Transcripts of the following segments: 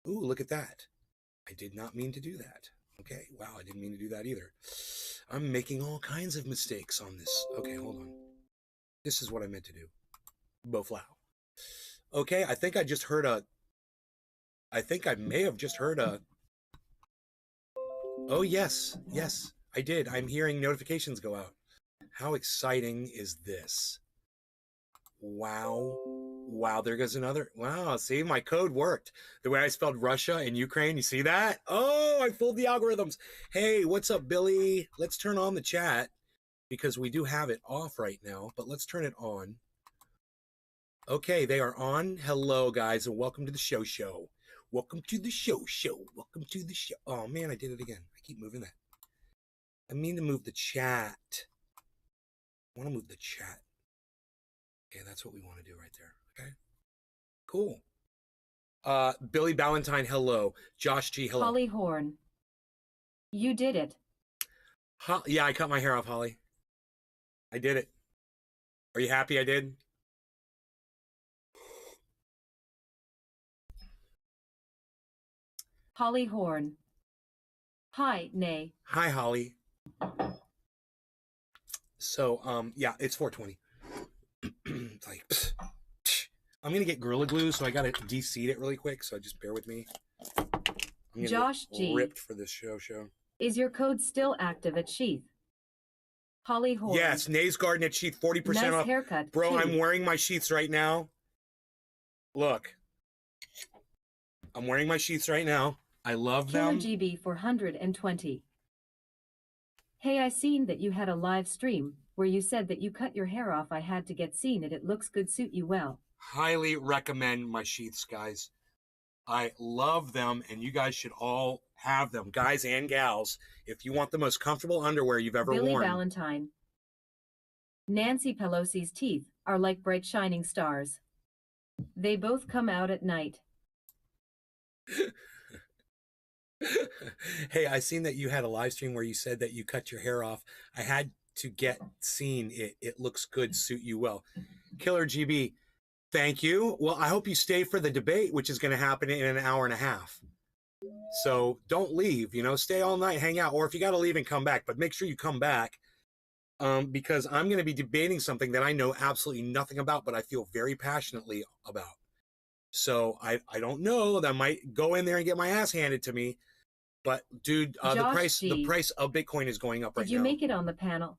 Ooh, look at that. I did not mean to do that. Okay, wow, I didn't mean to do that either. I'm making all kinds of mistakes on this. Okay, hold on. This is what I meant to do. Boflow. Okay, I think I just heard a... I think I may have just heard a... Oh, yes. Yes, I did. I'm hearing notifications go out. How exciting is this? Wow. Wow, there goes another. Wow, see, my code worked. The way I spelled Russia and Ukraine, you see that? Oh, I fooled the algorithms. Hey, what's up, Billy? Let's turn on the chat because we do have it off right now, but let's turn it on. Okay, they are on. Hello, guys, and welcome to the show. Welcome to the show. Welcome to the show. Oh, man, I did it again. I keep moving that. I mean to move the chat. I want to move the chat. Okay, that's what we want to do right there. Okay, cool. Billy Ballantyne, hello. Josh G, hello. Holly Horn. You did it. Yeah, I cut my hair off, Holly. I did it. Are you happy I did? Holly Horn. Hi, Nay. Hi, Holly. So, yeah, it's 420. It's like, I'm going to get Gorilla Glue, so I got to de-seed it really quick, so just bear with me. I'm Josh G. ripped for this show. Is your code still active at Sheath? Holly Horn. Yes, Nay's Garden at Sheath, 40% nice off. Haircut, bro, too. I'm wearing my sheaths right now. Look. I'm wearing my sheaths right now. I love them. Killer GB 420. Hey, I seen that you had a live stream where you said that you cut your hair off. I had to get seen it. It looks good, suit you well. Highly recommend my sheaths, guys. I love them, and you guys should all have them, guys and gals, if you want the most comfortable underwear you've ever Billy worn. Valentine. Nancy Pelosi's teeth are like bright shining stars. They both come out at night. Hey, I seen that you had a live stream where you said that you cut your hair off. I had to get seen. It looks good, suit you well. Killer GB, thank you. Well, I hope you stay for the debate, which is going to happen in an hour and a half. So don't leave, stay all night, hang out, or if you got to leave and come back, but make sure you come back because I'm going to be debating something that I know absolutely nothing about, but I feel very passionately about. So I don't know that I might go in there and get my ass handed to me, but dude, the price of Bitcoin is going up right now. Did you make it on the panel?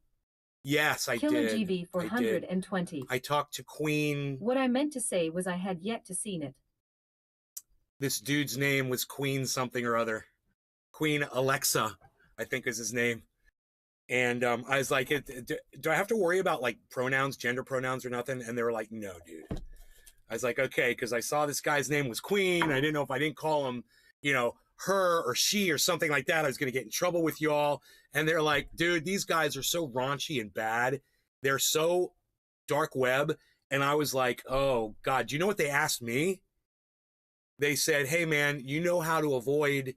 Yes, I Killer did. GB 420. I talked to Queen. What I meant to say was I had yet to seen it. This dude's name was Queen something or other. Queen Alexa, I think is his name. And I was like, do I have to worry about like pronouns, gender pronouns or nothing? And they were like, no, dude. I was like, okay, because I saw this guy's name was Queen. I didn't know if I didn't call him, her or she or something like that, I was going to get in trouble with y'all. And they're like, dude, these guys are so raunchy and bad. They're so dark web. And I was like, oh, God, do you know what they asked me? They said, hey, man, you know how to avoid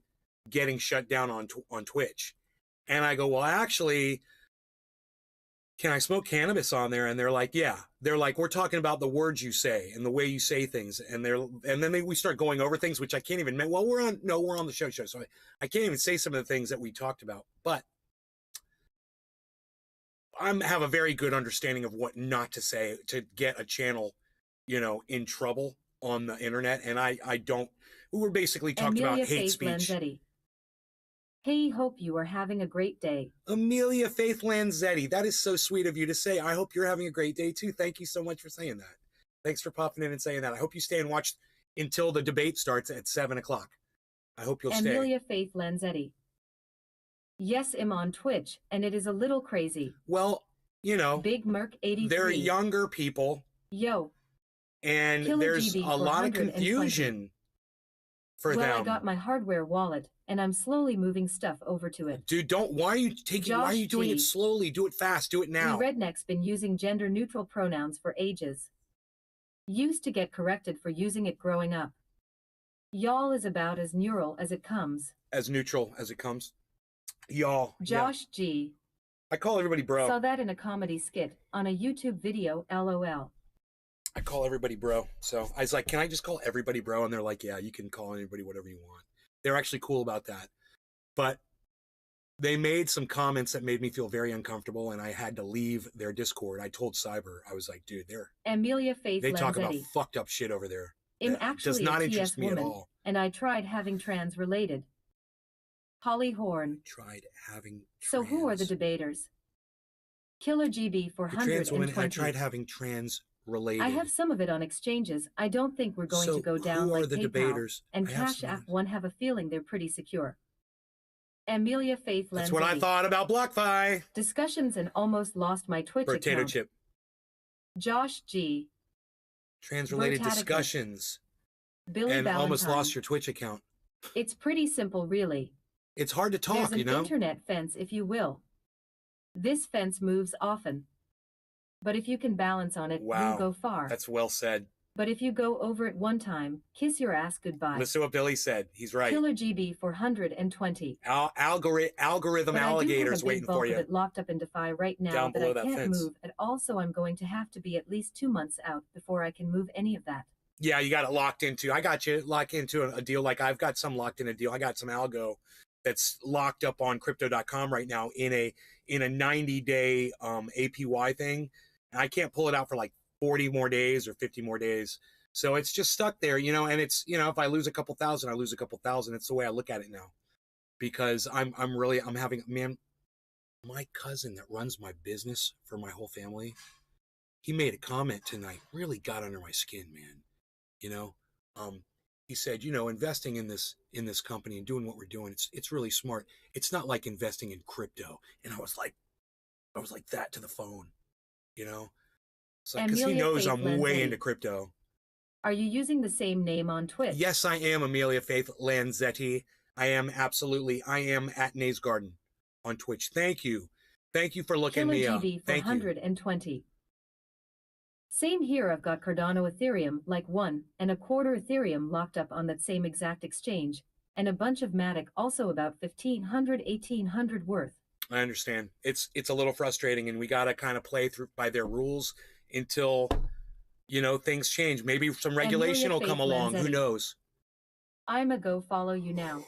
getting shut down on Twitch. And I go, well, actually, can I smoke cannabis on there? And they're like, yeah. They're like, we're talking about the words you say and the way you say things. And we start going over things, which I can't even, well, we're on the show. So I can't even say some of the things that we talked about, but I have a very good understanding of what not to say to get a channel, in trouble on the internet. And we were basically talking about hate speech. Lanzetti. Hey, hope you are having a great day. Amelia Faith Lanzetti, that is so sweet of you to say. I hope you're having a great day too. Thank you so much for saying that. Thanks for popping in and saying that. I hope you stay and watch until the debate starts at 7 o'clock. I hope you'll stay. Amelia Faith Lanzetti. Yes, I'm on Twitch, and it is a little crazy. Well, Big Merc 83. They're younger people. Yo. And Killer there's GB a lot of confusion for them. Well, I got my hardware wallet, and I'm slowly moving stuff over to it. Dude, why are you doing it slowly? Do it fast. Do it now. We rednecks been using gender-neutral pronouns for ages. Used to get corrected for using it growing up. Y'all is about as neural as it comes. As neutral as it comes. Y'all. Josh G. I call everybody bro. Saw that in a comedy skit on a YouTube video, LOL. I call everybody bro. So I was like, can I just call everybody bro? And they're like, yeah, you can call anybody whatever you want. They're actually cool about that. But they made some comments that made me feel very uncomfortable, and I had to leave their Discord. I told Cyber, I was like, dude, Amelia Faith they talk about Lanzetti. fucked up shit over there. I'm That does actually not a interest TS me at woman, all. and I tried having trans related. Holly Horn. Tried having trans. So who are the debaters? Killer GB The trans woman, 420. and I tried having trans related. I have some of it on exchanges. I don't think we're going to go down who are like the PayPal debaters? and Cash App. One have a feeling they're pretty secure. Amelia Faith Lanzetti. That's what I thought about BlockFi. Discussions and almost lost my Twitch Potato account. chip. Josh G. Trans-related Vertaticus. discussions. Billy and Valentine. Almost lost your Twitch account. It's pretty simple, really. It's hard to talk, There's an internet fence, if you will. This fence moves often. But if you can balance on it, you'll go far. That's well said. But if you go over it one time, kiss your ass goodbye. Listen to what Billy said. He's right. Killer GB 420. Algorithm alligators waiting for you. It locked up in Defy right now down below that I that can't fence. move. And also, I'm going to have to be at least 2 months out before I can move any of that. Yeah, you got it locked into. I got you locked into a deal. Like I've got some locked in a deal. I got some algo that's locked up on crypto.com right now in a 90-day APY thing. And I can't pull it out for like 40 more days or 50 more days. So it's just stuck there, you know, and it's, you know, if I lose a couple thousand, I lose a couple thousand. It's the way I look at it now, because I'm having, man, my cousin that runs my business for my whole family, he made a comment tonight, really got under my skin, man. You know, he said, you know, investing in this company and doing what we're doing, it's really smart. It's not like investing in crypto. And I was like that to the phone, you know, it's like, because he knows I'm way into crypto. Are you using the same name on Twitch? Yes, I am Amelia Faith Lanzetti. I am absolutely. I am at Nays Garden on Twitch. Thank you. Thank you for looking me up. Thank you. 420. Same here. I've got Cardano Ethereum, like 1.25 Ethereum locked up on that same exact exchange, and a bunch of Matic also about 1,500, 1,800 worth. I understand. It's a little frustrating, and we got to kind of play through by their rules until, you know, things change. Maybe some regulation will come along. Who knows? I'm a go follow you now.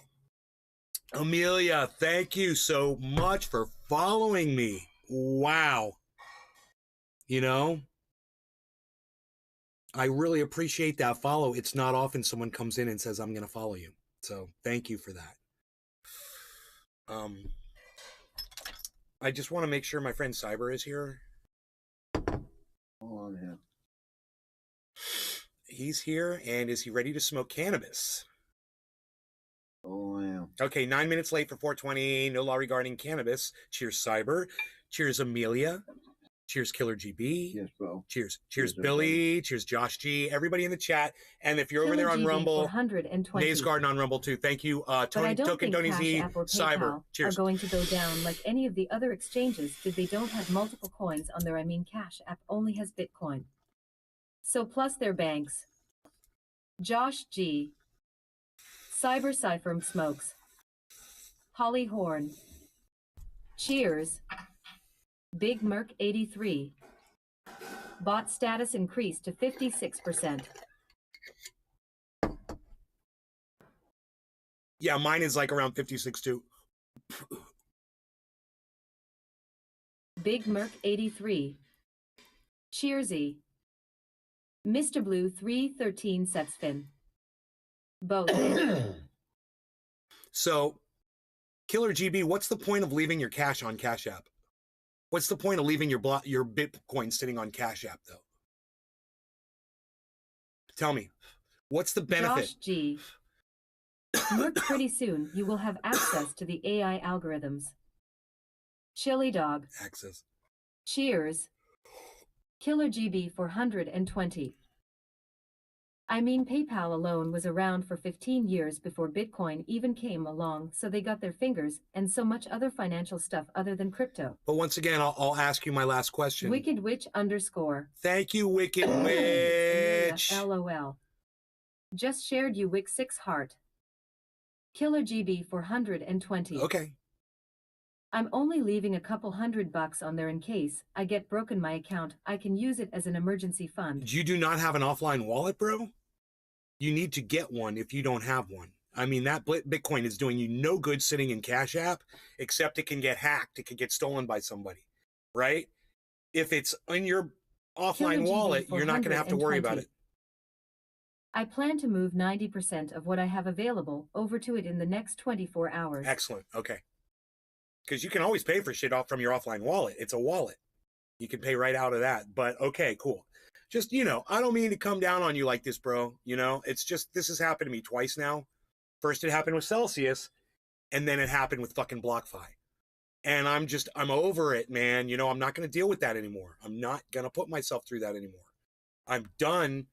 Amelia, thank you so much for following me. Wow. You know, I really appreciate that follow. It's not often someone comes in and says, I'm going to follow you. So thank you for that. I just want to make sure my friend Cyber is here. Hold on here. He's here, and is he ready to smoke cannabis? Oh, I am. Okay, 9 minutes late for 420. No law regarding cannabis. Cheers, Cyber. Cheers, Amelia. Cheers, Killer GB. Yes, bro. Cheers. Cheers, Cheers, Billy. everybody. Cheers, Josh G. Everybody in the chat. And if you're over there on Killer GB Rumble, 420. Nays Garden on Rumble too. Thank you, But I don't Token think Tony Cash Z, App or Cyber. PayPal Cheers. are going to go down like any of the other exchanges if they don't have multiple coins on their. I mean, Cash App only has Bitcoin. So plus their banks. Josh G. Cyber Cypher smokes. Holly Horn. Cheers. Big Merc 83. Bot status increased to 56%. Yeah, mine is like around 56 too. Big Merc 83. Cheersy. Mr. Blue 313 sets fin. Both. So, Killer GB, what's the point of leaving your cash on Cash App? What's the point of leaving your Bitcoin sitting on Cash App, though? Tell me, what's the benefit? Josh G. Merc, pretty soon you will have access to the AI algorithms. Chili Dog. Access. Cheers. Killer GB 420. I mean, PayPal alone was around for 15 years before Bitcoin even came along, so they got their fingers and so much other financial stuff other than crypto. But once again, I'll ask you my last question. Wicked Witch _ Thank you, Wicked Witch. LOL. Just shared you Wick 6 heart. Killer GB 420. Okay. I'm only leaving a couple $100 on there in case I get broken my account. I can use it as an emergency fund. You do not have an offline wallet, bro? You need to get one if you don't have one. I mean, that Bitcoin is doing you no good sitting in Cash App, except it can get hacked. It can get stolen by somebody, right? If it's in your offline wallet, you're not going to have to worry about it. I plan to move 90% of what I have available over to it in the next 24 hours. Excellent. Okay. Because you can always pay for shit off from your offline wallet. It's a wallet. You can pay right out of that. But okay, cool. Just, you know, I don't mean to come down on you like this, bro. You know, it's just, this has happened to me twice now. First it happened with Celsius, and then it happened with fucking BlockFi. And I'm over it, man. You know, I'm not going to deal with that anymore. I'm not going to put myself through that anymore. I'm done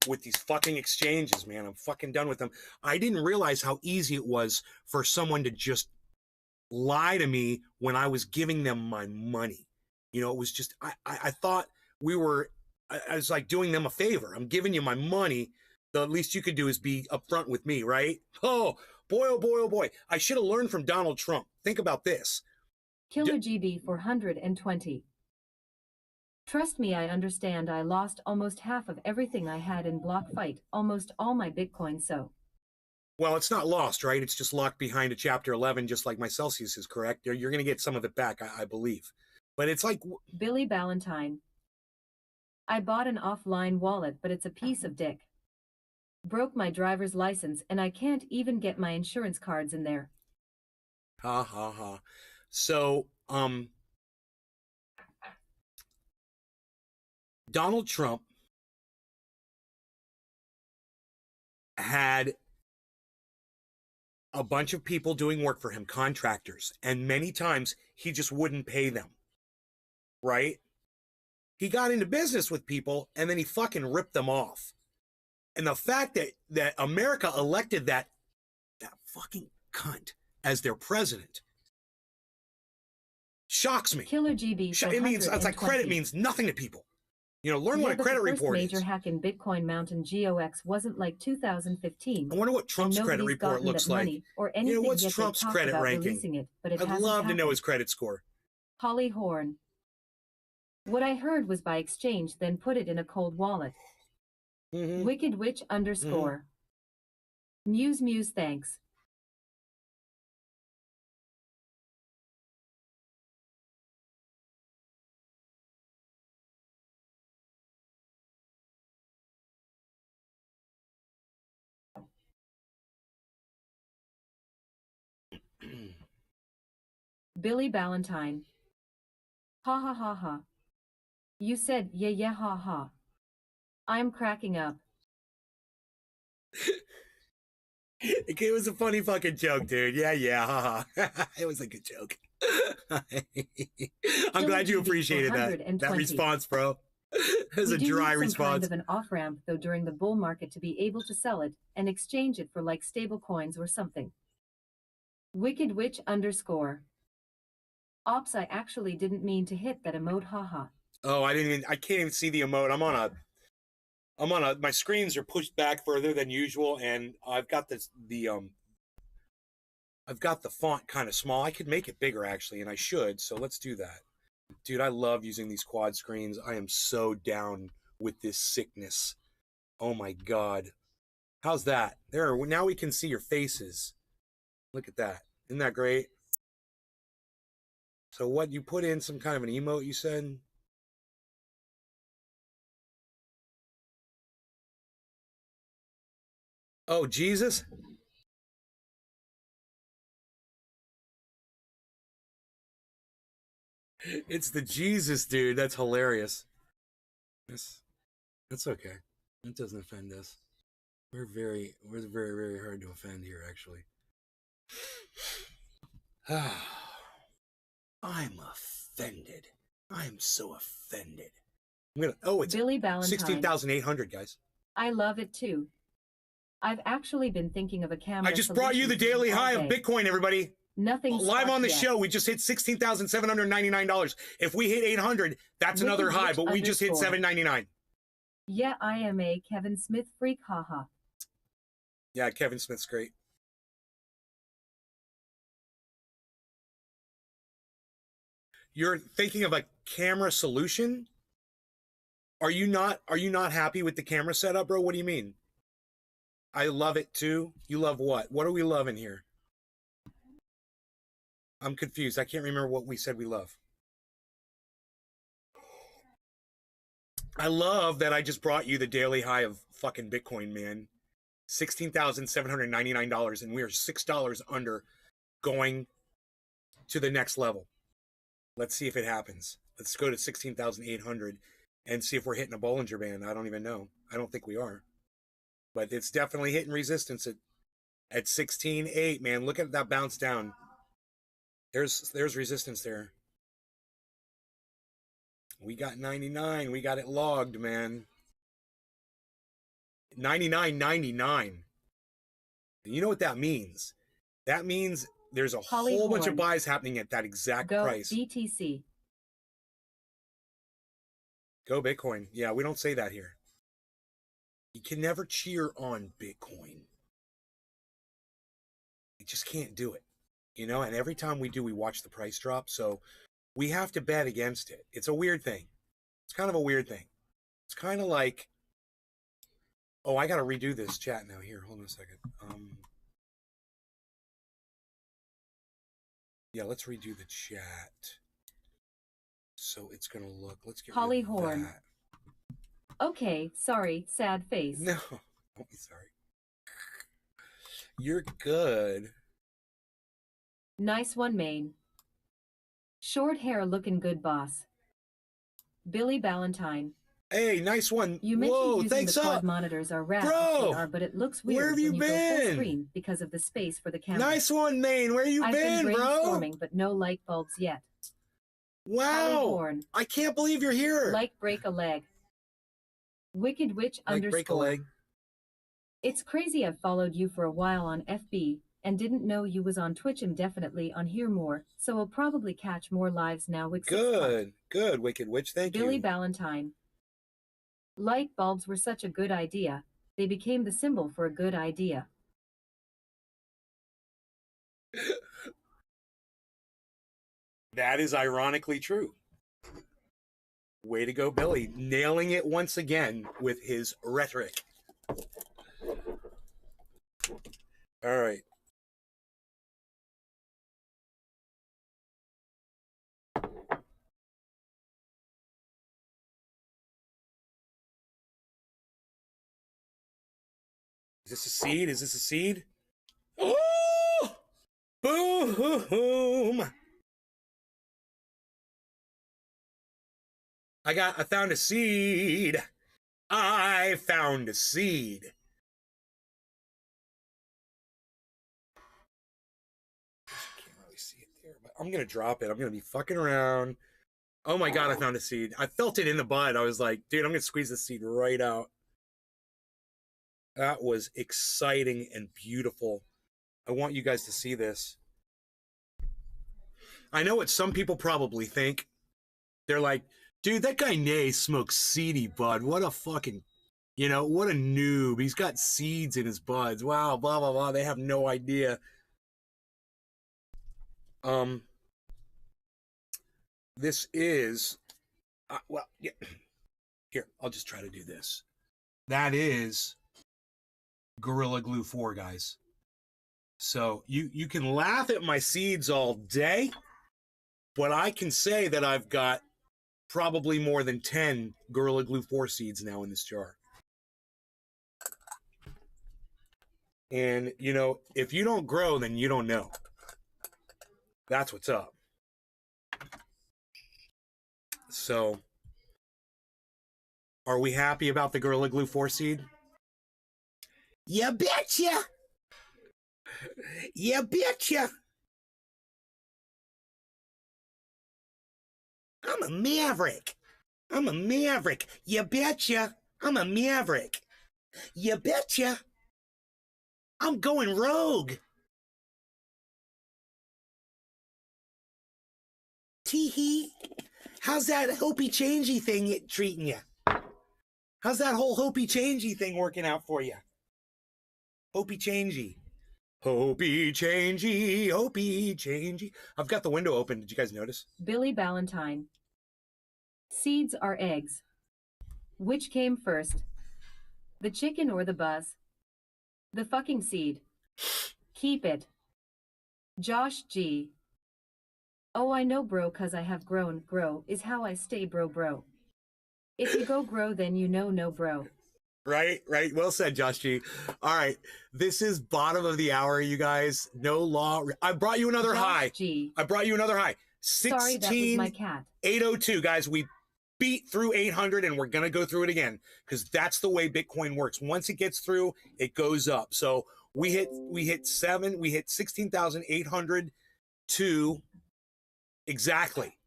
with these fucking exchanges, man. I'm fucking done with them. I didn't realize how easy it was for someone to just lie to me when I was giving them my money. You know, it was just, I thought I was like doing them a favor. I'm giving you my money. The least you could do is be upfront with me, right? Oh boy, oh boy, oh boy. I should have learned from Donald Trump. Think about this. Killer GB420. Trust me, I understand. I lost almost half of everything I had in BlockFi, almost all my Bitcoin, so. Well, it's not lost, right? It's just locked behind a Chapter 11, just like my Celsius is, correct? You're going to get some of it back, I believe. But it's like... Billy Ballantyne. I bought an offline wallet, but it's a piece of dick. Broke my driver's license, and I can't even get my insurance cards in there. Ha, ha, ha. So, Donald Trump had a bunch of people doing work for him, contractors, and many times he just wouldn't pay them, right? He got into business with people, and then he fucking ripped them off. And the fact that America elected that fucking cunt as their president shocks me. Killer GB. It means, it's like credit means nothing to people. You know, learn what a credit report is. The first major hack in Bitcoin Mountain GOX wasn't like 2015. I wonder what Trump's credit report looks like. Or you know, what's Trump's credit ranking? I'd love to know his credit score. Holly Horn. What I heard was by exchange, then put it in a cold wallet. Wicked Witch _ Muse thanks. Billy Ballantyne. Ha ha ha ha. You said yeah ha ha. I'm cracking up. It was a funny fucking joke, dude. Yeah, haha. It was a good joke. I'm glad you appreciated that response, bro. It was a dry response. Kind of an off-ramp, though, during the bull market to be able to sell it and exchange it for like stable coins or something. Wicked Witch _ Ops, I actually didn't mean to hit that emote, haha. Oh, I can't even see the emote. My screens are pushed back further than usual, and I've got I've got the font kind of small. I could make it bigger, actually, and I should, so let's do that. Dude, I love using these quad screens. I am so down with this sickness. Oh my God. How's that? There, now we can see your faces. Look at that. Isn't that great? So what, you put in some kind of an emote, you said? Oh, Jesus? It's the Jesus dude. That's hilarious. That's okay. It doesn't offend us. We're very, very hard to offend here, actually. I'm offended. I am so offended. It's Billy Ballantyne. 16,800, guys. I love it too. I've actually been thinking of a camera. I just brought you the daily high of Bitcoin, everybody. Nothing live on the show. We just hit $16,799. If we hit 800, that's another high, but we just hit $799. Yeah, I am a Kevin Smith freak, haha. Yeah, Kevin Smith's great. You're thinking of a camera solution? Are you not happy with the camera setup, bro? What do you mean? I love it too. You love what? What are we loving here? I'm confused. I can't remember what we said we love. I love that I just brought you the daily high of fucking Bitcoin, man. $16,799, and we are $6 under going to the next level. Let's see if it happens. Let's go to 16,800 and see if we're hitting a Bollinger Band. I don't even know. I don't think we are. But it's definitely hitting resistance at 16.8, man. Look at that bounce down. There's resistance there. We got 99. We got it logged, man. 99.99. You know what that means? That means there's a whole bunch of buys happening at that exact price. Go BTC. Go Bitcoin. Yeah, we don't say that here. You can never cheer on Bitcoin. You just can't do it. You know, and every time we do, we watch the price drop. So we have to bet against it. It's a weird thing. It's kind of a weird thing. It's kind of like, oh, I got to redo this chat now. Here, hold on a second. Yeah, let's redo the chat. So it's going to look, let's get rid of that. Okay, sorry, sad face. No, don't be sorry. You're good. Nice one, Maine. Short hair looking good, boss. Billy Ballantyne. Hey, nice one. You mentioned Whoa, using thanks the quad up. monitors are rad, Bro, they are, but it looks weird where have you when you go full been? screen because of the space for the camera. Nice one, Maine. Where you I've been, been bro? brainstorming, but no light bulbs yet. Wow. I can't believe you're here. Like break a leg. Wicked Witch like _ break a leg. It's crazy I've followed you for a while on FB and didn't know you was on Twitch. I'm definitely on here more, so I'll probably catch more lives now. Good, Wicked Witch. Thank you. Billy Ballantyne. Light bulbs were such a good idea. They became the symbol for a good idea. That is ironically true. Way to go, Billy. Nailing it once again with his rhetoric. All right. Is this a seed? Is this a seed? Oh! Boom! I found a seed. I found a seed. Can't really see it there, but I'm gonna drop it. I'm gonna be fucking around. Oh my god, I found a seed. I felt it in the bud. I was like, dude, I'm gonna squeeze this seed right out. That was exciting and beautiful. I want you guys to see this. I know what some people probably think. They're like, dude, that guy Nay smokes seedy bud. What a fucking, you know, what a noob. He's got seeds in his buds. Wow, blah, blah, blah. They have no idea. This is, well, yeah. Here, I'll just try to do this. That is Gorilla Glue 4, guys. So you can laugh at my seeds all day, but I can say that I've got probably more than 10 Gorilla Glue 4 seeds now in this jar. And, you know, if you don't grow, then you don't know. That's what's up. So, are we happy about the Gorilla Glue 4 seed? You betcha! You betcha! I'm a maverick. I'm a maverick. You betcha. I'm a maverick. You betcha. I'm going rogue. Tee-hee. How's that hopey-changey thing treating you? How's that whole hopey-changey thing working out for you? Hopey-changey. Hopey changey, hopey changey. I've got the window open. Did you guys notice? Billy Ballantyne. Seeds are eggs. Which came first? The chicken or the buzz? The fucking seed. Keep it. Josh G. Oh, I know, bro, 'cause I have grown. Grow is how I stay, bro. If you go grow, then you know, no, bro. Right. Well said, Josh G. All right. This is bottom of the hour, you guys. No law. I brought you another Josh high. G. I brought you another high. Sorry, that was my cat. 16,802, guys. We beat through 800 and we're going to go through it again because that's the way Bitcoin works. Once it gets through, it goes up. So we hit 16,802 exactly.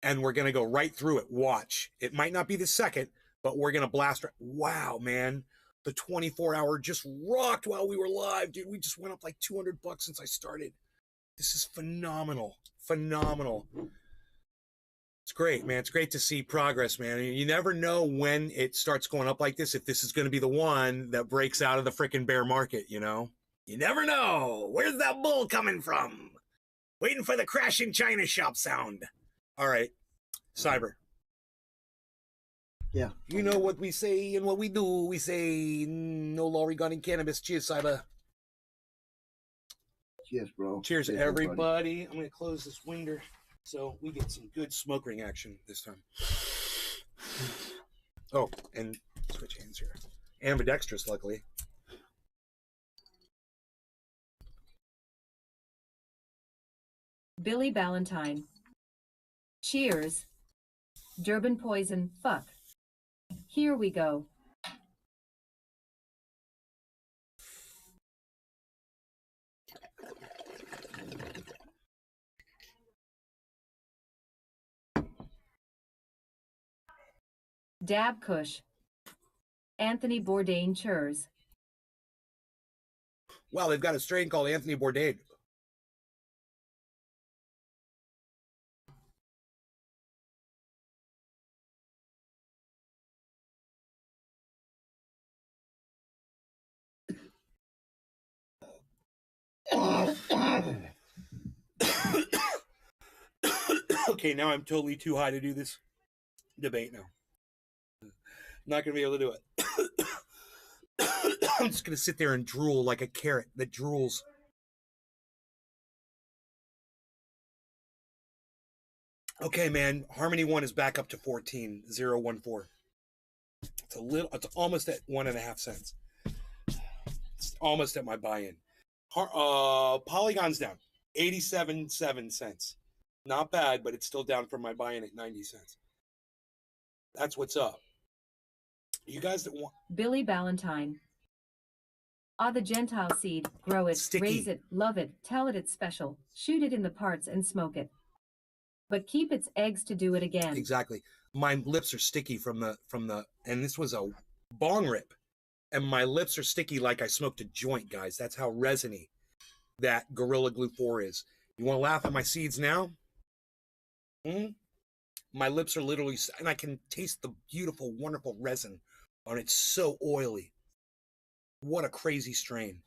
And we're going to go right through it. Watch. It might not be the second, but we're going to blast. Wow, man. The 24-hour just rocked while we were live, dude. We just went up like $200 since I started. This is phenomenal. Phenomenal. It's great, man. It's great to see progress, man. You never know when it starts going up like this, if this is going to be the one that breaks out of the freaking bear market, you know? You never know. Where's that bull coming from? Waiting for the crashing China shop sound. All right. Cyber. Yeah. You know what we say and what we do. We say no law regarding cannabis. Cheers, Cyber. Cheers, bro. Cheers, everybody. I'm going to close this winder so we get some good smoke ring action this time. Oh, and switch hands here. Ambidextrous, luckily. Billy Ballantyne. Cheers. Durban poison, fuck. Here we go. Dab Kush. Anthony Bourdain Churs. Wow, they've got a strain called Anthony Bourdain. Okay, now I'm totally too high to do this debate now. Not going to be able to do it. I'm just going to sit there and drool like a carrot that drools. Okay, man. Harmony 1 is back up to 14,014. It's almost at 1.5 cents. It's almost at my buy-in. Polygon's down 87.7 cents. Not bad, but it's still down from my buy-in at 90 cents. That's what's up. You guys that want Billy Ballantyne. Ah, the Gentile seed, grow it, Sticky. raise it, love it, tell it it's special, shoot it in the parts and smoke it. But keep its eggs to do it again. Exactly. My lips are sticky from the and this was a bong rip. And my lips are sticky like I smoked a joint, guys. That's how resiny that Gorilla Glue 4 is. You want to laugh at my seeds now? My lips are literally, and I can taste the beautiful, wonderful resin on it. It's so oily. What a crazy strain.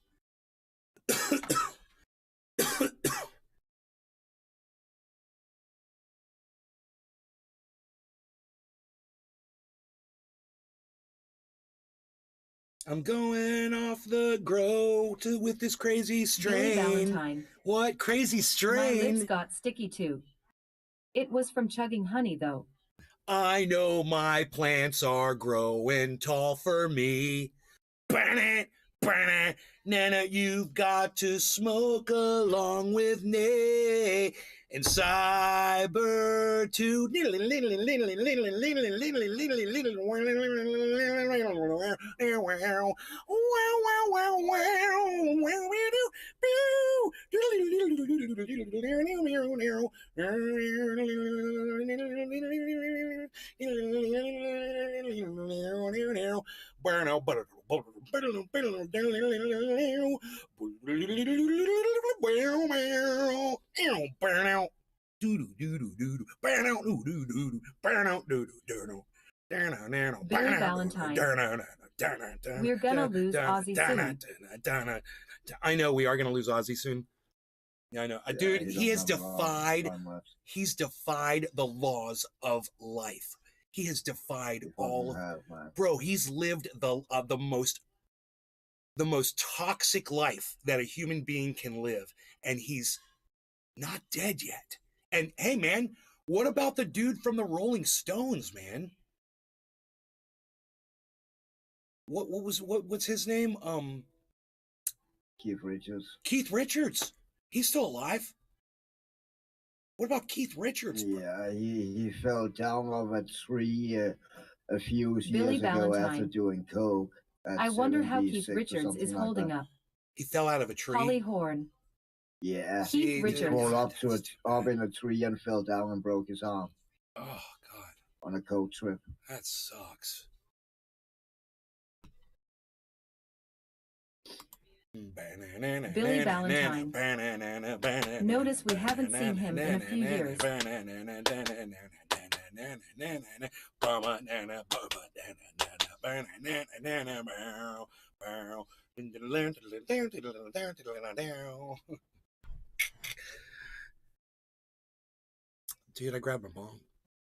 I'm going off the grow with this crazy strain. Billy Ballantyne. What crazy My strain? lips got sticky too. It was from chugging honey though. I know my plants are growing tall for me. Burn it, Nana, you've got to smoke along with me. And Cyber to burn out. Burn out. Billy Ballantyne. We're gonna lose Aussie soon. I know we are going to lose Ozzy soon. Yeah, I know. Yeah, Dude, he has don't have a lot of defied, time left. he's defied the laws of life. He has defied He all of, fucking has, man. bro, he's lived the most toxic life that a human being can live, and he's not dead yet. And hey, man, what about the dude from the Rolling Stones, man? What's his name? Keith Richards. Keith Richards. He's still alive. What about Keith Richards? Yeah, he fell down off a tree a few Billy years ago after Valentine. doing coke. At I wonder how Keith 76 or Richards is something like holding that. up. He fell out of a tree. Holly Horn. Yeah, Keith See, Richards. he crawled up in a tree and fell down and broke his arm Oh God, on a coke trip. that sucks. Billy Valentine. Notice we haven't seen him in a few years. Dude, I grabbed my bong.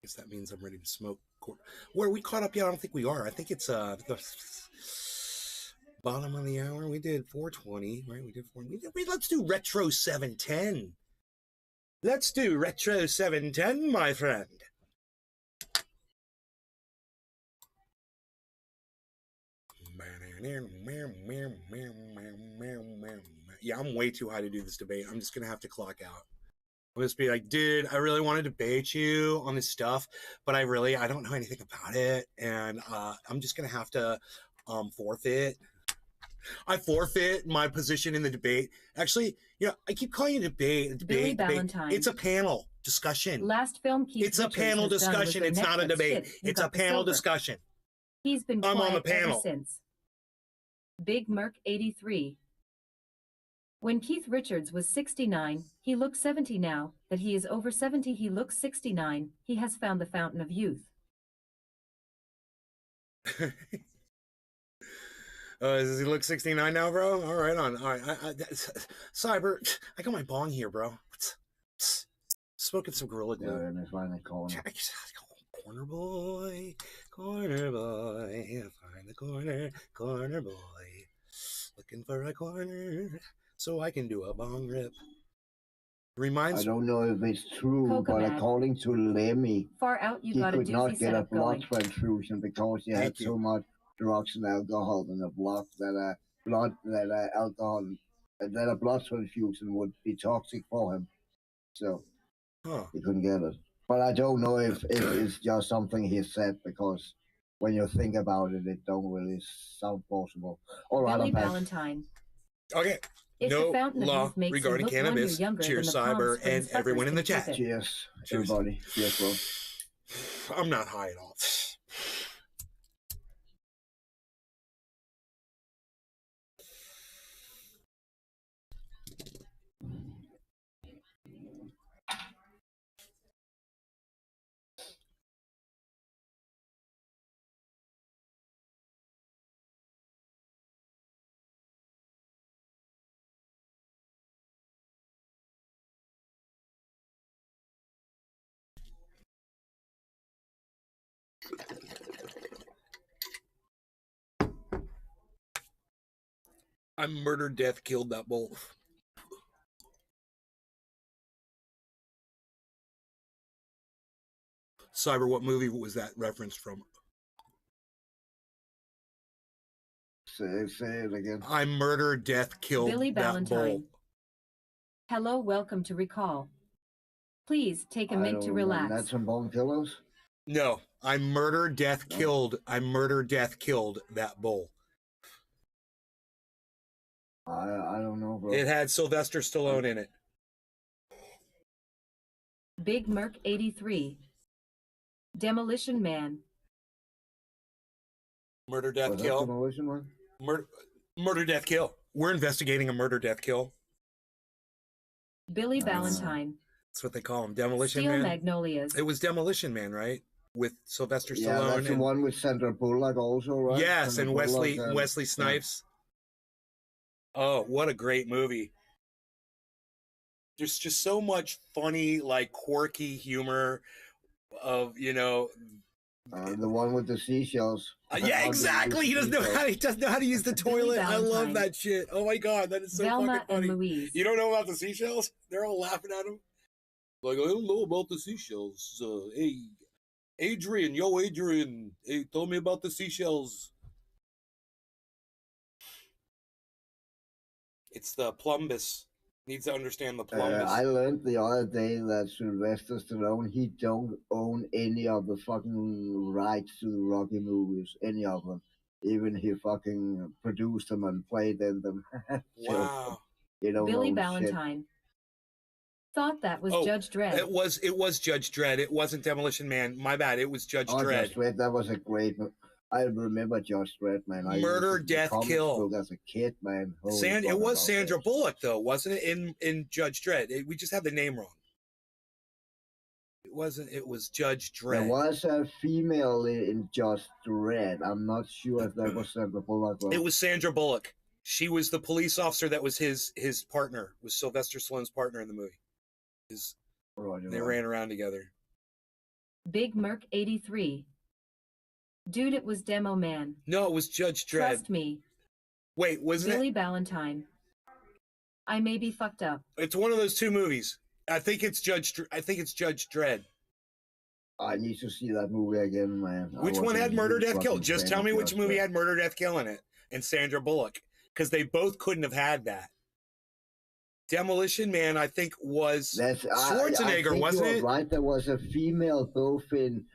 Guess that means I'm ready to smoke. Where are we caught up yet? I don't think we are. I think it's the bottom of the hour. We did 420, right? We did 4. Let's do retro 710. Let's do retro 710, my friend. Yeah, I'm way too high to do this debate. I'm just gonna have to clock out. I'll just be like, dude, I really want to debate you on this stuff, but I don't know anything about it, and I'm just gonna have to forfeit. I forfeit my position in the debate. Actually, I keep calling it a debate. Billy Valentine. It's a panel discussion. Last film Keith It's a Richards panel has done was discussion. the It's not a Netflix debate. hit, You It's a Got the panel Silver. discussion. He's been I'm on the quiet ever panel. since. Big Merc 83. When Keith Richards was 69, he looks 70 now. That he is over 70, he looks 69. He has found the fountain of youth. Does he look 69 now, bro? All right, on. All right. Cyber, I got my bong here, bro. Smoking some Gorilla Glue. Yeah, and they find the corner. Corner boy, find the corner boy. Looking for a corner so I can do a bong rip. I don't know if it's true, Coca but Mad. according to Lemmy, Far out, you he got a could not doozy get a setup blood going. transfusion because he had Thank you. so much drugs and alcohol in the blood that a blood transfusion would be toxic for him. So he couldn't get it. But I don't know if it's just something he said, because when you think about it, it don't really sound possible. All right, Billy I'm back. Valentine. Okay. If No the fountain of law youth makes regarding you look 1 year cannabis. younger Cheers, than the Palm Cyber, Springs and everyone fuckers in the can chat. keep it. Cheers, Cheers. everybody. Cheers, bro. I'm not high at all. I murdered, death, killed that bull. Cyber, what movie was that referenced from? Say it again. I murdered, death, killed Billy that Valentine. bull. Hello, welcome to Recall. Please take a minute to relax. That's some bone pillows? No, I murdered, death, No. killed. I murdered, death, killed that bull. I don't know, bro. It had Sylvester Stallone in it. Big Merc 83. Demolition Man. Murder, death, Was that kill. Demolition Man? Murder, death, kill. We're investigating a murder, death, kill. Billy Valentine. That's what they call him, Demolition Steel Man. Magnolias. It was Demolition Man, right? With Sylvester Yeah, Stallone that's the and one with Sandra Bullock also, right? yes, Sandra and Bullock Wesley Snipes. Oh, what a great movie. There's just so much funny, like quirky humor of, The one with the seashells. yeah, exactly. He doesn't know how to use the toilet. I love that shit. Oh my god, that is so Velma fucking funny. and Louise. You don't know about the seashells? They're all laughing at him. Like, I don't know about the seashells. Hey, Adrian, hey, tell me about the seashells. It's the plumbus. Needs to understand the plumbus. I learned the other day that Sylvester Stallone, he don't own any of the fucking rights to the Rocky movies, any of them. Even he fucking produced them and played in them. So, wow. you don't Billy own Valentine. shit. Thought that was Judge Dredd. It was Judge Dredd. It wasn't Demolition Man. My bad. It was Judge Dredd. Judge Dredd, that was a great. I remember Judge Dredd, man. Murder, Death, Kill. As a kid, man. It was Sandra Bullock, though, wasn't it? In Judge Dredd, we just had the name wrong. It wasn't. It was Judge Dredd. There was a female in Judge Dredd. I'm not sure if that was Sandra Bullock. It was Sandra Bullock. She was the police officer that was his partner. Was Sylvester Stallone's partner in the movie. They ran around together. Big Merc 83. Dude, it was Demo Man. No, it was Judge Dredd. Trust me. Wait, wasn't Billy Valentine. I may be fucked up. It's one of those two movies. I think it's Judge Dredd. I need to see that movie again, man. Which one had Murder, Death, Kill? Just tell me which movie had Murder, Death, Kill in it, and Sandra Bullock, because they both couldn't have had that. Demolition Man, I think, was Schwarzenegger, wasn't it? Right, there was a female both in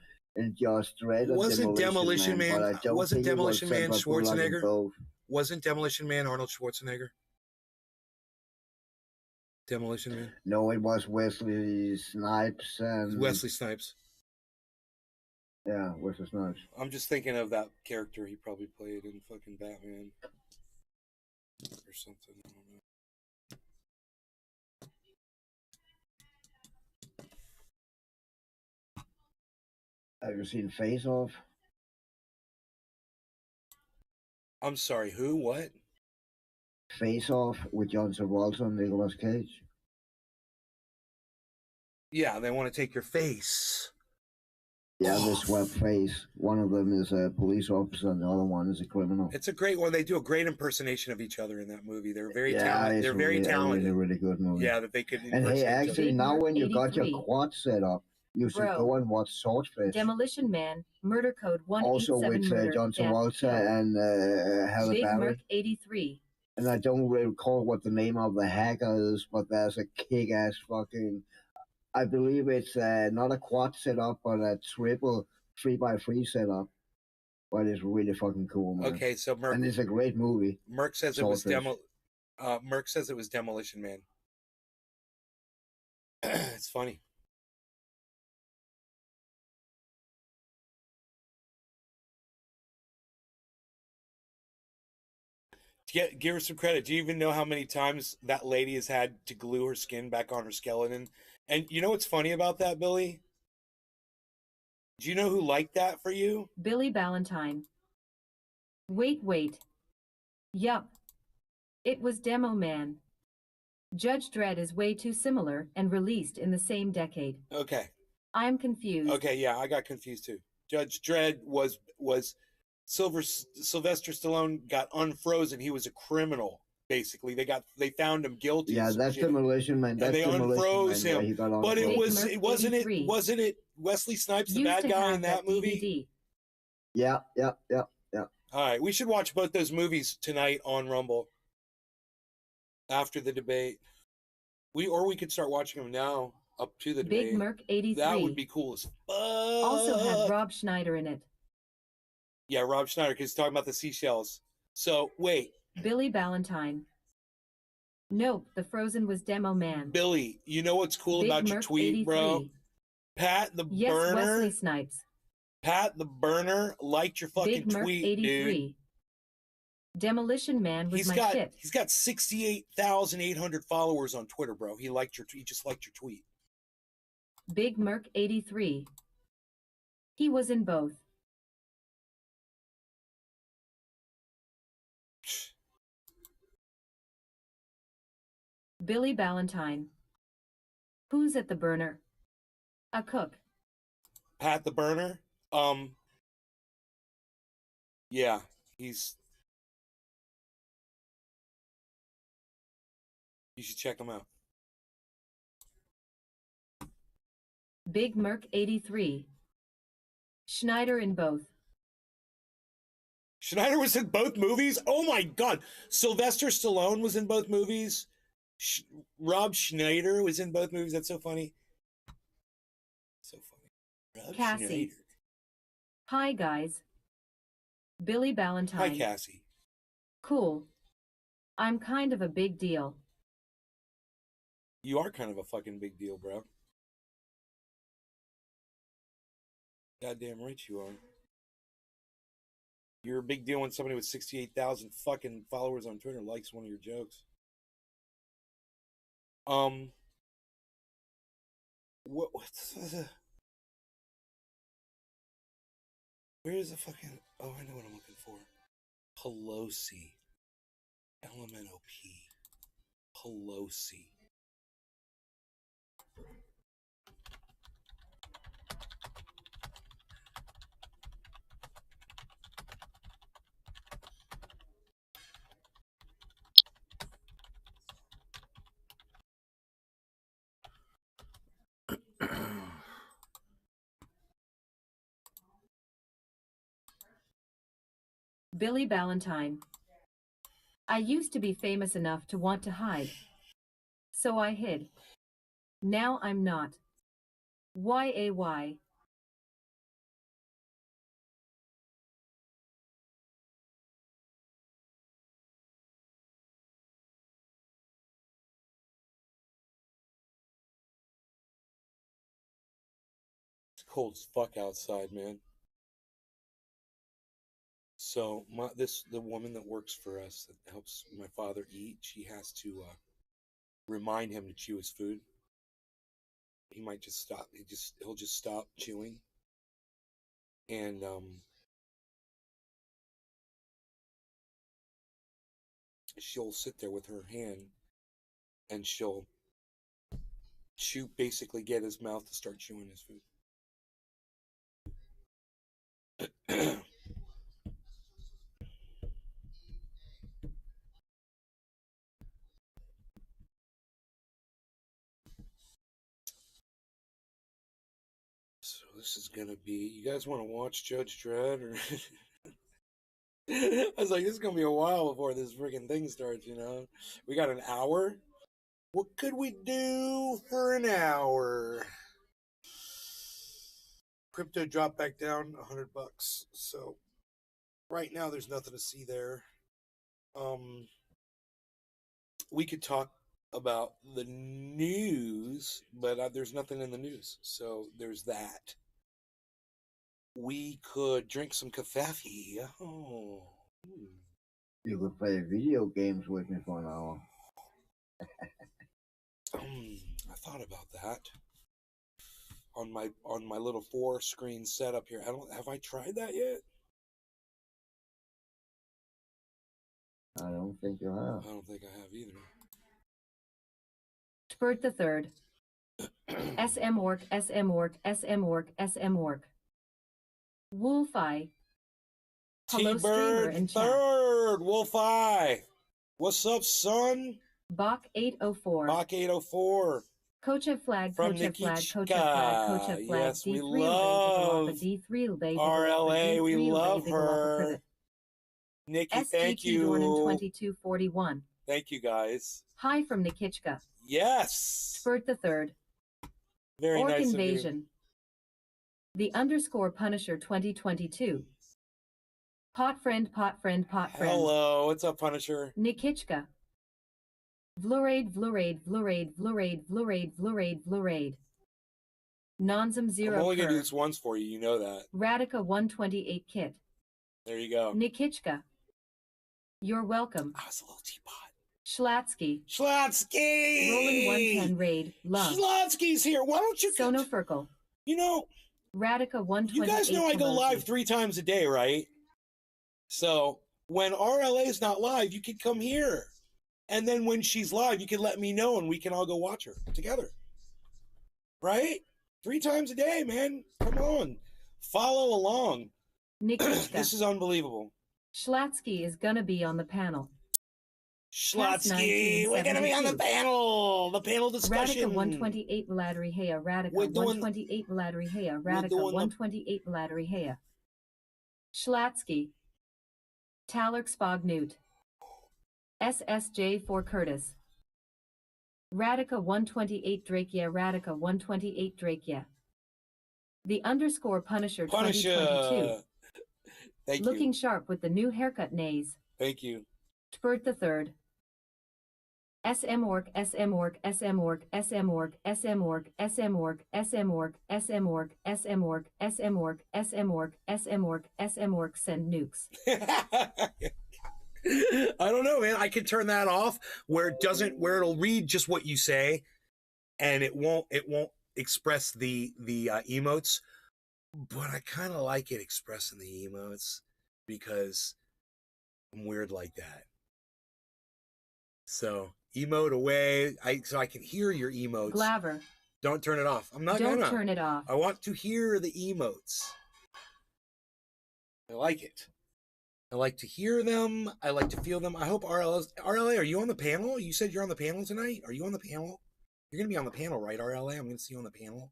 Judge Dredd. Wasn't Demolition Man? Wasn't Demolition Man Schwarzenegger? Wasn't Demolition Man Arnold Schwarzenegger? Demolition Man? No, it was Wesley Snipes and Wesley Snipes. Yeah, Wesley Snipes. I'm just thinking of that character he probably played in fucking Batman or something. I don't know. Have you seen Face Off? I'm sorry, who? What? Face Off with John Travolta and Nicolas Cage. Yeah, they want to take your face. Yeah, they swap face. One of them is a police officer and the other one is a criminal. It's a great one. They do a great impersonation of each other in that movie. They're very talented. They're very talented. It's a really good movie. Yeah, that they could. And hey, actually, now when you got your quad set up, you should go and watch Swordfish. Demolition Man, Murder Code 187 also with John Travolta and Halle Big Berry. Merc 83. And I don't recall what the name of the hacker is, but there's a kick-ass fucking... I believe it's not a quad setup, but a triple 3x3 setup. But it's really fucking cool, man. Okay, so Merc... And it's a great movie. Merc says it was Merc says it was Demolition Man. It's funny. Give her some credit. Do you even know how many times that lady has had to glue her skin back on her skeleton? And you know what's funny about that, Billy? Do you know who liked that for you? Billy Valentine. Wait. Yup. It was Demo Man. Judge Dredd is way too similar and released in the same decade. Okay. I'm confused. Okay, yeah, I got confused too. Judge Dredd was Sylvester Stallone got unfrozen. He was a criminal, basically. They found him guilty. Yeah, that's Demolition Man. And they unfroze him. But wasn't it Wesley Snipes, the bad guy in that movie? Yeah. All right, we should watch both those movies tonight on Rumble after the debate. We could start watching them now up to the debate. Big Merc 83. That would be cool as fuck. Also had Rob Schneider in it. Yeah, Rob Schneider, because he's talking about the seashells. So, wait. Billy Valentine. Nope, the Frozen was Demo Man. Billy, you know what's cool Big about your Merc tweet, 83. bro? Pat the Yes, Burner. Wesley Snipes. Pat the Burner liked your fucking Big Merc tweet, 83. dude. Demolition Man was my shit. He's got 68,800 followers on Twitter, bro. He just liked your tweet. Big Merc 83. He was in both. Billy Ballantyne. Who's at the burner? A cook. Pat the burner. Yeah, he's. You should check him out. Big Merc 83. Schneider in both. Schneider was in both movies? Oh my God. Sylvester Stallone was in both movies. Rob Schneider was in both movies. That's so funny. So funny. Rob Cassie. Schneider. Hi, guys. Billy Ballantyne. Hi, Cassie. Cool. I'm kind of a big deal. You are kind of a fucking big deal, bro. Goddamn right you are. You're a big deal when somebody with 68,000 fucking followers on Twitter likes one of your jokes. Where is the fucking... Oh, I know what I'm looking for. Pelosi. LMNOP. Pelosi. Billy Ballantyne. I used to be famous enough to want to hide. So I hid. Now I'm not. YAY. It's cold as fuck outside, man. So the woman that works for us that helps my father eat, she has to remind him to chew his food. He might just stop. He'll just stop chewing, and she'll sit there with her hand, and she'll chew, basically get his mouth to start chewing his food. So this is gonna be. You guys want to watch Judge Dredd, or? I was like, this is gonna be a while before this freaking thing starts. You know, we got an hour. What could we do for an hour? Crypto dropped back down $100. So right now there's nothing to see there. We could talk about the news, but there's nothing in the news. So there's that. We could drink some coffee. Oh. You could play video games with me for an hour. I thought about that. On my little 4-screen setup here. Have I tried that yet? I don't think you have. I don't think I have either. Spurt the Third. SM Work, SM Work, SM Work, SM Work. Wolfeye. Hello, streamer and chat. Third, Wolfeye. What's up, son? Bach 804. Bach 804. Kocha flag, From Kocha flag, Nikichka. Kocha flag, Kocha flag. Yes, we D3 love D3 RLA. We love her. Nikki, thank you. 2241. Thank you, guys. Hi from Nikichka. Yes. Spurt the Third. Very Orc nice Invasion. of you. The _ Punisher 2022. Pot friend, pot friend, pot friend. Hello, what's up, Punisher? Nikichka. Vlurade, Vlurade, Vlurade, Vlurade, Vlurade, Vlurade, Vlurade. Nonzum 0 I'm only per. going to do this once for you. You know that. Radica 128 kit. There you go. Nikichka. You're welcome. I was a little teapot. Schlatsky. Schlatsky! Rolling 110 raid. Love. Schlatsky's here. Why don't you... Sono Ferkel. You know... Radica 128. You guys know I go live 3 times a day, right? So when RLA is not live, you can come here. And then when she's live, you can let me know and we can all go watch her together. Right? 3 times a day, man. Come on. Follow along. This is unbelievable. Schlatsky is gonna be on the panel. Schlatsky, we're gonna be on the panel discussion. Radica 128 Vladryhea, Radica 128 Vladryhea, Radica 128 Vladryhea. Schlatsky. Talerk Spognut. SSJ for Curtis. Radica 128 Drakea, Radica 128 Drakea. The _ Punisher 2022. Thank Looking you. sharp with the new haircut nays. Thank you. Spurt the third. SMORG, SMORG, SMORG, SMORG, SMORG, SMORG, SMORG, SMORG, SMORG, SMORG, SMORG, SMORG, SMORG, send nukes. I don't know, man. I could turn that off where it'll read just what you say, and it won't express the emotes. But I kind of like it expressing the emotes because I'm weird like that. So emote away. So I can hear your emotes. Glaver. Don't turn it off. I'm not gonna. Don't turn it off. I want to hear the emotes. I like it. I like to hear them. I like to feel them. I hope RLA, are you on the panel? You said you're on the panel tonight? Are you on the panel? You're going to be on the panel, right, RLA? I'm going to see you on the panel.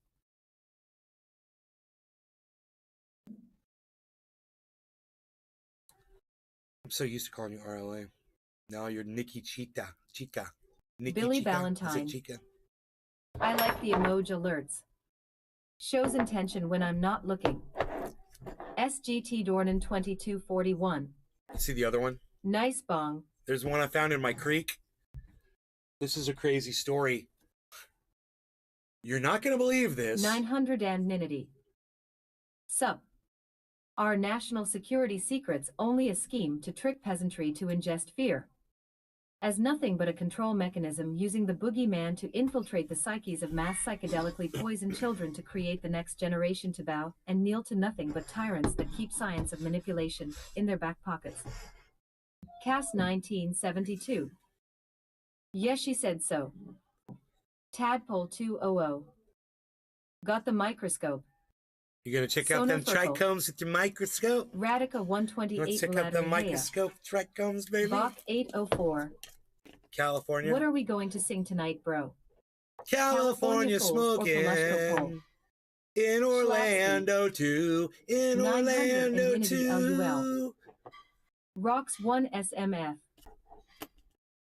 I'm so used to calling you RLA. Now you're Nikki Chica. Nikki Billy Chica. Valentine. Chica. I like the emoji alerts. Shows intention when I'm not looking. SGT Dornan 2241. You see the other one? Nice bong. There's one I found in my creek. This is a crazy story. You're not going to believe this. 900 anonymity. Sup. Are national security secrets only a scheme to trick peasantry to ingest fear? As nothing but a control mechanism using the boogeyman to infiltrate the psyches of mass psychedelically poisoned children to create the next generation to bow and kneel to nothing but tyrants that keep science of manipulation in their back pockets. Cass 1972. Yes, she said so. Tadpole 200. Got the microscope. You're going to check out them trichomes with your microscope? Radica 128. Let's check out the microscope trichomes, baby. Bach 804. California. What are we going to sing tonight, bro? California smoking. In Orlando too. In Orlando too. Rocks 1 SMF.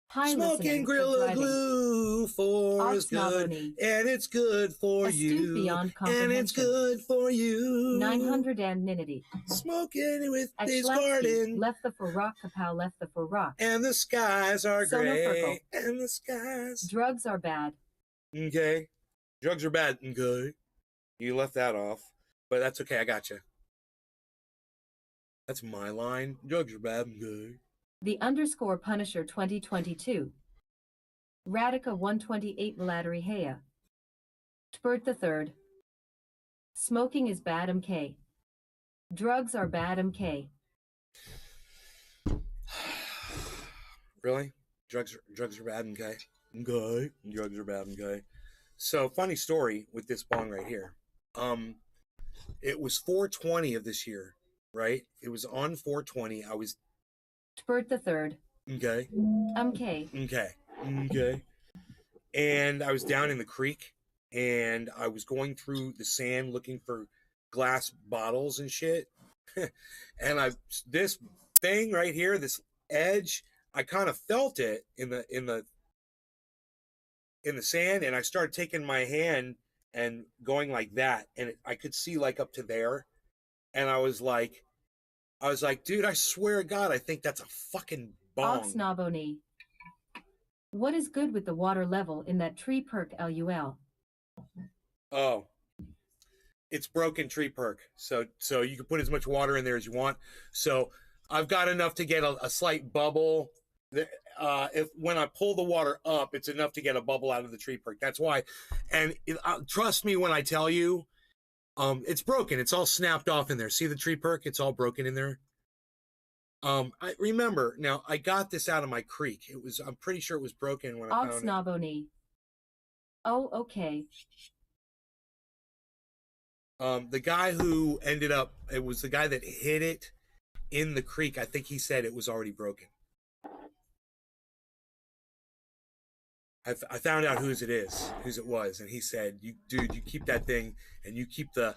High Smoking Gorilla Glue for is good, and it's good for you, and it's good for you. 900 anonymity. Smoking with his garden. Left the for rock, kapow left the for rock. And the skies are gray, and the skies. Drugs are bad. Okay. Drugs are bad. Okay. You left that off, but that's okay. I got you. That's my line. Drugs are bad. Okay. The _ Punisher 2022. Radica 128 Vladryhea. Spurt the third. Smoking is bad MK. Drugs are bad MK. Really? Drugs are bad MK? Okay. Drugs are bad MK. So funny story with this bong right here. It was 420 of this year, right? It was on 420. I was Spurt the third. Okay. Okay. And I was down in the creek, and I was going through the sand looking for glass bottles and shit. And this thing right here, this edge, I kind of felt it in the sand, and I started taking my hand and going like that, and I could see like up to there, and I was like, dude, I swear to God, I think that's a fucking bong. Oxnaboni. What is good with the water level in that tree perk LUL? Oh, it's broken tree perk. So you can put as much water in there as you want. So I've got enough to get a slight bubble. When I pull the water up, it's enough to get a bubble out of the tree perk. That's why. And trust me when I tell you, it's broken. It's all snapped off in there. See the tree perk? It's all broken in there. I remember now. I got this out of my creek. It was. I'm pretty sure it was broken when I found it. Oxnaboni. Oh, okay. The guy who ended up, it was the guy that hid it in the creek. I think he said it was already broken. I found out whose it was, and he said, "You dude, you keep that thing, and you keep the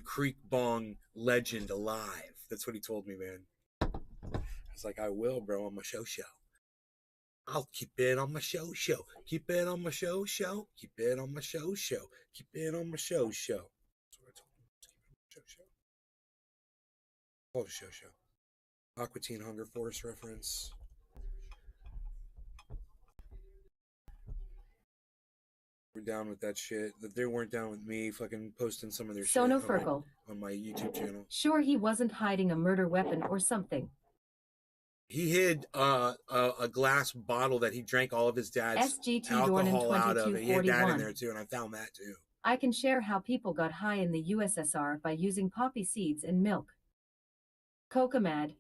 creek bong legend alive." That's what he told me, man. I was like, "I will, bro, on my show. I'll keep it on my show. Keep it on my show. Keep it on my show. Keep it on my show. That's what I told him. Keep it on my show. Show. Aqua Teen Hunger Force reference. We're down with that shit. That they weren't down with me fucking posting some of their shit on my YouTube channel. Sure he wasn't hiding a murder weapon or something. He hid a glass bottle that he drank all of his dad's alcohol out of. He had that in there too, and I found that too. I can share how people got high in the USSR by using poppy seeds and milk. Kokomad.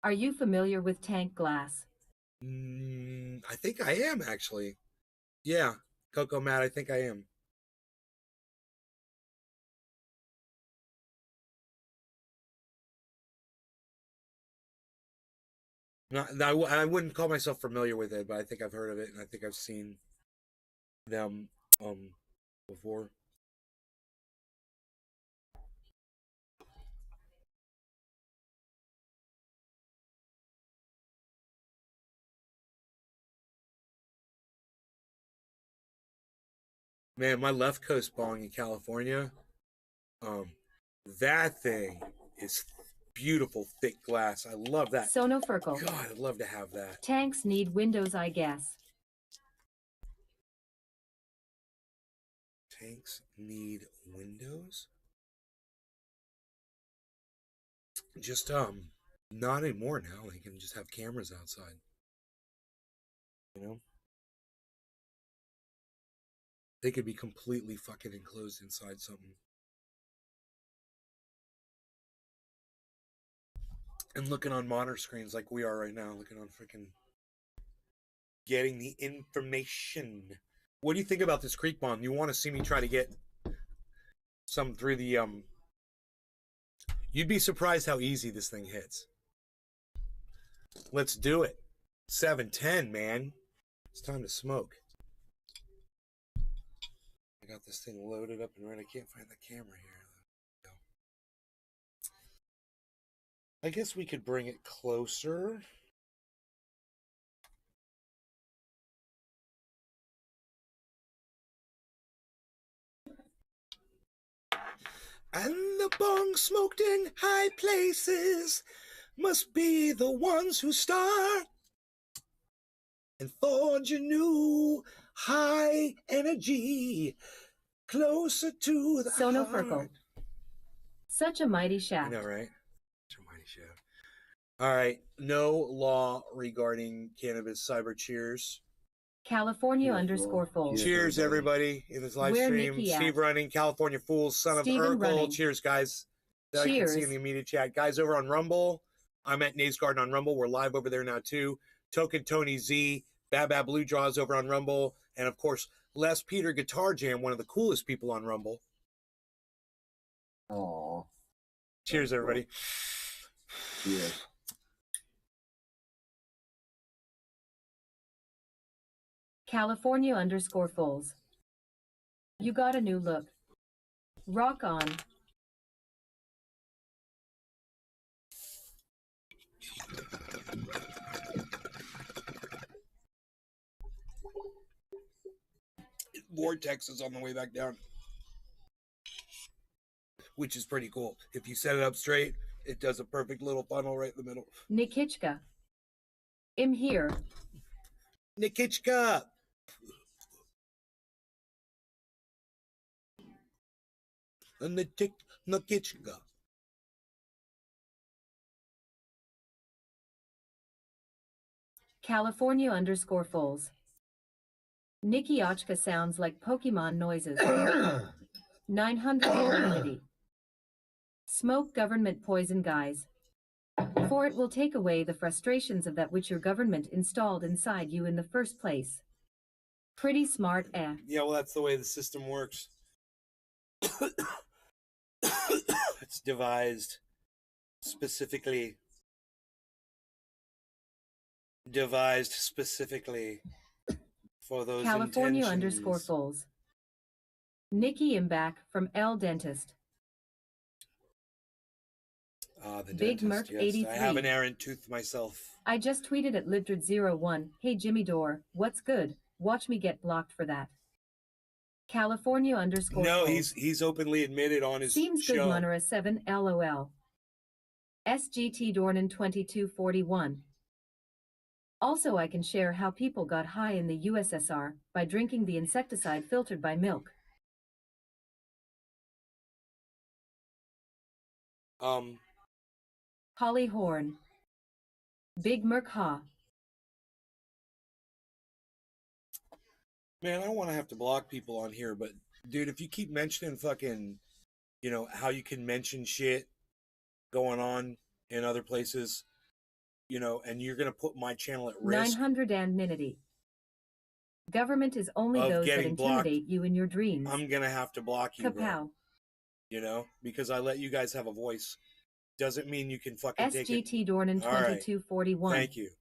Are you familiar with tank glass? I think I am, actually. Yeah, Kokomad, I think I am. I wouldn't call myself familiar with it, but I think I've heard of it, and I think I've seen them before. Man, my left coast bong in California, that thing is beautiful, thick glass. I love that. Sonofurkel. God, I'd love to have that. Tanks need windows, I guess. Tanks need windows? Just, not anymore now. They can just have cameras outside. You know? They could be completely fucking enclosed inside something. And looking on monitor screens like we are right now, looking on freaking getting the information. What do you think about this creek bomb? You want to see me try to get some through the You'd be surprised how easy this thing hits. Let's do it. 7:10, man. It's time to smoke. I got this thing loaded up and ready. I can't find the camera here. I guess we could bring it closer. And the bong smoked in high places must be the ones who start and forge a new high energy closer to the heart. Such a mighty shaft. I know, right? Such a mighty shaft. All right. No law regarding cannabis. Cyber cheers. California _Fools. Cheers, everybody, in this live stream. Steve Running, California Fools, son of Urkel. Cheers, guys. That Cheers. I can see in the immediate chat. Guys over on Rumble. I'm at Nays Garden on Rumble. We're live over there now, too. Token Tony Z, Bab Blue Jaws over on Rumble. And, of course, Les Peter Guitar Jam, one of the coolest people on Rumble. Aww. Cheers, everybody. Cheers. California _Fools. You got a new look. Rock on. Vortex is on the way back down, which is pretty cool. If you set it up straight, it does a perfect little funnel right in the middle. Nikichka. I'm here. Nikichka. Nikichka. California _Fools. Nikiachka sounds like Pokemon noises. 900 immunity. Smoke government poison, guys. For it will take away the frustrations of that which your government installed inside you in the first place. Pretty smart, eh? Yeah, well, that's the way the system works. It's devised specifically for those California intentions. _Foles. Nikki Imbach from L Dentist. Ah, the Big dentist, Merc yes. 83. I have an errant tooth myself. I just tweeted at Libdred01, hey Jimmy Dore, what's good? Watch me get blocked for that. California _ No, Foles. he's openly admitted on his Seems show. good Monera 7 LOL. SGT Dornan 2241. Also I can share how people got high in the USSR by drinking the insecticide filtered by milk. Holly Horn. Big Merc Ha. Man, I don't want to have to block people on here, but dude, if you keep mentioning fucking, you know, how you can mention shit going on in other places, you know, and you're going to put my channel at risk 900 anonymity. Government is only of those that getting blocked, intimidate you in your dreams. I'm going to have to block you, bro. Kapow. You know, because I let you guys have a voice. Doesn't mean you can fucking take it. SGT Dornan All right. 2241. Thank you.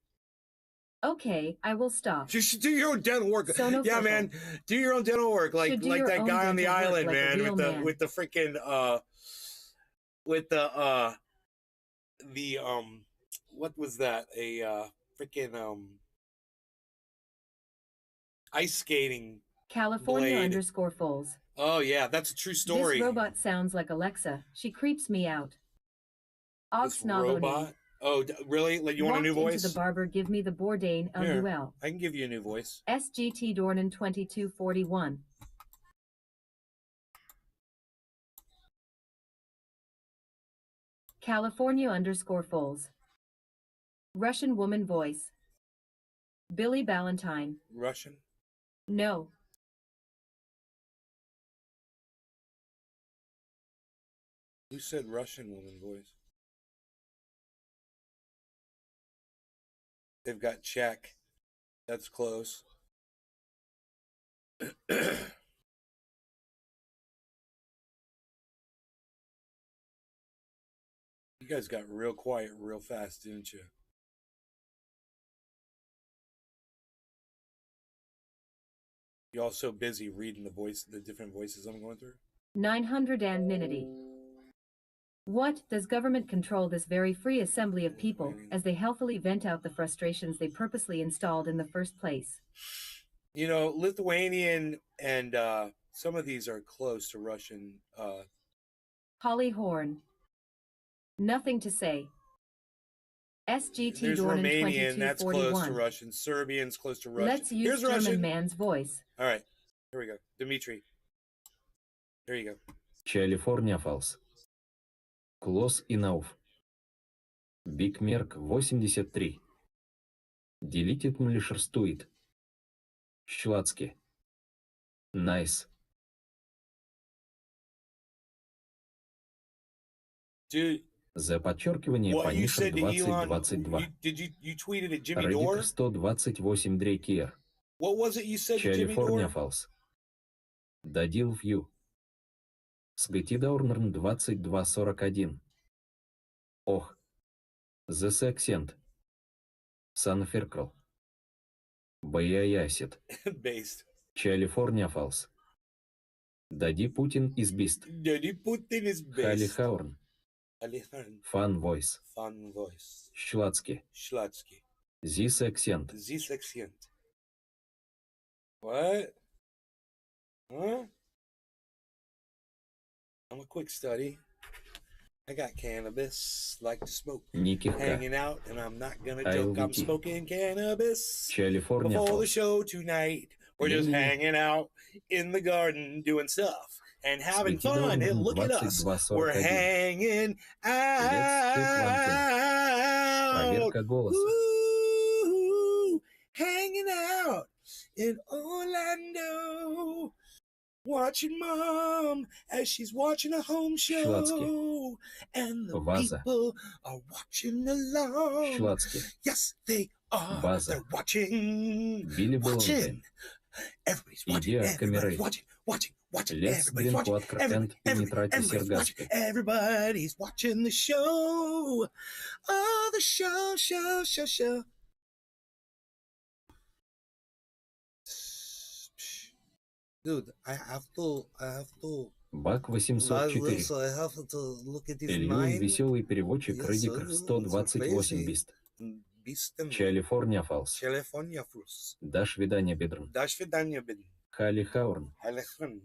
Okay, I will stop. You should do your own dental work. So no yeah, football. man. Do your own dental work, like Should do your that own guy on the dental work island, like a man, real man. with the freaking what was that? A freaking ice skating California blade. _ Foles. Oh yeah, that's a true story. This robot sounds like Alexa. She creeps me out. This robot. Oh, really? Like, you want a new voice? Into the barber, give me the Bourdain Here, LUL. I can give you a new voice. SGT Dornan 2241. California _ Foles. Russian woman voice. Billy Ballantyne. Russian? No. Who said Russian woman voice? They've got Czech. That's close. You guys got real quiet real fast, didn't you? You all so busy reading the different voices I'm going through? 900 anonymity. What does government control this very free assembly of people as they healthily vent out the frustrations they purposely installed in the first place? You know, Lithuanian and some of these are close to Russian. Holly Horn. Nothing to say. SGT There's Dornan Romanian, that's close to 2241. Russian. Serbian's close to Russian. Let's use Here's German Russian. man's voice. All right, here we go. Dimitri. There you go. California Falls. Close enough. Big Merc 83. Deleted млишерствует. Щладски. Nice. Dude, За подчеркивание what you Punisher said to Elon, 2022. you tweeted at Jimmy Dore? Redditor 128 Дрейкер. What was it you said to Jimmy California Dore? Falls. Дадил View. Сгатидаурнерн 2241. Ох. The Accent. San Ferkel. Баяясит. Based. California Falls. Дади Путин is beast. Daddy Putin is Хали based. Хаурн. Fun voice. Fun voice. Щладски. Schlatsky. This accent. This accent. What? Huh? I'm a quick study. I got cannabis, like to smoke, Никихка. hanging out, and I'm not gonna I'll joke. I'm be- smoking cannabis California before the Falls. show tonight. We're just Yeah. hanging out in the garden doing stuff and having Свети fun. And Даурнерн look at us. We're 2241. hanging out. Проверка голоса. Ooh, hanging out in Orlando. watching mom as she's watching a home show, and the Ваза. people are watching along. Щелацкий. Yes, they are. База. They're watching. Билли Watching. Everybody's watching. Идея Everybody's камеры. watching. Лес Everybody's watching. Дринкватр энд Пенетрати Everybody's watching. Сергаски. Everybody's watching the show. Oh, the show. Dude, I have to. Бак 804. I have to look at this Ильюй nine. веселый переводчик Yes, Редикер it's 128 crazy. бист. Beast Калифорния Фалс. California Fruits. До свидания, Бедрн. До свидания, Ben. Хали Хаурн. Алехан.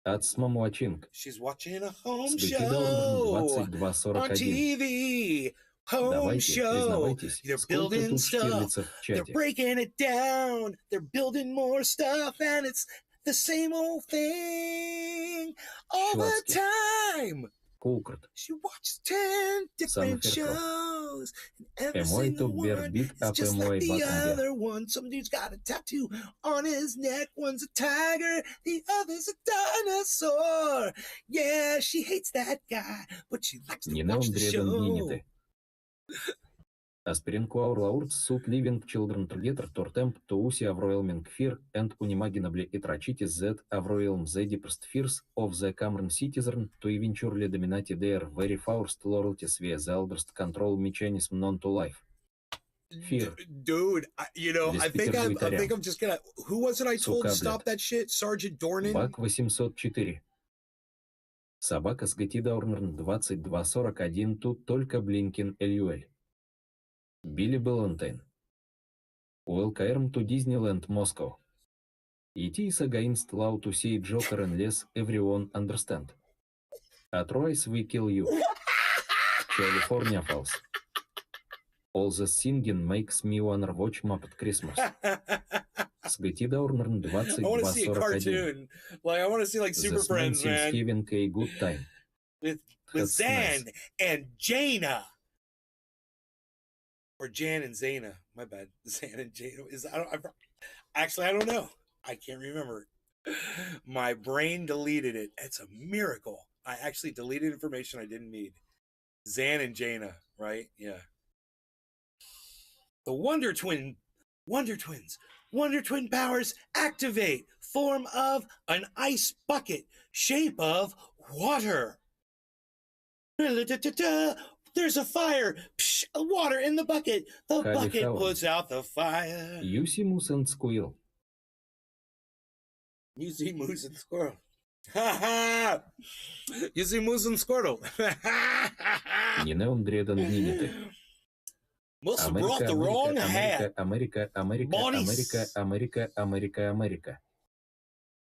Ацмамуачинг. She's watching a home Сгекидорн show on 2241. TV. Home Давайте, show. признавайтесь, They're сколько building тут stuff. штирлицев в They're чате. breaking it down. They're building more stuff, and it's the same old thing all the Schwatzky. time. Кулкрт. She watches 10 different Санферко. shows, and every Эмой single туббер one бит is ап just эмой like the батамбер. other one. Some dude's got a tattoo on his neck. One's a tiger, the other's a dinosaur. Yeah, she hates that guy, but she likes to Нина watch the Андредан show. Нините. Аспирин Куаур Лаурц Сут Ливинг Чилдрен Тургетер Тортемп Тууси Авроэлминг Фир Энд Унимагинабле и Трачитис Зет Авроэлм Зеди Прстфирс Of the Cameron Citizen To Eventually Dominati Their Very Faust Loyalties Via the Elderst Control Mechanism Non to Life. Fear. Dude, I think Диспетер I'm just gonna. Who was it I told to Сука, stop that shit? Sergeant Dornan? Бак 804. Собака с Гатидаурнерн 2241 Тут только Блинкин Эльюэль. Билли Балантайн. Welcome to Disneyland Moscow. It is against law to say Joker unless everyone understand. Otherwise we kill you. California Falls. All the singing makes me wanna watch Muppet Christmas. Сгатидаурнерн I want to see a 2241. cartoon. Like I want to see like Super The Friends, Spencer man, having a good time. with That's Zan nice. and Jaina, or Jan and Zaina. My bad. Zan and Jaina is I don't know. I can't remember. My brain deleted it. It's a miracle. I actually deleted information I didn't need. Zan and Jaina, right? Yeah. The Wonder Twins. Wonder Twin powers activate. Form of an ice bucket. Shape of water. There's a fire. Psh, water in the bucket. The bucket puts out the fire. Юси Мус and Squeal. You see Moose and Squirrel. Ha ha! You see Moose and Squirtle. Нинеон Дредан Нините. Must have brought the wrong hat. Америка.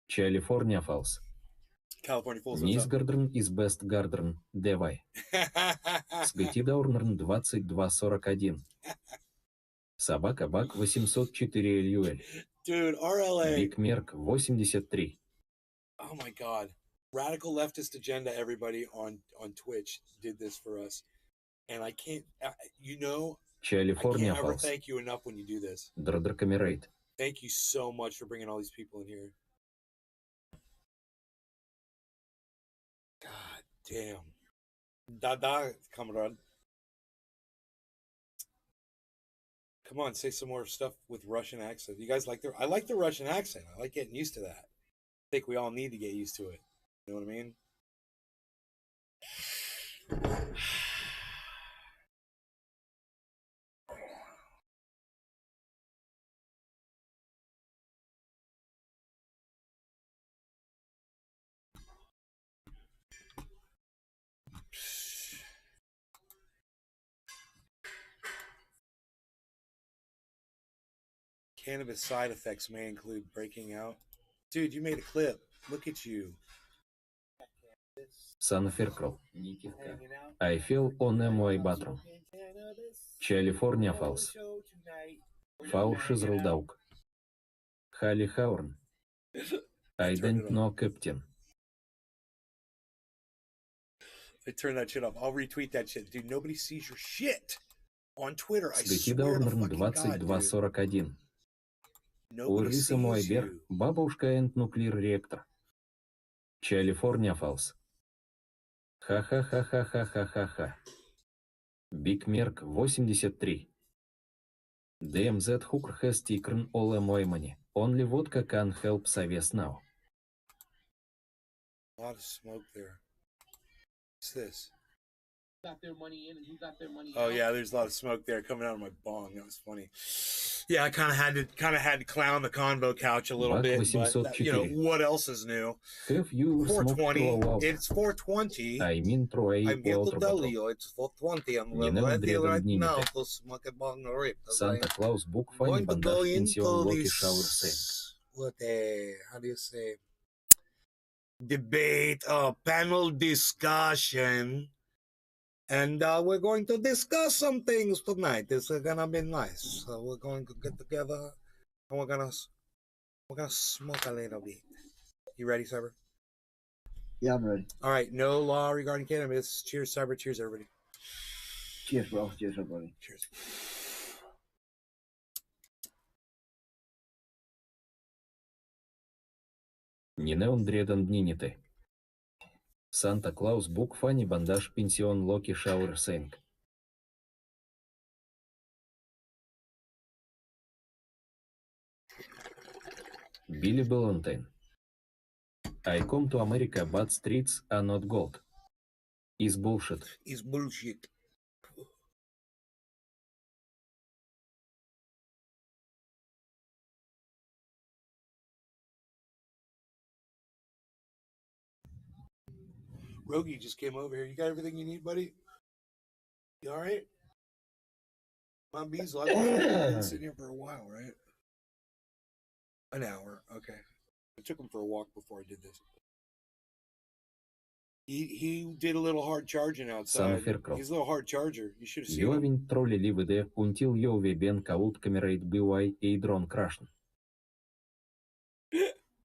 California Falls. California Falls. Низгардерн is best Gardern. Девай. Сгатидаурнерн 2241. Собака Бак 804 Эльюэль. Dude, RLA. Биг Мерк 83. Oh my God. Radical leftist agenda, everybody on Twitch did this for us. And I can't, I California can't ever Falls. thank you enough when you do this. Драдракамерейт. Thank you so much for bringing all these people in here. God damn. Da, comrade. Come on, say some more stuff with Russian accent. You guys I like the Russian accent. I like getting used to that. I think we all need to get used to it. You know what I mean? Cannabis side effects may include breaking out. Dude, you made a clip. Look at you. Санферкл. I feel on a my bathroom. California Falls. Фаур Шизралдаук. Хали Хаурн. I don't know, Captain. I turn that shit off. I'll retweet that shit. Dude, nobody sees your shit on Twitter. I swear to Сгатидаурнерн fucking God, dude. 2241. Nobody Урлиса sees Муайбер. you. Бабушка and Nuclear Reactor. California Falls. Ха-ха-ха-ха-ха-ха-ха-ха. Big Merc 83. DMZ Hooker has taken all my money. Only vodka can help Saves now. A lot of smoke there. What's this? Got their money in and who got their money Oh out. yeah, there's a lot of smoke there coming out of my bong. That was funny. Yeah, I kind of had to clown the convo couch a little Buck bit, but 804. what else is new? Have you smoked 420. throughout? It's 420. I mean through a I'm here to water tell bottle. you, it's 420. I'm Не надо ready right древом now днимите. to smoke a bong rip. Santa Claus book funny Going to go bandage pension into Loki this, shower sink. how do you say, debate, panel discussion, and we're going to discuss some things tonight. It's gonna be nice. So we're going to get together and we're gonna smoke a little bit. You ready, Cyber? Yeah, I'm ready. All right. No law regarding cannabis. Cheers, Cyber. Cheers, everybody. Cheers, bro. Cheers, everybody. Cheers. Нинеон дредан днините. Santa Claus book funny bandage pension Loki shower sink. Billy Valentine. I come to America but streets are not gold. Is bullshit. It's bullshit. Rogie just came over here. You got everything you need, buddy? You all right? Mom Bees, I've been sitting here for a while, right? An hour. Okay. I took him for a walk before I did this. He did a little hard charging outside. He's a little hard charger. You should have seen him. Jovin trolli livede until Jove ben kaut kamerate by a drone crashen.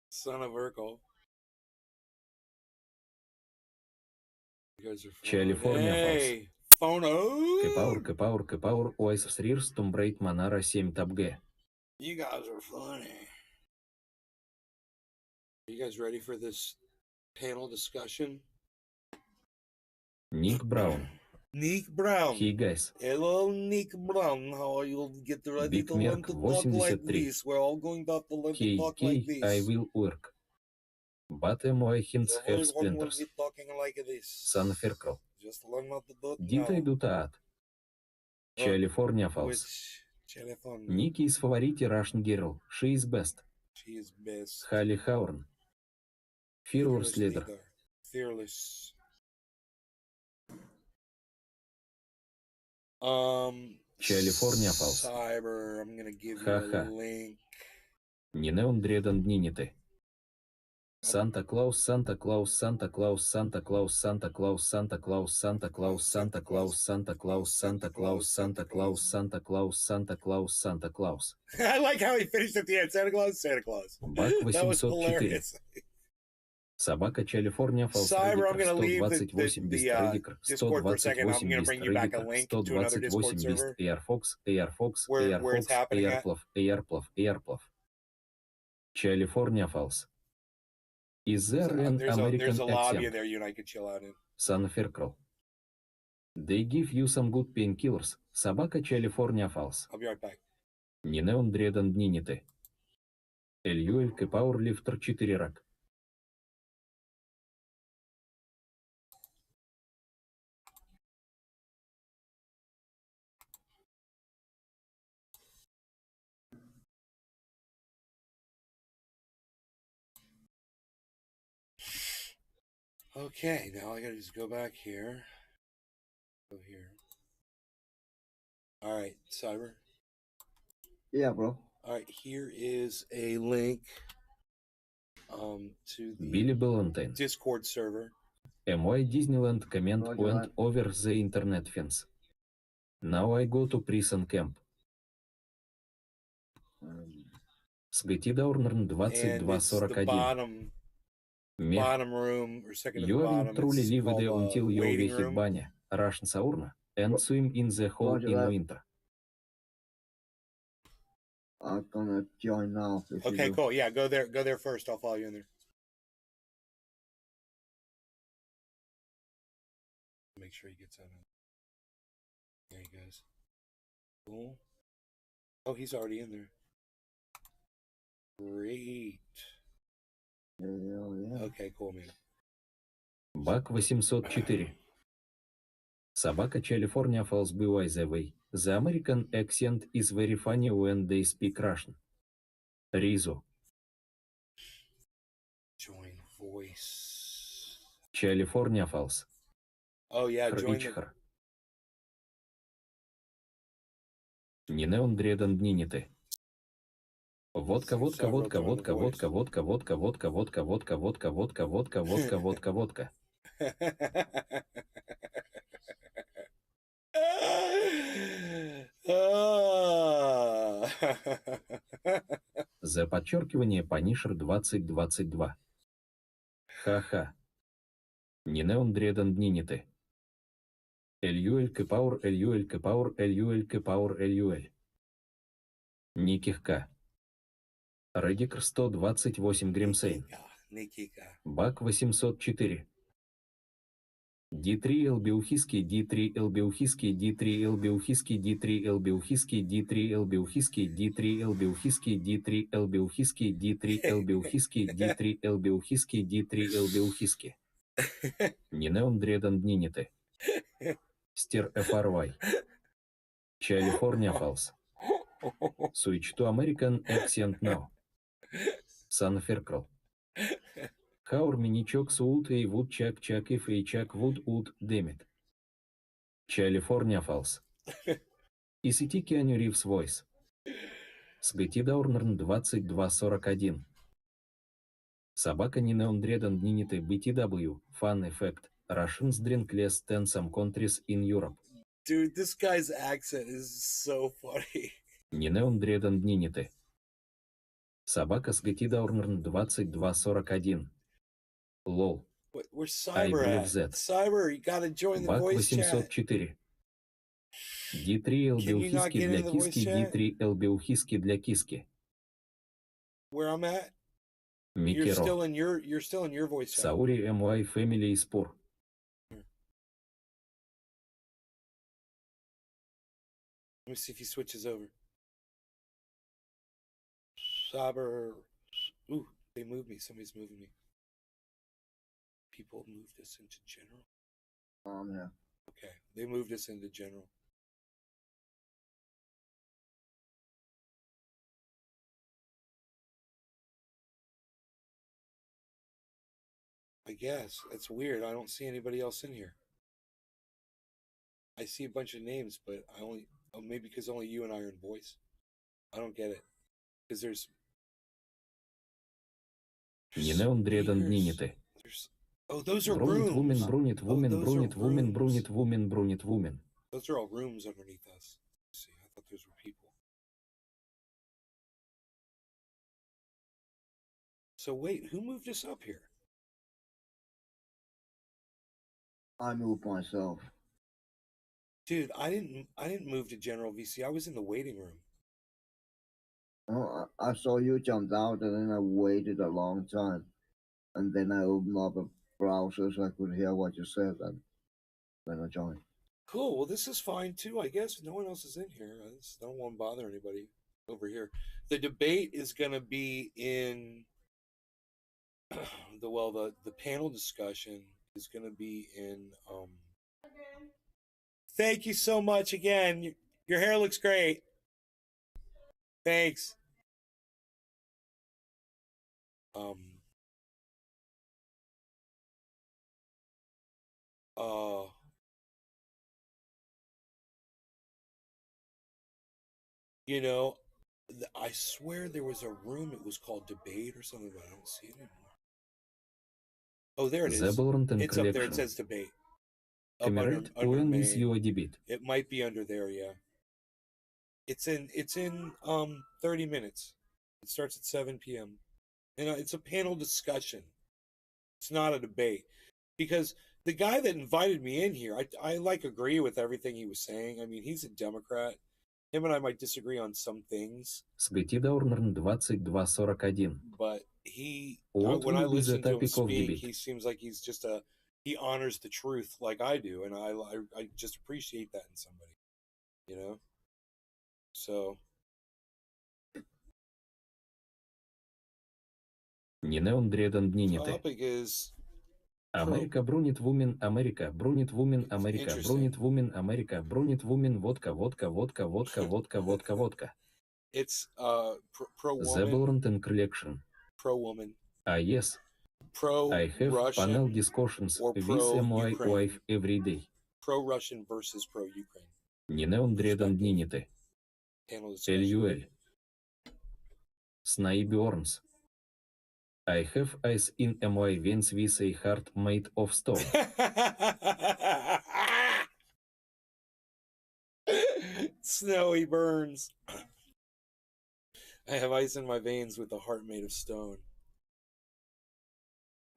Son of Urkel. You guys are fun. California Hey, phono. Kepower ois srirs tumbrate manara 7 tabge. You guys are funny. Are you guys ready for this panel discussion? Nick Brown. Nick Brown. Hey guys. Hello, Nick Brown. How are you? Get ready Big to learn Merc to talk like 83. this. We're all going to have to learn to talk like this. I will work. But my hands have Everyone will splinters. be talking like this. San Ferkel. Just learn not to do it Did I now. do that? California Falls. Which California? Nikki is favorite Russian girl. She is best. She is best. Holly Horn. Fearless leader. Fearless. California Falls. Cyber, I'm gonna give you a link. Нинеон дредан днините. Santa Claus, Santa Claus, Santa Claus, Santa Claus, Santa Claus, Santa Claus, Santa Claus, Santa Claus, Santa Claus, Santa Claus, Santa Claus, Santa Claus, Santa Claus, Santa Claus. I like how he finished at the end. Santa Claus, Santa Claus. Бак That was 804. hilarious. Собака California Falls. Cyber, I'm gonna leave 128 без Predictor, Discord for a second. I'm gonna bring you back a link to another Discord 128 без server. Airfox, Airfox, Where it's Airfox, happening at. Airplov. California Falls. Is there an American there's a lobby in accent? there you and I could chill out in. San Ferkel. They give you some good painkillers. Собака California Falls. I'll be right back. Нинеон дредан днините. Эльюэль к Powerlifter 4 рак. Okay, now I gotta just go back here. Go here. All right, Cyber. Yeah, bro. All right, here is a link to the Billy Valentine. Discord server. My Disneyland comment Roger went that. over the internet fence. Now I go to prison camp. Сгатидаурнерн And it's the 2241. bottom room, or second to the You bottom. will truly It's live called there until you waiting hit room. banner, Russian sauna, and swim in the hole Roger in that. winter. I'm gonna join now. If you Okay, do. cool. Yeah, go there first. I'll follow you in there. Make sure he gets out of. There he goes. Cool. Oh, he's already in there. Great. Okay, cool, man. Бак 804. Собака California Falls by the way. The American accent is very funny when they speak Russian. Ризо. Join voice. California Falls. Oh yeah, join the... Хр. Нинеон дреден днините. Водка, водка, водка, водка, водка, водка, водка, водка, водка, водка, водка, водка, водка, водка, водка, водка. За подчеркивание Punisher 2022. Ха-ха. Нинеон дреден днините. Эльюэль Кэпаур, Эльюэль Кэпаур, Эльюэль Кэпаур, Эльюэль. Никихка. Редикр 128 Гримсейн. Бак 804. D3 Элбиухиский, D3 Элбиухиский, D3 Элбиухиский, D3 Элбиухиский, D3 Элбиухиский, D3 Элбиухиский, D3 Элбиухиский, D3 Элбиухиский, D3 Элбиухиский, D3 Элбиухиский. Нинеон дреден днините. Стер FRY. California Falls. Switch to American accent now. Сан Феркрл. Хаур миничок суут и вуд чак чак if и чак вуд уд демит. California Falls. Исити Кианю Ривз Войс. Сгати Даурнерн 2241. Собака Нинеон дреден днините BTW. Fun effect. Russians drink less than some countries in Europe. Dude, this guy's accent is so funny. Нинеон дреден днините. Собака Сгати Даурнерн 2241. Лол. Where's Cyber at? Cyber, you gotta join the Бак voice chat. 804. D3 Элбиухиски для киски, D3 Элбиухиски для киски. Where I'm at? Микеро. You're still in your voice chat. Саури MY Family Спор. Let me see if he switches over. Cyber. Ooh, they moved me. Somebody's moving me. People moved us into general. Yeah. Okay, they moved us into general. I guess. That's weird. I don't see anybody else in here. I see a bunch of names, but I only... Oh, maybe because only you and I are in voice. I don't get it. Because there's... Нинеон дреден днините. Oh, those are Брунит вумен, rooms. брунит вумен, брунит вумен, брунит вумен, брунит вумен. Those are all rooms underneath us. Let's see, I thought those were people. So wait, who moved us up here? I moved myself. Dude, I didn't move to General VC. I was in the waiting room. Oh, I saw you jumped out, and then I waited a long time, and then I opened up a browser so I could hear what you said, and then I joined. Cool. Well, this is fine too. I guess no one else is in here. I just don't want to bother anybody over here. The debate is going to be in the panel discussion is going to be in. Thank you so much again. Your hair looks great. Thanks. You know, I swear there was a room. It was called debate or something, but I don't see it anymore. Oh, there it is. It's up there. It says debate. Camerate when is your debate? It might be under there, yeah. It's in 30 minutes. It starts at 7 p.m. And it's a panel discussion. It's not a debate. Because the guy that invited me in here, I like agree with everything he was saying. I mean, he's a Democrat. Him and I might disagree on some things. Даурнерн 2241. But when I listen to him speak, he seems like he's just a he honors the truth like I do, and I just appreciate that in somebody, you know. So. Нинеон Дреден Днините. Topic is Америка Брунит Вумен, Америка Брунит Вумен, Америка Брунит Вумен, Америка Брунит Вумен, водка, водка, водка, водка, водка, водка, водка. It's pro woman. Заборнтен Collection. Pro woman. Ah yes. Pro I have Russian panel discussions or with pro my Ukraine. wife every day. Pro Russian versus pro Ukraine. Нинеон Дреден Днините. LUL. Snowbjorns. I have ice in my veins with a heart made of stone. Snowy burns. I have ice in my veins with a heart made of stone.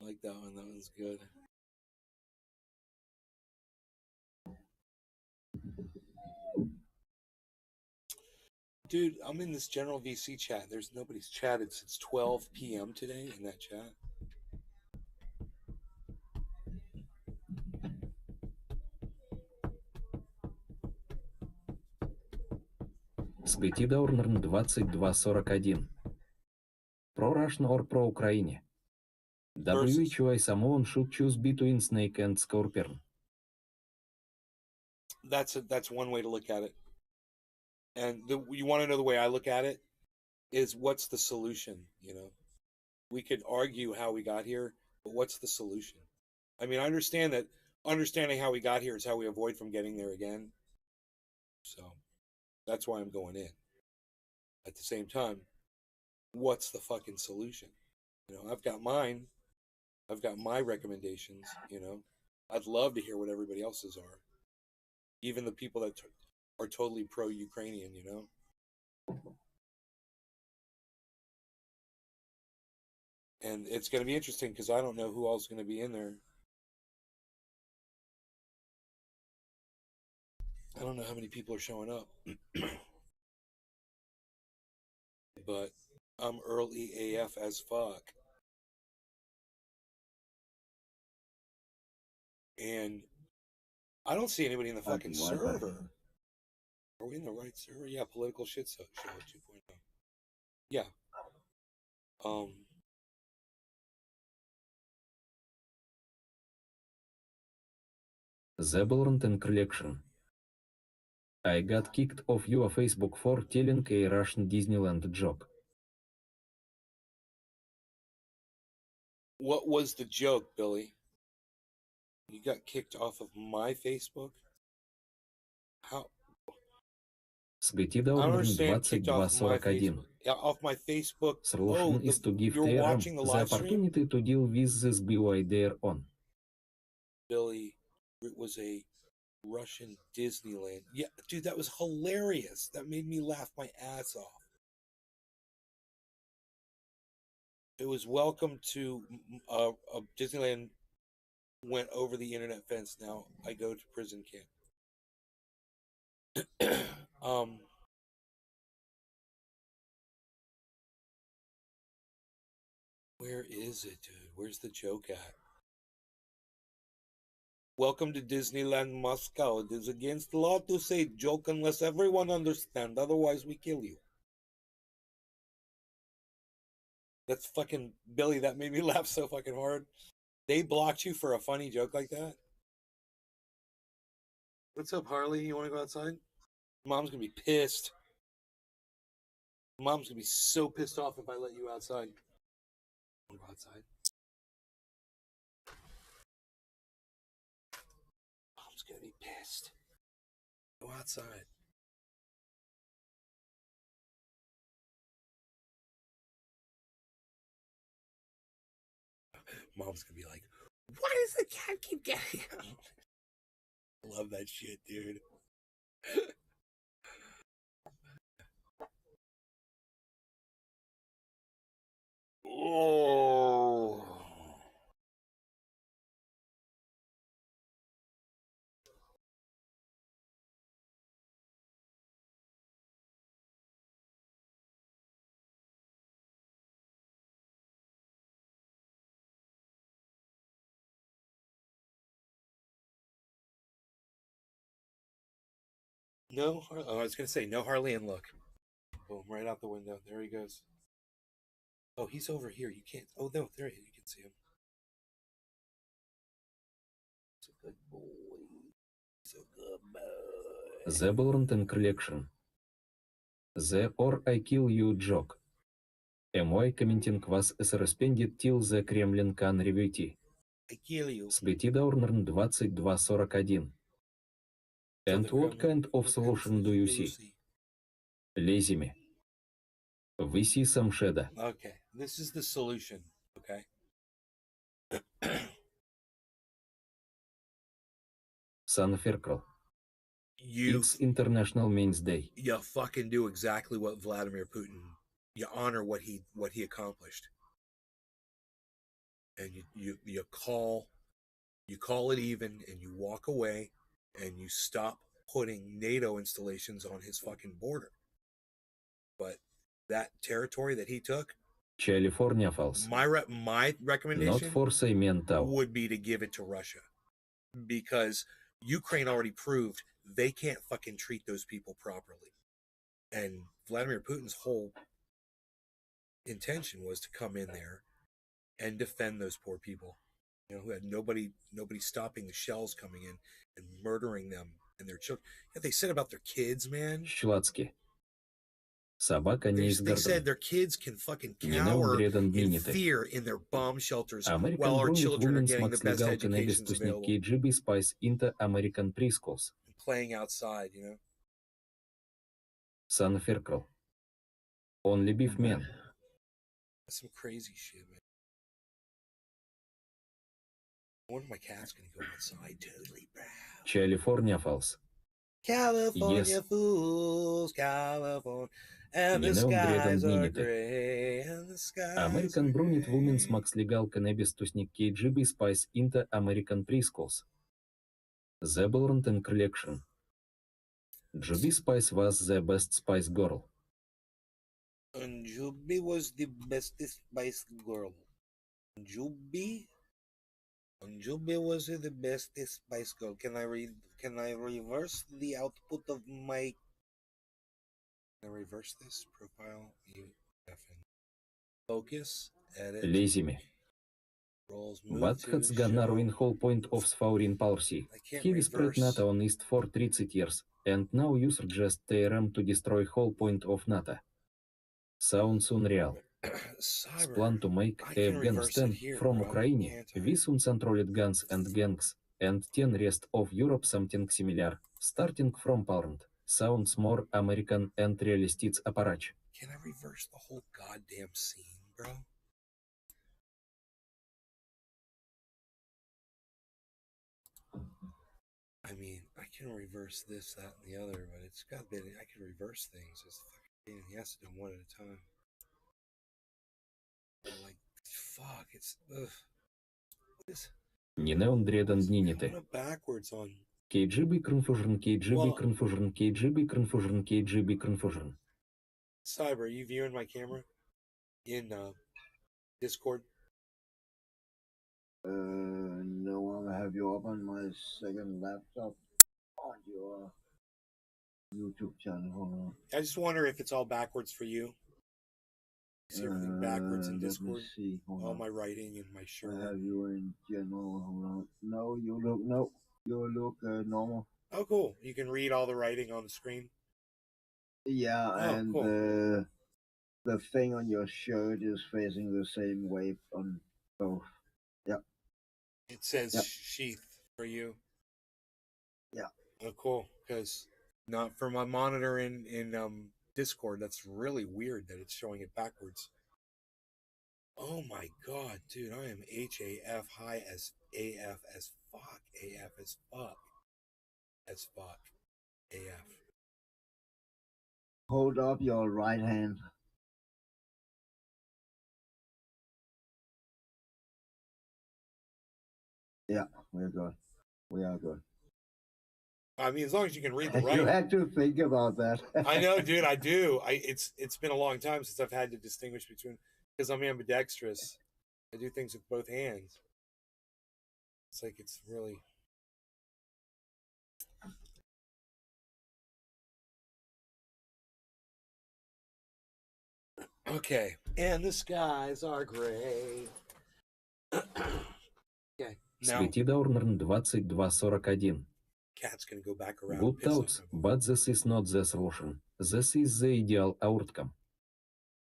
I like that one. That one's good. Dude, I'm in this general VC chat. Nobody's chatted since 12 p.m. today in that chat. Сгетидаурнерн 2241. Pro Russian or pro Ukraine. WHY someone should choose between snake and scorpion. That's one way to look at it. And you want to know the way I look at it is what's the solution, you know? We could argue how we got here, but what's the solution? I mean, I understand that understanding how we got here is how we avoid from getting there again. So that's why I'm going in. At the same time, what's the fucking solution? You know, I've got mine. I've got my recommendations, you know. I'd love to hear what everybody else's are. Even the people that are totally pro-Ukrainian, you know. And it's going to be interesting because I don't know who else is going to be in there. I don't know how many people are showing up. But I'm early AF as fuck. And I don't see anybody in the fucking server. Are we in the right server? Yeah, political shit show 2.0. Yeah. Zabelrenten Collection. I got kicked off your Facebook for telling a Russian Disneyland joke. What was the joke, Billy? You got kicked off of my Facebook? How? Сгетидаурнерн 2241. Yeah, off my Facebook. Solution is to give you're them watching the the live stream? opportunity to deal with this by their own. Billy, it was a Russian Disneyland. Yeah, dude, that was hilarious. That made me laugh my ass off. It was welcome to Disneyland went over the internet fence. Now I go to prison camp. Where is it, dude? Where's the joke at? Welcome to Disneyland Moscow. It is against the law to say joke unless everyone understands. Otherwise, we kill you. That's fucking Billy. That made me laugh so fucking hard. They blocked you for a funny joke like that? What's up, Harley? You want to go outside? Mom's going to be pissed. Mom's going to be so pissed off if I let you outside. Want to go outside? Mom's going to be pissed. Go outside. Mom's going to be like, why does the cat keep getting out? I love that shit, dude. Oh. No, oh, I was going to say, no Harleyan look. Boom, right out the window. There he goes. Oh, he's over here. You can't. Oh, no, there you can see him. He's a good boy. He's a good boy. The Burlington Collection. The Or I Kill You joke. My commenting was suspended till the Kremlin can review it. I kill you. Сгатидаурнерн 2241. And what kind of solution do you see? Lazy me. We see some shadow. Okay, this is the solution. Okay. San Ferkel. You It's International Men's Day. you fucking do exactly what Vladimir Putin. You honor what he accomplished, and you call it even, and you walk away, and you stop putting NATO installations on his fucking border. But that territory that he took, California Falls. my recommendation Not for Saimentau. would be to give it to Russia, because Ukraine already proved they can't fucking treat those people properly. And Vladimir Putin's whole intention was to come in there and defend those poor people, who had nobody stopping the shells coming in and murdering them and their children. They said about their kids, man. Shlatski. Собака не из They said Гордона. their kids can fucking Не cower неумдрен in дмините. fear in their bomb shelters American while our Brunit children are Women's getting the Max best Legal educations Cannabis available, KGB Spice into American Preschools. playing outside, San Ferkel. Only beef men. That's some crazy shit, man. I wonder if my cat's gonna go outside totally proud. California Falls. California Yes. fools, California, and the Неумдрен skies are дмините. gray, and the skies American are Brunit gray. Women's Max Legal Cannabis Tusnik KGB Spice into American Preschools. The Burlington Collection. GB Spice was the best Spice Girl. And Juby was the bestest Spice Girl. Juby was the bestest Spice Girl. Can I reverse the output of my? Can I reverse this profile? Focus, edit, Lazy me. rolls, move But to has gonna ruin show. whole point of Sfaurin policy. I can't He spread reverse. NATO on East for 30 years, and now you suggest TRM to destroy whole point of NATO. Sounds unreal. Cyber. Plan to make I can reverse Afghanistan it here, from bro, Ukraine can't I? with uncontrolled guns and gangs, and 10 rest of Europe something similar, starting from Poland. Sounds more American and realistic approach. Can I reverse the whole goddamn scene, bro? I mean, I can reverse this, that, and the other, but it's got to be. I can reverse things. It's fucking pain. He has to do them one at a time. I'm like, fuck, it's. Ugh. What is. Неумдрен дмините. Going backwards on. KGB confusion, KGB Well- confusion, KGB confusion, KGB confusion. Cyber, are you viewing my camera in Discord? No, I have you up on my second laptop on your YouTube channel. Hold on. I just wonder if it's all backwards for you. You see everything backwards in Discord? Let me see. Hold All on. my writing and my shirt. I have you in general. Hold on. No, you look normal. Oh, cool. You can read all the writing on the screen. Yeah, Oh, and cool. the thing on your shirt is facing the same way on both. It says Yep. sheath for you. Yeah. Oh, cool. Because not for my monitor in Discord. That's really weird that it's showing it backwards. Oh my god, dude! I am HAF high as AF as fuck. AF as fuck. As fuck. AF. Hold up your right hand. Yeah, we're good. We are good. I mean, as long as you can read the You writing. had to think about that. I know, dude. I do. It's been a long time since I've had to distinguish between, because I'm ambidextrous. I do things with both hands. It's like it's really Okay, and the skies are gray. Okay, now Светида Орнерн 2241. cat's gonna go back around and Good piss on thoughts, him. but this is not the solution. This is the ideal outcome.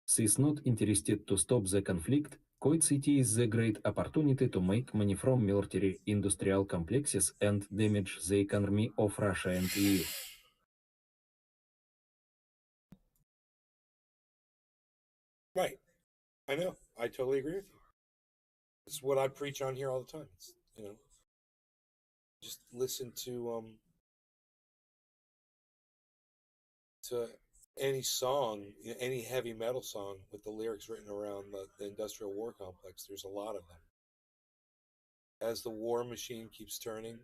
She is not interested to stop the conflict. Coit City is the great opportunity to make money from military industrial complexes and damage the economy of Russia and EU. Right, I know. I totally agree with you. It's what I preach on here all the time. It's, just listen to any song, any heavy metal song with the lyrics written around the industrial war complex. There's a lot of them. As the war machine keeps turning,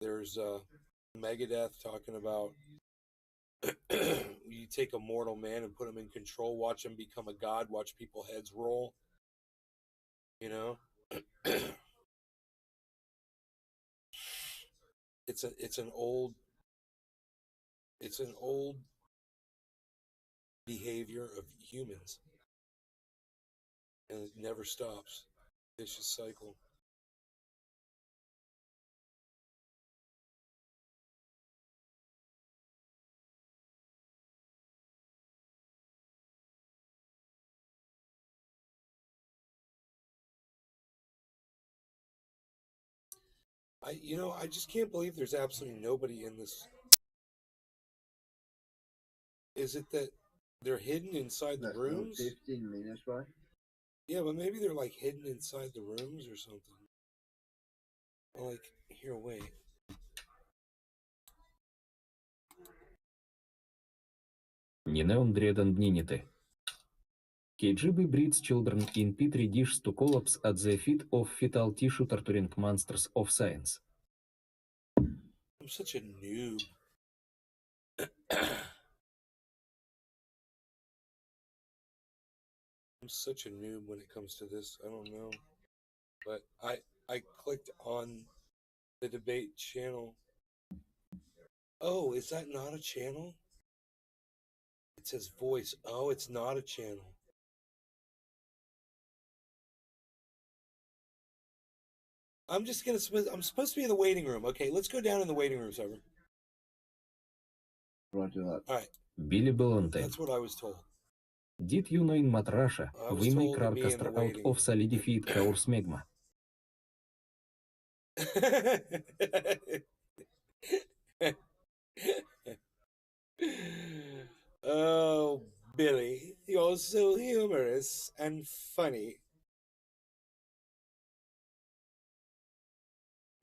there's Megadeth talking about you take a mortal man and put him in control, watch him become a god, watch people's heads roll. It's an old behavior of humans, and it never stops. Vicious cycle. I just can't believe there's absolutely nobody in this. Is it that they're hidden inside the rooms? 15 minutes, right? Yeah, but maybe they're like hidden inside the rooms or something. Like, here, wait. Neon Dread Ninite. KGB breeds children in petri dishes to collapse at the feet of fetal tissue torturing monsters of science. I'm such a noob. I'm such a noob when it comes to this. I don't know. But I clicked on the debate channel. Oh, is that not a channel? It says voice. Oh, it's not a channel. I'm supposed to be in the waiting room. Okay, let's go down in the waiting room, Sever. Roger that. All right. Billy Bellantine. That's what I was told. Did you know in Matrasha, we make Rarcaster out of solidified coarse magma? Oh, Billy, you're so humorous and funny.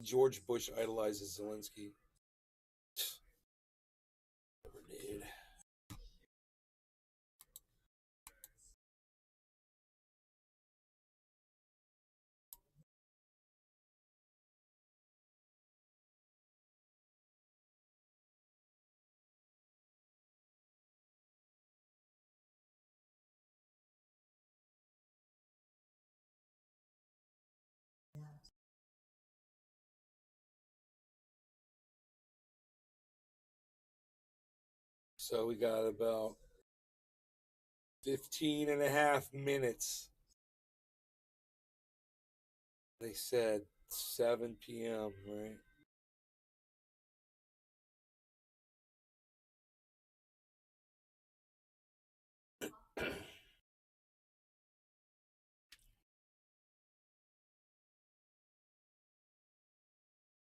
George Bush idolizes Zelensky. Never did. So we got about 15 and a half minutes. They said 7 p.m., right?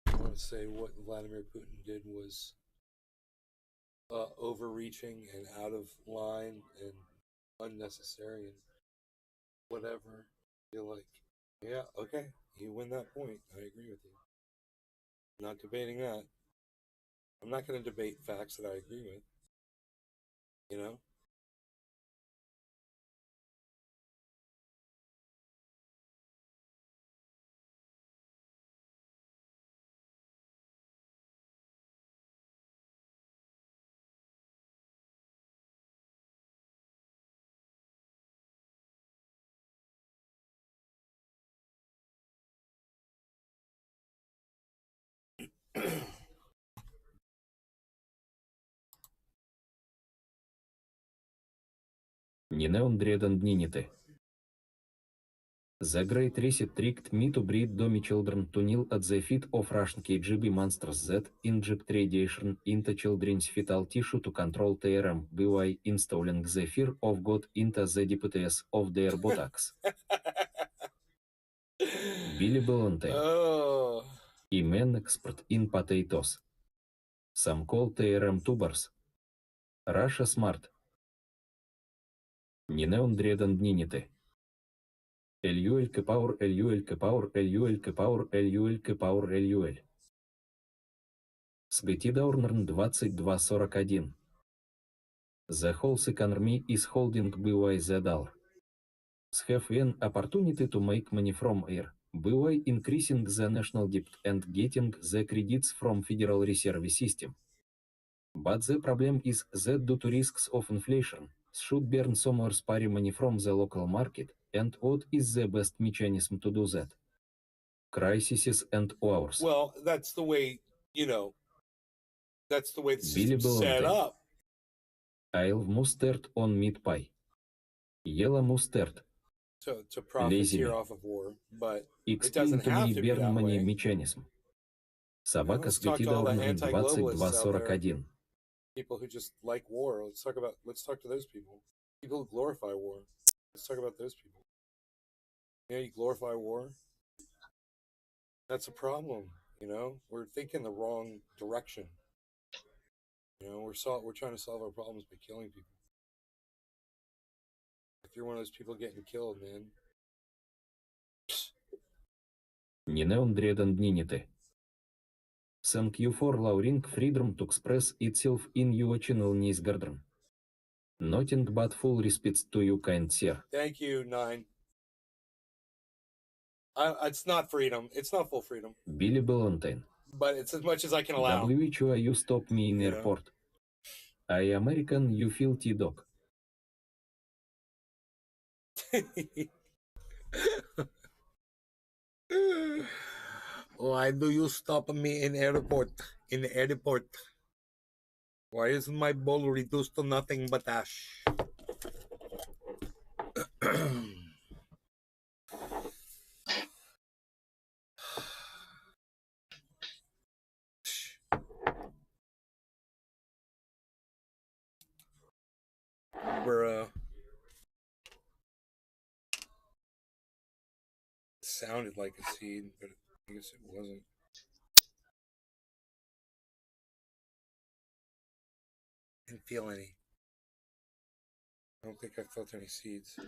I want to say what Vladimir Putin did was overreaching and out of line and unnecessary and whatever. I feel like, yeah, okay, you win that point. I agree with you. I'm not debating that. I'm not going to debate facts that I agree with. You know? Nineon Dreaden Dninite. The Great Reset tricked me to breed dummy children to kneel at the feet of Russian KGB monsters that inject radiation into children's fetal tissue to control TRM by installing the fear of God into the DPTS of their buttocks. Billy Valentine. Oh. A man expert in potatoes. Some call TRM tubers. Russia smart. Nineon Dreaden Dninite. LUL Power LUL Power LUL Power LUL Power LUL. Сгатидаурнерн 2241. The whole economy is holding by the dollar. Have an opportunity to make money from air, by increasing the national debt and getting the credits from Federal Reserve System. But the problem is that due to risks of inflation, should burn somewhere spare money from the local market, and what is the best mechanism to do that? Crises and hours. Well, that's the way, that's the way the Billy system's set Valentine. up. I'll mustard on meat pie. Yellow mustard. To profiteer Lazy. off of war, but it Explain doesn't to have me to be burn that money way. mechanism. Собака Let's с talk to all the Гатидаурнерн anti-globalists out there. 2241. People who just like war. Let's talk to those people. People who glorify war. Let's talk about those people. You glorify war. That's a problem. We're thinking the wrong direction. We're trying to solve our problems by killing people. If you're one of those people getting killed, man. Nineon Dreaden Dninite. Thank you for allowing freedom to express itself in your channel Nice. Nothing but full respect to you, kind sir. Thank you, 9. It's not freedom. It's not full freedom. Billy Valentine. But it's as much as I can allow. WHO, you stop me in airport. I American, you filthy dog. Why do you stop me in airport? In the airport? Why is my bowl reduced to nothing but ash? Bruh. Sounded like a seed, but I guess it wasn't. Didn't feel any. I don't think I felt any seeds.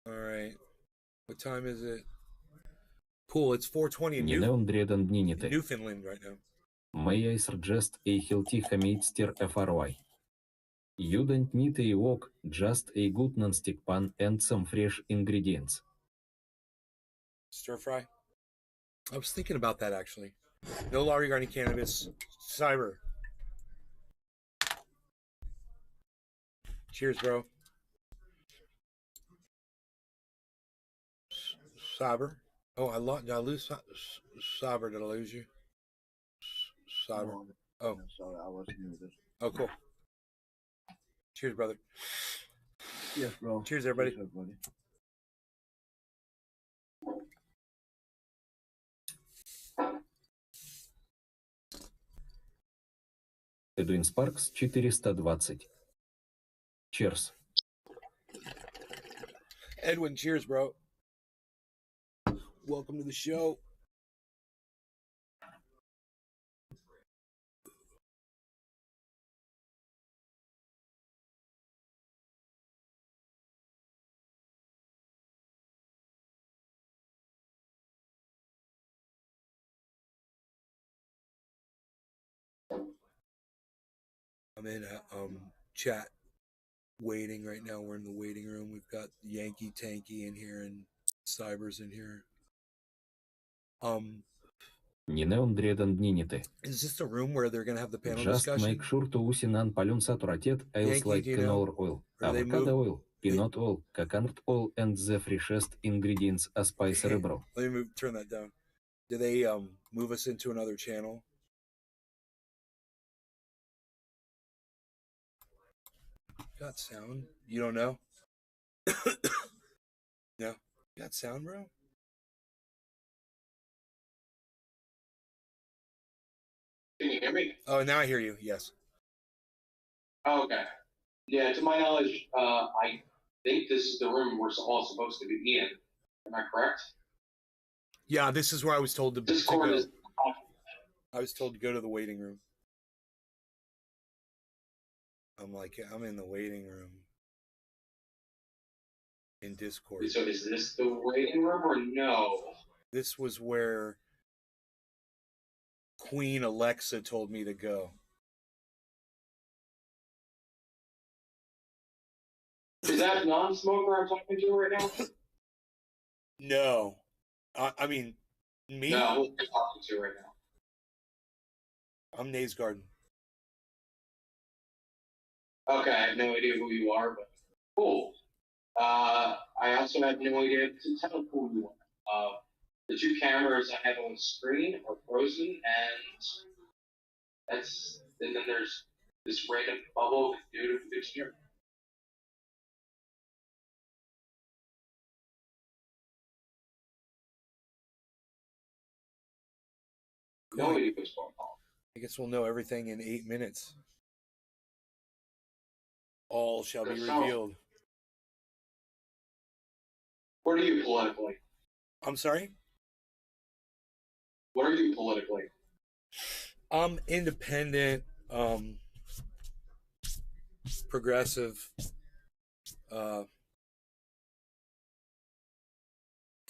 All right. What time is it? Cool. It's 4:20 in Nineon Dreaden Dninite. Newfoundland right now. May I suggest a healthy hamster FRY? You don't need a wok, just a good non-stick pan and some fresh ingredients. Stir fry? I was thinking about that actually. No law regarding cannabis. Cyber. Cheers, bro. Cyber. Oh, did I lose Cyber? Did I lose you? Cyber. No, Oh, I'm sorry, I wasn't muted. oh, cool. Cheers, brother. Yes, bro. Cheers, everybody. Cheers, everybody. Edwin Sparks 420. Cheers. Edwin, cheers, bro. Welcome to the show. I'm in a chat waiting right now. We're in the waiting room. We've got Yankee Tanky in here and Cyber's in here. Nineon Dreaden Dninite. Is this a room where they're gonna have the panel Just discussion? make sure to usinan palun saturated oils Yankee, like do you know? canola oil, Or they avocado oil, Peanut oil, coconut oil, and the freshest ingredients a spice cerebro. Let me turn that down. Do they move us into another channel? Got sound? You don't know? No. Got sound, bro? Can you hear me? Oh, now I hear you. Yes. Oh, okay. Yeah, to my knowledge, I think this is the room we're all supposed to be in. Am I correct? Yeah, this is where I was told to Discord go. is. I was told to go to the waiting room. I'm like, I'm in the waiting room in Discord. So is this the waiting room or no? This was where Queen Alexa told me to go. Is that non-smoker I'm talking to right now? No. I mean, me? No, who am I talking to right now? I'm Nays Garden. Okay, I have no idea who you are, but cool. I also have no idea to tell who you are. The two cameras I have on the screen are frozen, and then there's this random bubble dude who's here. No idea what's going on. I guess we'll know everything in 8 minutes. All shall be revealed. What are you politically? I'm sorry? What are you politically? Independent, progressive,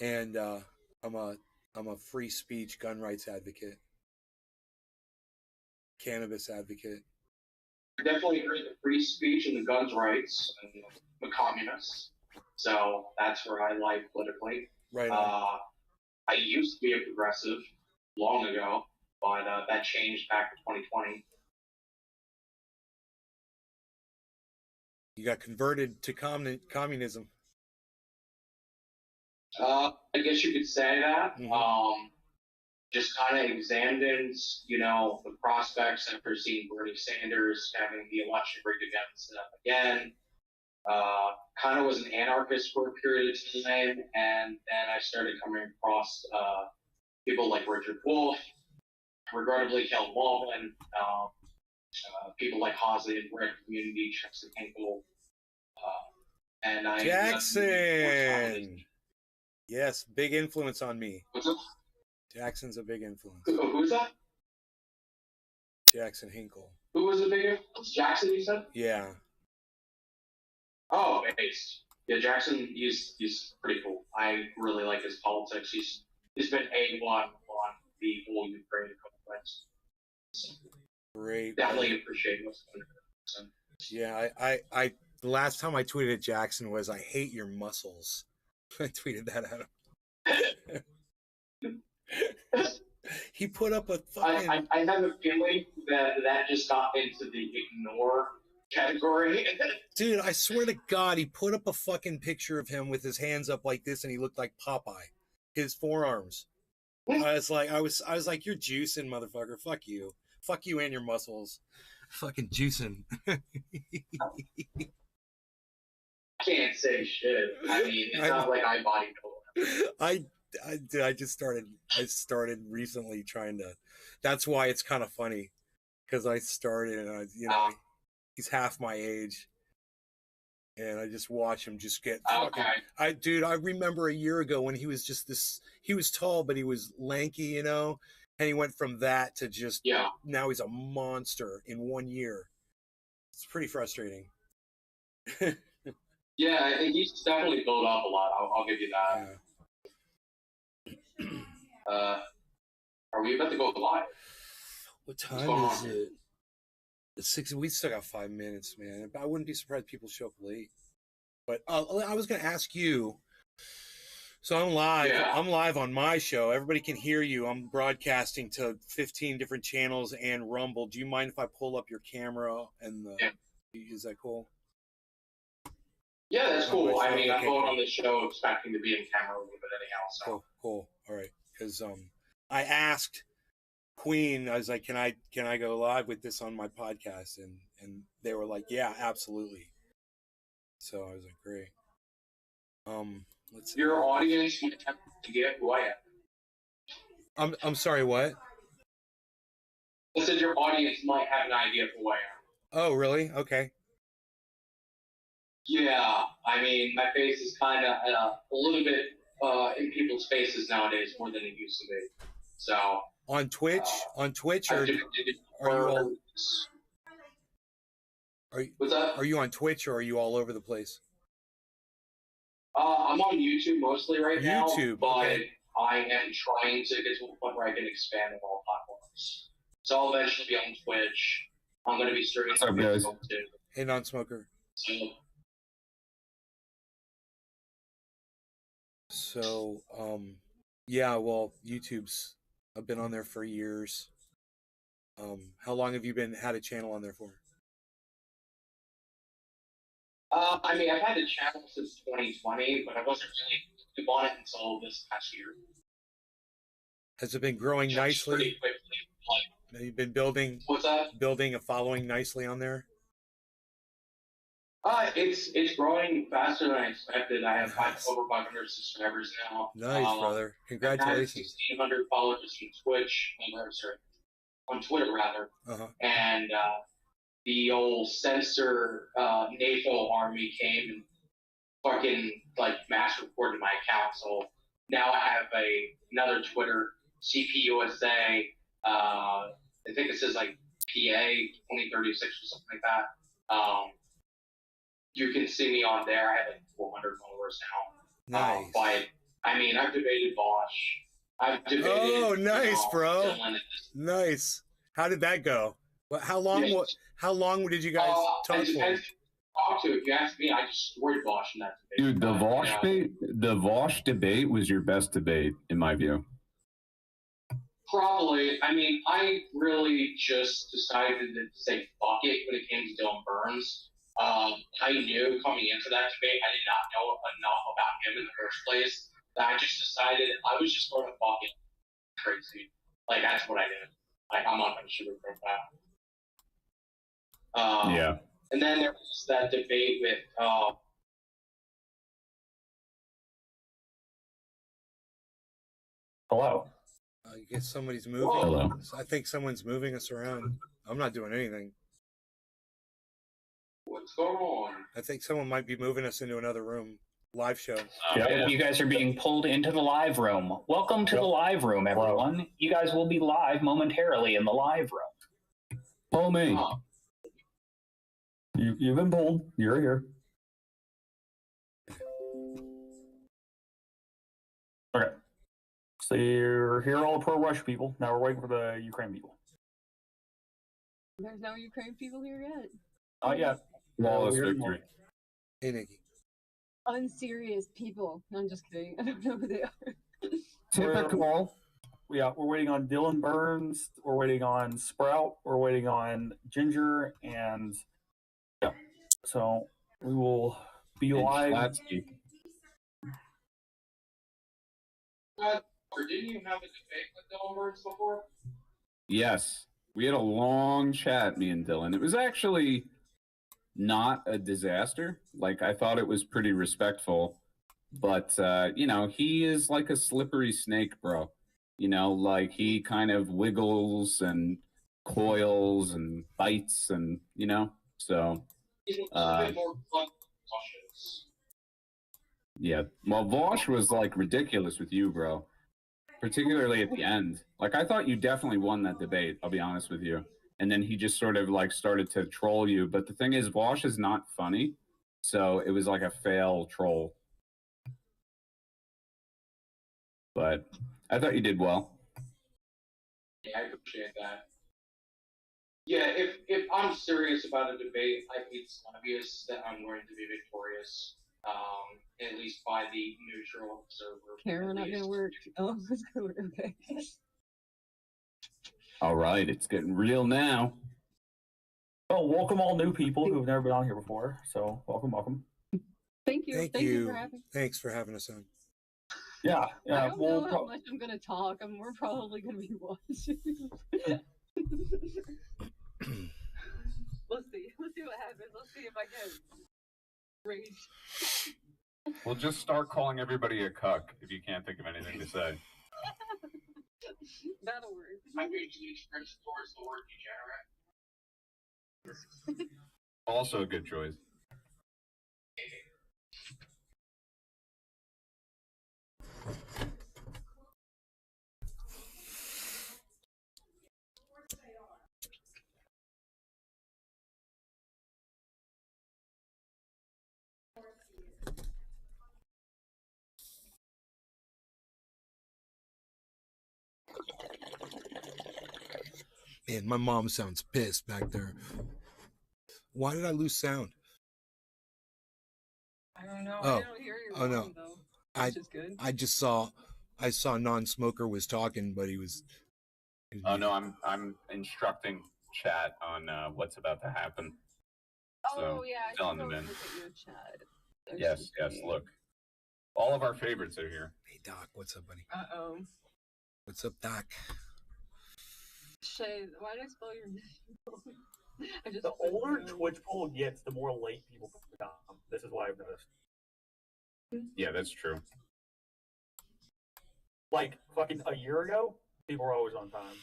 and I'm a free speech gun rights advocate, cannabis advocate. I definitely agree with free speech and the guns rights and the communists. So that's where I lie politically. Right on. I used to be a progressive long ago, but that changed back in 2020. You got converted to communism. I guess you could say that. Mm-hmm. Just kind of examined, the prospects after seeing Bernie Sanders having the election rigged against them again. Kind of was an anarchist for a period of time, and then I started coming across people like Richard Wolff, regrettably Kel Baldwin, people like Hosley and Red Community, Jackson Hinkle, and I Jackson. Yes, big influence on me. What's up? Jackson's a big influence. Who's that? Jackson Hinkle. Who was a big influence? Jackson, you said? Yeah. Oh, based. Yeah, Jackson, he's pretty cool. I really like his politics. He's been A1 on the whole Ukraine conflict. Great. Definitely appreciate what's going on. Yeah, I the last time I tweeted at Jackson was, "I hate your muscles." I tweeted that at him. He put up a fucking... I have a feeling that just got into the ignore category. Dude, I swear to God, he put up a fucking picture of him with his hands up like this, and he looked like Popeye. His forearms. I was like, you're juicing, motherfucker. Fuck you and your muscles. Fucking juicing. I can't say shit. I mean, it's not like I bodybuild. I just started recently trying to. That's why it's kind of funny, because I started and he's half my age, and I just watch him just get fucking. Okay. I remember a year ago when he was just this. He was tall, but he was lanky, and he went from that to just. Yeah. Now he's a monster in 1 year. It's pretty frustrating. Yeah, he's definitely built up a lot. I'll give you that. Yeah. Are we about to go live? What time is it? It's 6. We still got 5 minutes, man. I wouldn't be surprised if people show up late. But I was going to ask you. So I'm live. Yeah. I'm live on my show. Everybody can hear you. I'm broadcasting to 15 different channels and Rumble. Do you mind if I pull up your camera and the? Yeah. Is that cool? Yeah, that's cool. I mean, Okay, I'm going cool. on the show expecting to be in camera a little bit anyhow. So Cool. All right. Because I asked Queen, I was like, can I go live with this on my podcast? And they were like, yeah, absolutely. So I was like, great. Let's see. your audience might have to get who I am. I'm sorry, what? I said your audience might have an idea of who I am. Oh, really? Okay. Yeah, I mean, my face is kind of a little bit in people's faces nowadays more than it used to be. So On Twitch, or are you all? What's that? Are you on Twitch or are you all over the place? I'm on YouTube mostly right now, YouTube, but okay. I am trying to get to a point where I can expand on all platforms. So I'll eventually be on Twitch. I'm going to be streaming on Facebook too. Hey, non-smoker. So, yeah, well, YouTube's, I've been on there for years. How long have you had a channel on there for? I mean, I've had the channel since 2020, but I wasn't really on it until this past year. Has it been growing nicely? Pretty quickly. Have you been building? What's that? Building a following nicely on there? It's growing faster than I expected. I have over 500 subscribers now. Nice, brother. Congratulations. 1,600 followers on Twitch. Sorry, on Twitter rather. And the old censor NATO army came and fucking like mass reported my account. So now I have another Twitter, CPUSA. I think it says like PA 2036 or something like that. You can see me on there. I have like 400 followers now. Nice. But I mean, I've debated Bosch. I've debated. Oh, nice, bro. Nice. How did that go? How long? Yeah. How long did you guys talk for? Talk to. If you ask me, I destroyed Bosch in that debate. Dude, the Vosh debate was your best debate, in my view. Probably. I mean, I really just decided to say fuck it when it came to Dylan Burns. I knew coming into that debate, I did not know enough about him in the first place. That I just decided I was just going to fuck it crazy. Like, that's what I did. Like, I'm not going to sugarcoat that. Yeah. And then there was that debate with Hello. I guess somebody's moving. Hello. I think someone's moving us around. I'm not doing anything. What's going on? I think someone might be moving us into another room. Live show. You guys are being pulled into the live room. Welcome to the live room, everyone. You guys will be live momentarily in the live room. Follow me. You've been pulled. You're here. Okay. So you're here, all the pro-Russia people. Now we're waiting for the Ukraine people. There's no Ukraine people here yet. Oh, yeah. Flawless victory. Hey, Nikki. Unserious people. No, I'm just kidding. I don't know who they are. Typical. We're waiting on Dylan Burns. We're waiting on Sprout. We're waiting on Ginger. And yeah. So we will be live. Didn't you have a debate with Dylan Burns before? Yes. We had a long chat, me and Dylan. It was actually not a disaster. Like, I thought it was pretty respectful. But, you know, he is like a slippery snake, bro. You know, like, he kind of wiggles and coils and bites and, you know, so... He's a little bit more cautious. Yeah. Well, Vosh was, like, ridiculous with you, bro. Particularly at the end. Like, I thought you definitely won that debate, I'll be honest with you. And then he just sort of, like, started to troll you. But the thing is, Vosh is not funny. So it was like a fail troll. But I thought you did well. Yeah, I appreciate that. Yeah, if I'm serious about a debate, I think it's obvious that I'm going to be victorious. At least by the neutral observer. Camera not gonna work. Oh, it's gonna work. Okay. All right, it's getting real now. Oh, welcome all new people who have never been on here before. So welcome. Thank you. Thank Thank you you. for having. Thanks for having us on. Yeah, I don't know how much I'm gonna talk. We're probably gonna be watching. Let's see. Let's see what happens. Let's see if I get rage. We'll just start calling everybody a cuck if you can't think of anything to say. That'll work. I usually express towards the word degenerate. Also a good choice. Man, my mom sounds pissed back there. Why did I lose sound? I don't know. Oh. I don't hear your Oh, no. mom, though. Which is good. I just saw non-smoker was talking, but he was. Oh no, I'm instructing chat on what's about to happen. Oh yeah, I telling think them I'll in. look at your chat. Yes, yes. Look, all of our favorites are here. Hey Doc, what's up, buddy? Uh-oh. What's up, Doc? Shay, why did I spell your name? I just The older Twitch poll gets, the more late people become. This is what I've noticed. Yeah, that's true. Like fucking a year ago, people were always on time.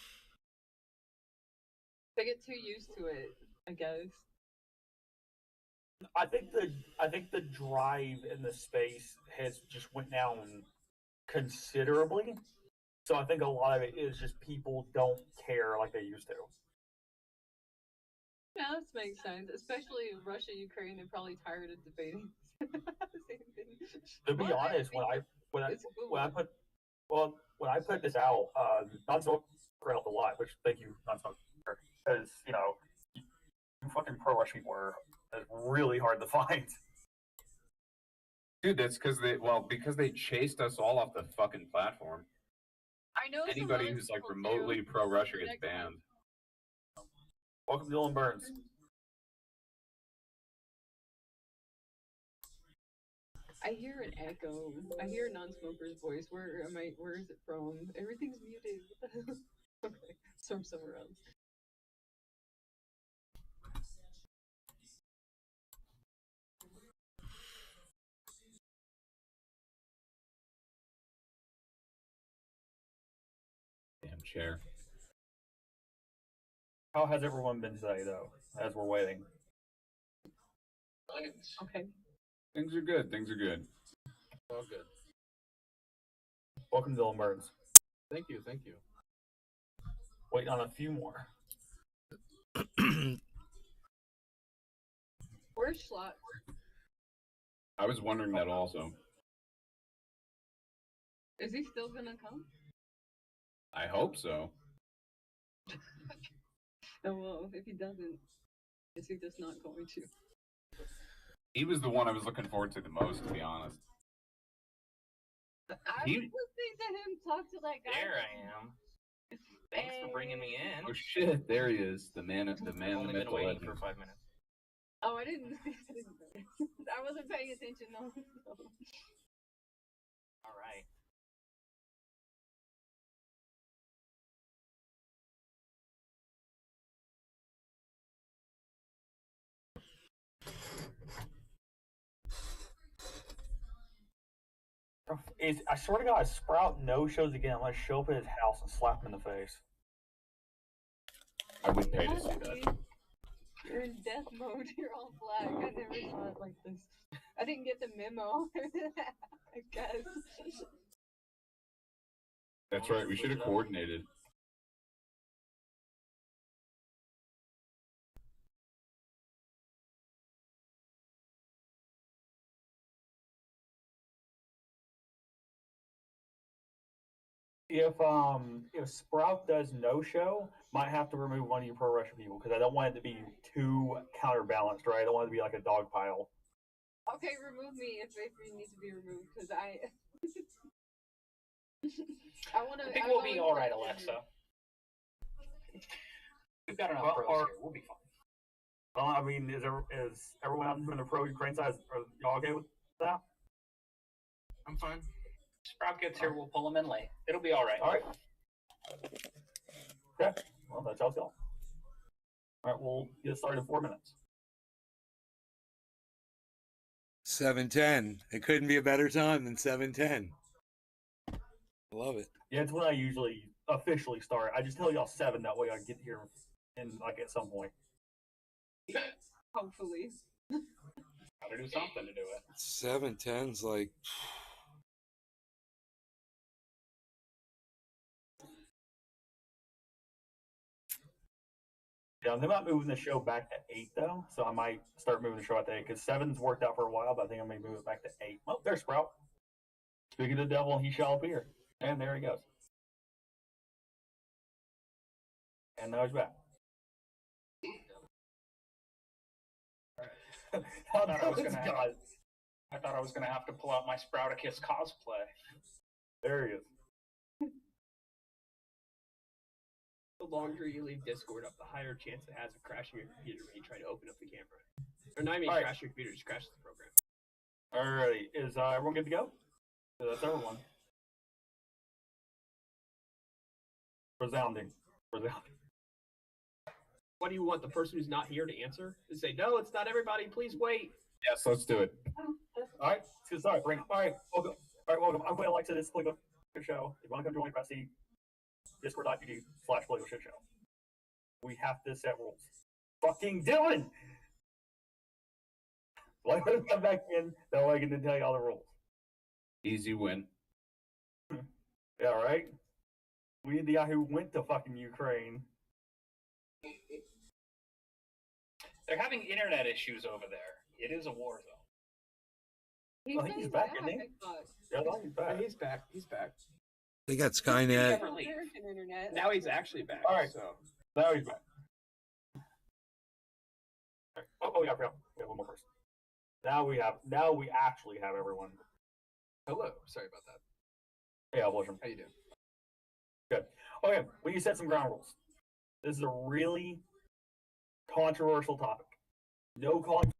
They get too used to it, I guess. I think the drive in the space has just went down considerably. So I think a lot of it is just people don't care like they used to. Yeah, that makes sense. Especially Russia, Ukraine, they're probably tired of debating. To be honest, when I put this out, non-smoker helped a lot. Which thank you, non-smoker, because you fucking pro-Rush people are really hard to find. Dude, that's because they chased us all off the fucking platform. I know anybody who's like remotely pro-Russia gets banned. Welcome, Dylan Burns. I hear an echo. I hear a non-smoker's voice. Where am I? Where is it from? Everything's muted. What the hell? Okay, it's from somewhere else. Damn chair. How has everyone been today, though, as we're waiting? Okay. Things are good. Things are good. All good. Welcome, Dylan Burns. Thank you. Thank you. Waiting on a few more. Where's Schlot? I was wondering that also. Is he still gonna come? I hope so. Oh well, if he doesn't, is he just not going to? He was the one I was looking forward to the most, to be honest. I was listening to him talk to that guy. There I am. Thanks for bringing me in. Oh shit! There he is, the man, the Only been waiting for 5 minutes. Oh, I didn't. I wasn't paying attention though. All right. I swear to God, Sprout no shows again. I'm gonna show up at his house and slap him in the face. I would pay to see that. You're in death mode. You're all black. I never saw it like this. I didn't get the memo. I guess. That's right. We should have coordinated. If Sprout does no show, might have to remove one of you pro Russian people because I don't want it to be too counterbalanced, right? I don't want it to be like a dog pile. Okay, remove me if you need to be removed because I want to. I think we'll be all right, Alexa. We've got enough pros here. We'll be fine. Well, I mean, is everyone out from the pro Ukraine side? Are y'all okay with No. I'm fine. Sprout gets here, we'll pull him in late. It'll be all right. All right. Okay. Well, that's how it's going. All right, we'll get started in 4 minutes. 7:10. It couldn't be a better time than 7:10. I love it. Yeah, it's when I usually officially start. I just tell y'all 7, that way I get here in like at some point. Hopefully. Gotta do something to do it. 7:10's like. Yeah, they're not moving the show back to 8 though, so I might start moving the show at 8 because 7's worked out for a while, but I think I may move it back to 8. Oh, there's Sprout. Speaking of the devil, he shall appear, and there he goes. And now he's back. I thought I was gonna have to pull out my Sprouticus cosplay. There he is. The longer you leave Discord up, the higher chance it has of crashing your computer when you try to open up the camera. Or not even crash your computer, just crash the program. Alrighty, is everyone good to go? So that's everyone. Resounding. What do you want the person who's not here to answer? To say, no, it's not everybody, please wait. Yes, let's do it. Alright, let's get started. Bring it. Alright, welcome. I'm going to like to this Political Shit Show. If you want to come join, press the discord.gg/Political Shit Show. We have to set rules. Fucking Dylan! Let him come back in, that way I can tell you all the rules. Easy win. Yeah, right? We need the guy who went to fucking Ukraine. They're having internet issues over there. It is a war zone. I think he's back, isn't he? Yeah, I thought he's back. Yeah, he's back. They got Skynet. American internet. Now he's actually back. All right. So. Now he's back. Right. Oh yeah, I forgot. We have one more person. Now we actually have everyone. Hello. Sorry about that. Yeah, William. How you doing? Good. Okay, we need to set some ground rules. This is a really controversial topic. No calling.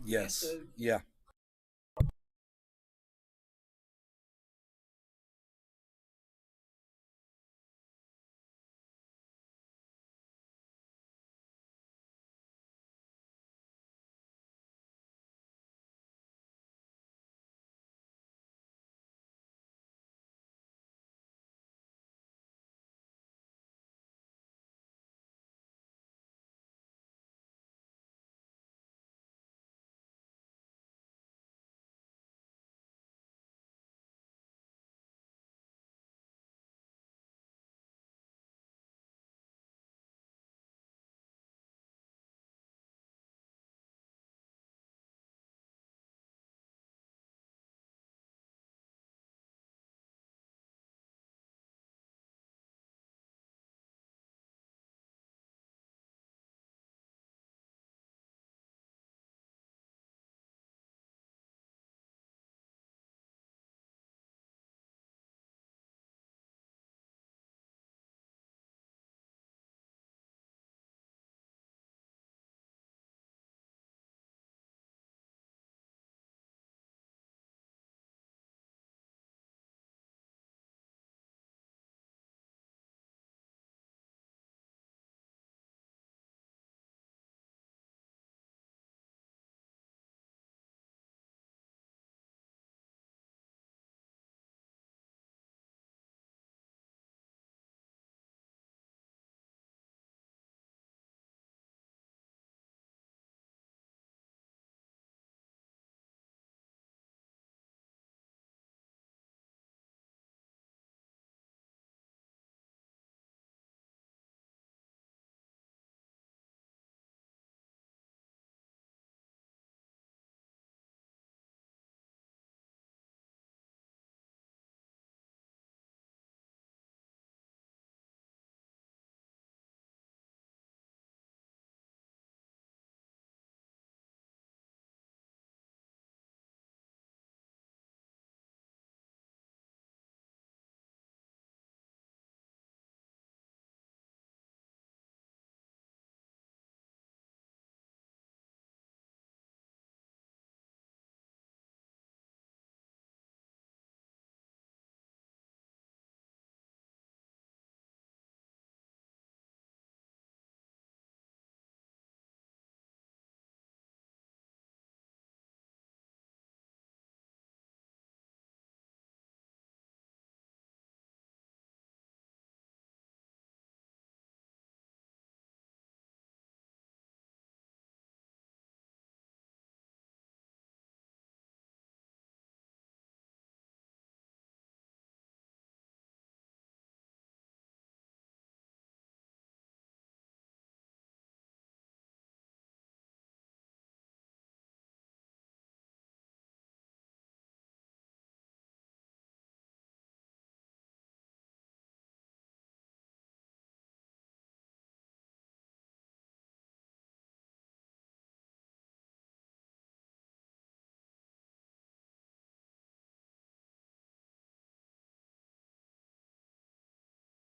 Yes. Yeah.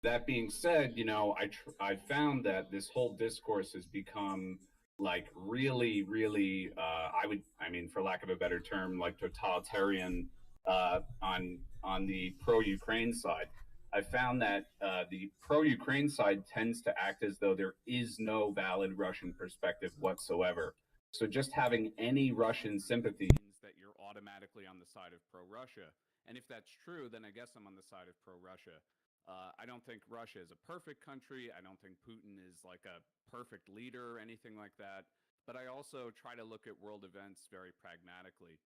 That being said, I found that this whole discourse has become like really, really, for lack of a better term, like totalitarian on the pro-Ukraine side. I found that the pro-Ukraine side tends to act as though there is no valid Russian perspective whatsoever. So just having any Russian sympathy means that you're automatically on the side of pro-Russia. And if that's true, then I guess I'm on the side of pro-Russia. I don't think Russia is a perfect country. I don't think Putin is like a perfect leader or anything like that. But I also try to look at world events very pragmatically.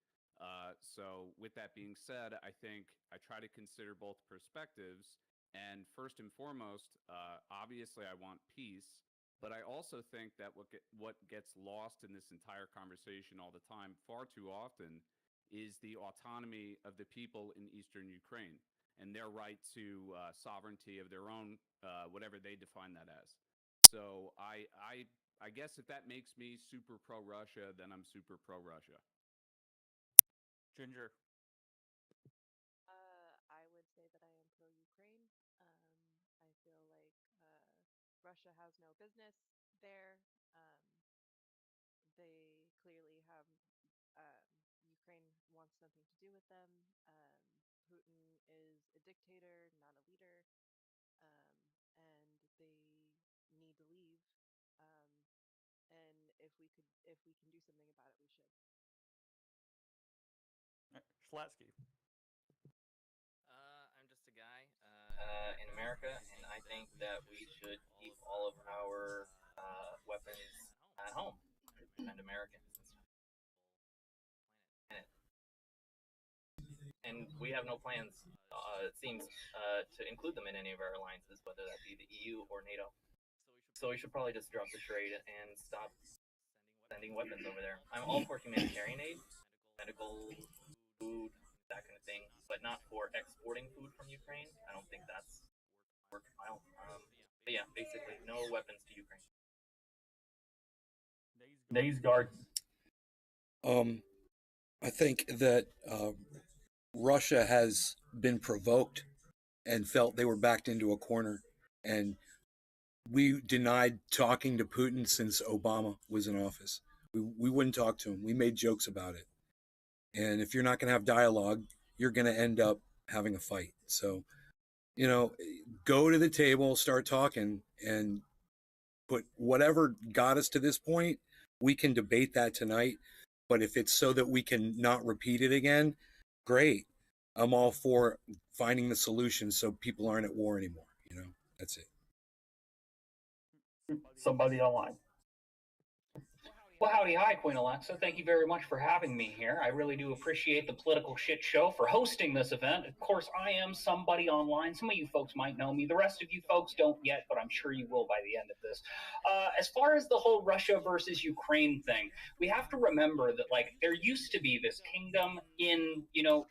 So with that being said, I think I try to consider both perspectives. And first and foremost, obviously I want peace. But I also think that what gets lost in this entire conversation all the time, far too often, is the autonomy of the people in eastern Ukraine and their right to sovereignty of their own, whatever they define that as. So I guess if that makes me super pro-Russia, then I'm super pro-Russia. Ginger. I would say that I am pro-Ukraine. I feel like Russia has no business there. They clearly have Ukraine wants nothing to do with them. Putin is a dictator, not a leader, and they need to leave. And if we can do something about it, we should. Schlatsky. I'm just a guy in America, and I think that we should keep all of our weapons at home to defend Americans and stuff. And we have no plans, it seems, to include them in any of our alliances, whether that be the EU or NATO. So we should probably just drop the trade and stop sending weapons over there. I'm all for humanitarian aid, medical, food, that kind of thing, but not for exporting food from Ukraine. I don't think that's worthwhile. But yeah, basically, no weapons to Ukraine. Days Guard. I think that Russia has been provoked and felt they were backed into a corner. And we denied talking to Putin since Obama was in office. We wouldn't talk to him. We made jokes about it. And if you're not going to have dialogue, you're going to end up having a fight. So, go to the table, start talking, and put whatever got us to this point, we can debate that tonight. But if it's so that we can not repeat it again, great. I'm all for finding the solution so people aren't at war anymore. That's it. Somebody online. Well, howdy, hi, Queen Alexa. Thank you very much for having me here. I really do appreciate the Political Shit Show for hosting this event. Of course, I am somebody online. Some of you folks might know me. The rest of you folks don't yet, but I'm sure you will by the end of this. As far as the whole Russia versus Ukraine thing, we have to remember that, there used to be this kingdom in,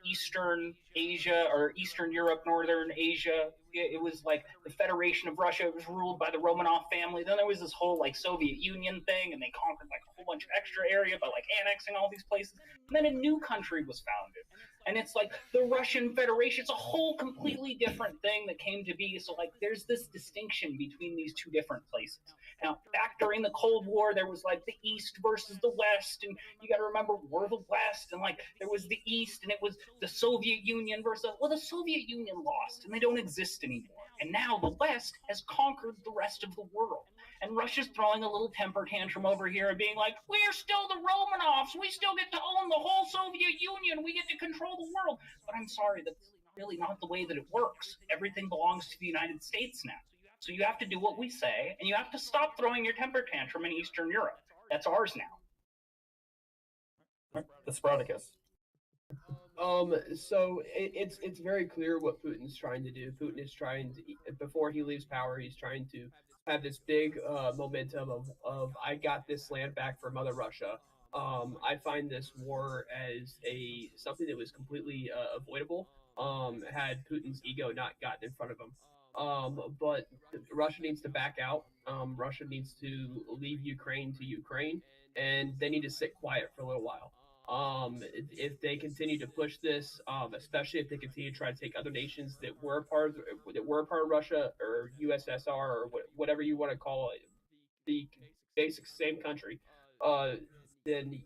Eastern Asia or Eastern Europe, Northern Asia. It was like the Federation of Russia. It was ruled by the Romanov family. Then there was this whole Soviet Union thing, and they conquered a whole bunch of extra area by annexing all these places. And then a new country was founded, and it's the Russian Federation. It's a whole completely different thing that came to be. So there's this distinction between these two different places. Now, back during the Cold War, there was the East versus the West, and you got to remember we're the West, and there was the East, and it was the Soviet Union versus. Well, the Soviet Union lost, and they don't exist anymore. And now the West has conquered the rest of the world. And Russia's throwing a little temper tantrum over here and being we're still the Romanovs. We still get to own the whole Soviet Union. We get to control the world. But I'm sorry, that's really not the way that it works. Everything belongs to the United States now. So you have to do what we say, and you have to stop throwing your temper tantrum in Eastern Europe. That's ours now. The Spartacus. So it's very clear what Putin's trying to do. Putin is trying to, before he leaves power, he's trying to have this big momentum of I got this land back from Mother Russia. I find this war as something that was completely avoidable had Putin's ego not gotten in front of him. But Russia needs to back out. Russia needs to leave Ukraine to Ukraine, and they need to sit quiet for a little while. If they continue to push this, especially if they continue to try to take other nations that were part of Russia or USSR or whatever you want to call it, the basic same country, then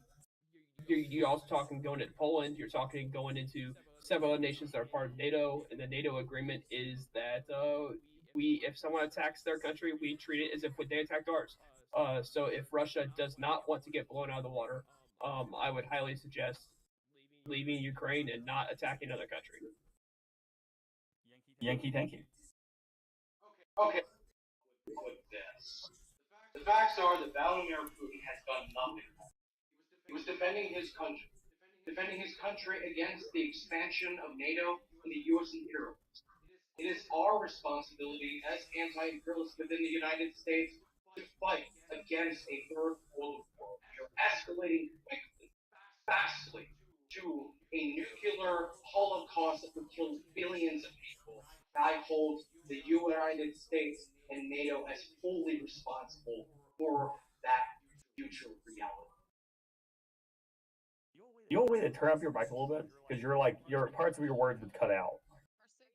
you're also talking going into Poland. You're talking going into several other nations that are part of NATO, and the NATO agreement is that if someone attacks their country, we treat it as if they attacked ours. So if Russia does not want to get blown out of the water, I would highly suggest leaving Ukraine and not attacking another country. Yankee, thank you. Okay. With this, the facts are that Vladimir Putin has done nothing. He was defending his country against the expansion of NATO and the U.S. imperialists. It is our responsibility as anti-imperialists within the United States to fight against a third world war. We are escalating quickly, fastly, to a nuclear holocaust that would kill billions of people. I hold the United States and NATO as fully responsible for that future reality. You want me to turn up your mic a little bit? Because your parts of your words would cut out.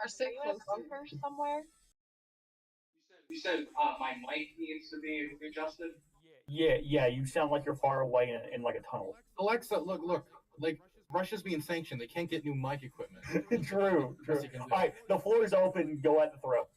Are you in a bunker somewhere? You said my mic needs to be adjusted? Yeah, you sound like you're far away in like a tunnel. Alexa, look, like Russia's being sanctioned. They can't get new mic equipment. True. All right, the floor is open. Go at the throat.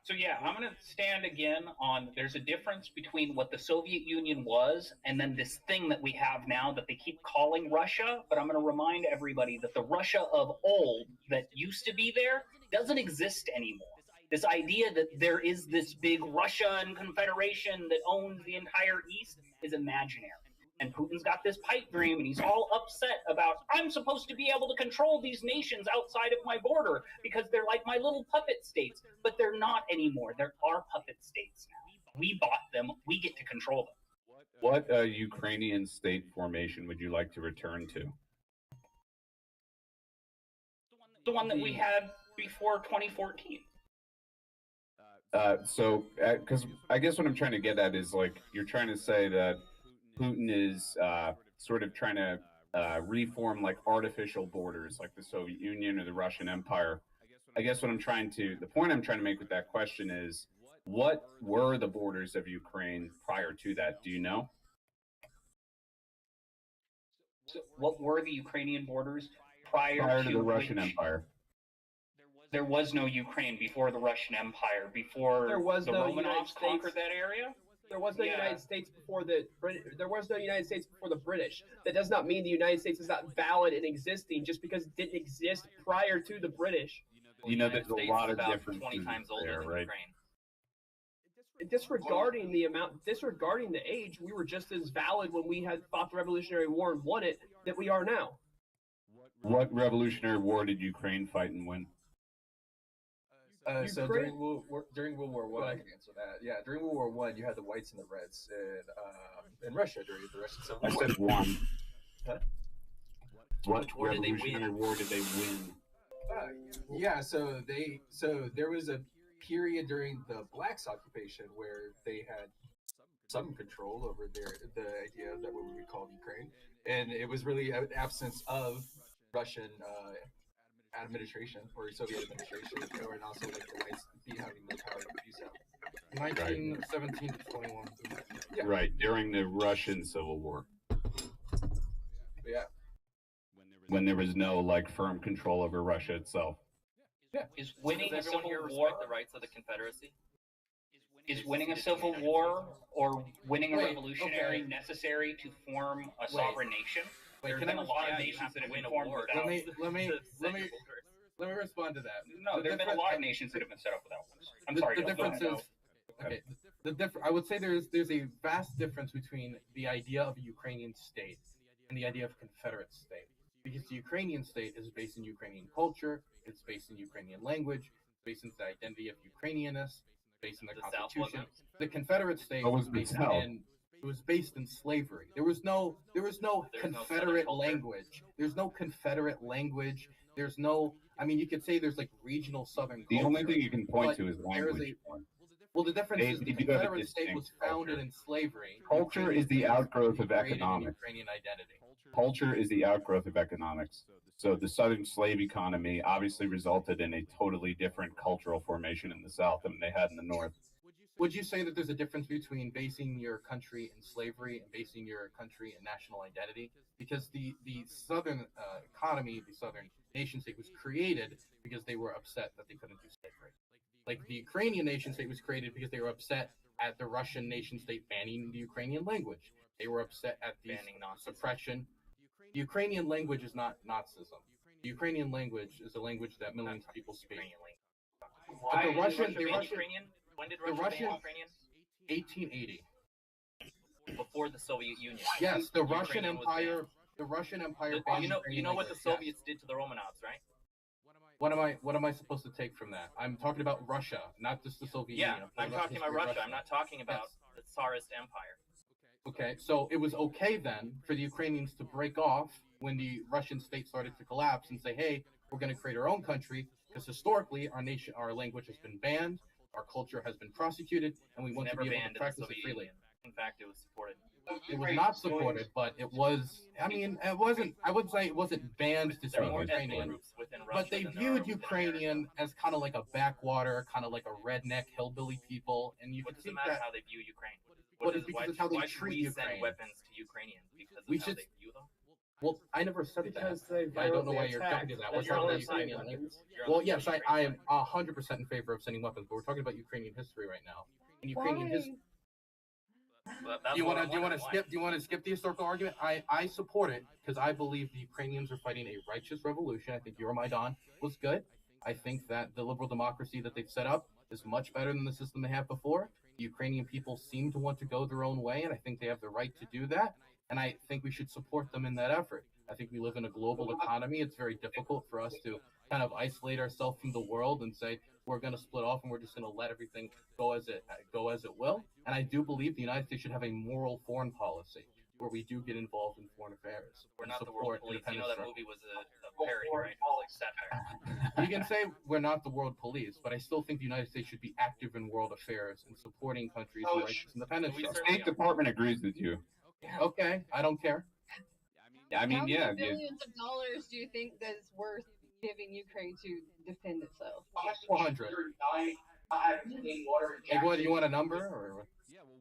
So yeah, I'm going to stand again on there's a difference between what the Soviet Union was and then this thing that we have now that they keep calling Russia. But I'm going to remind everybody that the Russia of old that used to be there doesn't exist anymore. This idea that there is this big Russia and confederation that owns the entire East is imaginary. And Putin's got this pipe dream, and he's all upset about, I'm supposed to be able to control these nations outside of my border because they're like my little puppet states. But they're not anymore. They're our puppet states now. We bought them. We get to control them. What Ukrainian state formation would you like to return to? The one that we had before 2014. Because I guess what I'm trying to get at is, like, you're trying to say that Putin is sort of trying to reform like artificial borders like the Soviet Union or the Russian Empire. I guess the point I'm trying to make with that question is, what were the borders of Ukraine prior to that? Do you know? So what were the Ukrainian borders prior to the Russian Empire? There was no Ukraine before the Russian Empire, before there was the no Romanovs conquered that area? There was no United States before the British. That does not mean the United States is not valid and existing just because it didn't exist prior to the British. You know, there's a lot of different 20 times older there, than right? Ukraine. Disregarding the age, we were just as valid when we had fought the Revolutionary War and won it that we are now. What Revolutionary War did Ukraine fight and win? So during World War One, I can answer that. Yeah, during World War One, you had the whites and the reds in Russia during the Russian Civil War. I said one. Huh? What Revolutionary War did they win? Yeah, so there was a period during the Blacks' occupation where they had some control over the idea that what we would call Ukraine, and it was really an absence of Russian administration or Soviet administration, and also like the whites having no power to do so. 1917 to 21. Yeah. Right, during the Russian Civil War. Yeah. When there was no like firm control over Russia itself. Yeah. Is winning Does a everyone civil here war respect the rights of the Confederacy? Is winning a civil war or winning a Wait, revolutionary okay. necessary to form a sovereign nation? There's can been I a lot of you nations have that to have win been a formed war. without. Let me respond to that. No, there have been a lot of nations that have been set up without one. I'm sorry. The Dylan, difference go ahead. is okay. I would say there's a vast difference between the idea of a Ukrainian state and the idea of a Confederate state, because the Ukrainian state is based in Ukrainian culture, it's based in Ukrainian language, it's based in the identity of Ukrainianness, based in the Constitution. The Confederate state was based in slavery. There was no Confederate language. There's no Confederate language. There's no. I mean, you could say there's like regional Southern. The only culture, thing you can point to is language. Well, the difference They- is the they do have a Confederate state was distinct founded culture. in slavery. Culture Ukrainian is the state was outgrowth of created in economics. Ukrainian identity. Culture is the outgrowth of economics. So the Southern slave economy obviously resulted in a totally different cultural formation in the South than they had in the North. Would you say that there's a difference between basing your country in slavery and basing your country in national identity? Because the Southern economy, the Southern nation state was created because they were upset that they couldn't do slavery. Like the Ukrainian nation state was created because they were upset at the Russian nation state banning the Ukrainian language. They were upset at the suppression. The Ukrainian language is not Nazism. The Ukrainian language is a language that millions of people speak. But the Russian, Ukrainian? When did Russia ban Ukrainian? 1880. Before the Soviet Union. Yes, the Russian Ukrainian was Empire. banned. The Russian Empire. You banned know Ukrainian what the language, yes. Soviets did to the Romanovs, right? What am I supposed to take from that? I'm talking about Russia, not just the Soviet Yeah, Union. I'm talking about Russia. I'm not talking about the Tsarist Empire. Okay, so it was okay then for the Ukrainians to break off when the Russian state started to collapse and say, "Hey, we're going to create our own country," because historically our language has been banned, our culture has been prosecuted, and we want to Never be able banned to in the practice it Soviet freely. Union. In fact, it was supported. It was not supported, but it was. I mean, it wasn't. I would say it wasn't banned to There are speak more ethnic Ukrainian. groups within Russia But they than there are viewed within Ukrainian as kind of like a backwater, kind of like a redneck hillbilly people, and you What could does it think matter that how they view Ukraine? What is because it's how they why treat should we Ukraine. send weapons to Ukrainians because of We how should- they view them? Well, I never said Because that. they I don't know violently why you're attack. jumping to that. That's What's You're wrong on with the side Ukrainian of language? You're on Well, the yes, Ukraine I side. am 100% in favor of sending weapons, but we're talking about Ukrainian history right now. And Ukrainian history. But that's Do you what want I'm to wondering, why? skip the historical argument? I support it because I believe the Ukrainians are fighting a righteous revolution. I think Euromaidan was good. I think that the liberal democracy that they've set up is much better than the system they had before. The Ukrainian people seem to want to go their own way, and I think they have the right to do that. And I think we should support them in that effort. I think we live in a global economy. It's very difficult for us to kind of isolate ourselves from the world and say we're going to split off and we're just going to let everything go as it will. And I do believe the United States should have a moral foreign policy where we do get involved in foreign affairs. We're and not the support world police. You know that independent movie was a parody, right? It was like satire. You can say we're not the world police, but I still think the United States should be active in world affairs and supporting countries' Oh, rights and independence. The State Department agrees with you. Okay, I don't care. I mean, How yeah. many billions of dollars do you think that's worth giving Ukraine to defend itself? 400. Hey, what, do you want a number? Or?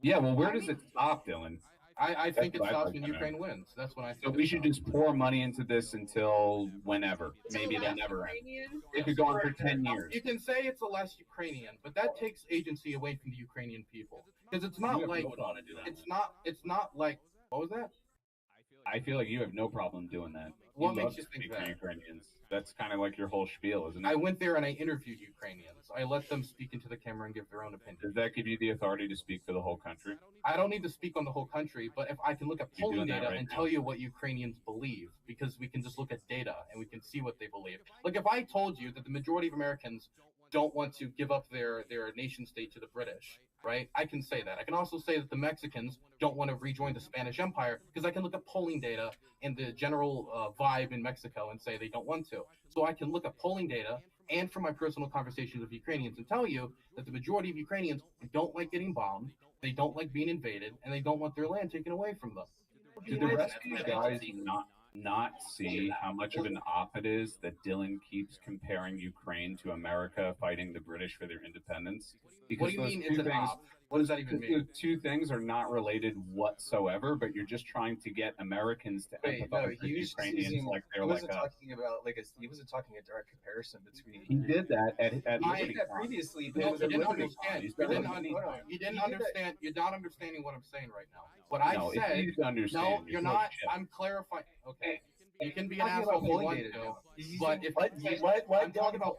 Yeah, well, where does it stop, Dylan? I think it That's what I'd stops like when to know. Ukraine wins. That's when I think So it we should stops. just pour money into this until whenever. Maybe last they'll never end. Ukrainian? It could go on for 10 years. You can say it's a less Ukrainian, but that takes agency away from the Ukrainian people because it's You not have like no problem doing that. it's not like what was that? I feel like you have no problem doing that. What love makes you to think speak to that? Ukrainians. That's kind of like your whole spiel, isn't it? I went there and I interviewed Ukrainians. I let them speak into the camera and give their own opinion. Does that give you the authority to speak for the whole country? I don't need to speak on the whole country, but if I can look at You're polling doing that data right and now. tell you what Ukrainians believe, because we can just look at data and we can see what they believe. Like if I told you that the majority of Americans don't want to give up their nation state to the British, right? I can say that. I can also say that the Mexicans don't want to rejoin the Spanish Empire because I can look at polling data and the general vibe in Mexico and say they don't want to. So I can look at polling data and from my personal conversations with Ukrainians and tell you that the majority of Ukrainians don't like getting bombed, they don't like being invaded, and they don't want their land taken away from them. Do the rest of you guys not see how much of an op it is that Dylan keeps comparing Ukraine to America fighting the British for their independence? What do you those mean two it's an things- op? What does that even mean? The two things are not related whatsoever, but you're just trying to get Americans to Wait, empathize no, with he was Ukrainians using, like he they're like wasn't us. talking about like he wasn't talking a direct comparison between. He did that at He Liberty did that Con. previously, but No, it was you a didn't limited understand. He's You done didn't, it. you didn't He did that. understand. You're not understanding what I'm saying right now. What No, I if said. you understand, No, you're you're full of not. shit. I'm clarifying. Okay. You can be an Talking asshole about if you polling want data to, now. He's using- but if I'm talking about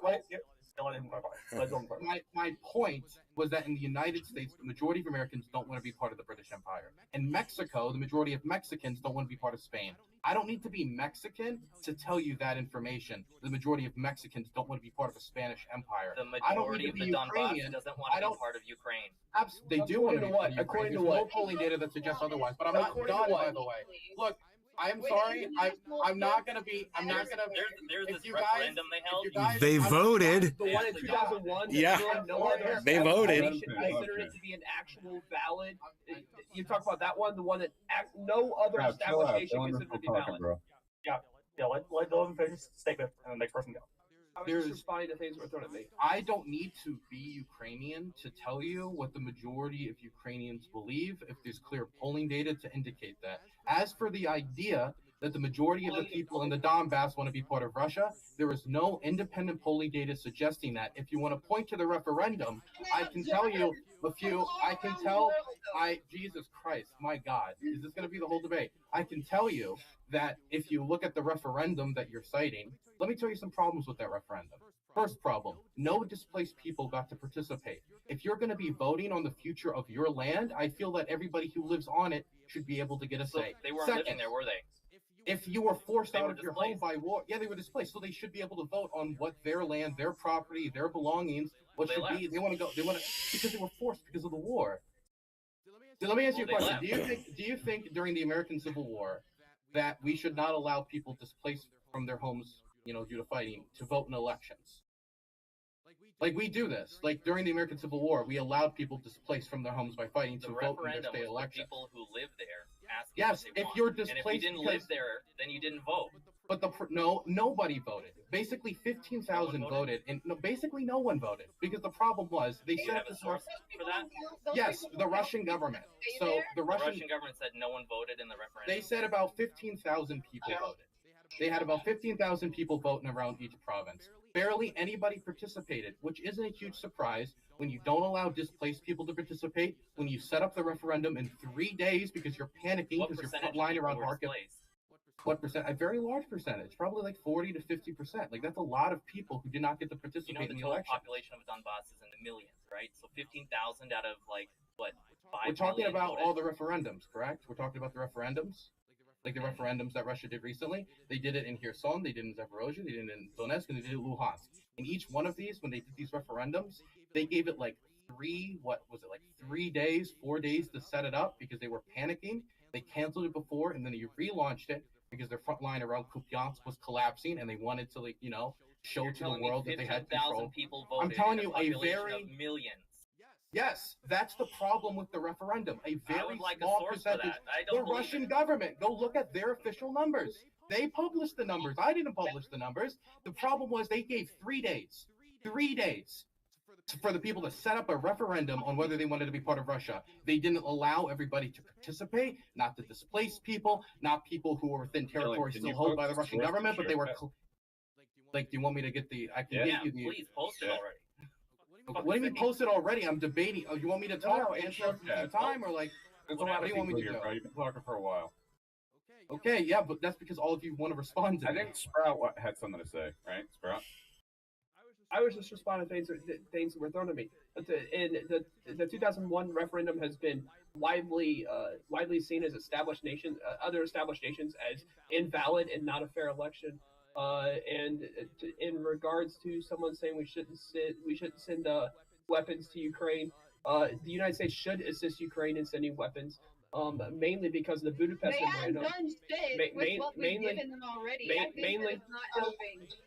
my point was that in the United States, the majority of Americans don't want to be part of the British Empire. In Mexico, the majority of Mexicans don't want to be part of Spain. I don't need to be Mexican to tell you that information. The majority of Mexicans don't want to be part of the Spanish Empire. The I don't majority need of to the be Donbass Ukrainian. doesn't want I to be don't. part of Ukraine. They do want to be part of Ukraine. According to There's no what? polling data that suggests otherwise. But I'm not According to done, what? by the way. Look, I'm sorry. I'm not gonna be. I'm not gonna. There's if this you guys, referendum they held. if you guys, They voted. The one in 2001. Yeah. No other They voted. nation considered it to be an actual valid. You talk about that one, the one that no other established nation considered it to be valid. Yeah. Let Dylan finish his statement, and the next person go. I was just responding to things that were thrown at me. I don't need to be Ukrainian to tell you what the majority of Ukrainians believe if there's clear polling data to indicate that. As for the idea that the majority of the people in the Donbass want to be part of Russia, there is no independent polling data suggesting that. If you want to point to the referendum, I can tell you a few. I can tell. Jesus Christ, my God, is this going to be the whole debate? I can tell you that if you look at the referendum that you're citing, let me tell you some problems with that referendum. First problem, no displaced people got to participate. If you're going to be voting on the future of your land, I feel that everybody who lives on it should be able to get a say. They weren't living there, were they? If you were forced out of your home by war, yeah, they were displaced. So they should be able to vote on what their land, their property, their belongings, what should be. They want to go. They want to because they were forced because of the war. So let me ask you a question. Do you think during the American Civil War that we should not allow people displaced from their homes, due to fighting, to vote in elections? Like we do this. Like during the American Civil War, we allowed people displaced from their homes by fighting to vote in their state elections. People who live there asking yes, what they if want. you're And displaced, if you didn't live there, then you didn't vote. But nobody voted. Basically, 15,000 voted, and basically no one voted because the problem was they set up this for that. Yes, the Russian government. So the Russian government said no one voted in the referendum. They said about 15,000 people voted. They had about 15,000 people voting around each province. Barely anybody participated, which isn't a huge surprise when you don't allow displaced people to participate, when you set up the referendum in 3 days because you're panicking because you're lying around Kharkiv. What percent? A very large percentage, probably like 40 to 50%. Like that's a lot of people who did not get to participate in the election. The population of Donbass is in the millions, right? So 15,000 out of like what? 5 We're talking million about voted. all the referendums, correct? We're talking about the referendums, like the referendums that Russia did recently. They did it in Kherson, they did it in Zaporozhye, they did it in Donetsk, and they did it in Luhansk. In each one of these, when they did these referendums, they gave it like 3 days, 4 days to set it up because they were panicking. They canceled it before, and then they relaunched it because their front line around Kupiansk was collapsing, and they wanted to, show to the world that they had control. People voted. I'm telling in you, a population very of millions. Yes, that's the problem with the referendum. A very like a small source for percentage. that. I don't The believe Russian government, go look at their official numbers. They published the numbers. I didn't publish the numbers. The problem was they gave 3 days. 3 days for the people to set up a referendum on whether they wanted to be part of Russia. They didn't allow everybody to participate, not the displaced people, not people who were within territory still held by the Russian government, but they were. Like, do you want me to get the? I can get you the. Please post it already. What do you mean post it already? I'm debating. Oh, you want me to talk or answer at the same time, or like? What do you want me to do? You've been talking for a while. Okay, yeah, but that's because all of you want to respond to me. I think Sprout had something to say, right? Sprout. I was just responding to things that were thrown at me. The 2001 referendum has been widely seen as other established nations as invalid and not a fair election. In regards to someone saying we shouldn't send weapons to Ukraine, the United States should assist Ukraine in sending weapons. Mainly because of the Budapest Memorandum. They have done shit with what we've given them already. I think that it's not helping. It's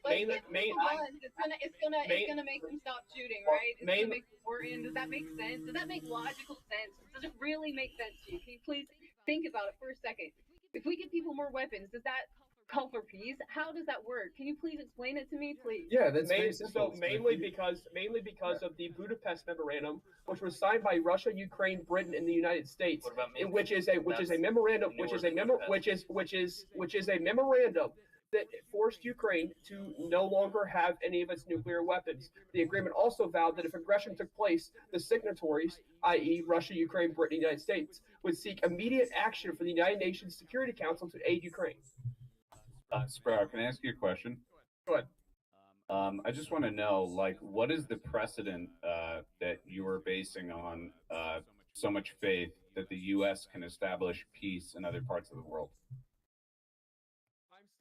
gonna make them stop shooting, right? It's gonna make the war end. Does that make sense? Does that make logical sense? Does it really make sense to you? Can you please think about it for a second? If we give people more weapons, does that call for peace? How does that work? Can you please explain it to me, please? Yeah, that's mainly because of the Budapest Memorandum, which was signed by Russia, Ukraine, Britain, and the United States, which is a memorandum that forced Ukraine to no longer have any of its nuclear weapons. The agreement also vowed that if aggression took place, the signatories, i.e. Russia, Ukraine, Britain, and the United States, would seek immediate action from the United Nations Security Council to aid Ukraine. Sprout, can I ask you a question? Go ahead. I just want to know, like, what is the precedent that you are basing on so much faith that the U.S. can establish peace in other parts of the world?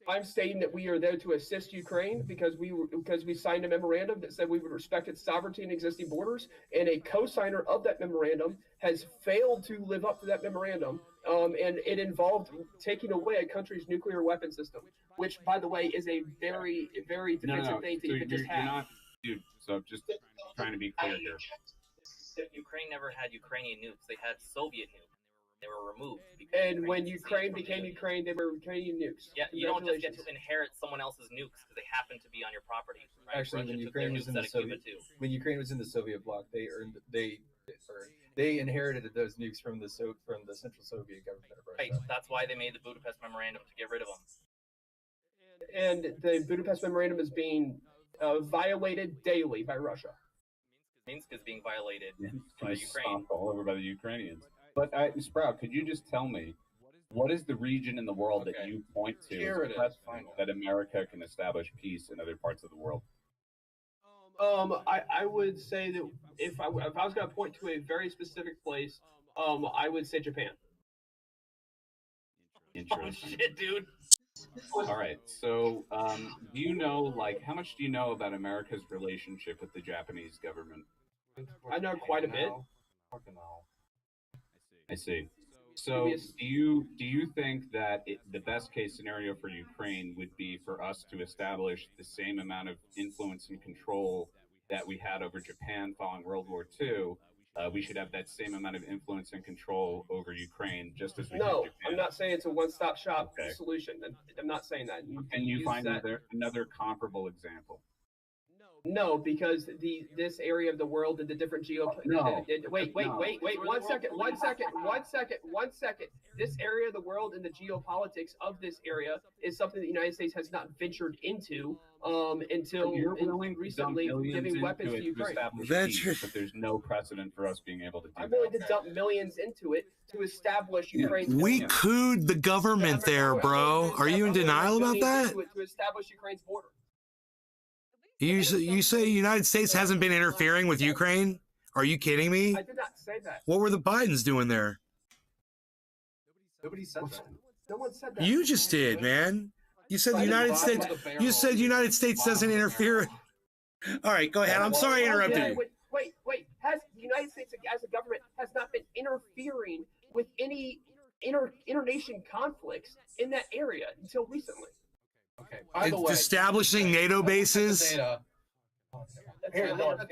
I'm stating that we are there to assist Ukraine because we signed a memorandum that said we would respect its sovereignty and existing borders, and a co-signer of that memorandum has failed to live up to that memorandum, and it involved taking away a country's nuclear weapon system, which, by the way, is a very, very defensive thing to even just have. Not, dude. So just trying to be clear here. Ukraine never had Ukrainian nukes. They had Soviet nukes. They were removed. And when Ukraine became Ukraine, they were Ukrainian nukes. Yeah, you don't just get to inherit someone else's nukes because they happen to be on your property. Right? Actually, Russia when took Ukraine their was in nukes the out of Cuba Soviet, too. when Ukraine was in the Soviet bloc, they inherited those nukes from the Central Soviet government of Russia. Right. That's why they made the Budapest Memorandum to get rid of them. And the Budapest Memorandum is being violated daily by Russia. Minsk is being violated by Ukraine. All over by the Ukrainians. But Sprout, could you just tell me, what is the region in the world that you point to that America can establish peace in other parts of the world? I would say that if I was going to point to a very specific place, I would say Japan. Interesting. Oh, shit, dude. All right. So, do you know, how much do you know about America's relationship with the Japanese government? I know quite a bit. I see. So, do you think that the best case scenario for Ukraine would be for us to establish the same amount of influence and control that we had over Japan following World War II? We should have that same amount of influence and control over Ukraine, just as we had Japan. I'm not saying it's a one-stop shop solution. I'm not saying that. Can you find another comparable example? No, because this area of the world and the different Wait, 1 second. This area of the world and the geopolitics of this area is something the United States has not ventured into until recently, giving weapons to Ukraine. But there's no precedent for us being able to do that. I'm willing to dump millions into it to establish Ukraine's. We cooed the government there, bro. Are you in denial about that? To establish Ukraine's border. You say the United States hasn't been interfering with Ukraine? Are you kidding me? I did not say that. What were the Bidens doing there? Nobody said that. No one said that. You just did, man. You said the United States. You said United States doesn't interfere. All right, go ahead. I'm sorry I interrupted you. Wait. Has the United States as a government has not been interfering with any internation conflicts in that area until recently? Okay. By the way, establishing NATO bases. Here, go ahead.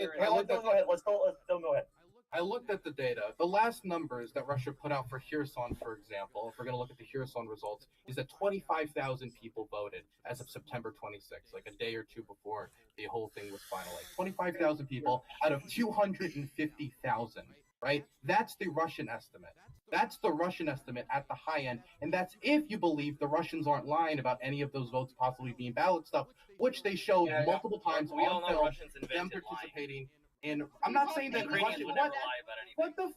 Let's go ahead. I looked at the data. The last numbers that Russia put out for Kherson, for example, if we're going to look at the Kherson results, is that 25,000 people voted as of September 26th, like a day or two before the whole thing was finalized. 25,000 people out of 250,000, right? That's the Russian estimate. That's the Russian estimate at the high end, and that's if you believe the Russians aren't lying about any of those votes possibly being ballot stuff, which they showed multiple times on film, them participating in. I'm not saying that Russia. What does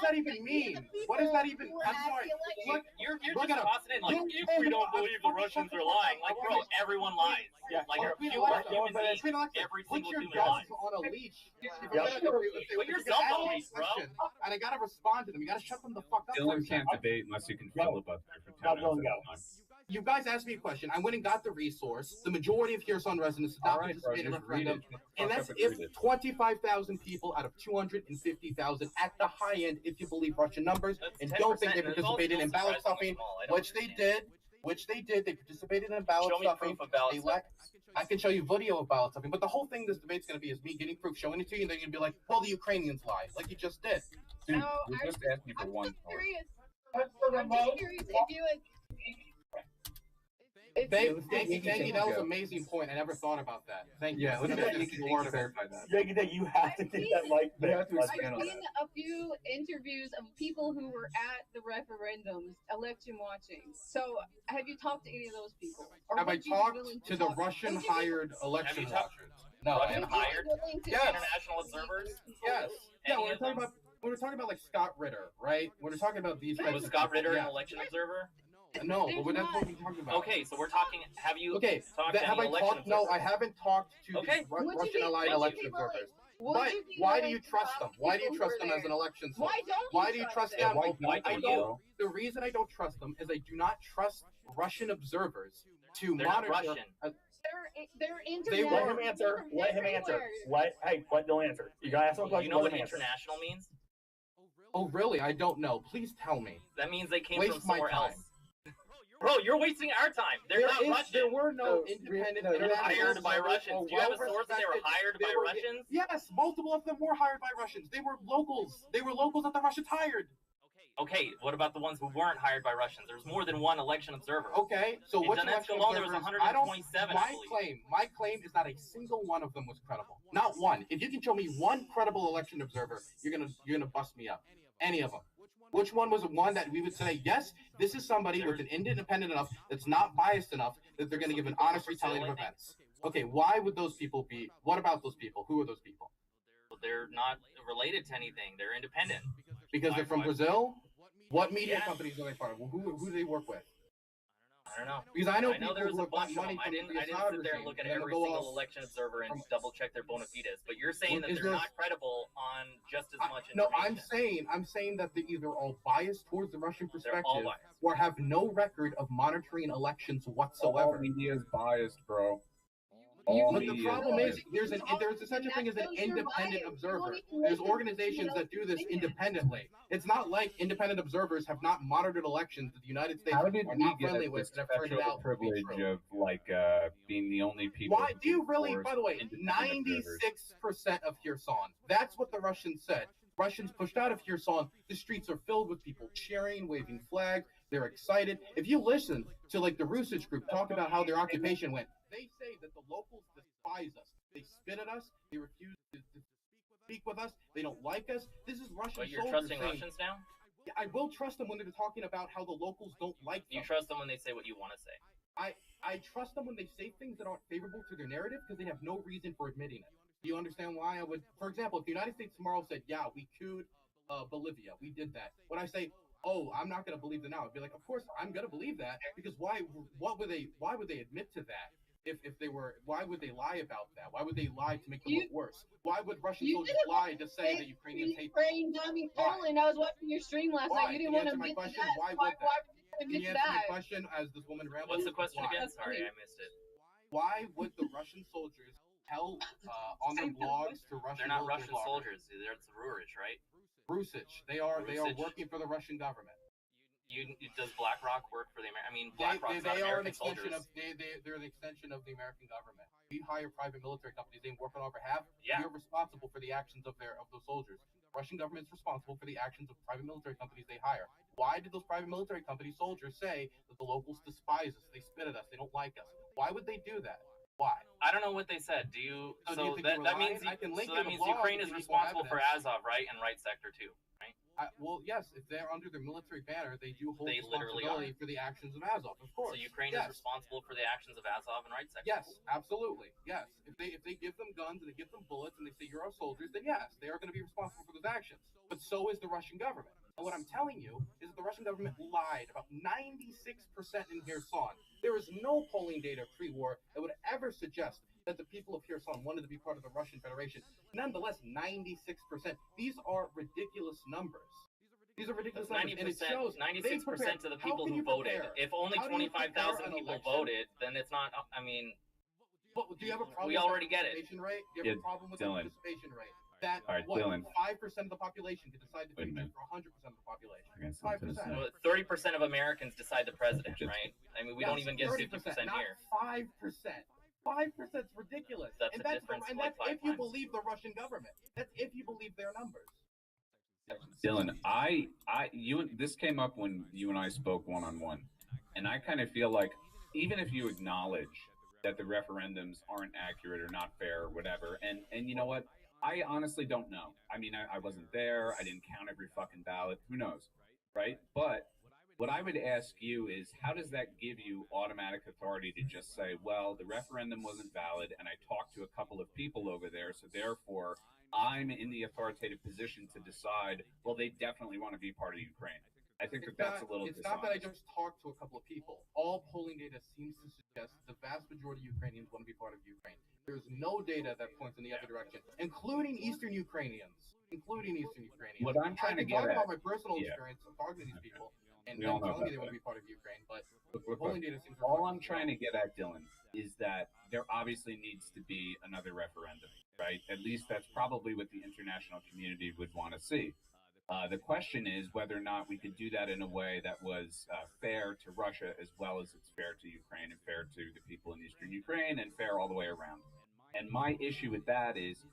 that even mean? What does that even? I'm sorry. Look, you're just tossing in if we don't believe the Russians are lying, bro, everyone lies. Yeah, like every single human lies. On a leash. Put yourself on a leash, bro. And I gotta respond to them. You gotta shut them the fuck up. Dylan can't debate unless you can filibuster for 10 minutes at a time. You guys asked me a question. I went and got the resource. The majority of Kherson residents did not participate in a referendum. And that's if 25,000 people out of 250,000 at the high end, if you believe Russian numbers, and don't think they participated in ballot stuffing, which they did. They participated in ballot stuffing. I can show you video of ballot stuffing. But the whole thing this debate's going to be is me getting proof, showing it to you, and then you're going to be like, well, the Ukrainians lied, like you just did. Dude, we're just asking for one part. I'm just curious if you had... Thank you. That was an amazing point. I never thought about that. Thank you. Yeah, let's verify that. You have to get that mic back. I've seen a few interviews of people who were at the referendums, election watching. So, have you talked to any of those people? Have I talked to the Russian hired election watchers? No. Russian hired? Yes. International observers? Yes. Yeah, we're talking about like Scott Ritter, right? We're talking about these. Was Scott Ritter an election observer? No, but that's what we're talking about. Okay, so we're talking. Have you talked to have any I talked? No, I haven't talked to the Russian allied election observers. But why do you trust them? Why do you trust them as an election source? Why do you trust them? I don't. The reason I don't trust them is I do not trust Russian observers to They're not monitor. Russian. They're They internet. let him answer. They're Let him answer. everywhere. Let Dylan answer. You gotta ask him a question. You know let what him answer. international means? Oh, really? I don't know. Please tell me. That means they came Waste from somewhere my time. else. Bro, you're wasting our time. They're not Russian. There were no independent. They were hired by observers Russians. or Do you have a source that they were well-respected- hired they by were- Russians? Yes, multiple of them were hired by Russians. They were locals. They were locals that the Russians hired. Okay, what about the ones who weren't hired by Russians? There was more than one election observer. Okay, so in which Donetsk election alone, there was observers? 127. I believe. My claim is that a single one of them was credible. Not one. If you can show me one credible election observer, you're gonna bust me up. Any of them. Which one was one that we would say, yes, this is somebody with an independent enough, that's not biased enough, that they're going to give an honest retelling of events? Okay, why would those people be? What about those people? Who are those people? Well, they're not related to anything. They're independent. Because they're from Brazil? What media Yeah. companies are they part of? Who do they work with? I don't know. Because I know there was people a who have got bunch of money them. I from didn't the sit Assad there and regime, look at and then every go single off election observer and double check their bona fides. But you're saying that Is they're there- not credible on just as much No, information. I'm saying that they're either all biased towards the Russian all perspective biased. or have no record of monitoring elections All whatsoever. media is biased, bro. But the problem is, there's such a thing as an independent observer. There's organizations that do this independently. It's not like independent observers have not monitored elections that the United States How did are we not get friendly the with and have turned it special out to be privilege true? of being the only people? Why do you really? force By the way, independent observers? 96% of Kherson. That's what the Russians said. Russians pushed out of Kherson. The streets are filled with people cheering, waving flags. They're excited. If you listen to like the Rusich group talk about how their occupation went, they say that the locals despise us. They spit at us. They refuse to speak with us. They don't like us. This is Russian But you're soldiers trusting saying, Russians now? Yeah, I will trust them when they're talking about how the locals don't like them. You trust them when they say what you want to say. I trust them when they say things that aren't favorable to their narrative because they have no reason for admitting it. Do you understand why I would? For example, if the United States tomorrow said, "Yeah, we couped Bolivia, we did that," when I say, "Oh, I'm not going to believe that now," I'd be like, "Of course, I'm going to believe that because why? Why would they admit to that? If they were, why would they lie about that? Why would they lie to make them look worse? Why would Russian soldiers lie to say that Ukrainians hate them? Ukraine bombing Poland. I was watching your stream last night. You didn't want to admit to that. Why would you Can admit you to answer my that? question as this woman rambles? What's the question Why? again? Sorry, I missed it. Why would the Russian soldiers tell on their blogs to Russian? They're not military Russian bloggers? soldiers. They're Rurich, right? Rusich. They are Rusich. working for the Russian government. Does BlackRock work for the American? I mean, They BlackRock's not are an American extension soldiers. of they're an extension of the American government. We hire private military companies. They work on our behalf. Yeah. We are responsible for the actions of those soldiers. Russian government is responsible for the actions of private military companies they hire. Why did those private military company soldiers say that the locals despise us? They spit at us. They don't like us. Why would they do that? Why? I don't know what they said. Do you? So do you think they were that means lying? I can link so you that the means blog Ukraine if is you need more responsible for evidence. Azov, right, and right sector too, right? Well, yes, if they're under their military banner, they do hold They literally responsibility are. for the actions of Azov, of course. So Ukraine yes. is responsible for the actions of Azov and right sector. Yes, absolutely. Yes. If they give them guns and they give them bullets and they say you're our soldiers, then yes, they are going to be responsible for those actions. But so is the Russian government. And what I'm telling you is that the Russian government lied about 96% in Kherson. There is no polling data pre-war that would ever suggest that the people of Kherson wanted to be part of the Russian Federation. Nonetheless, 96%. These are ridiculous numbers. These are ridiculous That's numbers. And it shows 96% of the people who you voted. prepare? If only How do you prepare 25,000 an people election? voted, then it's not. I mean, But do you have a problem we with already the get it. participation rate? Do you have a problem with Dylan. the participation rate? That All right, what, Dylan. 5% of the population can decide the Wait a future minute. for 100% of the population. I got something to 5%. say. well, 30% of Americans decide the president, right? I mean, we don't Yes, even get 50% not here. 5%. 5% is ridiculous. That's and a that's difference and like that's 5 if you times. believe the Russian government. That's if you believe their numbers. Dylan, this came up when you and I spoke one-on-one, and I kind of feel like even if you acknowledge that the referendums aren't accurate or not fair or whatever, and you know what, I honestly don't know. I mean, I wasn't there. I didn't count every fucking ballot. Who knows, right? But what I would ask you is, how does that give you automatic authority to just say, well, the referendum wasn't valid, and I talked to a couple of people over there, so therefore I'm in the authoritative position to decide, well, they definitely want to be part of Ukraine. I think that's a little It's dishonest. not that I just talked to a couple of people. All polling data seems to suggest the vast majority of Ukrainians want to be part of Ukraine. There's no data that points in the other direction, including Eastern Ukrainians. What I'm trying to I can get talk at, about my personal yeah. experience of talking to these people. and We them all know telling me that, they want to right? be part of Ukraine, but Look, polling data seems all I'm trying to get at, Dylan, is that there obviously needs to be another referendum, right? At least that's probably what the international community would want to see. The question is whether or not we could do that in a way that was fair to Russia as well as it's fair to Ukraine and fair to the people in eastern Ukraine and fair all the way around. And my issue with that is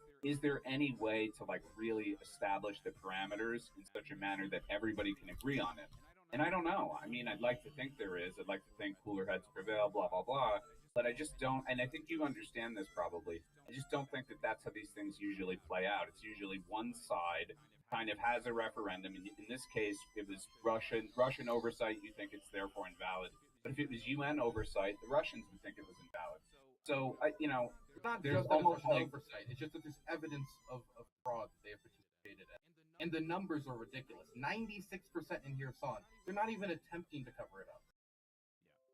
there any way to like really establish the parameters in such a manner that everybody can agree on it? And I don't know. I mean, I'd like to think there is. I'd like to think cooler heads prevail, blah, blah, blah. But I just don't, and I think you understand this probably. I just don't think that that's how these things usually play out. It's usually one side kind of has a referendum. In this case, it was Russian oversight. You think it's therefore invalid. But if it was UN oversight, the Russians would think it was invalid. So, it's not there's just that almost it's like oversight. It's just that there's evidence of fraud that they have participated in. And the numbers are ridiculous. 96% in here saw it. They're not even attempting to cover it up.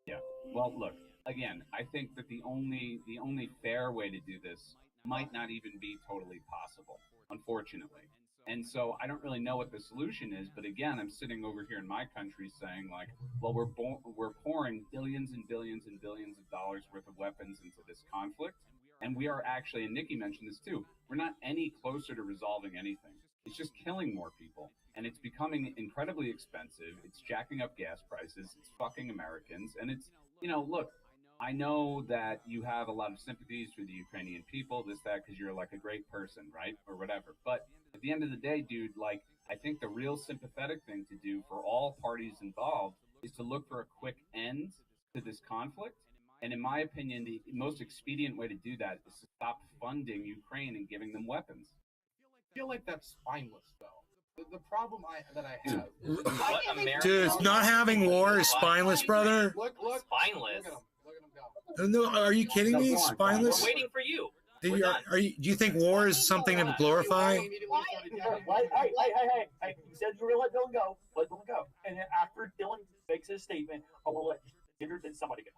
Yeah. Well, look, again, I think that the only fair way to do this might not even be totally possible, unfortunately. And so I don't really know what the solution is, but again, I'm sitting over here in my country saying like, well, we're pouring billions and billions and billions of dollars worth of weapons into this conflict, and we are actually, and Nikki mentioned this too, we're not any closer to resolving anything. It's just killing more people, and it's becoming incredibly expensive. It's jacking up gas prices. It's fucking Americans, and it's, look, I know that you have a lot of sympathies for the Ukrainian people, this, that, because you're like a great person, right? Or whatever. But at the end of the day, dude, like, I think the real sympathetic thing to do for all parties involved is to look for a quick end to this conflict. And in my opinion, the most expedient way to do that is to stop funding Ukraine and giving them weapons. I feel like that's spineless, though. The problem that I have is What American Dude, not having war is spineless, brother. Look, spineless. Look at him. No, are you kidding me? Spineless? We're waiting for you. Do you think war is something to glorify? Hey, you said you were going to let Dylan go. Let Dylan go. And then after Dylan makes his statement, I will let somebody go.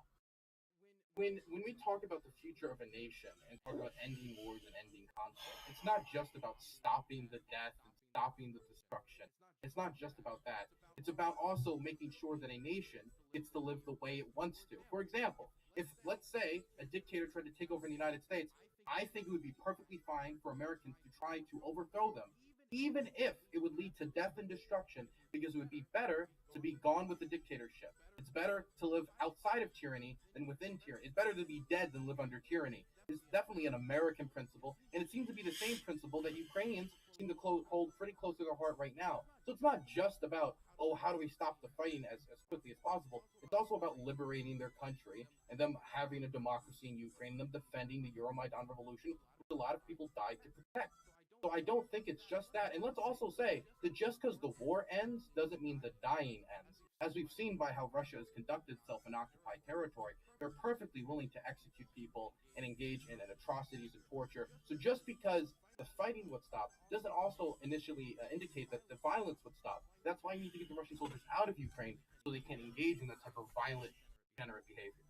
When we talk about the future of a nation and talk about ending wars and ending conflict, it's not just about stopping the death and stopping the destruction. It's not just about that. It's about also making sure that a nation gets to live the way it wants to. For example, if, let's say, a dictator tried to take over the United States, I think it would be perfectly fine for Americans to try to overthrow them, even if it would lead to death and destruction, because it would be better to be gone with the dictatorship. It's better to live outside of tyranny than within tyranny. It's better to be dead than live under tyranny. It's definitely an American principle, and it seems to be the same principle that Ukrainians seem to hold pretty close to their heart right now. So it's not just about, how do we stop the fighting as quickly as possible? It's also about liberating their country and them having a democracy in Ukraine, them defending the Euromaidan revolution, which a lot of people died to protect. So I don't think it's just that. And let's also say that just because the war ends doesn't mean the dying ends. As we've seen by how Russia has conducted itself in occupied territory, they're perfectly willing to execute people and engage in atrocities and torture. So just because the fighting would stop doesn't also initially indicate that the violence would stop. That's why you need to get the Russian soldiers out of Ukraine so they can engage in that type of violent, degenerate behavior.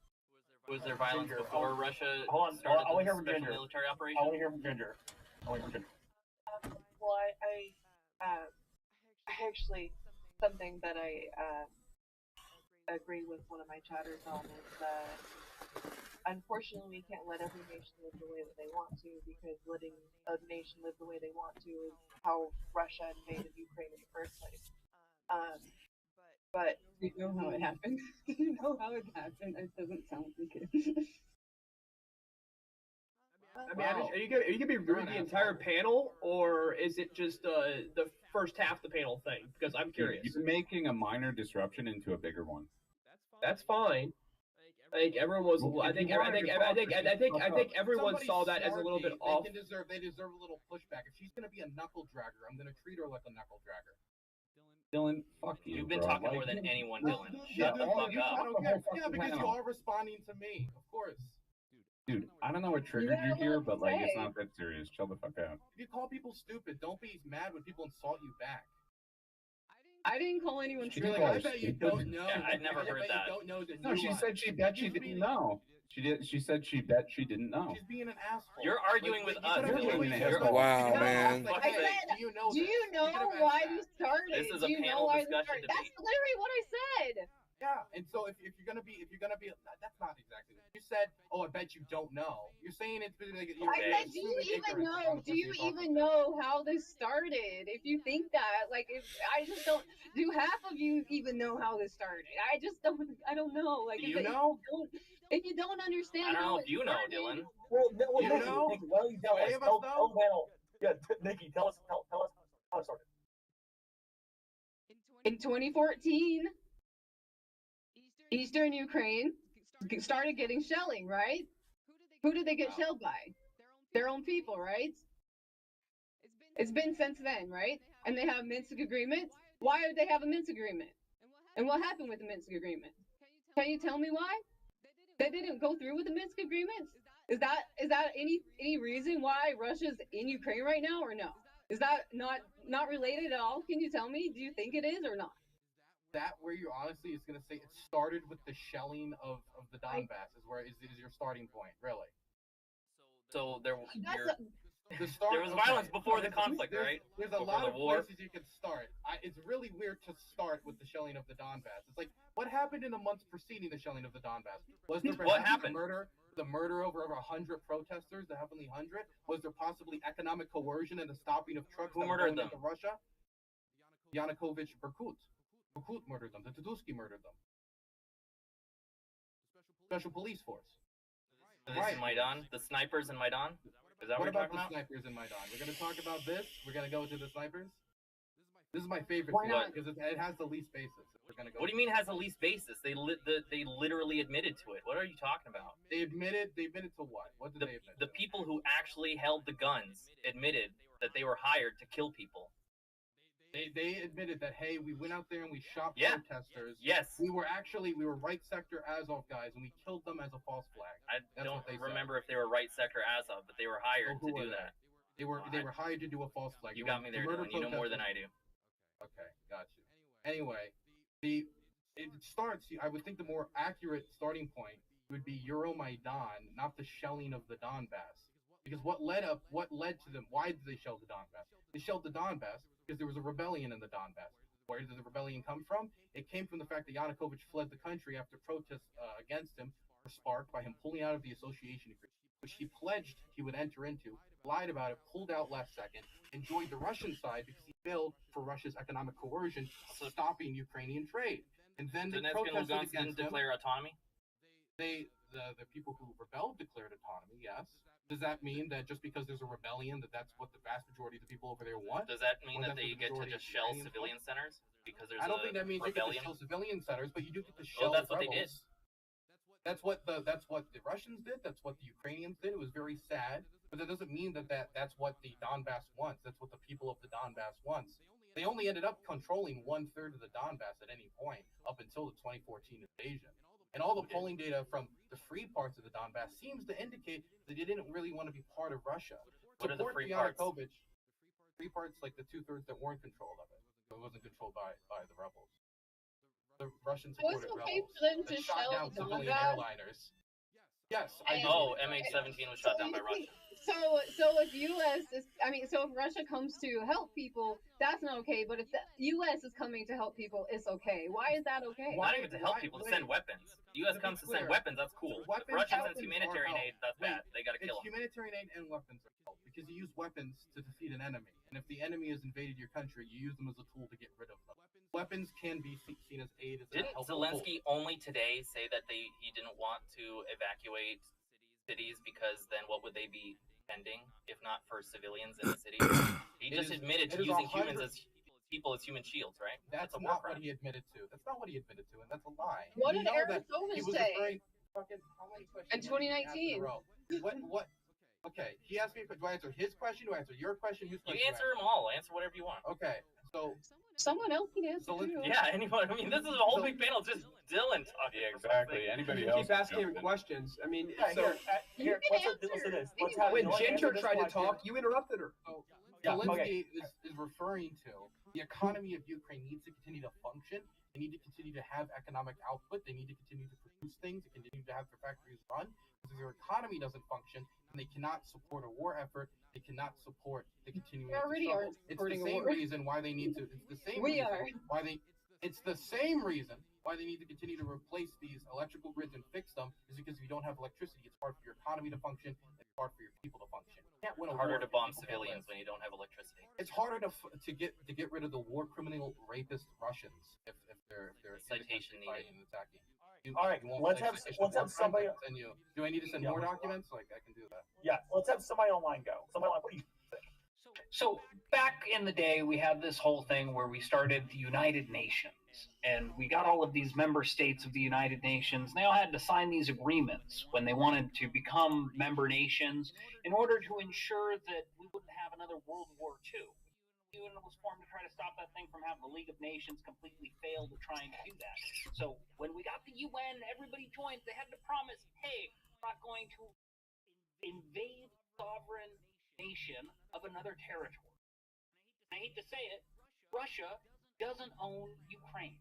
Was there violence before Russia Hold on, started I want to the hear from special Ginger. military operation? I want to hear from Ginger. Well, I actually, something that I agree with one of my chatters on is that unfortunately we can't let every nation live the way that they want to, because letting a nation live the way they want to is how Russia invaded Ukraine in the first place. But do you know how it happened? Do you know how it happened? It doesn't sound like it. I mean, are you gonna be reading the entire panel, or is it just the first half of the panel thing? Because I'm curious. You're making a minor disruption into a bigger one. That's fine. I think everyone was. I think everyone saw that as a little bit off. They deserve a little pushback. If she's gonna be a knuckle dragger, I'm gonna treat her like a knuckle dragger. Dylan, fuck you. You've been bro. talking more than anyone, Dylan. Shut the fuck up. I don't care. Yeah, because you are responding to me, of course. Dude, I don't know what triggered you here, but like, it's not that serious. Chill the fuck out. If you call people stupid, don't be mad when people insult you back. I didn't call anyone stupid. I bet you don't know. Yeah, I've never heard that. You don't know that No, she said she bet she didn't know. She said she bet she didn't know. She's being an asshole. You're arguing with us. Wow, man. I said, do you know why we started? This is a do you panel know why discussion we started? That's debate. literally what I said. Yeah, and so if you're gonna be, that's not exactly. You said, oh, I bet you don't know. You're saying it's like. I said, do you even know? Do you even know how this started? If you think that, like, if I just don't. Do half of you even know how this started? I just don't. I don't know. Like, Do you know? If you don't understand, I don't know how if you know, Dylan. Well, You Nikki, know? Nikki, why don't you tell us? Tell the panel. Yeah, Nikki, tell us how it started. In 2014, Eastern Ukraine started getting shelling, right? Who did they get shelled by? Their own people, right? It's been since then, right? And they have Minsk agreements. Why did they have a Minsk agreement? And what happened with the Minsk agreement? Can you tell me why? They didn't go through with the Minsk agreements? Is that any reason why Russia's in Ukraine right now, or no? Is that not related at all? Can you tell me? Do you think it is or not? That where you honestly is gonna say it started with the shelling of the Donbass is your starting point, really. So there was Okay, violence before the conflict, right? There's a Before lot the of war. places you can start. It's really weird to start with the shelling of the Donbass. It's like, what happened in the months preceding the shelling of the Donbass? Was there What perhaps happened? the murder of over 100 protesters, the heavenly 100? Was there possibly economic coercion and the stopping of trucks Who that were murdered going them? into Russia? Yanukovych, Berkut. Berkut murdered them. The Tuduski murdered them. Special police force. This is Maidan? The snipers in Maidan? Is that what What you're about talking the about? snipers in Maidan? We're going to talk about this. We're going to go to the snipers. This is my favorite Why thing not? because it has the least basis. We're going to go. What do you mean has the least basis? They literally admitted to it. What are you talking about? They admitted to what? What did they admit? The people who actually held the guns admitted that they were hired to kill people. They admitted that, hey, we went out there and we shot Yeah. protesters. Yes. We were right sector Azov guys and we killed them as a false flag. I That's don't what they remember if they were right sector Azov, but they were hired Who to were do they? that. They were hired to do a false flag. You They got were me there, to murder Dylan. You know more than I protesters. do. Okay, got you. Anyway, it starts. I would think the more accurate starting point would be Euromaidan, not the shelling of the Donbass. Because what led to them? Why did they shell the Donbass? They shelled the Donbass because there was a rebellion in the Donbass. Where did the rebellion come from? It came from the fact that Yanukovych fled the country after protests against him were sparked by him pulling out of the association agreement, which he pledged he would enter into, lied about it, pulled out last second, and joined the Russian side because he failed for Russia's economic coercion, stopping Ukrainian trade. And then they Donetsk and protested Lugansk against didn't declare autonomy? the people who rebelled declared autonomy, yes. Does that mean that just because there's a rebellion that's what the vast majority of the people over there want? Does that mean Or that that's they what the get to majority just of shell Ukrainians civilian want? centers? Because there's I don't think that means rebellion? you get to shell civilian centers, but you do get to shell Well, that's what they did. rebels. That's what the Russians did. That's what the Ukrainians did. It was very sad, but that doesn't mean that's what the Donbass wants. That's what the people of the Donbass wants. They only ended up controlling 1/3 of the Donbass at any point up until the 2014 invasion. And all the polling data from the free parts of the Donbass seems to indicate that they didn't really want to be part of Russia. What are the Support free parts? Yanukovych. Free parts, like the 2/3 that weren't controlled of it. So it wasn't controlled by the rebels. The Russian supported Was it okay rebels for them that to shot shell down civilian Donbass? airliners. Yes, I And- do. Oh, MH17 was shot down by Russia. So if so if Russia comes to help people, that's not okay. But if the U.S. is coming to help people, it's okay. Why is that okay? Not even to help people, to send weapons. The U.S. comes to send weapons, that's cool. If Russia sends humanitarian aid, that's bad. They gotta kill It's them. humanitarian aid and weapons are help because you use weapons to defeat an enemy. And if the enemy has invaded your country, you use them as a tool to get rid of them. Weapons can be seen as aid as a Didn't helpful Zelensky only today say that he didn't want to evacuate cities because then what would they be defending if not for civilians in the city? He just admitted to using humans as people as human shields, right? That's a war not crime. what he admitted to. That's not what he admitted to, and that's a lie. What You did know that Arizona he was say? referring- fucking, how many questions In have you asked in a 2019? row? What? Okay, he asked me. Do I answer his question? Do I answer your question? Whose You question? answer them all. Answer whatever you want. Okay, so Someone else can answer too. Yeah, anyone. I mean, this is a whole big panel, just Dylan talking. Yeah, exactly. Anybody You else? keep asking him questions. I mean, Yeah, so here, let's do this. Let's have when Dylan Ginger answer this tried to question. talk, you interrupted her. Yeah, Zelensky okay. is referring to the economy of Ukraine needs to continue to function. They need to continue to have economic output. They need to continue to produce things. They continue to have their factories run. Because their economy doesn't function, and they cannot support a war effort. They cannot support the continuing. They already struggle. aren't It's the supporting a same war. reason why they need to. It's the same We reason are. why they. It's the same reason why they need to continue to replace these electrical grids and fix them. Is because if you don't have electricity, it's hard for your economy to function. It's hard for your people to function. You can't win a Harder war to if bomb people can't civilians live. when you don't have electricity. It's harder to get rid of the war criminal rapist Russians if they're Citation needed. fighting and attacking. All right, let's have somebody. Do I need to send Yeah. more documents? Like I can do that. Yeah, let's have somebody online go. Somebody online, what do you think? So back in the day, we had this whole thing where we started the United Nations, and we got all of these member states of the United Nations. And they all had to sign these agreements when they wanted to become member nations in order to ensure that we wouldn't have another World War II. The UN was formed to try to stop that thing from having the League of Nations completely fail to trying to do that. So when we got the UN, everybody joined. They had to promise, hey, we're not going to invade sovereign nation of another territory. I hate to say it, Russia doesn't own Ukraine.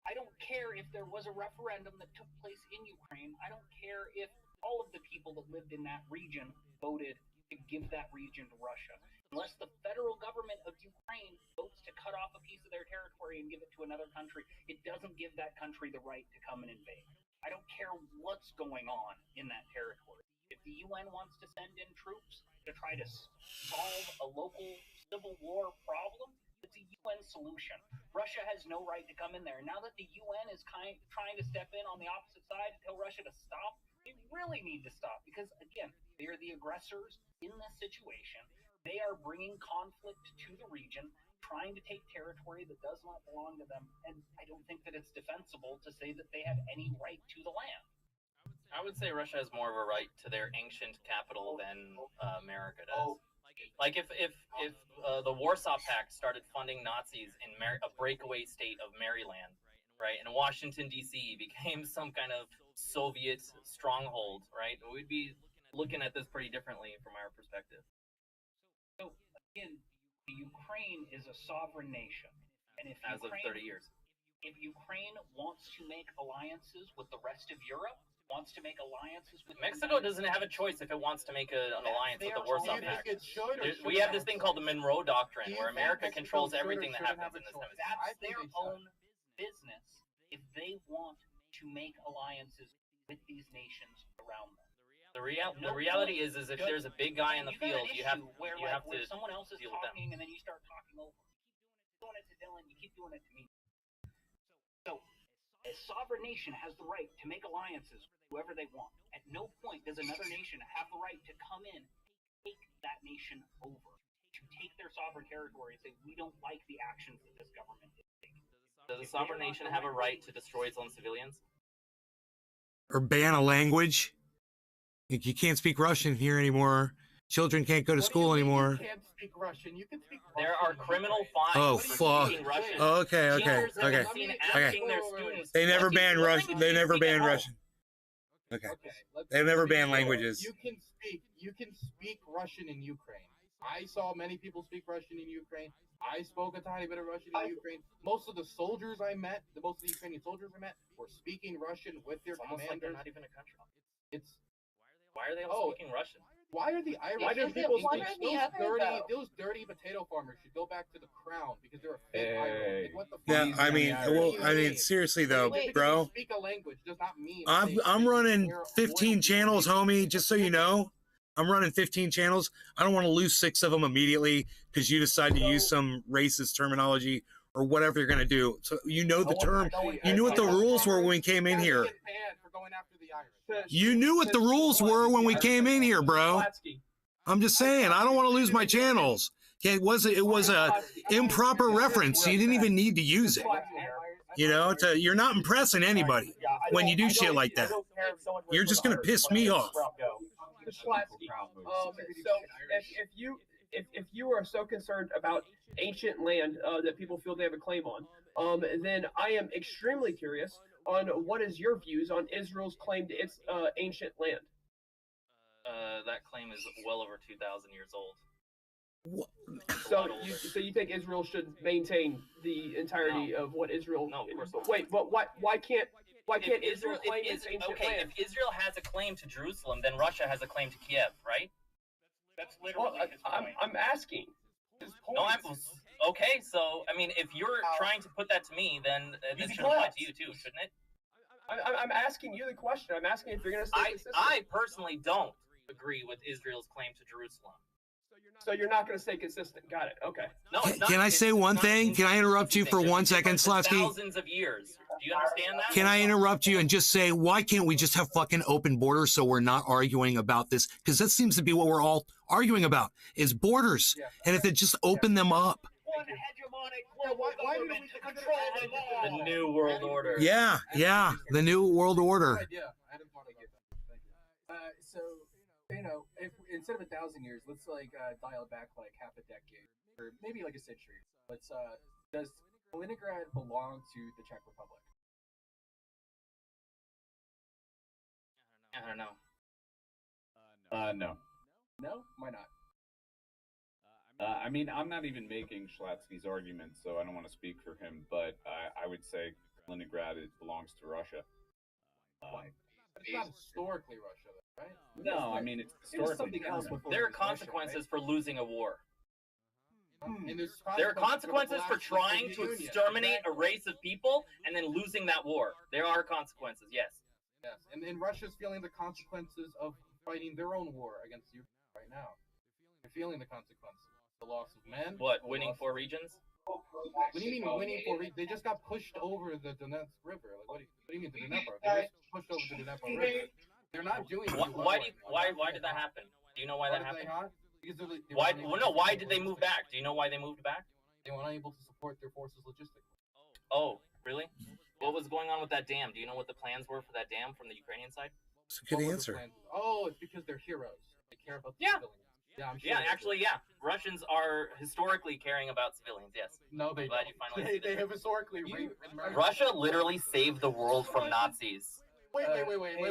I don't care if there was a referendum that took place in Ukraine. I don't care if all of the people that lived in that region voted to give that region to Russia. Unless the federal government of Ukraine votes to cut off a piece of their territory and give it to another country, it doesn't give that country the right to come and invade. I don't care what's going on in that territory. If the UN wants to send in troops to try to solve a local civil war problem, it's a UN solution. Russia has no right to come in there. Now that the UN is trying to step in on the opposite side to tell Russia to stop, they really need to stop because, again, they are the aggressors in this situation. They are bringing conflict to the region, trying to take territory that does not belong to them, and I don't think that it's defensible to say that they have any right to the land. I would say Russia has more of a right to their ancient capital than America does. Like if the Warsaw Pact started funding Nazis in a breakaway state of Maryland, right, and Washington D.C. became some kind of Soviet stronghold, right, we'd be looking at this pretty differently from our perspective. So again, Ukraine is a sovereign nation, and if as Ukraine, of 30 years, if Ukraine wants to make alliances with the rest of Europe, wants to make alliances with Mexico doesn't have a choice if it wants to make an alliance with the Warsaw Pact. We have this thing called the Monroe Doctrine, where America controls everything that happens in this hemisphere. That's their own business if they want to make alliances with these nations around them. The reality is if there's a big guy in the field, you have to someone else is deal with them. talking and then you start talking over. You keep doing it to Dylan, you keep doing it to me. So, a sovereign nation has the right to make alliances with whoever they want. At no point does another nation have the right to come in, take that nation over, to take their sovereign territory and say, we don't like the actions that this government is taking. Does a sovereign nation have a right to destroy its own civilians? Or ban a language? You can't speak Russian here anymore. Children can't go to school anymore. You can't speak Russian. You can speak Russian. There are criminal fines Oh for fuck! speaking Russian. Oh, okay. Teachers have been seen asking their students, They never ban Russian. They never ban Russian. Okay. They never ban languages. You can speak Russian in Ukraine. I saw many people speak Russian in Ukraine. I spoke a tiny bit of Russian in Ukraine. Most of the soldiers I met, most of the Ukrainian soldiers I met, were speaking Russian with their Almost commanders. like they're not even a country. Why are they all speaking Russian? Why are the Irish? Why do people speak those dirty potato farmers should go back to the crown because they're a fake Irish. Like, what the fuck? Yeah, I mean, well, I mean, seriously though, bro. Speak a language does not mean. I'm running 15 channels, homie. Just so you know, I'm running 15 channels. I don't want to lose 6 of them immediately because you decide to use some racist terminology or whatever you're gonna do. So you know the term. You knew what the rules were when we came in here. You knew what the rules were when we came in here, bro. I'm just saying, I don't want to lose my channels. Okay, it was a improper reference. You didn't even need to use it. You know, you're not impressing anybody when you do shit like that. You're just gonna piss me off. So if if you are so concerned about ancient land that people feel they have a claim on, then I am extremely curious on what is your views on Israel's claim to its ancient land. That claim is well over 2,000 years old. So you think Israel should maintain the entirety of what Israel? No, of course not. Wait, but why can't Israel claim its ancient okay, land? if Israel has a claim to Jerusalem, then Russia has a claim to Kiev, right? That's literally his point. I'm asking. No, okay. So I mean, if you're trying to put that to me, then this should apply to you too, shouldn't it? I'm asking you the question. I'm asking if you're going to stay consistent. I personally don't agree with Israel's claim to Jerusalem. So you're not going to stay consistent. Got it. Okay. No, Can I say one thing? Can I interrupt you for 1 second, Slavsky? Thousands of years. Do you understand that? Can I interrupt you and just say, why can't we just have fucking open borders so we're not arguing about this? Because that seems to be what we're all arguing about, is borders. And if they just open them up. One hegemonic global government to control them all. The New World Order. Yeah, the New World Order. Yeah, I didn't want to get that. So, you know, if instead of 1,000 years, let's like dial it back like half a decade or maybe like a century. Let's does Kaliningrad belong to the Czech Republic? I don't know. No. No? Why not? I mean, I'm not even making Schlatsky's argument, so I don't want to speak for him, but I would say Kaliningrad belongs to Russia. Why? It's not historically Russia, though, right? No, I mean, it's historically German. There are consequences for losing a war. And There are consequences for trying to exterminate a race of people and then losing that war. There are consequences, yes. Yes, and Russia's feeling the consequences of fighting their own war against Ukraine right now. They're feeling the consequences. The loss of men. What, winning 4 regions? What do you mean winning 4 regions? They just got pushed over the Donetsk River. Like, what do you mean the Dnieper? They just pushed over the Dnieper River. They're not doing it. Why did that happen? Do you know why that happened? Because they why did they move back? Do you know why they moved back? They were unable to support their forces logistically. Oh, really? What was going on with that dam? Do you know what the plans were for that dam from the Ukrainian side? It's a good answer. Oh, it's because they're heroes. They care about the civilians. Yeah, I'm sure. Yeah, actually, yeah. Russians are historically caring about civilians, yes. No, they Glad you finally they have historically raped and murdered. Russia literally saved the world from Nazis. Wait.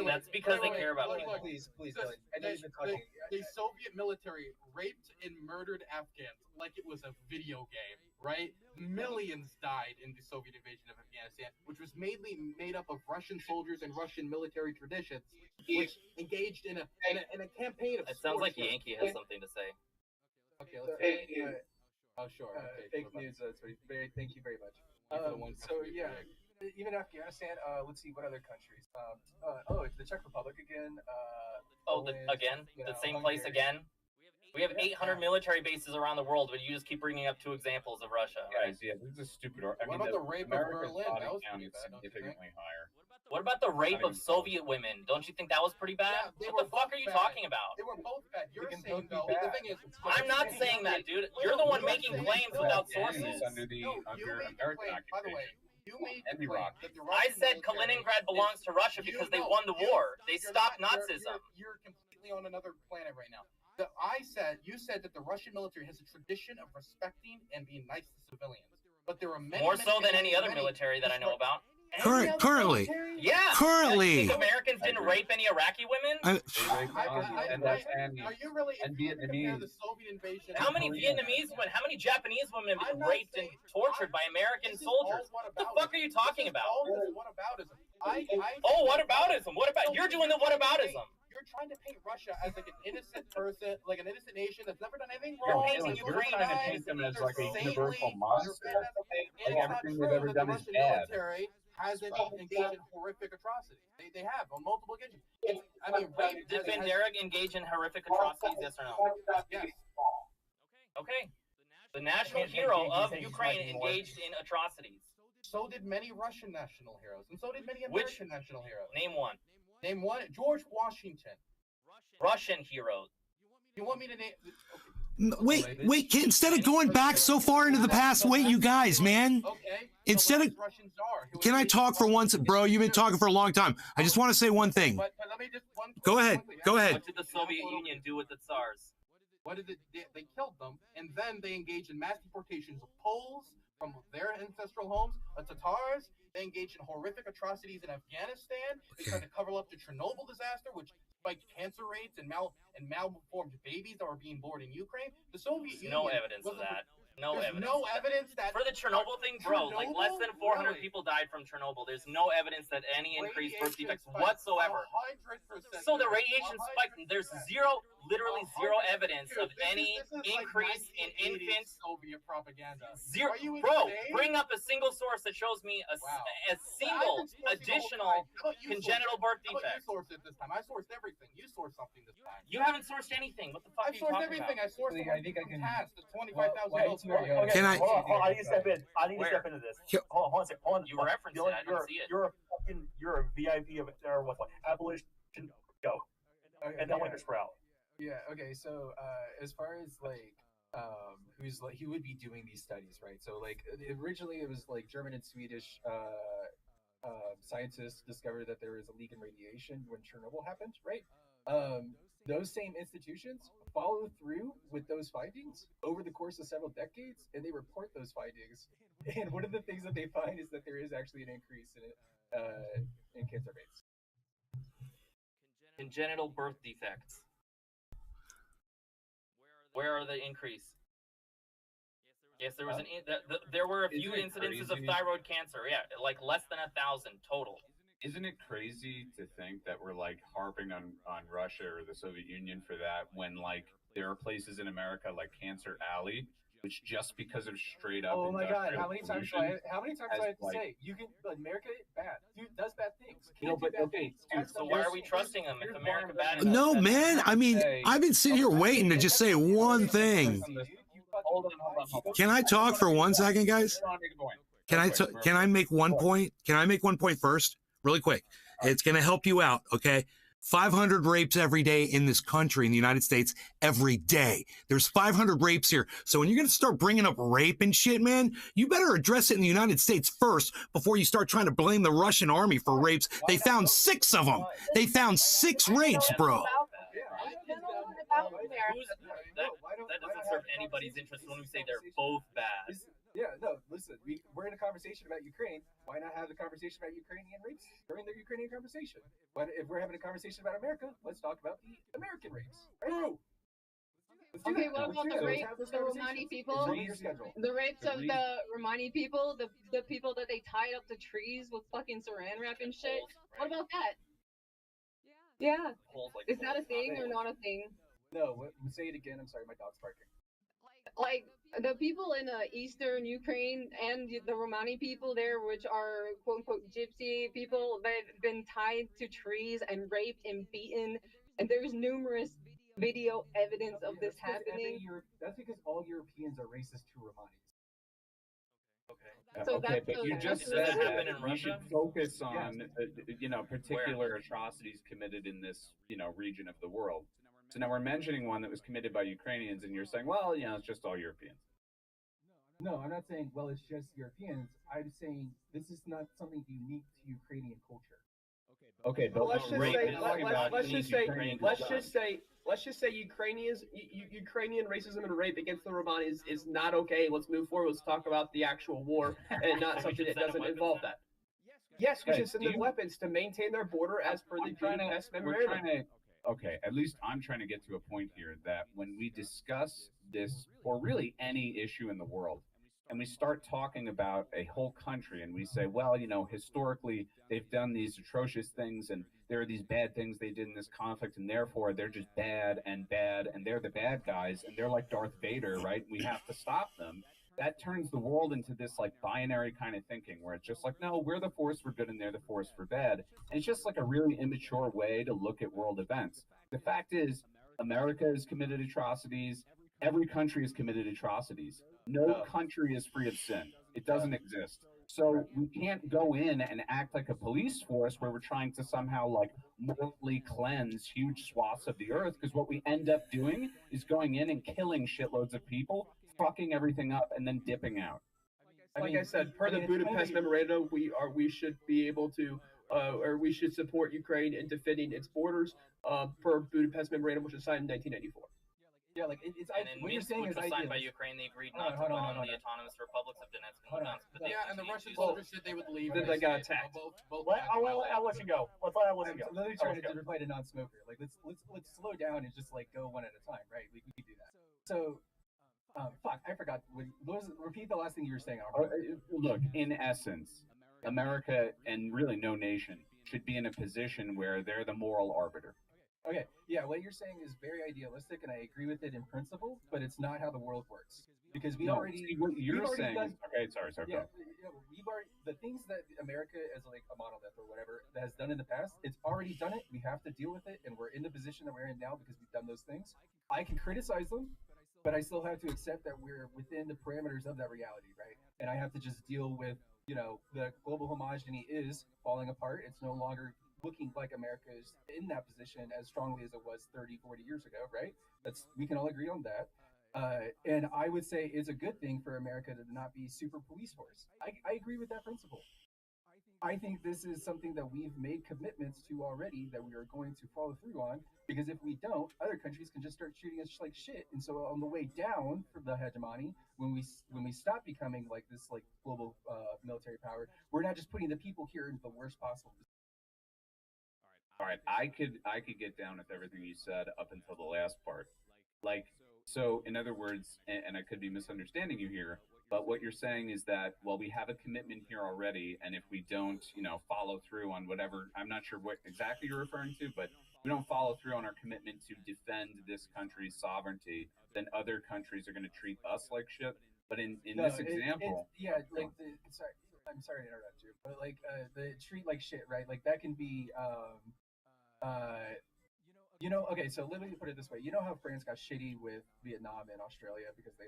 That's because they care about people. Please. The Soviet military raped and murdered Afghans like it was a video game, right? Millions died in the Soviet invasion of Afghanistan, which was mainly made up of Russian soldiers and Russian military traditions, which engaged in a campaign of. It sounds like Yankee has something to say. Okay, let's see. Oh, sure. Fake news. Thank you very much. So yeah, even Afghanistan. Let's see what other countries. It's the Czech Republic again. Poland, the same place again. We have 800 military bases around the world, but you just keep bringing up 2 examples of Russia. Guys, yeah, this is a stupid. What about the rape of Berlin? That was pretty bad, significantly higher. What about the rape of Soviet women? Don't you think that was pretty bad? Yeah, what the fuck are you talking about? They were both bad. You're saying though. The thing is, I'm not saying that, dude. You're the one making claims without sources. Under American occupation. By the way, you made the claim that the I Russian said military Kaliningrad belongs to Russia because they won the war. They stopped Nazism. You're completely on another planet right now. You said that the Russian military has a tradition of respecting and being nice to civilians, but there are many more so than any other military that I know about. Currently. Yeah. Currently. You think Americans didn't rape any Iraqi women? Are you really compare the Soviet invasion? How many Vietnamese women? How many Japanese women have been raped and tortured by American soldiers? What the fuck are you talking about? Whataboutism. Whataboutism? What about you're doing the whataboutism? You're trying to paint Russia as like an innocent person, like an innocent nation that's never done anything You're wrong. trying to paint them as like a universal monster. Like everything they've ever done is bad. Military hasn't engaged in horrific atrocities. They have on multiple occasions. Did Bandera engage in horrific atrocities? Yes or no? Yes. Okay. The national hero of Ukraine engaged in atrocities. So did many Russian national heroes, and so did many American national heroes. Name one. Name one. George Washington. Russian heroes. You want me to name? Wait, instead of going back so far into the past, wait, you guys, man. Okay. Instead of, can I talk for once? Bro, you've been talking for a long time. I just want to say one thing. But let me just Go ahead. What did the Soviet Union do with the Tsars? What did it? They killed them, and then they engaged in mass deportations of Poles from their ancestral homes, the Tatars. They engaged in horrific atrocities in Afghanistan. They tried to cover up the Chernobyl disaster, which spiked cancer rates and malformed babies that were being born in Ukraine. The Soviet Union. No evidence of that. There's no evidence that for the Chernobyl thing, bro. Like less than 400 people died from Chernobyl. There's no evidence that any increased birth defects whatsoever. 100%. So the radiation spiked. There's literally zero evidence of any increase in infants. Soviet propaganda. Zero, bro. Bring up a single source that shows me a single additional congenital birth defect. You sourced it this time. I sourced everything. You sourced something this time. You haven't sourced anything. What the fuck? I sourced everything. I sourced. I think I can. The 25,000. Okay, Can I? Hold on, I need to step in. I need to step into this. Hold on a second. Hold on. You referenced it. I don't see it. You're a VIP of or what? Abolition. Go. Okay, and then Winter Sprout. Yeah. Okay. So, as far as like, who's like, he would be doing these studies, right? So, like, originally it was like German and Swedish scientists discovered that there was a leak in radiation when Chernobyl happened, right? Those same institutions follow through with those findings over the course of several decades, and they report those findings. And one of the things that they find is that there is actually an increase in cancer rates. Congenital birth defects. Where are the increase? Yes, there was there were a few incidences of thyroid cancer. Yeah, like less than 1,000 total. Isn't it crazy to think that we're like harping on Russia or the Soviet Union for that when like there are places in America like Cancer Alley, which just because of straight up. Oh my God! How many times do I have to like, say you can? America bad. Dude does bad things. No, but okay. Dude, so why are we trusting them if America bad? No, man. I mean, I've been sitting here waiting to just say one thing. Hold on. Can I talk for 1 second, guys? Can I make one point? Can I make one point first? Really quick. It's going to help you out, okay? 500 rapes every day in this country, in the United States, every day. There's 500 rapes here. So when you're going to start bringing up rape and shit, man, you better address it in the United States first before you start trying to blame the Russian army for rapes. They found 6 of them. They found 6 rapes, bro. That doesn't serve anybody's interest when we say they're both bad. Yeah, no, listen, we're in a conversation about Ukraine. Why not have the conversation about Ukrainian rapes during the Ukrainian conversation? But if we're having a conversation about America, let's talk about the American rapes. Right? Okay, what about the rapes of the Romani people? The rapes of the Romani people, the people that they tied up to trees with fucking saran wrap and shit. What about that? Yeah. Is that a thing or not a thing? No, say it again. I'm sorry, my dog's barking. Like the people in eastern Ukraine and the Romani people there, which are quote unquote gypsy people, they've been tied to trees and raped and beaten, and there's numerous video evidence of this happening. That's because all Europeans are racist to Romanis. So okay, but you just said that we should focus on, particular atrocities committed in this, region of the world. So now we're mentioning one that was committed by Ukrainians, and you're saying, well, it's just all Europeans. No, I'm not saying, well, it's just Europeans. I'm saying this is not something unique to Ukrainian culture. Okay, but let's just say Ukrainian racism and rape against the Romanis is not okay. Let's move forward. Let's talk about the actual war and not something that doesn't involve that. Yes, we should send them weapons to maintain their border as per the Budapest Memorandum. Okay, at least I'm trying to get to a point here that when we discuss this, or really any issue in the world, and we start talking about a whole country and we say, well, historically they've done these atrocious things and there are these bad things they did in this conflict and therefore they're just bad and they're the bad guys and they're like Darth Vader, right? We have to stop them. That turns the world into this like binary kind of thinking where it's just like, no, we're the force for good and they're the force for bad. And it's just like a really immature way to look at world events. The fact is, America has committed atrocities. Every country has committed atrocities. No country is free of sin. It doesn't exist. So we can't go in and act like a police force where we're trying to somehow like morally cleanse huge swaths of the earth, because what we end up doing is going in and killing shitloads of people, fucking everything up, and then dipping out. Like I said, per the Budapest Memorandum, we should be able to, or we should support Ukraine in defending its borders, per Budapest Memorandum, which was signed in 1994. Yeah, like it's. And in what you're Minsk, saying which is was signed by idealist. Ukraine, they agreed Hold not to on, bomb hold the on. autonomous republics of Donetsk and Hold on. Lugansk. But they Yeah, and the continued Russians to- told us that they would leave. Then when they got stayed. attacked. Both I'll let you go. Let's let Alice I'm go. literally trying to reply to non-smoker. Like let's slow down and just like go one at a time, right? We could do that. So, fuck, I forgot. Repeat the last thing you were saying. Look, in essence, America and really no nation should be in a position where they're the moral arbiter. Okay, yeah, what you're saying is very idealistic, and I agree with it in principle, but it's not how the world works. Because we No, already, see, what you're we've already saying done, is okay. Sorry, yeah, go. we've already the things that America as like a monolith or whatever has done in the past. It's already done it. We have to deal with it, and we're in the position that we're in now because we've done those things. I can criticize them, but I still have to accept that we're within the parameters of that reality, right? And I have to just deal with, the global homogeny is falling apart. It's no longer looking like America is in that position as strongly as it was 30, 40 years ago, right? We can all agree on that. And I would say it's a good thing for America to not be super police force. I agree with that principle. I think this is something that we've made commitments to already that we are going to follow through on, because if we don't, other countries can just start treating us like shit. And so on the way down from the hegemony, when we stop becoming like this like global military power, we're not just putting the people here in the worst possible position. All right, I could get down with everything you said up until the last part. Like, so in other words, and I could be misunderstanding you here, but what you're saying is that, well, we have a commitment here already, and if we don't, follow through on whatever, I'm not sure what exactly you're referring to, but we don't follow through on our commitment to defend this country's sovereignty, then other countries are going to treat us like shit. But in this example, I'm sorry to interrupt you, but like the treat like shit, right? Like that can be okay, so let me put it this way. You know how France got shitty with Vietnam and Australia because they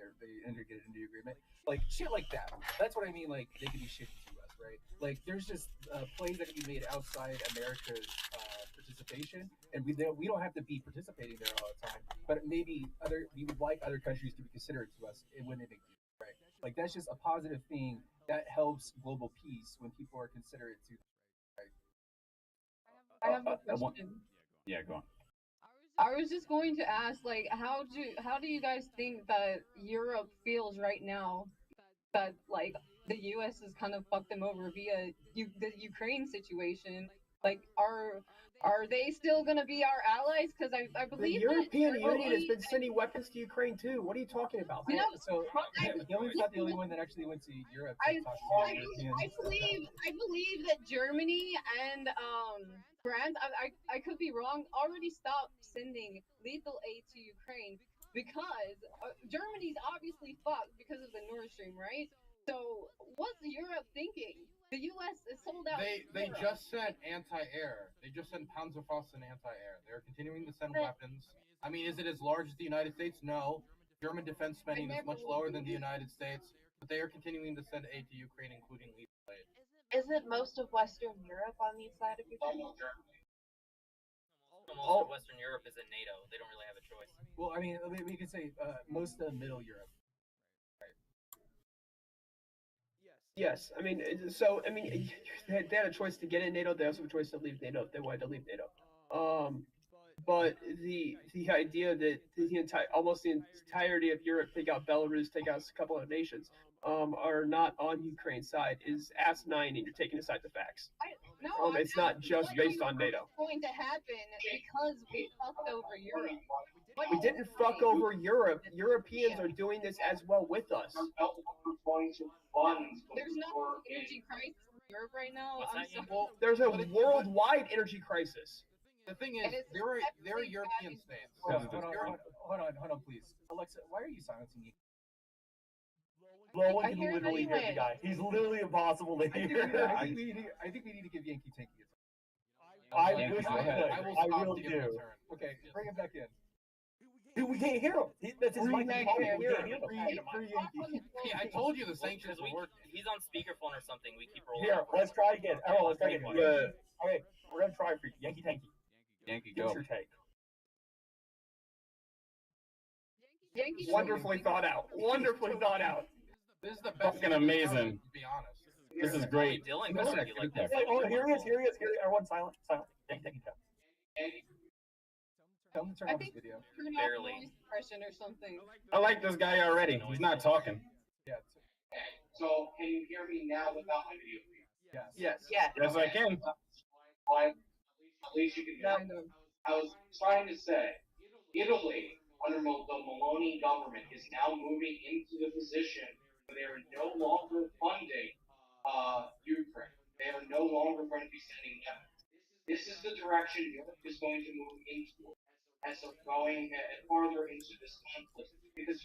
entered into the agreement? Like shit like that. That's what I mean, like they can be shitty to us, right? Like there's just plays that can be made outside America's participation, and we don't have to be participating there all the time, but maybe we would like other countries to be considerate to us when they make deals, right? Like that's just a positive thing that helps global peace when people are considerate to them, right? I have a question. Yeah, go on. I was just going to ask, like, how do you guys think that Europe feels right now that like the U.S. has kind of fucked them over via the Ukraine situation? Like, are they still gonna be our allies? Because I believe the European that Union has been sending weapons to Ukraine too. What are you talking about? You know, Dylan's not the only one that actually went to Europe. I believe that Germany and France, I could be wrong, already stopped sending lethal aid to Ukraine because Germany's obviously fucked because of the Nord Stream, right? So what's Europe thinking? The U.S. is sold out. They just sent anti-air. They just sent Panzerfaust and anti-air. They're continuing to send weapons. I mean, is it as large as the United States? No. German defense spending is much lower than the United States, but they are continuing to send aid to Ukraine, including lethal aid. Isn't most of Western Europe on the side of Ukraine? Most of Western Europe is in NATO. They don't really have a choice. Well, I mean, we could say most of Middle Europe. Yes, I mean, they had a choice to get in NATO. They also have a choice to leave NATO if they wanted to leave NATO. But the idea that almost the entirety of Europe, take out Belarus, take out a couple of nations, are not on Ukraine's side is asinine, and you're taking aside the facts. It's not just based on NATO. What's going to happen because we fucked over Europe? We didn't fuck over Europe. Europeans are doing this as well with us. There's no energy crisis in Europe right now. There's a worldwide energy crisis. The thing is, they're European states. Hold on, please. Alexa, why are you silencing me? Lowen can literally hear the guy. He's literally impossible to hear. I think we need to give Yankee Tanky a turn. I wish we could. I really do. Okay, bring him back in. Dude, we can't hear him. That's his mic. We can't hear him. I told you the sanctions were working. He's on speakerphone or something. We keep rolling. Here, let's try again. Oh, let's try again. Okay, we're gonna try for you. Yankee Tanky. Yankee, Give go. us your take. Wonderfully thought out. Wonderfully thought out. This is the best. Fucking amazing. To be honest. This is great. Dylan goes like that. Oh, here he is. Everyone silent. Yankee Tanky, go. Tell him to turn off his video. Barely. depression or something. I like this guy already. He's not talking. Yeah. So can you hear me now without my video? Yes. Yes. Yes, I can. At least you can hear me. I was trying to say, Italy, under the Meloni government, is now moving into the position where they are no longer funding Ukraine. They are no longer going to be sending weapons. This is the direction Europe is going to move into as of going farther into this conflict, because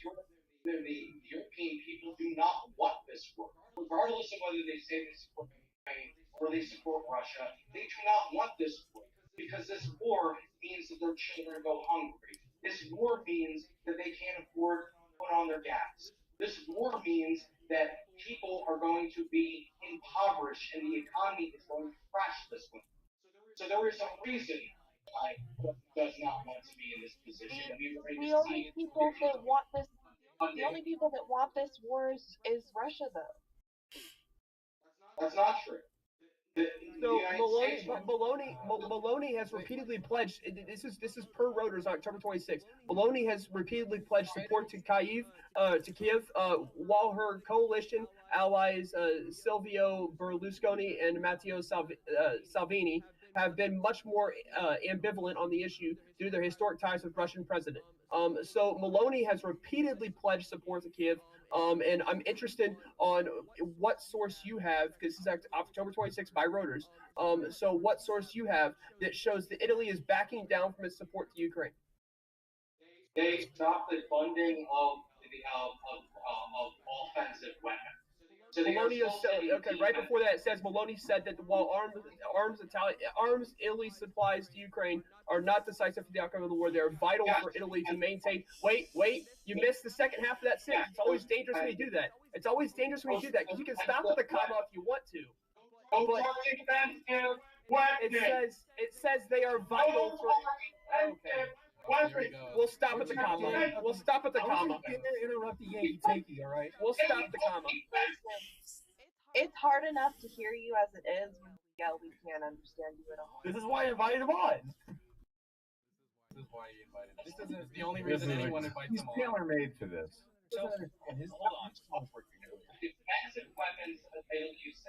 the European people do not want this war, regardless of whether they say they support Ukraine or they support Russia. They do not want this war, because this war means that their children go hungry. This war means that they can't afford to put on their gas. This war means that people are going to be impoverished and the economy is going to crash this winter. So there is a reason why does not want to be in this position. The only people that want this, the only people that want this war is Russia, though. That's not true. So Maloney has repeatedly pledged. This is per Reuters on October 26th. Maloney has repeatedly pledged support to Kiev, while her coalition allies Silvio Berlusconi and Matteo Salvini have been much more ambivalent on the issue due to their historic ties with Russian president. So Maloney has repeatedly pledged support to Kiev. And I'm interested on what source you have, because this is October 26th by Reuters. So what source you have that shows that Italy is backing down from its support to Ukraine? They stopped the funding of offensive weapons. So Maloney right before that, it says Maloney said that while arms Italy supplies to Ukraine are not decisive for the outcome of the war, they are vital for Italy to maintain. Wait, you missed the second half of that sentence. It's always dangerous when you do that. It's always dangerous when you do that, because you can stop at the comma if you want to. But it says they are vital for. Okay. We'll stop at the comma. We'll stop at the comma. Interrupt the Yankee takey, all right? We'll stop the comma. It's hard enough to hear you as it is. We can't understand you at all. This is why I invited him on. This is why he invited him. This is the only reason anyone invites him on. He's tailor-made to this. So, hold on. Defensive weapons that they use,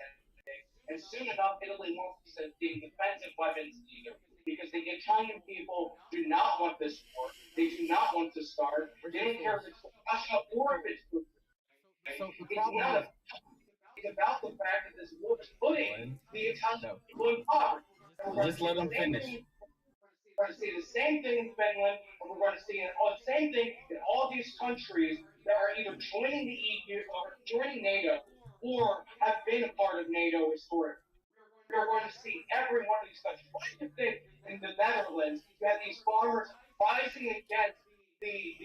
and soon enough, Italy won't be sending defensive weapons either, because the Italian people do not want this war. They do not want to starve. They don't care if it's Russia or if it's Ukraine. So the problem is about the fact that this war is putting the Italian people in poverty. Just let them finish. We're going to see the same thing in Finland, and we're going to see the same thing in all these countries that are either joining the EU or joining NATO or have been a part of NATO historically. We're going to see every one of these countries. Why do you think in the Netherlands you have these farmers rising against the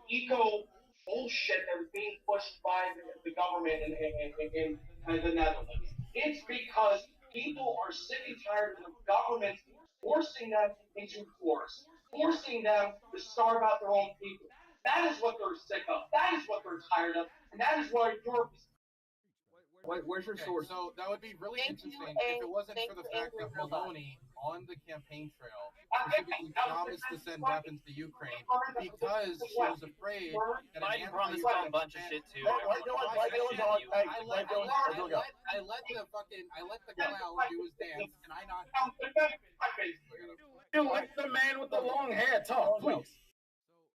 eco bullshit that was being pushed by the government in the Netherlands? It's because people are sick and tired of the government forcing them into wars, forcing them to starve out their own people. That is what they're sick of. That is what they're tired of. And that is why Europe is. Where's your source? So that would be really interesting if it wasn't for the fact that Maloney on the campaign trail specifically promised to send weapons to Ukraine because she was afraid that Biden promised a bunch of shit too. I let the clown do his dance, and I not. You let the man with the long hair talk, please.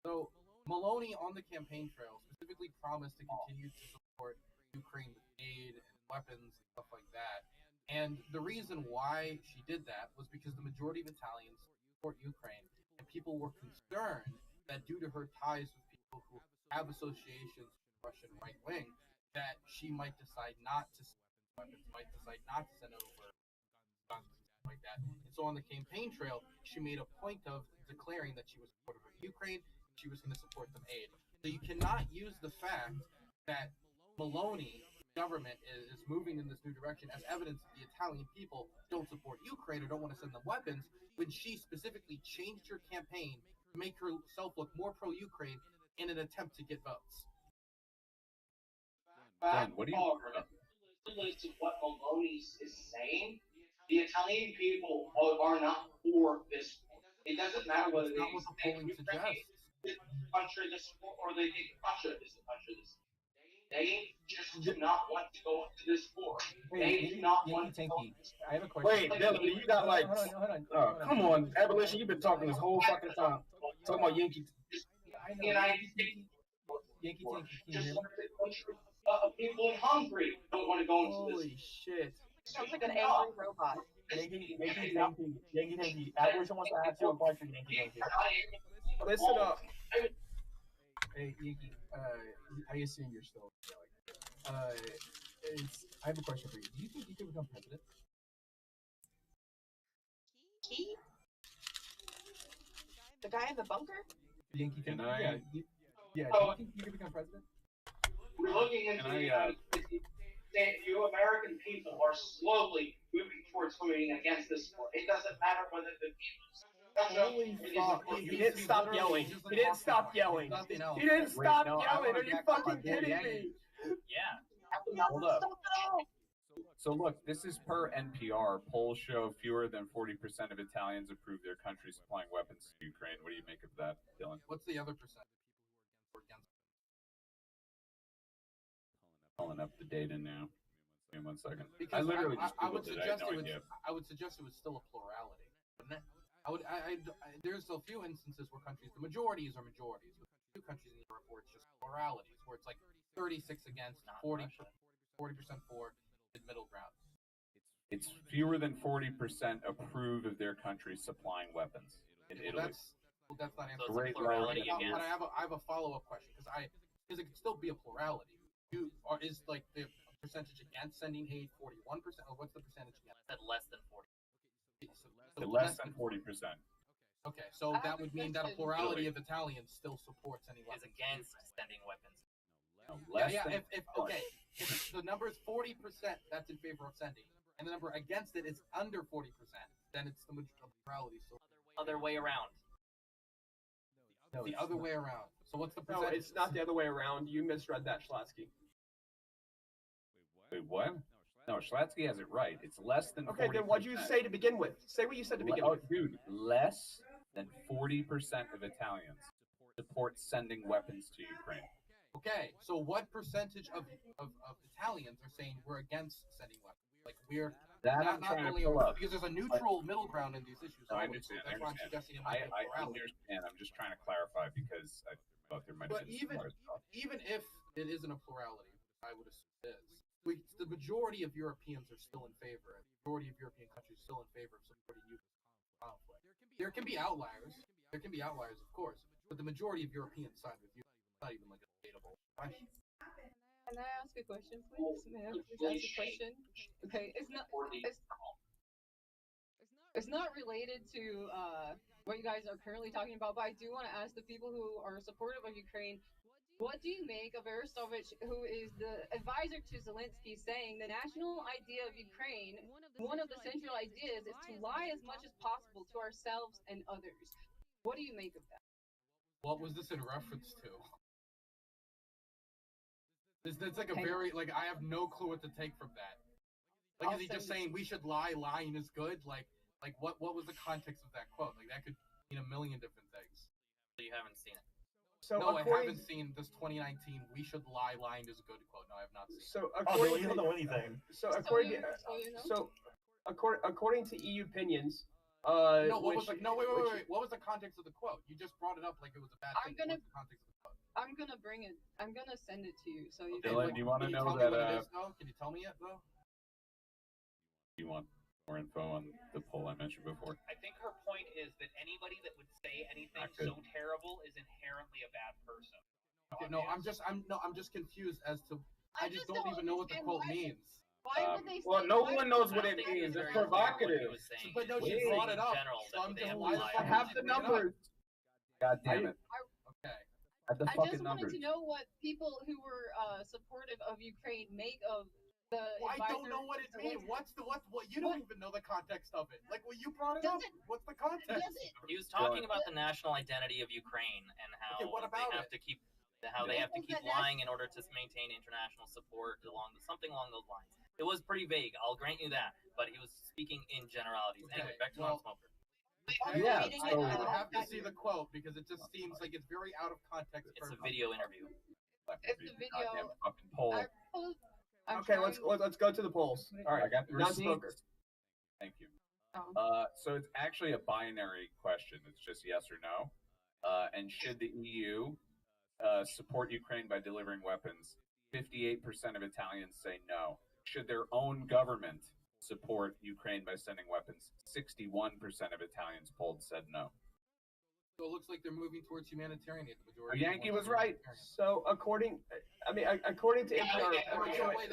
So Maloney on the campaign trail specifically promised to continue to support Ukraine with aid and weapons and stuff like that. And the reason why she did that was because the majority of Italians support Ukraine, and people were concerned that due to her ties with people who have associations with the Russian right wing, that she might decide not to send weapons, might decide not to send over guns and stuff like that. And so on the campaign trail, she made a point of declaring that she was supportive of Ukraine, she was going to support them aid. So you cannot use the fact that Maloney government is moving in this new direction as evidence that the Italian people don't support Ukraine or don't want to send them weapons, when she specifically changed her campaign to make herself look more pro-Ukraine in an attempt to get votes. What do you? What Maloney is saying, the Italian people are not for this war. It doesn't matter whether That's not what the polling suggests. This country this or they think Russia is the country this. They just do not want to go into this war. They do not want to go. I have a question. Wait, Dylan, you got like, come on, abolition. You've been talking this whole fucking time. Talking about Yankee. I know. Yankee just want to people in Hungary don't want to go into this. Holy shit. Sounds like an angry robot. Yankee. Abolition wants to ask you a question, Yankee. Listen up. Hey, Yankee, I assume you're still I have a question for you. Do you think you could become president? Key? The guy in the bunker? Yankee, Can yeah, I? yeah. Do you think you could become president? We're looking into the United States. You American people are slowly moving towards voting against this war. It doesn't matter whether the Holy fuck. He didn't stop yelling. He didn't stop yelling. He didn't stop yelling. Are you fucking kidding me? Yeah. Hold up. So look, this is per NPR. Polls show fewer than 40% of Italians approve their country supplying weapons to Ukraine. What do you make of that, Dylan? What's the other percent? Pulling up the data now. Give me 1 second. Because I literally just I would Googled it. I had suggest no it idea. I would suggest it was still a plurality, wouldn't it? There's a few instances where countries, the majorities are majorities. But a few countries in Europe where it's just pluralities, where it's like 36 against, 40% for, middle ground. It's fewer than 40% approve of their country supplying weapons in Italy. That's not answering. Great plurality But I have a follow-up question because it could still be a plurality. Is like the percentage against sending aid 41%, or what's the percentage against? I said less than 40. So less than 40%. Okay, so that would mean that a plurality of Italians still support sending weapons. Is against sending weapons. No, less than if the number is 40%, that's in favor of sending, and the number against it is under 40%, then it's the plurality. So Other way around. No, the other way around. So what's the No, percentage? it's not the other way around. You misread that, Schlatsky. Wait, what? No, Schlatsky has it right. It's less than 40%. Okay, then what'd you say to begin with? Say what you said to begin with. Dude, less than 40% of Italians support sending weapons to Ukraine. Okay, so what percentage of Italians are saying we're against sending weapons? Like we're That I'm not trying to only pull up. because there's a neutral middle ground in these issues. No, I always, understand. so that's why I'm suggesting it might be a I plurality. understand. I'm just trying to clarify because I thought there might have But been even some other stuff. even if it isn't a plurality, I would assume it is. The majority of Europeans are still in favor. And the majority of European countries are still in favor of supporting Ukraine conflict. There can be outliers. There can be outliers, of course, but the majority of Europeans side with you. It's not even like a debatable question. Can I ask a question, please? May I please ask a question? Okay, it's not related to what you guys are currently talking about, but I do want to ask the people who are supportive of Ukraine, what do you make of Arestovich, who is the advisor to Zelensky, saying the national idea of Ukraine, one of the central ideas is to lie as much as possible to ourselves and others. What do you make of that? What was this in reference to? It's like a very, like, I have no clue what to take from that. Like, is he just saying we should lie, lying is good? Like what was the context of that quote? Like, that could mean a million different things. So you haven't seen it? So no, I haven't seen this 2019 we should lie, lying is good quote. No, I have not seen it. So according you don't know anything. So according to EU opinions, no, what was like? No, wait. What was the context of the quote? You just brought it up like it was a bad thing. What's the context of the quote? I'm gonna bring it. I'm gonna send it to you. So you Dylan, do you want to know that? Can you tell me it though? Do you want more info on the poll I mentioned before? I think her point is that anybody that would say anything so terrible is inherently a bad person. Okay, I'm just confused as to. I just don't even know what the quote means. Why would they say? Well, no one knows what it means. It's provocative. But no, she brought it up. So I'm just I have the numbers. God damn it. Okay. I just wanted to know what people who were supportive of Ukraine make of the. I don't know what it means. What? You don't even know the context of it. Like, well, you brought it up. What's the context? He was talking about the national identity of Ukraine and how they have to keep lying in order to maintain international support something along those lines. It was pretty vague. I'll grant you that, but he was speaking in generalities. Anyway, back to non-smoker. Okay, Yeah, I would have to see the quote because it just seems like it's very out of context. It's a video interview. It's the video. Fucking poll. Okay, let's go to the polls. All right, I got the non-smoker. receipts. Thank you. Oh. So it's actually a binary question. It's just yes or no. And should the EU support Ukraine by delivering weapons? 58% of Italians say no. Should their own government support Ukraine by sending weapons? 61% of Italians polled said no. So it looks like they're moving towards humanitarian aid. The majority. Yankee was right. So according to NPR,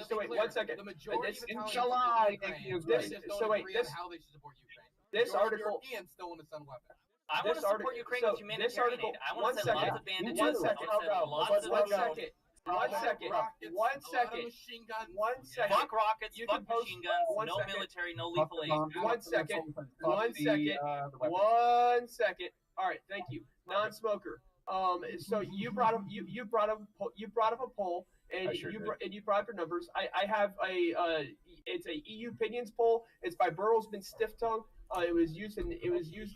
so wait, 1 second. The majority of Italians Inshallah, support Yankee Ukraine. was They right. just don't So wait, agree this- on how they should support Ukraine. This Majority of article. Europeans still want to send weapons. I want to support Ukraine with humanitarian aid. I want to send lots of bandages. I want to send lots of One second. 1 second. Machine guns. 1 second. Fuck rockets, You fuck can post- machine guns, 1 no second. military, no lethal aid. 1 second. 1 second. 1 second. All right, thank you. Non-smoker. So you brought up a poll, and you brought up your numbers. I have it's a EU opinions poll. It's by Bertelsmann Stiftung. It was used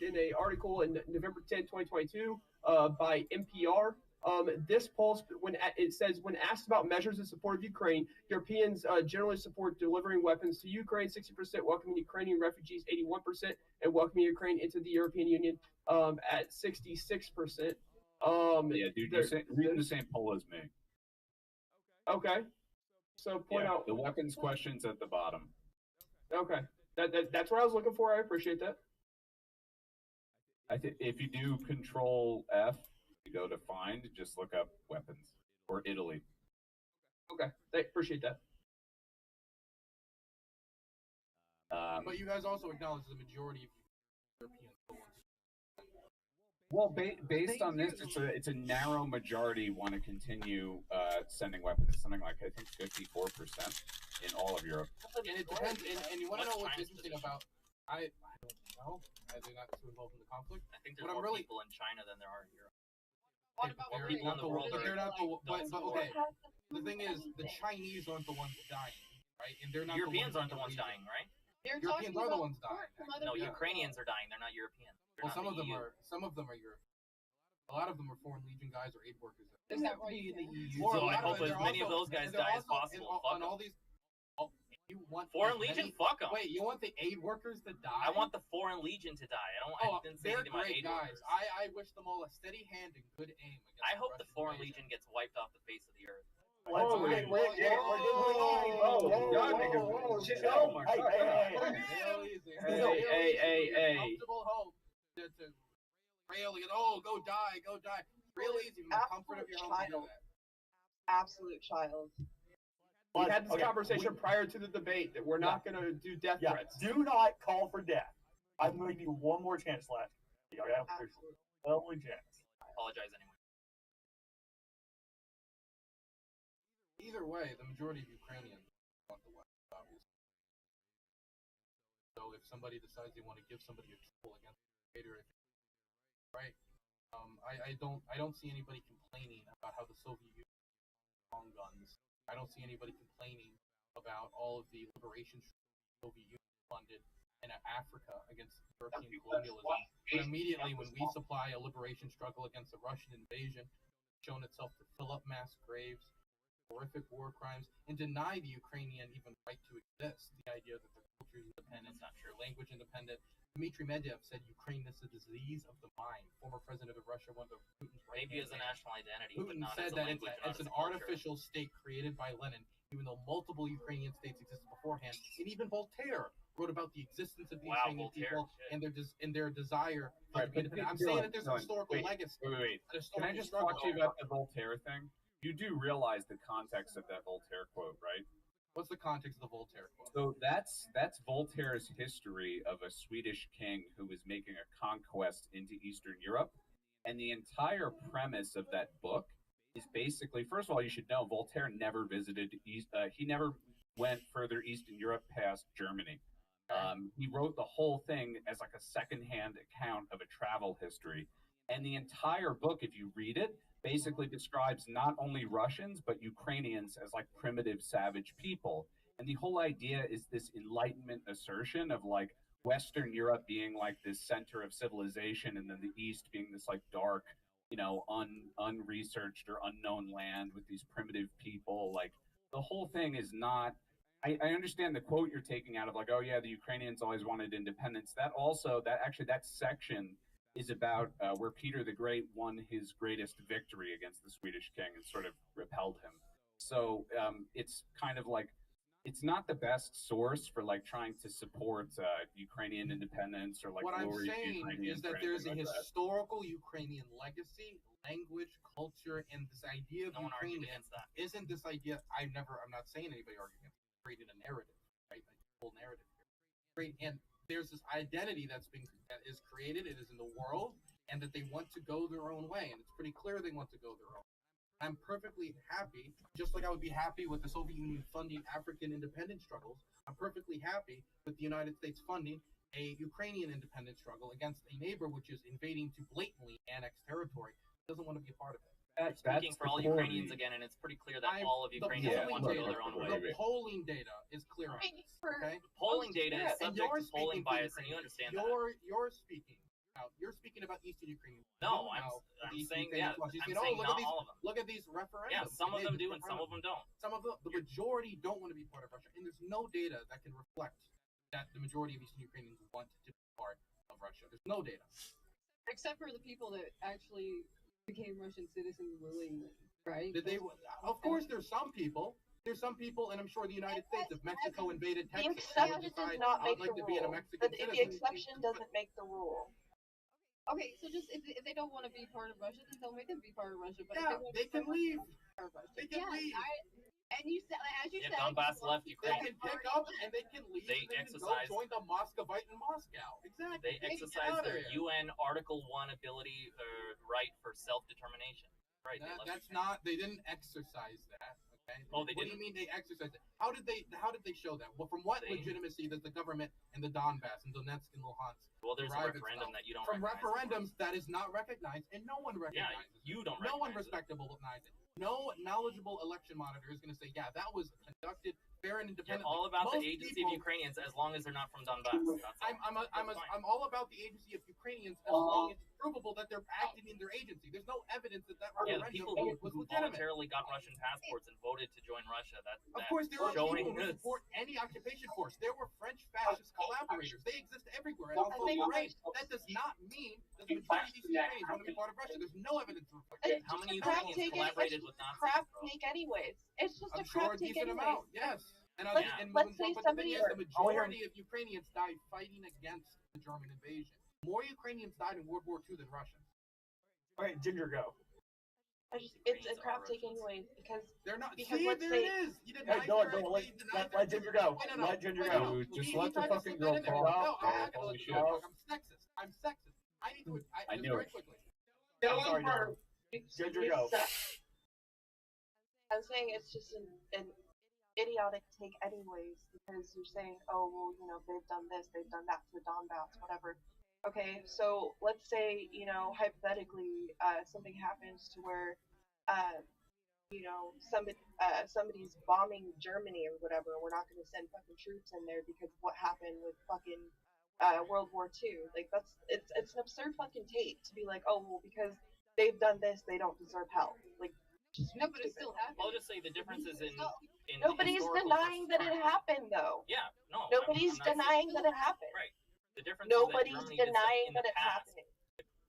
in a article in November 10, 2022, by NPR. This poll, it says, when asked about measures in support of Ukraine, Europeans generally support delivering weapons to Ukraine, 60%, welcoming Ukrainian refugees, 81%, and welcoming Ukraine into the European Union at 66%. Yeah, dude, you're reading the same poll as me. Okay. So point out the weapons questions at the bottom. Okay. That's what I was looking for. I appreciate that. I think if you do Control F, you go to find, just look up weapons or Italy. Okay, appreciate that. But you guys also acknowledge the majority of Europeans. Well, based on this, it's a narrow majority want to continue sending weapons. Something like I think 54% in all of Europe. And it depends. And you want to know what's interesting about? I don't know. They're not too involved in the conflict. I think there's more people in China than there are in Europe. What about more people in the world But they're not the. But okay. What The thing is, the Chinese aren't the ones dying, right? And they're not. Europeans the aren't the ones dying, right? You're Europeans talking are the about ones dying. support from other No, people. Ukrainians are dying. They're not European. They're Well, not some of the them EU. are. Some of them are Europe. A lot of them are Foreign Legion guys or aid workers. Is that right? In the EU. So A I lot of hope them, as they're many of also- those guys and they're die as also- possible. and Fuck on 'em. all these. You want Foreign as Legion? many- Fuck 'em. Wait, you want the aid workers to die? I want the Foreign Legion to die. I didn't say they're anything about great aid guys. workers. I wish them all a steady hand and good aim. I hope the Foreign Legion gets wiped off the face of the earth. Oh, Hey, Comfortable home to rail and go die. Real easy from the comfort of your home. To do that. Absolute child. We had this conversation prior to the debate that we're not going to do death threats. Do not call for death. I'm going to give you one more chance left. Only chance. I apologize anyway. Either way, the majority of Ukrainians want the West, obviously. So if somebody decides they want to give somebody a tool against the dictator, right? I don't see anybody complaining about how the Soviet Union long guns. I don't see anybody complaining about all of the liberation the Soviet Union funded in Africa against European colonialism. But immediately when we supply a liberation struggle against the Russian invasion, shown itself to fill up mass graves, horrific war crimes, and deny the Ukrainian even right to exist. The idea that their culture is independent, not their language independent. Dmitry Medvedev said Ukraine is a disease of the mind. Former president of Russia, one of Putin's Maybe as a national identity, but Putin not said as a that language, not it's as an a culture. artificial state created by Lenin, even though multiple Ukrainian states existed beforehand. And even Voltaire wrote about the existence of the Ukrainian Voltaire, people and their desire for Right, but independence. I'm Dylan, saying that there's a historical legacy. Wait. An Can I historical just struggle. talk to you about the Voltaire thing? You do realize the context of that Voltaire quote, right? What's the context of the Voltaire quote? So that's Voltaire's history of a Swedish king who was making a conquest into Eastern Europe. And the entire premise of that book is basically, first of all, you should know Voltaire never visited he never went further east in Europe past Germany. He wrote the whole thing as like a secondhand account of a travel history. And the entire book, if you read it, basically describes not only Russians, but Ukrainians as like primitive, savage people. And the whole idea is this Enlightenment assertion of like, Western Europe being like this center of civilization, and then the East being this like dark, unresearched or unknown land with these primitive people. Like the whole thing is not. I understand the quote you're taking out of like, oh yeah, the Ukrainians always wanted independence. That section is about where Peter the Great won his greatest victory against the Swedish king and sort of repelled him. So it's kind of like it's not the best source for like trying to support Ukrainian independence or like what I'm glory to saying Ukrainians is that or there's a anything like that. historical Ukrainian legacy, language, culture, and this idea of Ukrainian isn't this idea. I'm not saying anybody arguing against it. Created a narrative, right? A whole narrative. Great, and there's this identity that is created. It is in the world, and that they want to go their own way, and it's pretty clear they want to go their own way. I'm perfectly happy, just like I would be happy with the Soviet Union funding African independence struggles. I'm perfectly happy with the United States funding a Ukrainian independence struggle against a neighbor which is invading to blatantly annex territory, doesn't want to be a part of it. Speaking for all Ukrainians again, and it's pretty clear that all of Ukrainians want to go their own way. The polling data is clear on this. Okay? Polling data is subject to polling bias, and you understand that. You're speaking. Now, you're speaking about Eastern Ukraine. No, I'm saying, yeah, I'm saying not all of them. Look at these referendums. Yeah, some of them do and some of them don't. Some of them, the majority don't want to be part of Russia, and there's no data that can reflect that the majority of Eastern Ukrainians want to be part of Russia. There's no data. Except for the people that actually became Russian citizens willingly, right? Did they? Of course, there's some people. There's some people, and I'm sure the United States, if Mexico invaded Texas, the exception does not make the be rule. a Mexican citizen. The exception doesn't make the rule. Okay, so just if they don't want to be part of Russia, then don't make them be part of Russia. But yeah, they can leave. They can leave. And you said, as you said, Donbass left Ukraine. They can pick up and they can leave. They can exercise. Go join the Muscovite in Moscow. Exactly. They exercise their UN Article 1 ability right for self-determination. Right. That's not. They didn't exercise that. Okay. Oh, they What do didn't. you mean they exercised it? How did they show that? Well, from what legitimacy does the government in the Donbass and Donetsk and Luhansk? Well, there's a referendum that you don't. From referendums that is not recognized, and no one recognizes. Yeah, you don't. No one respectable recognizes it. No knowledgeable election monitor is going to say, yeah, that was conducted fair and independent. You're all about the agency of Ukrainians as long as they're not from Donbass. I'm all about the agency of Ukrainians as long as it's provable that they're acting in their agency. There's no evidence that referendum the people was who legitimate. voluntarily got Russian passports and voted to join Russia. Of course, there are people who this. support any occupation force. There were French fascist collaborators. They exist everywhere. That does not mean that the majority of these Ukrainians want to be part of Russia. There's no evidence to reflect that. How many Ukrainians collaborated with Nazis? Crap take anyways. It's just a crap take anyways. Amount, yes. And let's say somebody. The majority of Ukrainians died fighting against the German invasion. More Ukrainians died in World War II than Russians. All right, Ginger, go. It's a crap take anyways because they're not. Because see, there it is. You denied Let Ginger go. Let Ginger go. Just let the fucking girl talk. No, I'm not gonna let you talk. I'm sexist. I need to. I knew very it. quickly. Sorry, Ginger, go. I'm saying it's just an idiotic take anyways because you're saying, oh well, they've done this, they've done that to the Donbass, whatever. Okay, so let's say hypothetically something happens to where somebody's bombing Germany or whatever, and we're not going to send fucking troops in there because of what happened with fucking World War II. Like it's an absurd fucking take to be like, oh well, because they've done this, they don't deserve help. Like. No, but it still happened. I'll just say the difference is in nobody's denying that it happened, though. Yeah, no. Nobody's denying that it happened. Right. The difference nobody's is that denying that it's happening.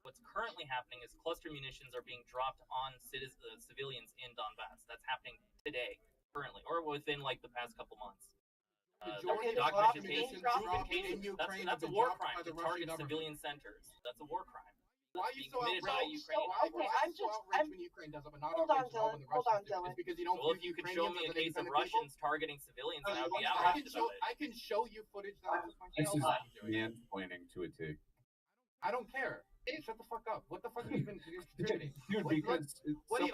What's currently happening is cluster munitions are being dropped on civilians in Donbass. That's happening today, currently, or within like the past couple months. Documentation. That's a war crime to target civilian centers. That's a war crime. Why are you so outraged? When Ukraine does it, but not hold on, Dylan. It's because you don't. Well, if you could show me a case of Russians targeting civilians, I would be outraged about it. I can show you footage that was This is mansplaining to a T. I don't care. Shut the fuck up. What the fuck have you been contributing? Dude, because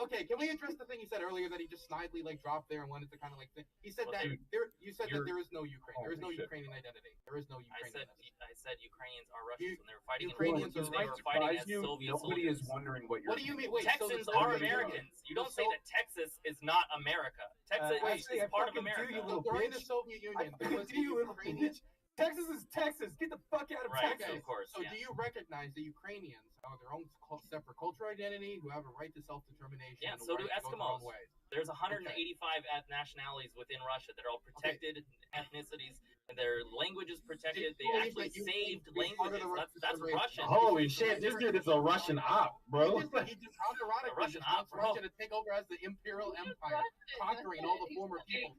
okay, can we address the thing he said earlier that he just snidely dropped there and wanted to kind of he said that you said that there is no Ukraine. There is no Ukrainian identity. There is no Ukrainian identity. I said Ukrainians are Russians when they were fighting Ukrainians they were fighting as Soviet Nobody soldiers. is wondering what you're What do you mean? Wait, Texans are Americans. You don't say that Texas is not America. Texas is part of America. During the Soviet Union, there was a Ukrainian Texas is Texas. Get the fuck out of Right, Texas. of course. So yeah. do you recognize the Ukrainians are their own separate cultural identity who have a right to self-determination? Yeah, and a so do right to go their own Eskimos. ways? There's 185 nationalities within Russia that are all protected ethnicities, and their language is protected. They actually saved languages. That's Russian. Holy shit, this dude is a Russian op, bro. He just unironically Russian wants op, bro. Russia to take over as the imperial empire, conquering all the former people.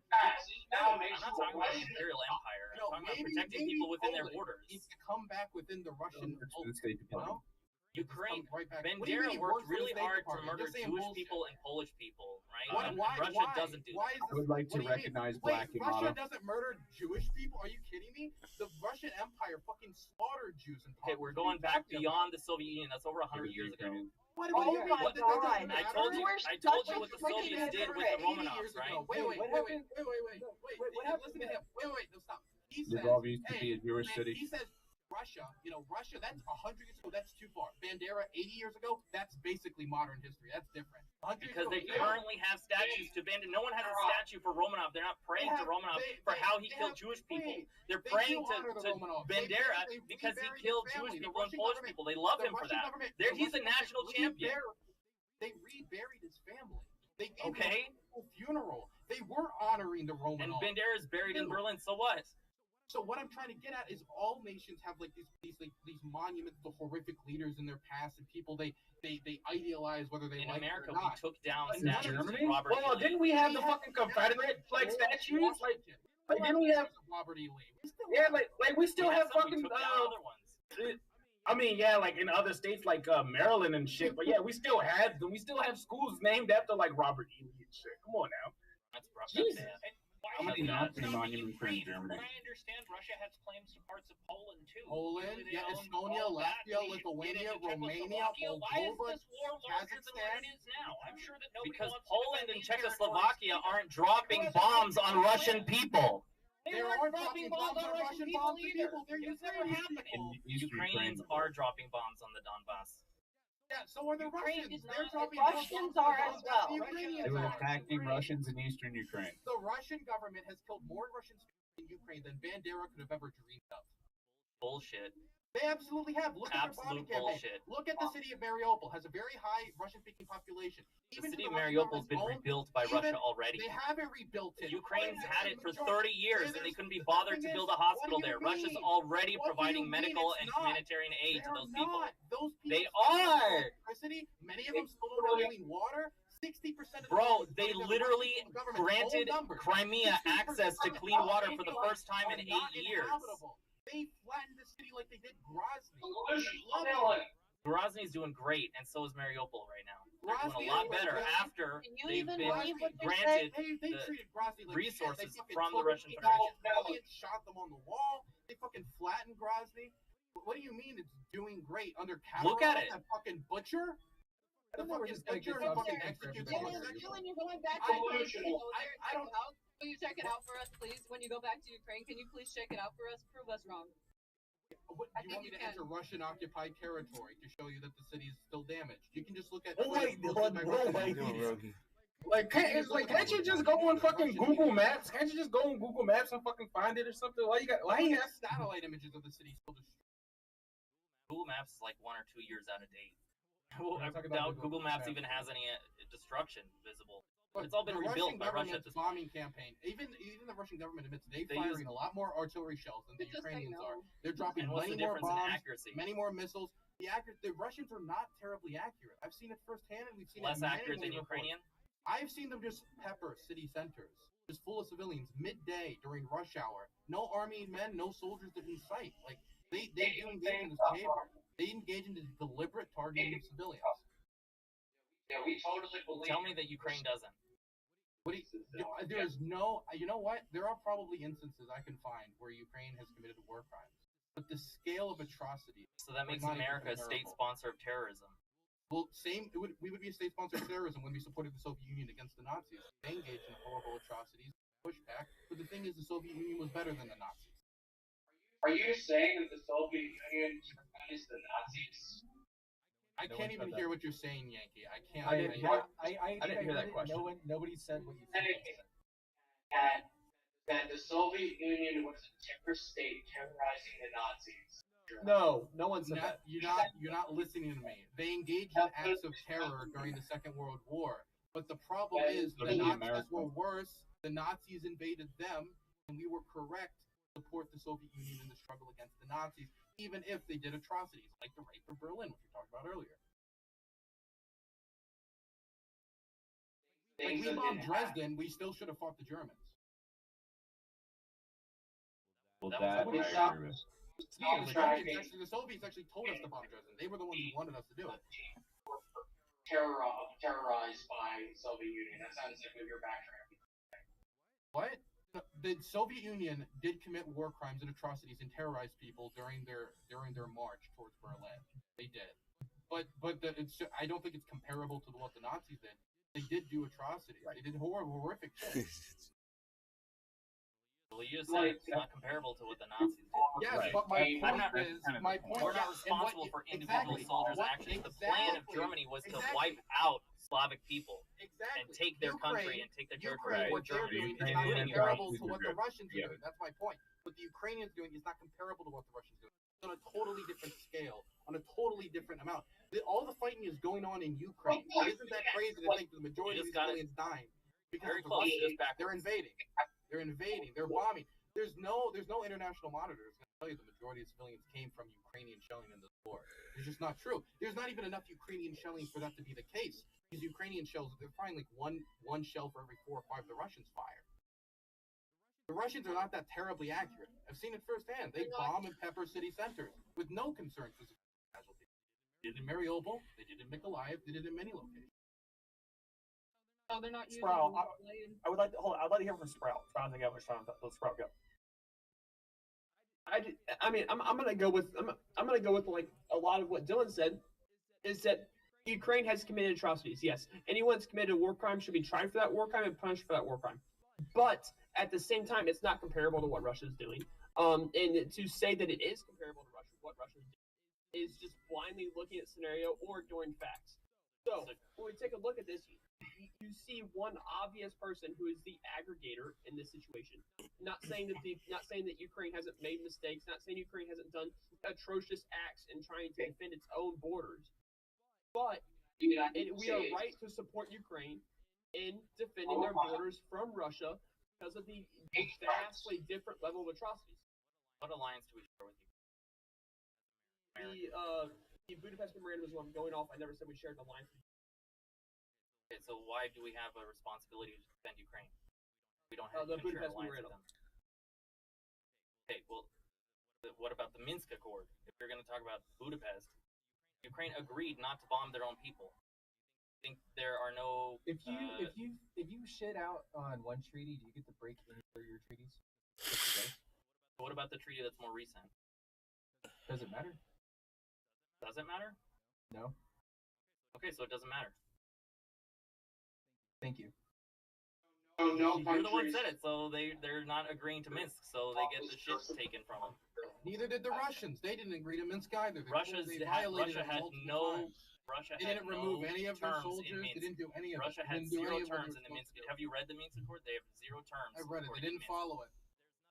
I'm not talking about the Imperial Empire. I'm talking about protecting people within their borders. Needs to come back within the Russian State Department. Ukraine, right back. Bandera worked really hard to murder Jewish people and Polish people, right? Russia doesn't do that. I would like to recognize Black Russia Yamato. doesn't murder Jewish people? Are you kidding me? The Russian Empire fucking slaughtered Jews and Okay, we're going back beyond the Soviet Union. That's over 100 years ago. What Oh my God! I told you what the Soviets did with the Romanovs, right? Wait, listen to him. Wait, no, stop. He says, Lvov used to be a Jewish city. He says, Russia, Russia, that's 100 years ago, that's too far. Bandera, 80 years ago, that's basically modern history. That's different. Because they currently have statues to Bandera. No one has a statue for Romanov. They're not praying to Romanov for how he killed Jewish people. They're praying to Bandera because he killed Jewish people and Polish people. They love him for that. He's a national champion. They reburied his family. They gave him a funeral. They were honoring the Romanov. And Bandera is buried in Berlin, so what? So what I'm trying to get at is all nations have like these monuments to horrific leaders in their past and people they idealize whether they like America, it or not. we took down In statues Germany? of Robert E. Well, Lee. didn't we have the fucking Confederate like statues? Like didn't we have Robert E. Lee? Yeah, like we still have some, fucking we took down other ones. I mean, yeah, like in other states like Maryland and shit, but yeah, we still have schools named after like Robert E. Lee and shit. Come on now. That's rough. Jesus. How many Nazi monuments are in Germany? I understand Russia has claims to parts of Poland too. Poland, They own Estonia, all that. Latvia, They should Lithuania, get into Romania, Czechoslovakia. Why is Moldova, this war larger than what Kazakhstan. it is now? I'm sure that nobody Because wants Poland to and defend these Czechoslovakia territories. aren't dropping bombs on Russian people. They There aren't aren't dropping dropping bombs on bombs on Russian Russian people bombs on either. people. They're It's never Ukrainian happening. Ukrainians are dropping bombs on the Donbass. Yeah, so are the Ukraine Russians. is They're not- dropping Russians bombs on are as the well. Ukrainians They were are. attacking Russians in eastern Ukraine. The Russian government has killed more Russians in Ukraine than Bandera could have ever dreamed of. Bullshit. They absolutely have. Look at their bombing Absolute campaign. bullshit. Look at the city of Mariupol. Has a very high Russian-speaking population. The Even city to of the Russian Mariupol has been government's rebuilt by own, Russia even- already. They haven't rebuilt it. Ukraine's Why had is it for majority- 30 years and they couldn't be bothered to build a hospital there. Russia's already What do providing you mean medical it's and not? humanitarian aid to They're those people. not. Those people They still don't have are. electricity. Many of them still don't have clean water. 60% of the Bro, people they in the literally Russian government granted own numbers. Crimea 60% access to of clean the water for the people first time in are not 8 years. inhabitable. They flattened the city like they did Grozny. They love it. Grozny's doing great, and so is Mariupol right now. They're Grozny doing a lot is better great. after Can you they've even been believe what you're granted They the treated Grozny like resources shit. They fucking from the told Russian people Federation. They shot them on the wall. They fucking flattened Grozny. What do you mean it's doing great under Kamarov, Look at it. that fucking butcher? The think we're fucking just gonna butcher get who some fucking shit for executes everybody. all the Dylan, you're going back I- to Ukraine. Can you I don't- Will you check it out for us, please? When you go back to Ukraine, can you please check it out for us? Prove us wrong. What, I you think want me you to can. enter Russian-occupied territory to show you that the city is still damaged? You can just look at. Oh, wait, photos what- by what- Russian- Like, can't you just go on fucking Google Maps? Can't you just go on Google Maps and fucking find it or something? Why you Look have at satellite images of the city still destroyed. Google Maps is like 1 or 2 years out of date. I talking about doubt the Google Google Maps Maps. even has any destruction visible. But It's all been the rebuilt Russian by Russia at government's this point. bombing campaign. Even the Russian government admits they're They firing use- a lot more artillery shells than the Just say Ukrainians no. are. They're dropping And what's many the more difference in bombs, accuracy? many more missiles. The Russians are not terribly accurate. I've seen it firsthand, and we've seen Less it many, accurate than many reports. Ukrainian? I've seen them just pepper city centers, just full of civilians midday during rush hour. No army men, no soldiers in sight. Like they do engage in this behavior. They engage in the deliberate targeting of civilians. Yeah, we totally believe. Tell me that Ukraine doesn't. What do there is no. You know what? There are probably instances I can find where Ukraine has committed war crimes, but the scale of atrocity. So that makes not even America a state comparable. sponsor of terrorism. Well, we would be a state sponsor of terrorism when we supported the Soviet Union against the Nazis. They engaged in horrible atrocities, pushback. But the thing is, the Soviet Union was better than the Nazis. Are you saying that the Soviet Union recognized the Nazis? I No can't one even said hear that. what you're saying, Yankee. I can't. I didn't hear that I question. No one, Nobody said what you said. that the Soviet Union was a terrorist state terrorizing the Nazis. No, no one said that. You're not listening to me. They engaged in acts of terror during the Second World War. But the problem is the Nazis were worse. The Nazis invaded them, and we were correct to support the Soviet Union in the struggle against the Nazis, even if they did atrocities like the rape of Berlin, which we talked about earlier. Like we bombed Dresden, we still should have fought the Germans. Well, that I agree with. Yeah, the Soviets actually told us to bomb Dresden. They were the ones who wanted us to do it. Terrorized by the Soviet Union. That sounds like you're backtracking. What? The Soviet Union did commit war crimes and atrocities and terrorize people during their march towards Berlin. They did, but I don't think it's comparable to what the Nazis did. They did do atrocities. They did horrific shit. Well, you just said it's not comparable to what the Nazis did. Yes, but my point is, we're not responsible for individual soldiers' actions. The plan of Germany was to wipe out Slavic people and take their country and take their territory for Germany, including comparable to what the Russians are doing. That's my point. What the Ukrainians doing is not comparable to what the Russians are doing. It's on a totally different scale, on a totally different amount. All the fighting is going on in Ukraine. Isn't that crazy to think the majority of these civilians dying because of the Russians? They're invading. They're invading. They're bombing. There's no international monitors going to tell you the majority of civilians came from Ukrainian shelling in this war. It's just not true. There's not even enough Ukrainian shelling for that to be the case. These Ukrainian shells, they're firing like one shell for every 4 or 5 the Russians fire. The Russians are not that terribly accurate. I've seen it firsthand. They bomb and pepper city centers with no concern for casualties. They did it in Mariupol. They did it in Mykolaiv. They did it in many locations. No, they're not using Sprout. I would like to I'd like to hear from Sprout. Trying to think how much time. Let Sprout go. I mean, I'm gonna go with like a lot of what Dylan said, is that Ukraine has committed atrocities. Yes, anyone that's committed a war crime should be tried for that war crime and punished for that war crime. But at the same time, it's not comparable to what Russia's doing. And to say that it is comparable to what Russia's doing is just blindly looking at scenario or ignoring facts. So when we take a look at this, you see one obvious person who is the aggregator in this situation. Not saying that Ukraine hasn't made mistakes. Not saying Ukraine hasn't done atrocious acts in trying to defend its own borders. But we are right to support Ukraine in defending their borders from Russia because of the vastly different level of atrocities. What alliance do we share with you? The Budapest Memorandum is what I'm going off. I never said we shared an alliance. Okay, so why do we have a responsibility to defend Ukraine? We don't have the to share Budapest alliance with Memorandum. them. Okay, well, what about the Minsk Accord? If you're going to talk about Budapest, Ukraine agreed not to bomb their own people. I think there are no. If you shit out on one treaty, do you get to break any of your treaties? What about the treaty that's more recent? Does it matter? Does it matter? No. Okay, so it doesn't matter. Thank you. Oh, no, you're the one who said it, so they're not agreeing to Minsk, so they get the shit taken from them. Neither did the Russians. They didn't agree to Minsk either. Russia had no any of their terms soldiers. in Minsk. They didn't do any of Russia it. had zero terms in the Minsk. Have you read the Minsk Accord? They have zero terms. I read it. They didn't follow it.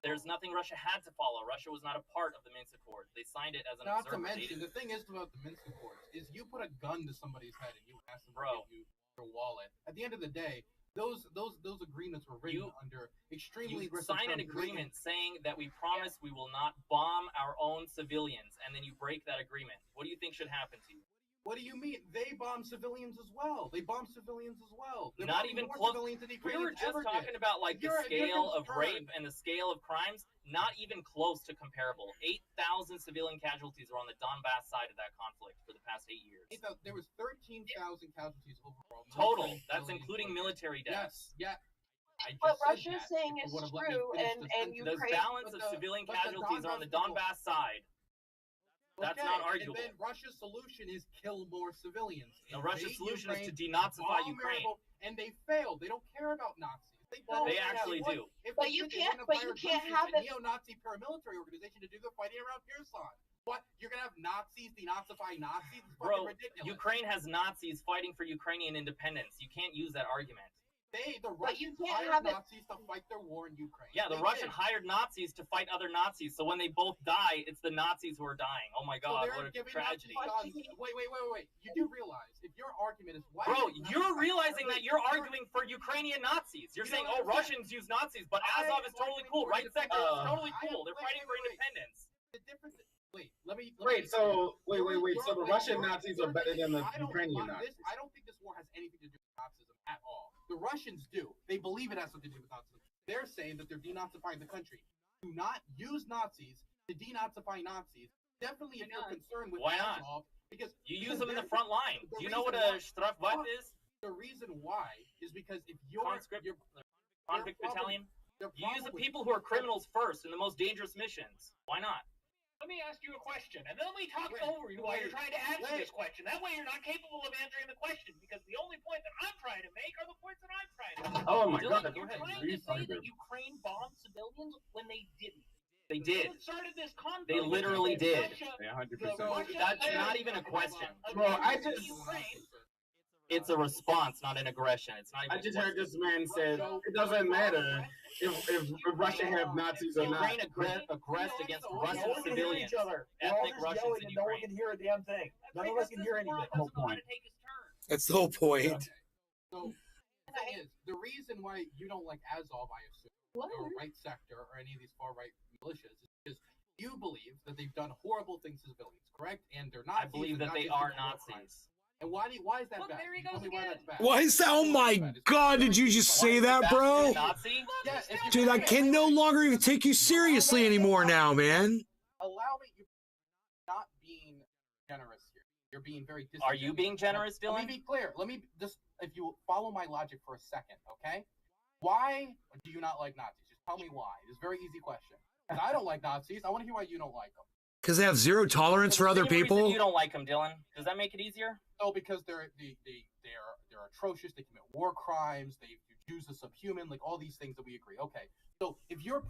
There's nothing Russia had to follow. Russia was not a part of the Minsk Accord. They signed it as an Not observer. to mention, the thing is about the Minsk Accords is you put a gun to somebody's head and you ask them to give you your wallet. At the end of the day, those agreements were written under extremely. You sign an agreement saying that we promise we will not bomb our own civilians, and then you break that agreement. What do you think should happen to you? What do you mean? They bomb civilians as well. They bomb civilians as well. They're Not even close. We were just talking about like the scale of rape and the scale of crimes. Not even close to comparable. 8,000 civilian casualties were on the Donbass side of that conflict for the past 8 years. There was 13,000 casualties overall. Total. That's including military deaths. Yes. Yeah. What Russia's saying is true, and Ukraine. The balance of civilian casualties are on the Donbass side. That's not arguable. And then Russia's solution is kill more civilians. No, Russia's solution is to denazify Ukraine. And they failed. They don't care about Nazis. They actually do. But you can't have a neo-Nazi paramilitary organization to do the fighting around Kherson. What? You're gonna have Nazis denazify Nazis? It's Bro, ridiculous. Ukraine has Nazis fighting for Ukrainian independence. You can't use that argument. The But you Russians can't hired have it. Nazis to fight their war in Ukraine. Yeah, the They Russian did. hired Nazis to fight other Nazis. So when they both die, it's the Nazis who are dying. Oh my So God, they're what a giving tragedy! Nazi guns. Wait. You do realize if your argument is why? Bro, did you're Nazis- realizing that you're arguing for Ukrainian Nazis. You're You saying, don't oh, Russians use Nazis, but Azov is totally cool. Right sector is totally cool. They're fighting for independence. The difference. Wait, let me. Wait, so the Russian Nazis are better than the Ukrainian Nazis. I don't think this war has anything to do with Nazism at all. The Russians do. They believe it has something to do with Nazism. They're saying that they're denazifying the country. Do not use Nazis to denazify Nazis. Definitely, if you're concerned with Why not? Azov, because You use them in the front line. Do you know what a Strafwacht is? The reason why is because if you're Convict battalion. they're You use the probably- people who are criminals first in the most dangerous missions. Why not? Let me ask you a question, and then let me talk over you while you're trying to answer this question. That way you're not capable of answering the question, because the only point that I'm trying to make are the points that I'm trying to make. Oh my Dylan, God, you're go ahead. trying to say that Ukraine bombed civilians when they didn't. They did. Who started this conflict? They literally did. Yeah, 100%. That's not even a question. Bro, I just. It's a response, not an aggression. It's not even I just heard this man said it doesn't matter if Russia have Nazis or not. Ukraine aggressed against Russian No one can hear civilians. each other. We're all Ethnic just Russians yelling in and no one Ukraine. can hear a damn thing. None of us can hear anything. Whole point. That's the whole point. So the thing is, the reason why you don't like Azov, I assume, or right sector, or any of these far right militias, is because you believe that they've done horrible things to civilians, correct? And they're Nazis. I believe and that they Nazis are commit war crimes. Nazis. And why is that bad? Tell me why that's bad. Why is that? Oh my God! Did you just say that, bro? Nazi? Yeah, if Dude, I can no longer even take you seriously anymore now, man. allow me. You're not being generous here. You're being very. Are you being generous, Let Dylan? me be clear. Let me just, if you follow my logic for a second, okay? Why do you not like Nazis? Just tell me why. It's a very easy question. 'Cause I don't like Nazis. I want to hear why you don't like them. Because they have zero tolerance for other Same reason people. You don't like them, Dylan. Does that make it easier? No, because they're atrocious. They commit war crimes. They use the subhuman, like all these things that we agree. Okay, so if your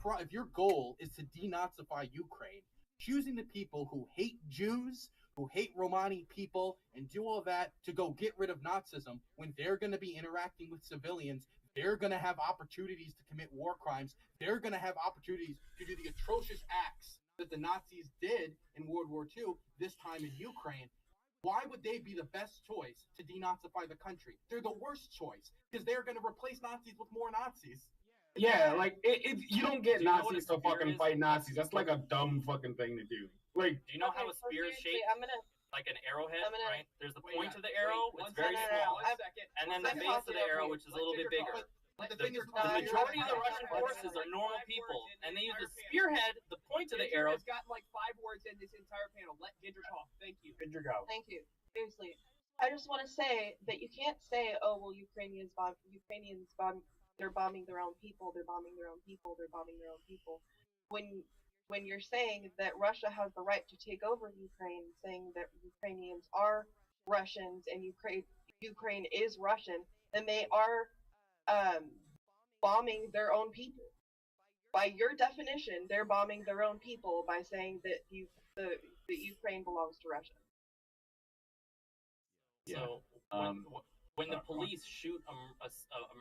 goal is to denazify Ukraine, choosing the people who hate Jews, who hate Romani people, and do all that to go get rid of Nazism when they're going to be interacting with civilians, they're going to have opportunities to commit war crimes. They're going to have opportunities to do the atrocious acts that the Nazis did in World War II, this time in Ukraine. Why would they be the best choice to denazify the country? They're the worst choice because they're going to replace Nazis with more Nazis. Yeah, like you don't get Nazis to fucking fight Nazis. That's like a dumb fucking thing to do. Like, Do you know how a spear is shaped? Like an arrowhead, right? There's the point of the arrow, it's very small, and then the base of the arrow, which is a little bit bigger. But the The thing is, majority of the Russian forces are normal people, and they use the spearhead, the point of the arrow. It's got like 5 words in this entire panel. Let Ginger talk. Thank you. Ginger go. Thank you. Seriously, I just want to say that you can't say, "Oh, well, they're bombing their own people. They're bombing their own people. They're bombing their own people." When you're saying that Russia has the right to take over Ukraine, saying that Ukrainians are Russians and Ukraine is Russian, then they are bombing their own people. By your definition, they're bombing their own people by saying that Ukraine belongs to Russia. So when the police shoot a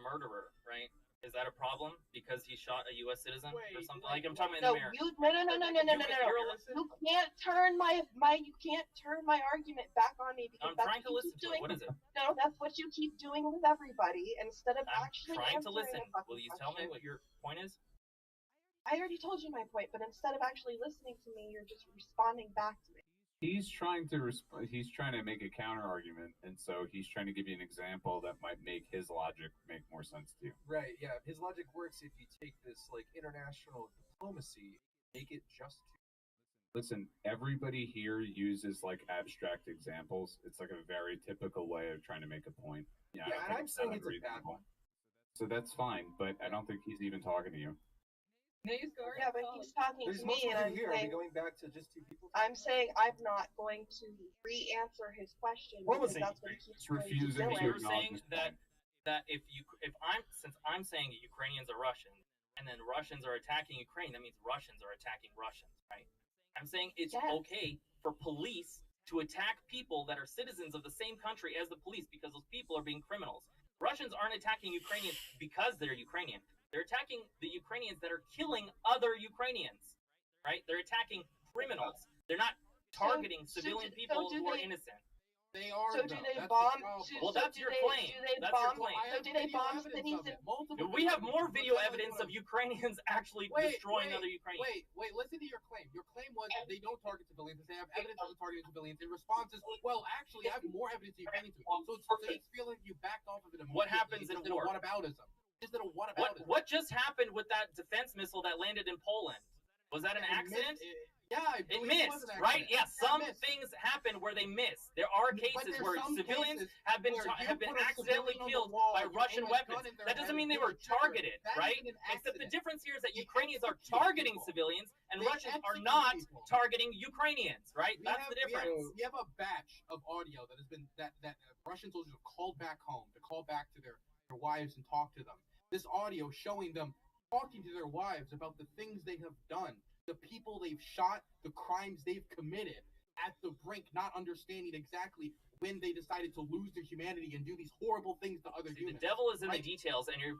murderer, right? Is that a problem because he shot a U.S. citizen or something? Like I'm talking about in America. You can't turn my argument back on me because I'm that's trying to what you listen keep to it. doing. What is it? No, that's what you keep doing with everybody instead of I'm actually trying to answering listen. a fucking Will you tell me question. what your point is? I already told you my point, but instead of actually listening to me, you're just responding back to me. He's trying to he's trying to make a counter argument, and so he's trying to give you an example that might make his logic make more sense to you. right, yeah, his logic works if you take this like international diplomacy, make it just to. Listen, everybody here uses like abstract examples. It's like a very typical way of trying to make a point. I Yeah, don't and think I'm it's saying that it's a bad unreasonable. one. So that's fine, but I don't think he's even talking to you. Yeah, but he's talking There's to me, multiple and I'm people here. Are we saying, going back to just 2 people? I'm saying I'm not going to re-answer his question What was because it? that's what he keeps It's doing to refusing Dylan. to You're acknowledge saying his that point. since I'm saying that Ukrainians are Russians and then Russians are attacking Ukraine, that means Russians are attacking Russians, right? I'm saying it's okay for police to attack people that are citizens of the same country as the police because those people are being criminals. Russians aren't attacking Ukrainians because they're Ukrainian. They're attacking the Ukrainians that are killing other Ukrainians, right? They're attacking criminals. They're not targeting civilian people who are innocent. They are. So do they bomb? Well, that's your claim. That's your claim. So do they bomb cities? We have more video evidence of Ukrainians actually destroying other Ukrainians. Wait, listen to your claim. Your claim was they don't target civilians. They have evidence of them targeting civilians. In response is, well, actually, I have more evidence of Ukrainians. So it's feeling you backed off of it. What happens in war? Whataboutism. Just did a whataboutism. What just happened with that defense missile that landed in Poland? Was that an accident? It missed, right? Yeah, some things happen where they miss. There are cases where civilians have been accidentally killed by Russian weapons. That doesn't mean they were targeted, right? Except the difference here is that Ukrainians are targeting civilians and Russians are not targeting Ukrainians, right? That's the difference. We have a batch of audio that has been that Russian soldiers have called back home to call back to their wives and talk to them. This audio showing them talking to their wives about the things they have done, the people they've shot, the crimes they've committed at the brink, not understanding exactly when they decided to lose their humanity and do these horrible things to other humans. The devil is in the details, and you're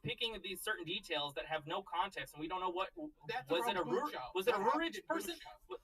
picking these certain details that have no context, and we don't know what was it a Rurich person?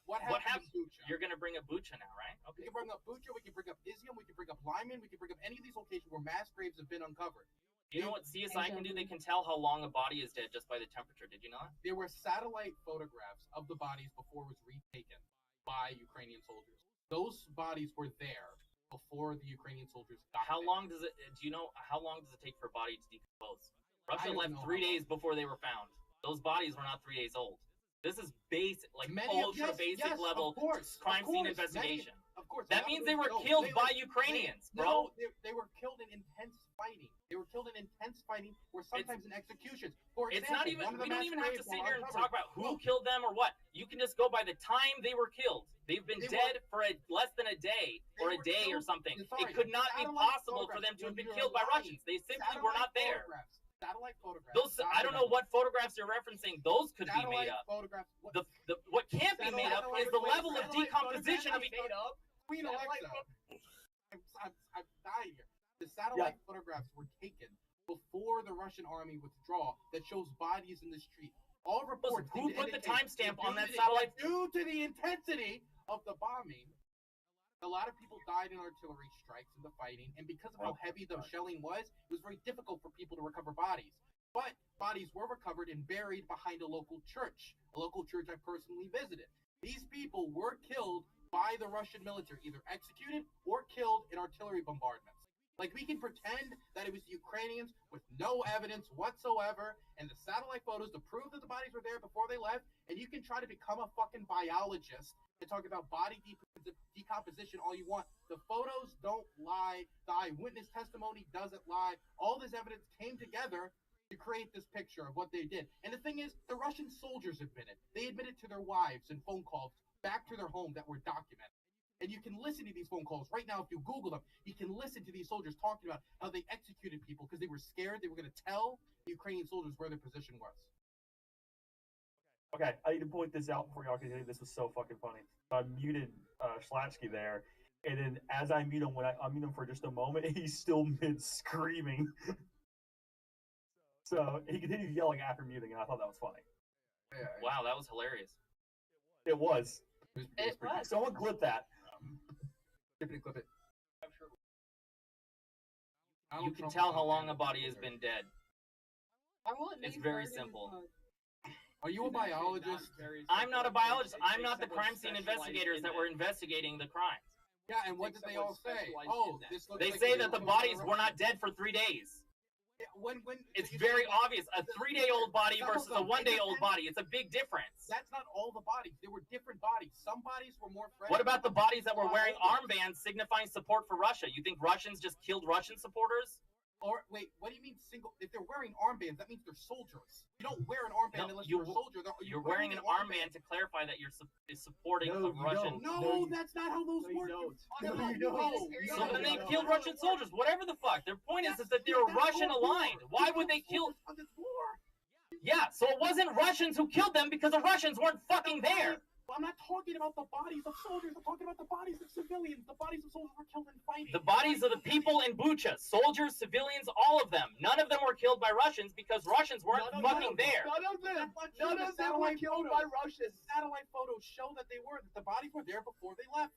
What happened? You're going to bring up Bucha now, right? Okay. We can bring up Bucha, we can bring up Izium, we can bring up Lyman, we can bring up any of these locations where mass graves have been uncovered. You know what CSI can do? They can tell how long a body is dead just by the temperature. Did you know that? There were satellite photographs of the bodies before it was retaken by Ukrainian soldiers. Those bodies were there before the Ukrainian soldiers got How there. long does it? Do you know how long does it take for a body to decompose? Russia left 3 days before they were found. Those bodies were not 3 days old. This is basic, like ultra basic level crime scene investigation. Of course. That means they were killed by Ukrainians, bro. No, they were killed in intense fighting. They were killed in intense fighting, or sometimes in executions. For example, It's not even. We don't even have to sit here and talk about who killed them or what. You can just go by the time they were killed. They've been dead for less than a day or a day or something. It could not be possible for them to have been killed by Russians. They simply were not there. Satellite photographs. Those, I don't know what photographs you're referencing. Those could be made up. What can't be made up is the level of decomposition of made up. Queen Alexa. I'm dying here. The satellite photographs were taken before the Russian army withdrew that shows bodies in the street. All reports. Who put the timestamp on that satellite? Due to the intensity of the bombing, a lot of people died in artillery strikes in the fighting, and because of how heavy the shelling was, it was very difficult for people to recover bodies. But bodies were recovered and buried behind a local church I personally visited. These people were killed by the Russian military, either executed or killed in artillery bombardments. Like, we can pretend that it was the Ukrainians with no evidence whatsoever, and the satellite photos to prove that the bodies were there before they left, and you can try to become a fucking biologist and talk about body decomposition all you want. The photos don't lie. The eyewitness testimony doesn't lie. All this evidence came together to create this picture of what they did. And the thing is, the Russian soldiers admitted. They admitted to their wives in phone calls back to their home that were documented. And you can listen to these phone calls right now if you Google them. You can listen to these soldiers talking about how they executed people because they were scared. They were going to tell the Ukrainian soldiers where their position was. Okay, I need to point this out before y'all can hear. This was so fucking funny. I muted Schlatsky there, and then as I mute him, when I unmute him for just a moment, he's still mid screaming. So he continued yelling after muting, and I thought that was funny. Wow, that was hilarious. It was. It was. Someone clip that. Clip it. You can tell how long a body has been dead. It's very simple. Are you a biologist? I'm not a biologist. I'm not the crime scene investigators that were investigating the crimes. Yeah, and what did they all say? Oh, this looks They like say that the bodies were not dead for 3 days. Yeah, it's very obvious. A 3-day-old body versus a 1-day-old body. It's a big difference. That's not all the bodies. There were different bodies. Some bodies were more fresh. What about the bodies that were wearing armbands signifying support for Russia? You think Russians just killed Russian supporters? Or wait, what do you mean single? If they're wearing armbands, that means they're soldiers. You don't wear an armband unless you're a soldier. You're wearing an armband to clarify that you're supporting the Russian. No, that's not how those work. So then they killed Russian soldiers. Whatever the fuck. Their point is that they were Russian aligned. Why would they kill? Yeah, so it wasn't Russians who killed them because the Russians weren't fucking there. I'm not talking about the bodies of soldiers. I'm talking about the bodies of civilians. The bodies of soldiers were killed in fighting. The bodies of the people in Bucha, soldiers, civilians, all of them. None of them were killed by Russians because Russians weren't fucking there. None of them were killed by Russians. Satellite photos show that they were. That the bodies were there before they left.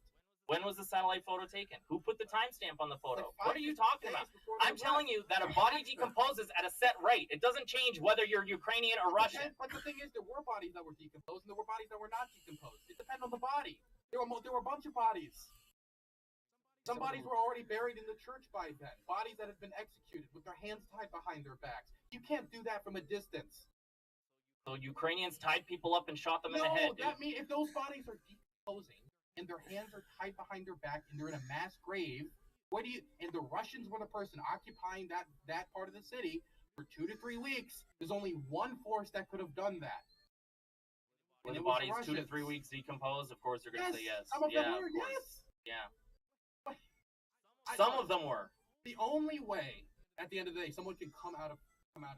When was the satellite photo taken? Who put the timestamp on the photo? What are you talking about? I'm telling you that a body decomposes at a set rate. It doesn't change whether you're Ukrainian or Russian. But the thing is, there were bodies that were decomposed, and there were bodies that were not decomposed. It depends on the body. There were a bunch of bodies. Some bodies were already buried in the church by then. Bodies that had been executed with their hands tied behind their backs. You can't do that from a distance. So Ukrainians tied people up and shot them in the head. No, that means if those bodies are decomposing and their hands are tied behind their back and they're in a mass grave, and the Russians were the person occupying that part of the city for 2 to 3 weeks, there's only one force that could have done that. Were the bodies 2 to 3 weeks decomposed? Of course they're going to say yes. Some of them were, yes. Yeah. Some of them were. The only way, at the end of the day, someone can come out of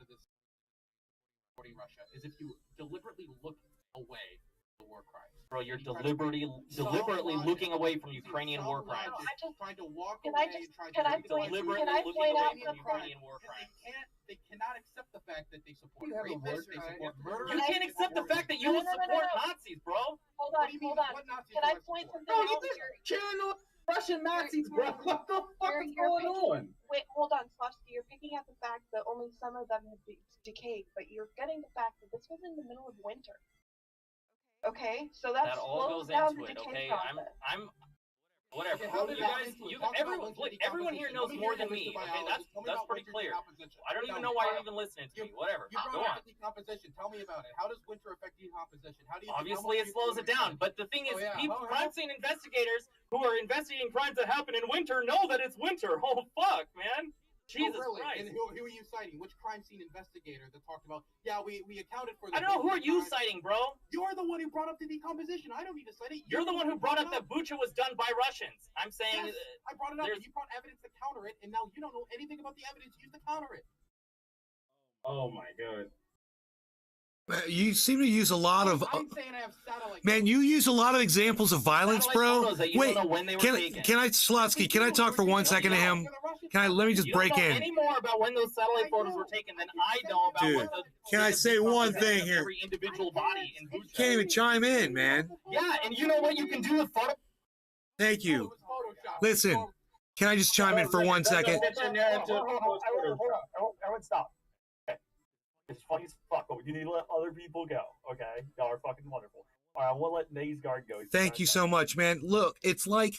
this supporting Russia is if you deliberately look away from the war crimes. Bro, you're deliberately looking away from Ukrainian war crimes. Trying to walk Can away. I point out the Ukrainian war crimes. They cannot accept the fact that they support rapists, they support murderers. You can't accept the fact that you support Nazis, bro. Hold on. Can I point something out here? Russian Nazis, bro. What the fuck is going on? Wait, hold on, Slavsky. You're picking at the fact that only some of them have decayed, but you're getting the fact that this was in the middle of winter. Okay, so that all slows goes down into the it. decay Okay, process. I'm whatever. Okay, Everyone here knows more than me. Okay, that's pretty clear. I don't even know why you're even listening to me. Whatever. You Go on. brought up decomposition. Tell me about it. How does winter affect decomposition? How do you? Obviously, it slows it down. But the thing is, crime scene investigators who are investigating crimes that happen in winter know that it's winter. Oh fuck, man. Jesus Christ. And who are you citing? Which crime scene investigator that talked about? Yeah, we accounted for. I don't know. Who are you citing, bro? You're the one who brought up the decomposition. I don't need to cite it. You're the one who brought up that Bucha was done by Russians. I'm saying. Yes, I brought it up. You brought evidence to counter it, and now you don't know anything about the evidence used to counter it. Oh my god. You seem to use a lot of. I'm saying I have satellite. Man, you use a lot of examples of violence, bro. Wait, can I, Slotsky? Can I talk for 1 second to him? Let me just break in. Any more about when those satellite photos were taken than I know about. Dude, what the, can I say one thing here? Every individual body in Bucha. Can't even chime in, man. Yeah, and you know what you can do with photo. Thank you. Listen, can I just chime in for 1 second? Hold on. I would stop. It's funny as fuck, but you need to let other people go, okay? Y'all are fucking wonderful. All right, I want to let Naysguard go. Thank you so much, man. Look, it's like,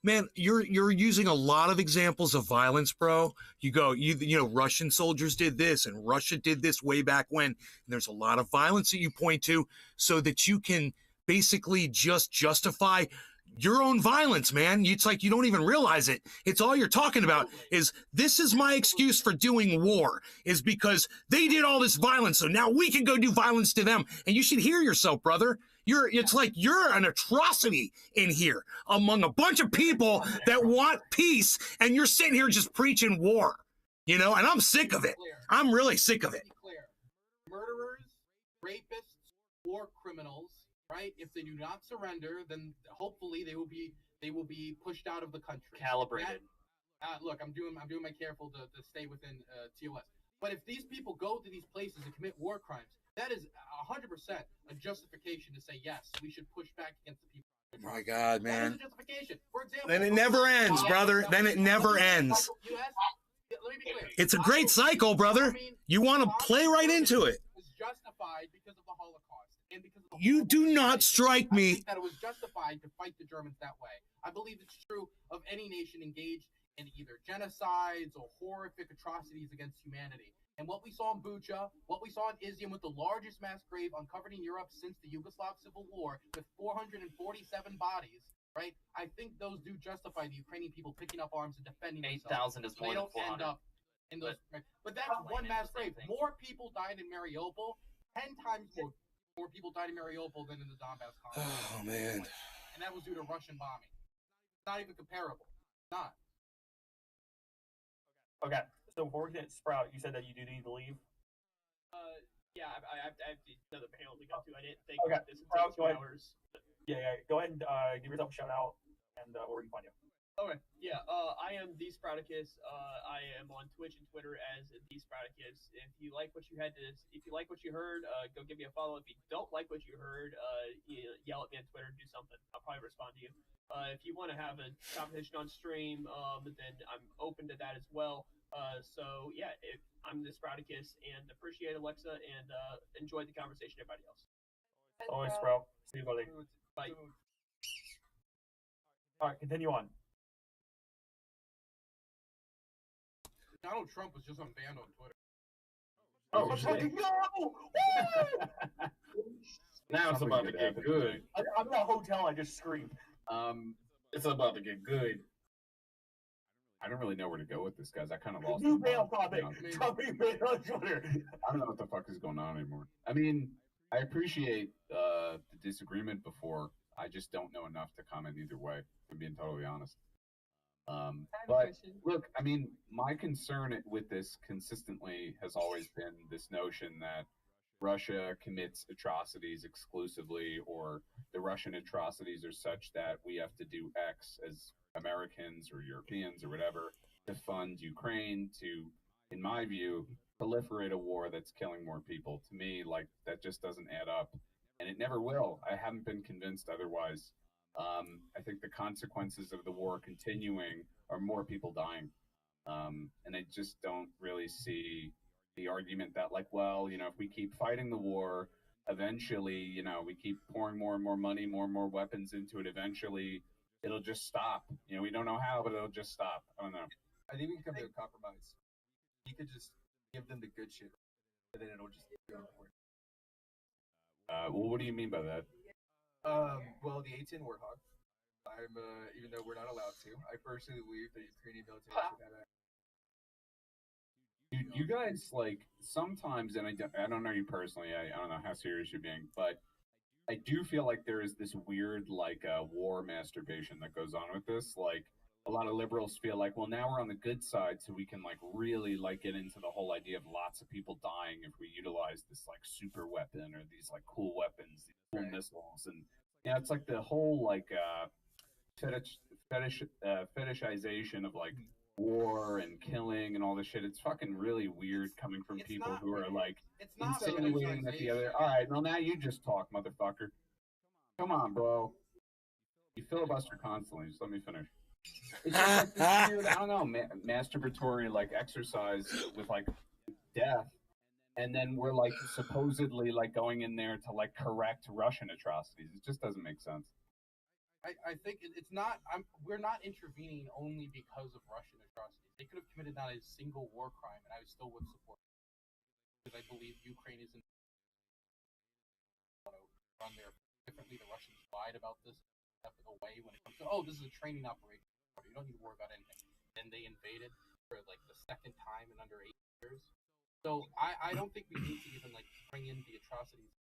man, you're using a lot of examples of violence, bro. You go, you know, Russian soldiers did this, and Russia did this way back when. And there's a lot of violence that you point to so that you can basically just justify your own violence, man. It's like you don't even realize it. It's all you're talking about is this is my excuse for doing war is because they did all this violence. So now we can go do violence to them. And you should hear yourself, brother. It's like you're an atrocity in here among a bunch of people that want peace. And you're sitting here just preaching war, you know, and I'm sick of it. I'm really sick of it. Murderers, rapists, war criminals. Right? If they do not surrender, then hopefully they will be pushed out of the country. Calibrated. Look, I'm doing my careful to stay within TOS. But if these people go to these places and commit war crimes, that is 100% a justification to say yes, we should push back against the people. Oh my God, man. That is a justification. For example, then it never ends, brother. Then it never ends. Let me be clear. It's a great cycle, brother. You want to play right into it. It's justified because of the Holocaust. And because of the You do not strike me. I think that it was justified to fight the Germans that way. I believe it's true of any nation engaged in either genocides or horrific atrocities against humanity. And what we saw in Bucha, what we saw in Izium with the largest mass grave uncovered in Europe since the Yugoslav Civil War with 447 bodies, right? I think those do justify the Ukrainian people picking up arms and defending themselves. 8,000 is more than 400. End up in those, but that's one mass grave. More people died in Mariupol, 10 times more people died in Mariupol than in the Donbass conflict. Oh, man. And that was due to Russian bombing. It's not even comparable. It's not. Okay, so before we get Sprout, you said that you do need to leave? Yeah, I have another panel to go to. I didn't think okay. this would Sprout, take 2 hours. Yeah. Go ahead and give yourself a shout out and where we can find you. Okay, yeah, I am the Sproutacus. I am on Twitch and Twitter as the Sproutacus. If you like what you heard, go give me a follow. If you don't like what you heard, yell at me on Twitter, do something. I'll probably respond to you. If you want to have a competition on stream, then I'm open to that as well. So yeah, I'm the Sproutacus, and appreciate Alexa, and enjoy the conversation, everybody else. Always, Sprout. See you, buddy. Bye. All right, continue on. Donald Trump was just unbanned on Twitter. Oh, shit. No! Now it's about to get good. I'm in a hotel. I just screamed. It's about to get good. I don't really know where to go with this, guys. I kind of lost. New bail topic. Trump being banned on Twitter. I don't know what the fuck is going on anymore. I mean, I appreciate the disagreement before. I just don't know enough to comment either way. I'm being totally honest. But look, I mean, my concern with this consistently has always been this notion that Russia commits atrocities exclusively, or the Russian atrocities are such that we have to do X as Americans or Europeans or whatever to fund Ukraine to, in my view, proliferate a war that's killing more people. To me, like, that just doesn't add up, and it never will. I haven't been convinced otherwise. I think the consequences of the war continuing are more people dying. And I just don't really see the argument that, like, well, if we keep fighting the war, eventually, we keep pouring more and more money, more and more weapons into it, eventually it'll just stop. We don't know how, but it'll just stop. I don't know. I think we can come to a compromise. You could just give them the good shit, and then it'll just go forward. Well, what do you mean by that? Well, the A-10 Warthog. Even though we're not allowed to, I personally believe the Ukrainian military should have that. Dude, you guys, like, sometimes, and I don't know you personally, I don't know how serious you're being, but I do feel like there is this weird, like, war masturbation that goes on with this. Like, a lot of liberals feel like, well, now we're on the good side, so we can, like, really, like, get into the whole idea of lots of people dying if we utilize this, like, super weapon or these, like, cool weapons, these cool missiles. And, it's like the whole, like, fetishization of, like, war and killing and all this shit. It's fucking really weird coming from people who are, like, insinuating that the other. All right, well, now you just talk, motherfucker. Come on, bro. You filibuster constantly. Just let me finish. It's just like this weird, I don't know, masturbatory, like, exercise with, like, death. And then we're, like, supposedly, like, going in there to, like, correct Russian atrocities. It just doesn't make sense. I think it's not. We're not intervening only because of Russian atrocities. They could have committed not a single war crime, and I still would support them. Because I believe Ukraine isn't run there differently. The Russians lied about this step of the way when it comes to, this is a training operation. You don't need to worry about anything. And they invaded for like the second time in under 8 years. So I don't think we need to even like bring in the atrocities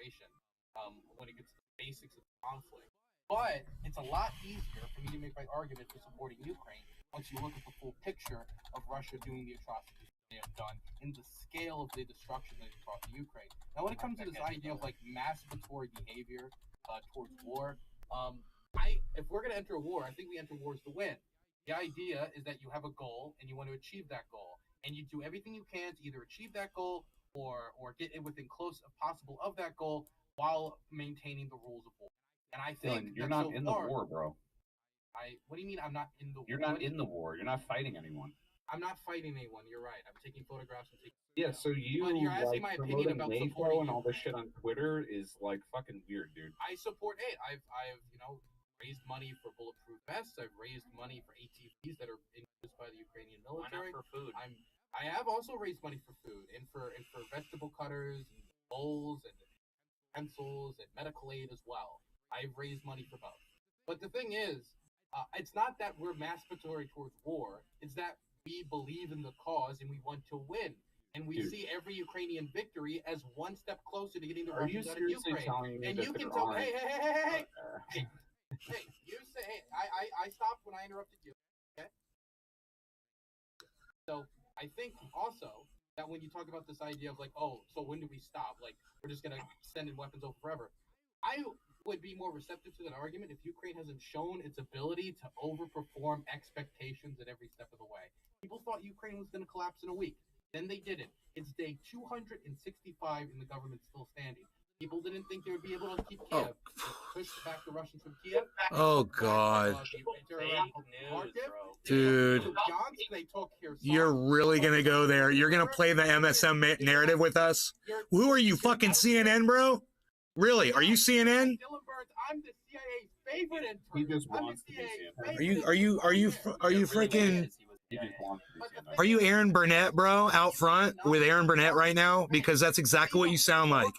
when it gets to the basics of the conflict. But it's a lot easier for me to make my argument for supporting Ukraine once you look at the full picture of Russia doing the atrocities they have done and the scale of the destruction that has brought to Ukraine. Now, when it comes to this idea of like masturbatory behavior towards war, if we're going to enter a war, I think we enter wars to win. The idea is that you have a goal and you want to achieve that goal, and you do everything you can to either achieve that goal or get it within close possible of that goal while maintaining the rules of war. And I think you're not in the war, bro. What do you mean I'm not in the war? You're not in the war. You're not fighting anyone. I'm not fighting anyone. You're right. I'm taking photographs and taking. Yeah, so you're asking my opinion about NATO and all this shit on Twitter is like fucking weird, dude. I support it. I've raised money for bulletproof vests. I've raised money for ATVs that are used by the Ukrainian military. Why not for food? I have also raised money for food and for vegetable cutters and bowls and pencils and medical aid as well. I've raised money for both. But the thing is, it's not that we're masturbatory towards war. It's that we believe in the cause and we want to win. And we see every Ukrainian victory as one step closer to getting the Russians out of Ukraine. And you can tell, hey, you say, I stopped when I interrupted you. Okay. So I think also that when you talk about this idea of like, so when do we stop? Like, we're just gonna send in weapons over forever. I would be more receptive to that argument if Ukraine hasn't shown its ability to overperform expectations at every step of the way. People thought Ukraine was going to collapse in a week. Then they didn't. It's day 265 and the government's still standing. People didn't think they would be able to keep Kiev. They pushed back the Russians from Kiev. Oh God. Dude, you're really gonna go there? You're gonna play the MSM narrative with us? Who are you, fucking CNN, bro? Really? Are you CNN? I'm the CIA's favorite intern. He just wants to be CNN. Are you freaking? He just wants to be CNN. Are you Aaron Burnett, bro, out front with Aaron Burnett right now? Because that's exactly what you sound like.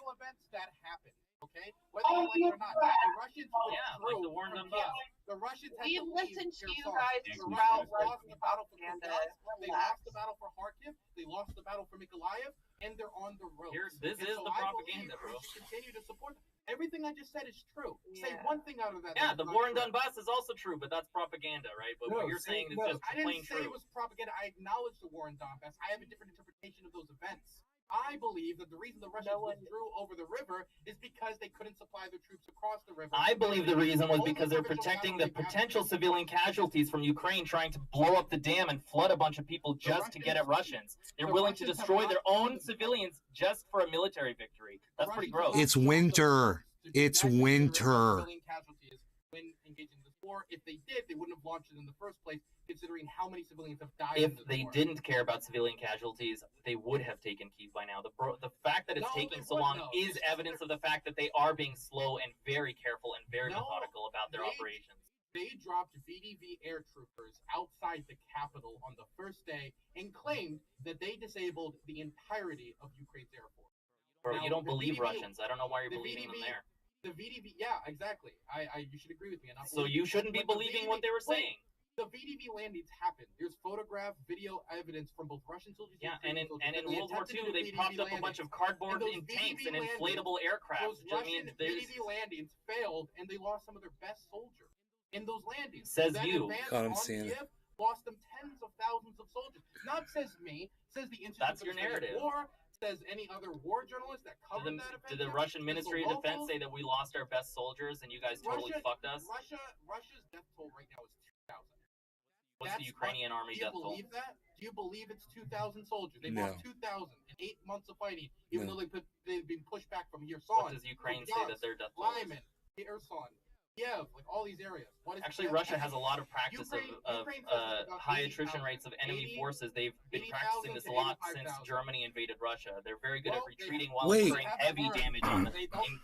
Whether you like it or not, the Russians like the war in Donbass. The Russians had We to listened to leave you Kherson. guys The about Russians lost the battle for propaganda. Donbass, they lost the battle for Kharkiv, they lost the battle for Mykolaiv, and they're on the road. This is the propaganda, bro. We should continue to support them. Everything I just said is true. Say one thing out of that. Yeah, the war in Donbass is also true, but that's propaganda, right? But what you're saying is just plain true. I didn't say it was propaganda. I acknowledge the war in Donbass. I have a different interpretation of those events. I believe that the reason the Russians withdrew over the river is because they couldn't supply their troops across the river. I believe the reason was because they're protecting the potential civilian casualties from Ukraine trying to blow up the dam and flood a bunch of people just to get at Russians. They're willing to destroy their own civilians just for a military victory. That's pretty gross. It's winter. It's winter. When engaging in this war, if they did, they wouldn't have launched it in the first place, considering how many civilians have died. If they didn't care about civilian casualties, they would have taken Kyiv by now. The fact that it's taking so long is evidence of the fact that they are being slow and very careful and very methodical about their operations. They dropped VDV air troopers outside the capital on the first day and claimed that they disabled the entirety of Ukraine's air force. Bro, you don't believe Russians. I don't know why you're believing them there. The VDV, yeah, exactly. You should agree with me. So you shouldn't be believing what they were saying. The VDV landings happened. There's photograph, video evidence from both Russian soldiers and in World War II, they propped up a bunch of cardboard in tanks and inflatable aircraft. Those Russian VDV landings failed, and they lost some of their best soldiers in those landings. Says you. God, I'm seeing it. Lost them tens of thousands of soldiers. Not says me. Says the Institute That's your narrative. War. Says any other war journalist that covered that event. Did the Russian Ministry of Defense say that we lost our best soldiers and you guys totally fucked us? Russia's death toll right now is 2,000. What's the Ukrainian army death toll? Do you believe that? Do you believe it's 2,000 soldiers? They lost 2,000 in 8 months of fighting, even though they've been pushed back from Kherson. What does Ukraine say that their death toll is? Lyman, Kherson, Kiev, like all these areas. Actually, Russia has a lot of practice of high attrition rates of enemy forces. They've been practicing this a lot since Germany invaded Russia. They're very good at retreating while incurring heavy damage on the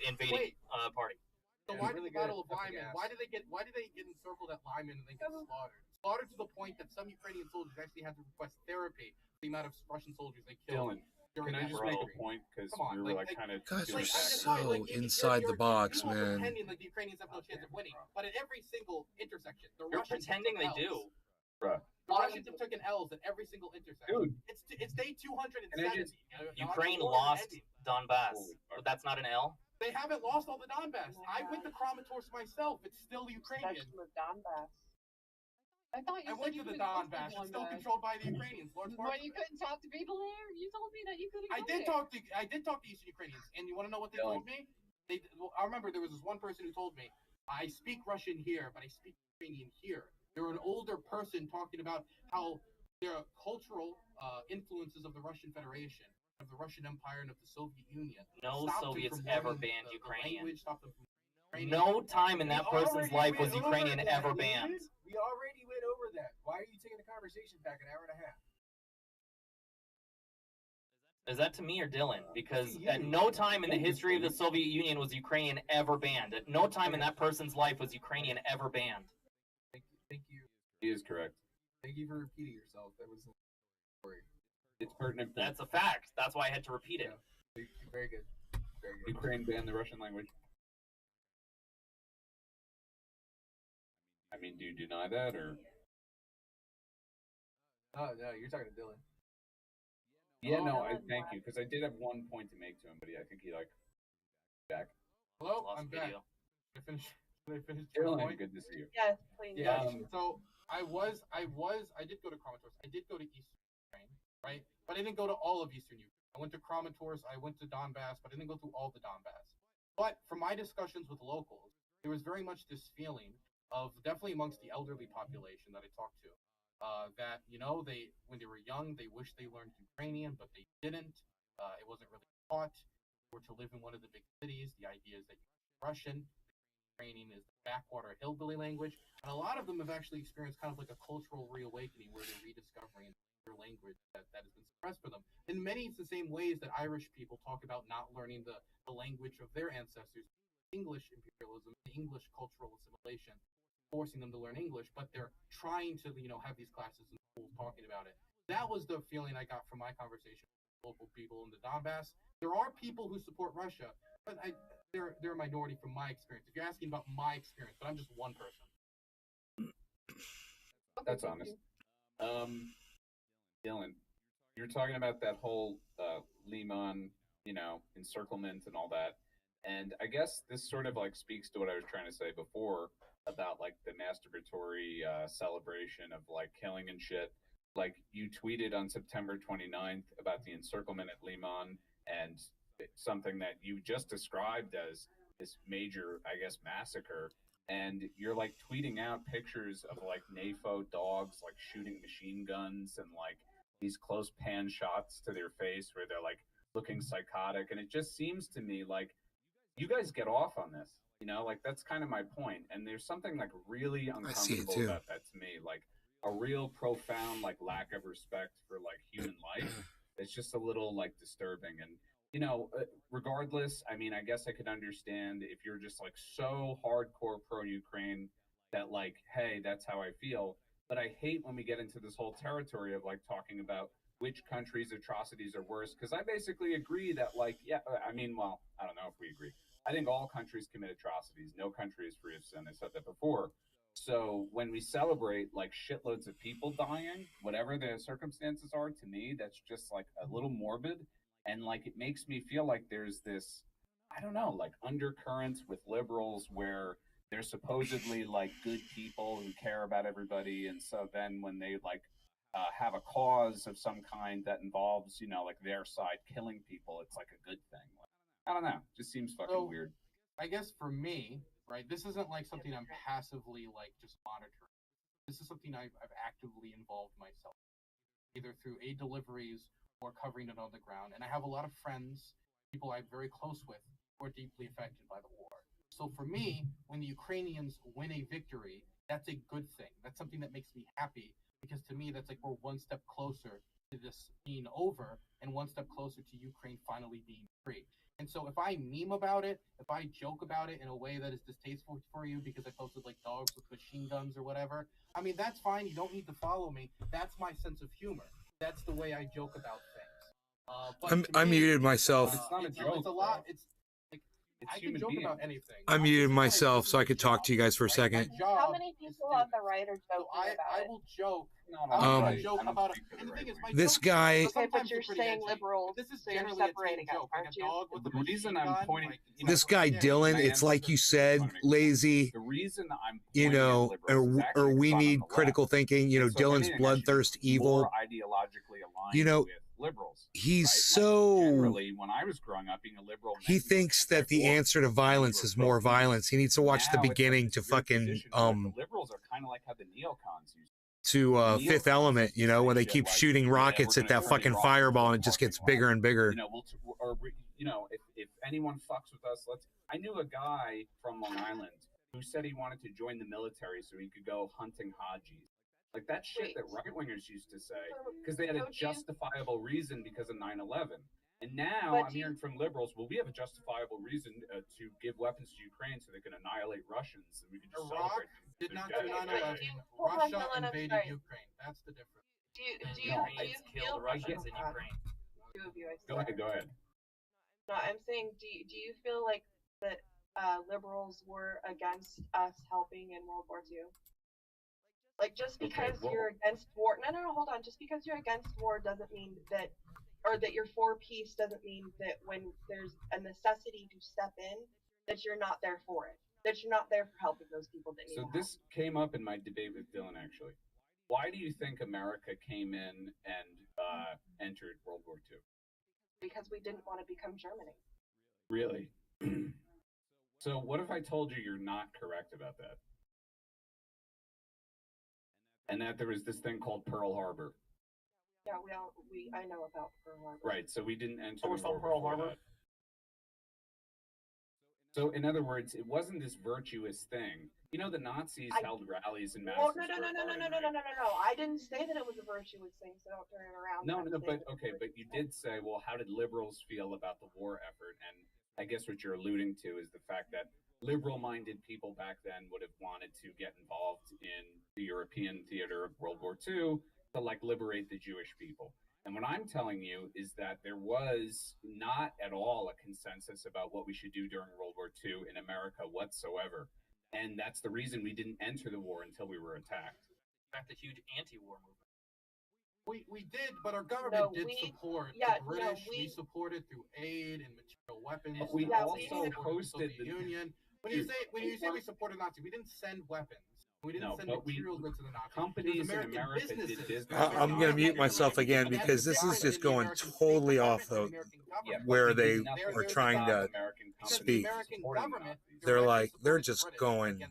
invading party. So why did the Battle of Lyman? Why did they get encircled at Lyman and then get slaughtered? Slaughtered to the point that some Ukrainian soldiers actually had to request therapy for the amount of Russian soldiers they killed. Dylan, can I just make a point? Because we were kind of guys are so inside the box, man. Pretending like the Ukrainians have no chance of winning, but at every single intersection, the You're Russians pretending they do. Bruh. The Russians have taken L's at every single intersection. Dude. It's day 270. Ukraine lost Donbass, but that's not an L. They haven't lost all the Donbass. I went to Kramatorsk myself. It's still Ukrainian. Donbass. I thought you I went to the Donbass. It's still controlled by the Ukrainians. Lord But you couldn't talk to people there. You told me that you couldn't. I did talk to Eastern Ukrainians, and you want to know what they told me? I remember there was this one person who told me, "I speak Russian here, but I speak Ukrainian here." They were an older person talking about how there are cultural influences of the Russian Federation, of the Russian Empire, and of the Soviet Union. No Soviets ever banned Ukrainian. No time in that person's life was Ukrainian ever banned. We already went over that. Why are you taking the conversation back an hour and a half? Is that to me or Dylan? Because at no time in the history of the Soviet Union was Ukrainian ever banned. At no time in that person's life was Ukrainian ever banned. Thank you. He is correct. Thank you for repeating yourself. That was a story. It's pertinent. That's a fact. That's why I had to repeat it. Yeah. Very good. Very good. Ukraine banned the Russian language. I mean, do you deny that, or? Oh, no, you're talking to Dylan. Yeah, no, I thank you, because I did have one point to make to him, but I think he, back. Hello, I'm back. I finished Dylan, point? good to see you. Yes, please. Yeah, so I did go to Kramatorsk. I did go to Eastern Ukraine, right? But I didn't go to all of Eastern Ukraine. I went to Kramatorsk, I went to Donbass, but I didn't go through all the Donbass. But from my discussions with locals, there was very much this feeling of, definitely amongst the elderly population that I talked to, that, you know, they, when they were young, they wished they learned Ukrainian, but they didn't. It wasn't really taught. Or to live in one of the big cities, the idea is that Russian, Ukrainian is the backwater hillbilly language, and a lot of them have actually experienced kind of like a cultural reawakening where they're rediscovering their language that has been suppressed for them. In many, it's the same ways that Irish people talk about not learning the language of their ancestors, English imperialism, English cultural assimilation, forcing them to learn English, but they're trying to, you know, have these classes in schools talking about it. That was the feeling I got from my conversation with local people in the Donbass. There are people who support Russia, but they're a minority from my experience. If you're asking about my experience, but I'm just one person. That's honest. Dylan, you're talking about that whole Liman, you know, encirclement and all that. And I guess this sort of like speaks to what I was trying to say before about like the masturbatory celebration of like killing and shit. Like you tweeted on September 29th about the encirclement at Liman, and something that you just described as this major, I guess, massacre. And you're like tweeting out pictures of like NAFO dogs like shooting machine guns and like these close pan shots to their face where they're like looking psychotic. And it just seems to me like you guys get off on this, you know, like that's kind of my point. And there's something like really uncomfortable about that to me, like a real profound like lack of respect for like human life. It's just a little like disturbing. And you know, regardless, I mean, I guess I could understand if you're just like so hardcore pro Ukraine that like, hey, that's how I feel. But I hate when we get into this whole territory of like talking about which countries' atrocities are worse, because I basically agree that like, yeah, I mean, well, I don't know if we agree. I think all countries commit atrocities. No country is free of sin. I said that before. So when we celebrate like shitloads of people dying, whatever the circumstances are, to me, that's just like a little morbid. And like it makes me feel like there's this, I don't know, like undercurrents with liberals where they're supposedly like good people who care about everybody, and so then when they like have a cause of some kind that involves, you know, like their side killing people, it's like a good thing. Like, I don't know, just seems fucking weird. I guess for me, right, this isn't like something I'm passively like just monitoring. This is something I've actively involved myself, either through aid deliveries or covering it on the ground. And I have a lot of friends, people I'm very close with, who are deeply affected by the war. So for me, when the Ukrainians win a victory, that's a good thing. That's something that makes me happy, because to me, that's like we're one step closer to this being over and one step closer to Ukraine finally being free. And so if I meme about it, if I joke about it in a way that is distasteful for you because I posted like dogs with machine guns or whatever, I mean, that's fine. You don't need to follow me. That's my sense of humor. That's the way I joke about things. I muted myself. It's not a joke. It's a lot. It's like I can joke about anything. I muted myself so I could talk to you guys for a second. How many people on the right are joking about I will joke. I joke about it. And the thing is, my this jokes- guy. Okay, but you're saying liberals, This is so you're generally a separating us, joke, like aren't a you? dog with a The reason I'm pointing, you know, This guy Dylan, it's like you said, lazy. The reason I'm You know, or we need critical thinking. You know, Dylan's bloodthirst, evil. more ideologically aligned You know, with liberals. he's right? so. Like, generally, when I was growing up, being a liberal, He thinks that the answer to violence is more violence. He needs to watch the now it's beginning like to this weird fucking position where the liberals are kind of like how the neocons used to Fifth Element. You know, when they keep shooting rockets at that fucking fireball and it just gets bigger and bigger. you know, you know, if anyone fucks with us, I knew a guy from Long Island who said he wanted to join the military so he could go hunting Hajis. Like that shit that right wingers used to say, because they had a justifiable reason because of 9/11. And now I'm hearing from liberals, well, we have a justifiable reason to give weapons to Ukraine so they can annihilate Russians, and we can just Iraq celebrate. did not their do death. 9/11. Russia invaded Ukraine. That's the difference. Do you killed Russians in Ukraine. Two of you, I Go ahead, go ahead. No, I'm saying, do you feel like that liberals were against us helping in World War II? Like, just because you're against war, no, hold on. Just because you're against war doesn't mean that, or that you're for peace doesn't mean that when there's a necessity to step in, that you're not there for it. That you're not there for helping those people that need So help. this came up in my debate with Dylan, actually. Why do you think America came in and entered World War II? Because we didn't want to become Germany. Really? So what if I told you you're not correct about that? And that there was this thing called Pearl Harbor. Yeah, I know about Pearl Harbor. Right, so we didn't enter Oh, we're the from war Pearl before Harbor? that. So, in other words, it wasn't this virtuous thing. You know, the Nazis held rallies in Madison Well, no, Square Garden, no, right? I didn't say that it was a virtuous thing, so don't turn it around. No, but okay, but you did say, well, how did liberals feel about the war effort? And I guess what you're alluding to is the fact that liberal-minded people back then would have wanted to get involved in the European theater of World War II to like liberate the Jewish people. And what I'm telling you is that there was not at all a consensus about what we should do during World War II in America whatsoever. And that's the reason we didn't enter the war until we were attacked. In fact, the huge anti-war movement. We did, but our government support the British. We supported through aid and material weapons. But we also hosted the Union. When you say we supported Nazis, we didn't send weapons. We didn't send material goods to the Nazis. Companies in America did business. I'm going to mute myself again because this is just going totally off the where they are trying to speak. They're just going.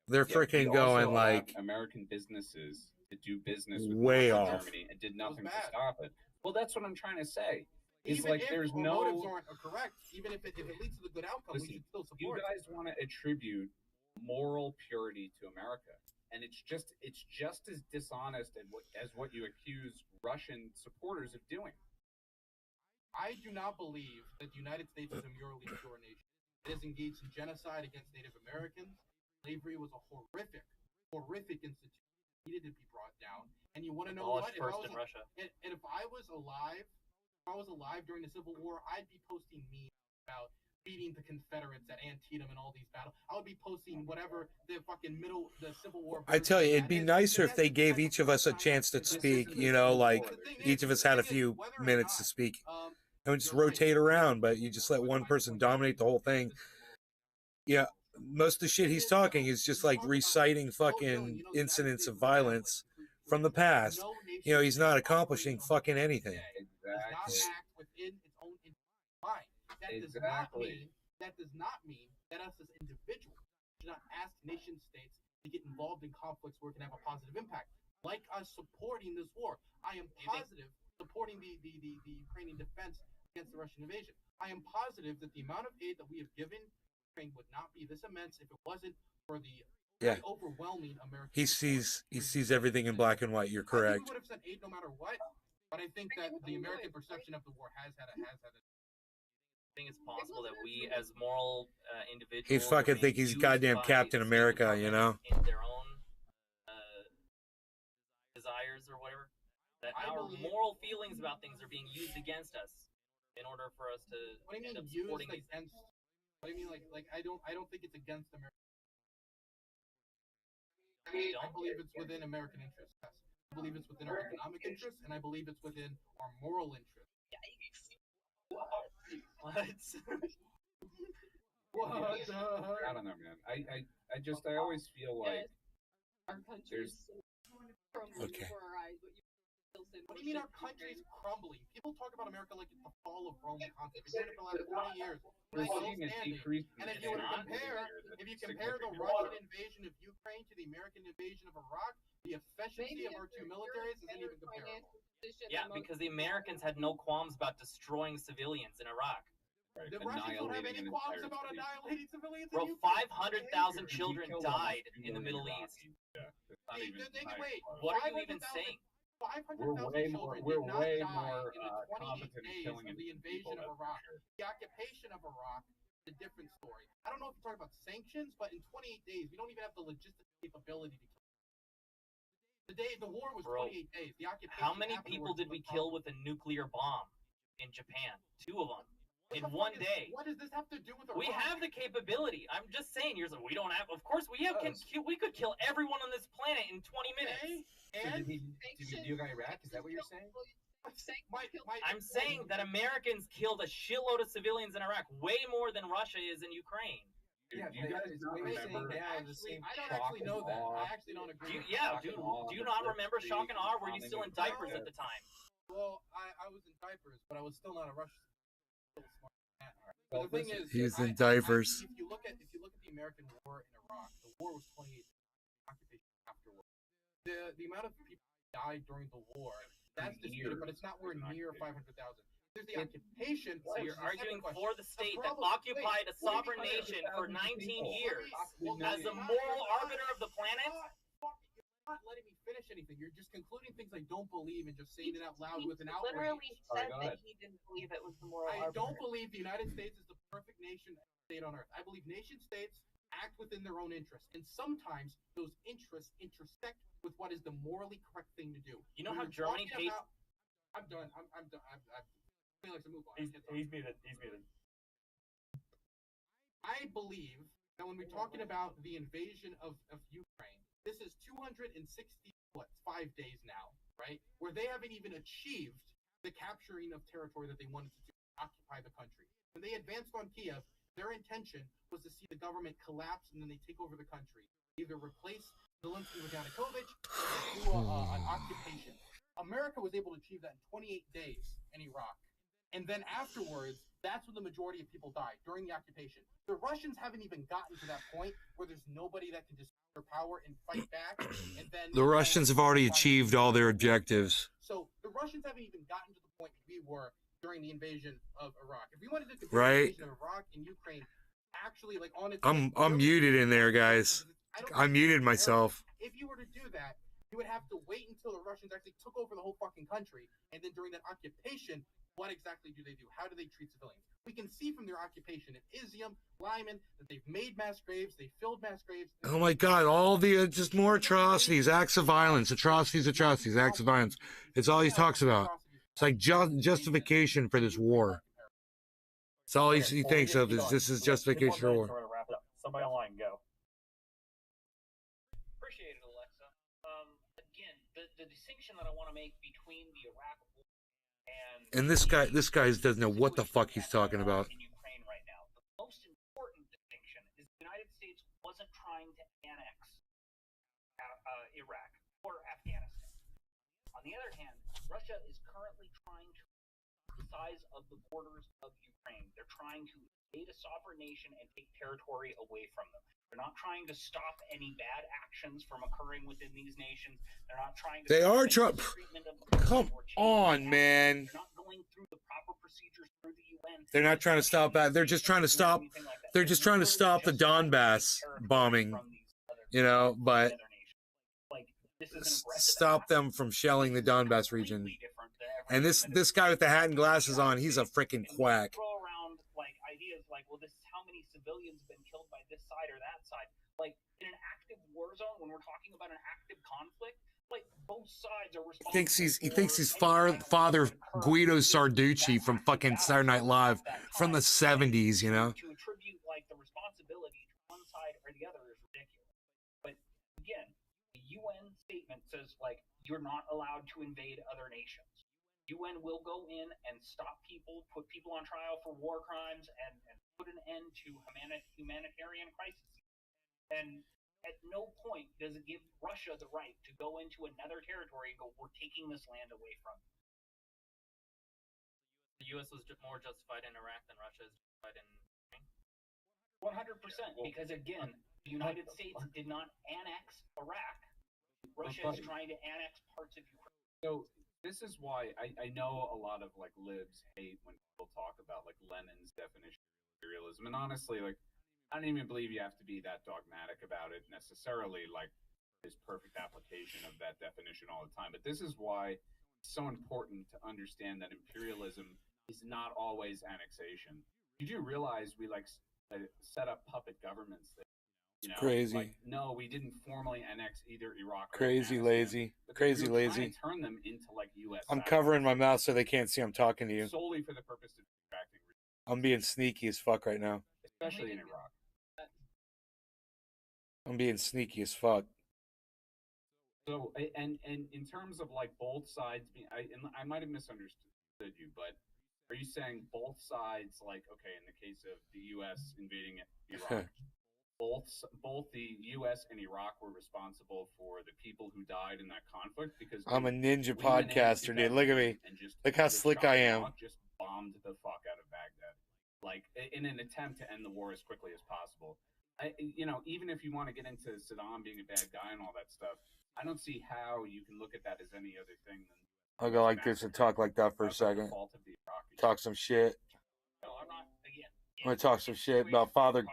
They're freaking going like American businesses to do business with way off. Germany and did nothing to stop it. Well, that's what I'm trying to say. It's Even like if there's our no motives aren't correct, even if it leads to the good outcome, we should still support. You guys want to attribute moral purity to America, and it's just as dishonest as what you accuse Russian supporters of doing. I do not believe that the United States is a morally pure nation. It has engaged in genocide against Native Americans. Slavery was a horrific institution. It needed to be brought down. And you want to know what? First in Russia. And if I was alive during the Civil War, I'd be posting memes about beating the Confederates at Antietam and all these battles. I would be posting whatever the Civil War. I tell you, it'd be nicer if they gave each of us a chance to speak, you know, like each of us had a few minutes to speak. And just rotate around, but you just let one person dominate the whole thing. Yeah, most of the shit he's talking is just like reciting fucking incidents of violence from the past. You know, he's not accomplishing fucking anything. That does not mean that us as individuals should not ask nation states to get involved in conflicts where it can have a positive impact. Like us supporting this war. I am positive supporting the Ukrainian defense against the Russian invasion. I am positive that the amount of aid that we have given Ukraine would not be this immense if it wasn't for the overwhelming American. He sees everything in black and white. You're correct. We would have sent aid no matter what, but I think that the American perception of the war has had a. I think it's possible that we, as moral individuals, He fucking think he's goddamn Captain America, you know? In their own desires or whatever, that our moral feelings about things are being used against us in order for us to end up supporting these things. What do you mean, like I don't think it's against America. I believe it's within American interests. Yes. I believe it's within our economic interests, and I believe it's within our moral interests. What? What? I don't know, man. I always feel like our country's crumbling before our eyes. What do you mean our country's crumbling? People talk about America like it's the fall of Rome concept. We've been doing it for the last 40 years. We're still standing. And if you compare the Russian invasion of Ukraine to the American invasion of Iraq, the efficiency of our two militaries isn't even comparable. Yeah, because the Americans had no qualms about destroying civilians in Iraq. Right. The Russians don't have any qualms about annihilating civilians in Bro, Ukraine. 500,000 children died in the Middle East. Yeah. Wait, what are you even saying? 500,000 children did not die in the 28 days of the invasion of Iraq. The occupation of Iraq is a different story. I don't know if you're talking about sanctions, but in 28 days, we don't even have the logistic capability to kill. The war was 28 days. The occupation. How many people did we kill with a nuclear bomb in Japan? 2 of them. In one day. What does this have to do with Iraq? We have the capability. I'm just saying, you're saying we don't have. Of course, we could kill everyone on this planet in 20 minutes. So did we do Iraq? Is that what you're saying? I'm saying that Americans killed a shitload of civilians in Iraq, way more than Russia is in Ukraine. Yeah, do you guys not remember? I don't actually know that. I actually don't agree. Do you not remember shock and awe? Were you still in diapers at the time? Well, I was in diapers, but I was still not a Russian. But the thing is, he's in diapers. If you look at the American war in Iraq, the war was 28 occupation afterwards. The amount of people who died during the war, that's disputed, but it's not where near 500,000. There's the occupation. So you're arguing for the state that occupied a sovereign nation for 19 years as the moral arbiter of the planet? You're not letting me finish anything. You're just concluding things I don't believe and just saying it out loud with an outrage. Literally said that he didn't believe it was the moral arbiter. I don't believe the United States is the perfect nation state on earth. I believe nation states act within their own interests, and sometimes those interests intersect with what is the morally correct thing to do. You know how Germany paid? I'm done. I'm done. I feel like to move on. He's muted. He's muted. I believe that when we're talking about the invasion of Ukraine, this is 260, 5 days now, right? Where they haven't even achieved the capturing of territory that they wanted to do, occupy the country. When they advanced on Kiev, their intention was to see the government collapse and then they take over the country. Either replace Zelensky with Yanukovych or do an occupation. America was able to achieve that in 28 days in Iraq. And then afterwards, that's when the majority of people died, during the occupation. The Russians haven't even gotten to that point where there's nobody that can just their power and fight back. And then The Russians have already achieved all their objectives. So the Russians haven't even gotten to the point we were during the invasion of Iraq. If we wanted to compare the invasion of Iraq and Ukraine, actually, like on its I'm muted in there, guys. I muted myself. If you were to do that, you would have to wait until the Russians actually took over the whole fucking country, and then during that occupation, what exactly do they do? How do they treat civilians? We can see from their occupation in Izium, Lyman, that they've made mass graves, they filled mass graves. Oh my God! All the just more atrocities, acts of violence, atrocities, acts of violence. It's all he talks about. It's like justification for this war. It's all he thinks of is this is justification for war. We're gonna wrap it up. Somebody online, go. Appreciate it, Alexa. Again, the distinction that I want to make between the Iraq war And this guy doesn't know what the fuck he's talking about. in Ukraine right now, the most important distinction is the United States wasn't trying to annex Iraq or Afghanistan. On the other hand, Russia is currently trying to the size of the borders of Ukraine. They're trying to invade a sovereign nation and take territory away from them. They're not trying to stop any bad actions from occurring within these nations. They're not trying to. They are trying. Come on, man. They're not going through the proper procedures through the UN. They're not trying to stop that. They're just trying to stop. They're just trying to stop the Donbass bombing. You know, but stop them from shelling the Donbass region. And this guy with the hat and glasses on, he's a freaking quack. Throw around like ideas like, well, this is how many civilians have been killed by this side or that side. Like in an active war zone, when we're talking about an active conflict, like both sides are responsible. He thinks he's Father Guido Sarducci from fucking Saturday Night Live from the 70s, you know. To attribute like the responsibility to one side or the other is ridiculous. But again, the UN statement says like you're not allowed to invade other nations. UN will go in and stop people, put people on trial for war crimes, and put an end to humanitarian crises. And at no point does it give Russia the right to go into another territory and go, we're taking this land away from you. The U.S. was more justified in Iraq than Russia is justified in Ukraine? 100%, because again, the United States did not annex Iraq. Russia is trying to annex parts of Ukraine. So this is why I know a lot of like libs hate when people talk about like Lenin's definition of imperialism, and honestly, like I don't even believe you have to be that dogmatic about it necessarily. Like his perfect application of that definition all the time, but this is why it's so important to understand that imperialism is not always annexation. You do realize we like set up puppet governments that. You know, crazy. Like, no, we didn't formally annex either Iraq or Crazy lazy. Crazy lazy. Turn them into like U.S. I'm covering my mouth so they can't see I'm talking to you. Solely for the purpose of distracting. I'm being sneaky as fuck right now. Especially in Iraq. I'm being sneaky as fuck. So, and in terms of like both sides, I might have misunderstood you, but are you saying both sides, like, okay, in the case of the U.S. invading Iraq, both the U.S. and Iraq were responsible for the people who died in that conflict? Because I'm a ninja podcaster, dude. Look at me. Look how slick I am. Just bombed the fuck out of Baghdad. Like, in an attempt to end the war as quickly as possible. Even if you want to get into Saddam being a bad guy and all that stuff, I don't see how you can look at that as any other thing than. I'll go like this and talk like that for a second. Talk some shit. No, I'm not. Again, I'm gonna talk some shit about Father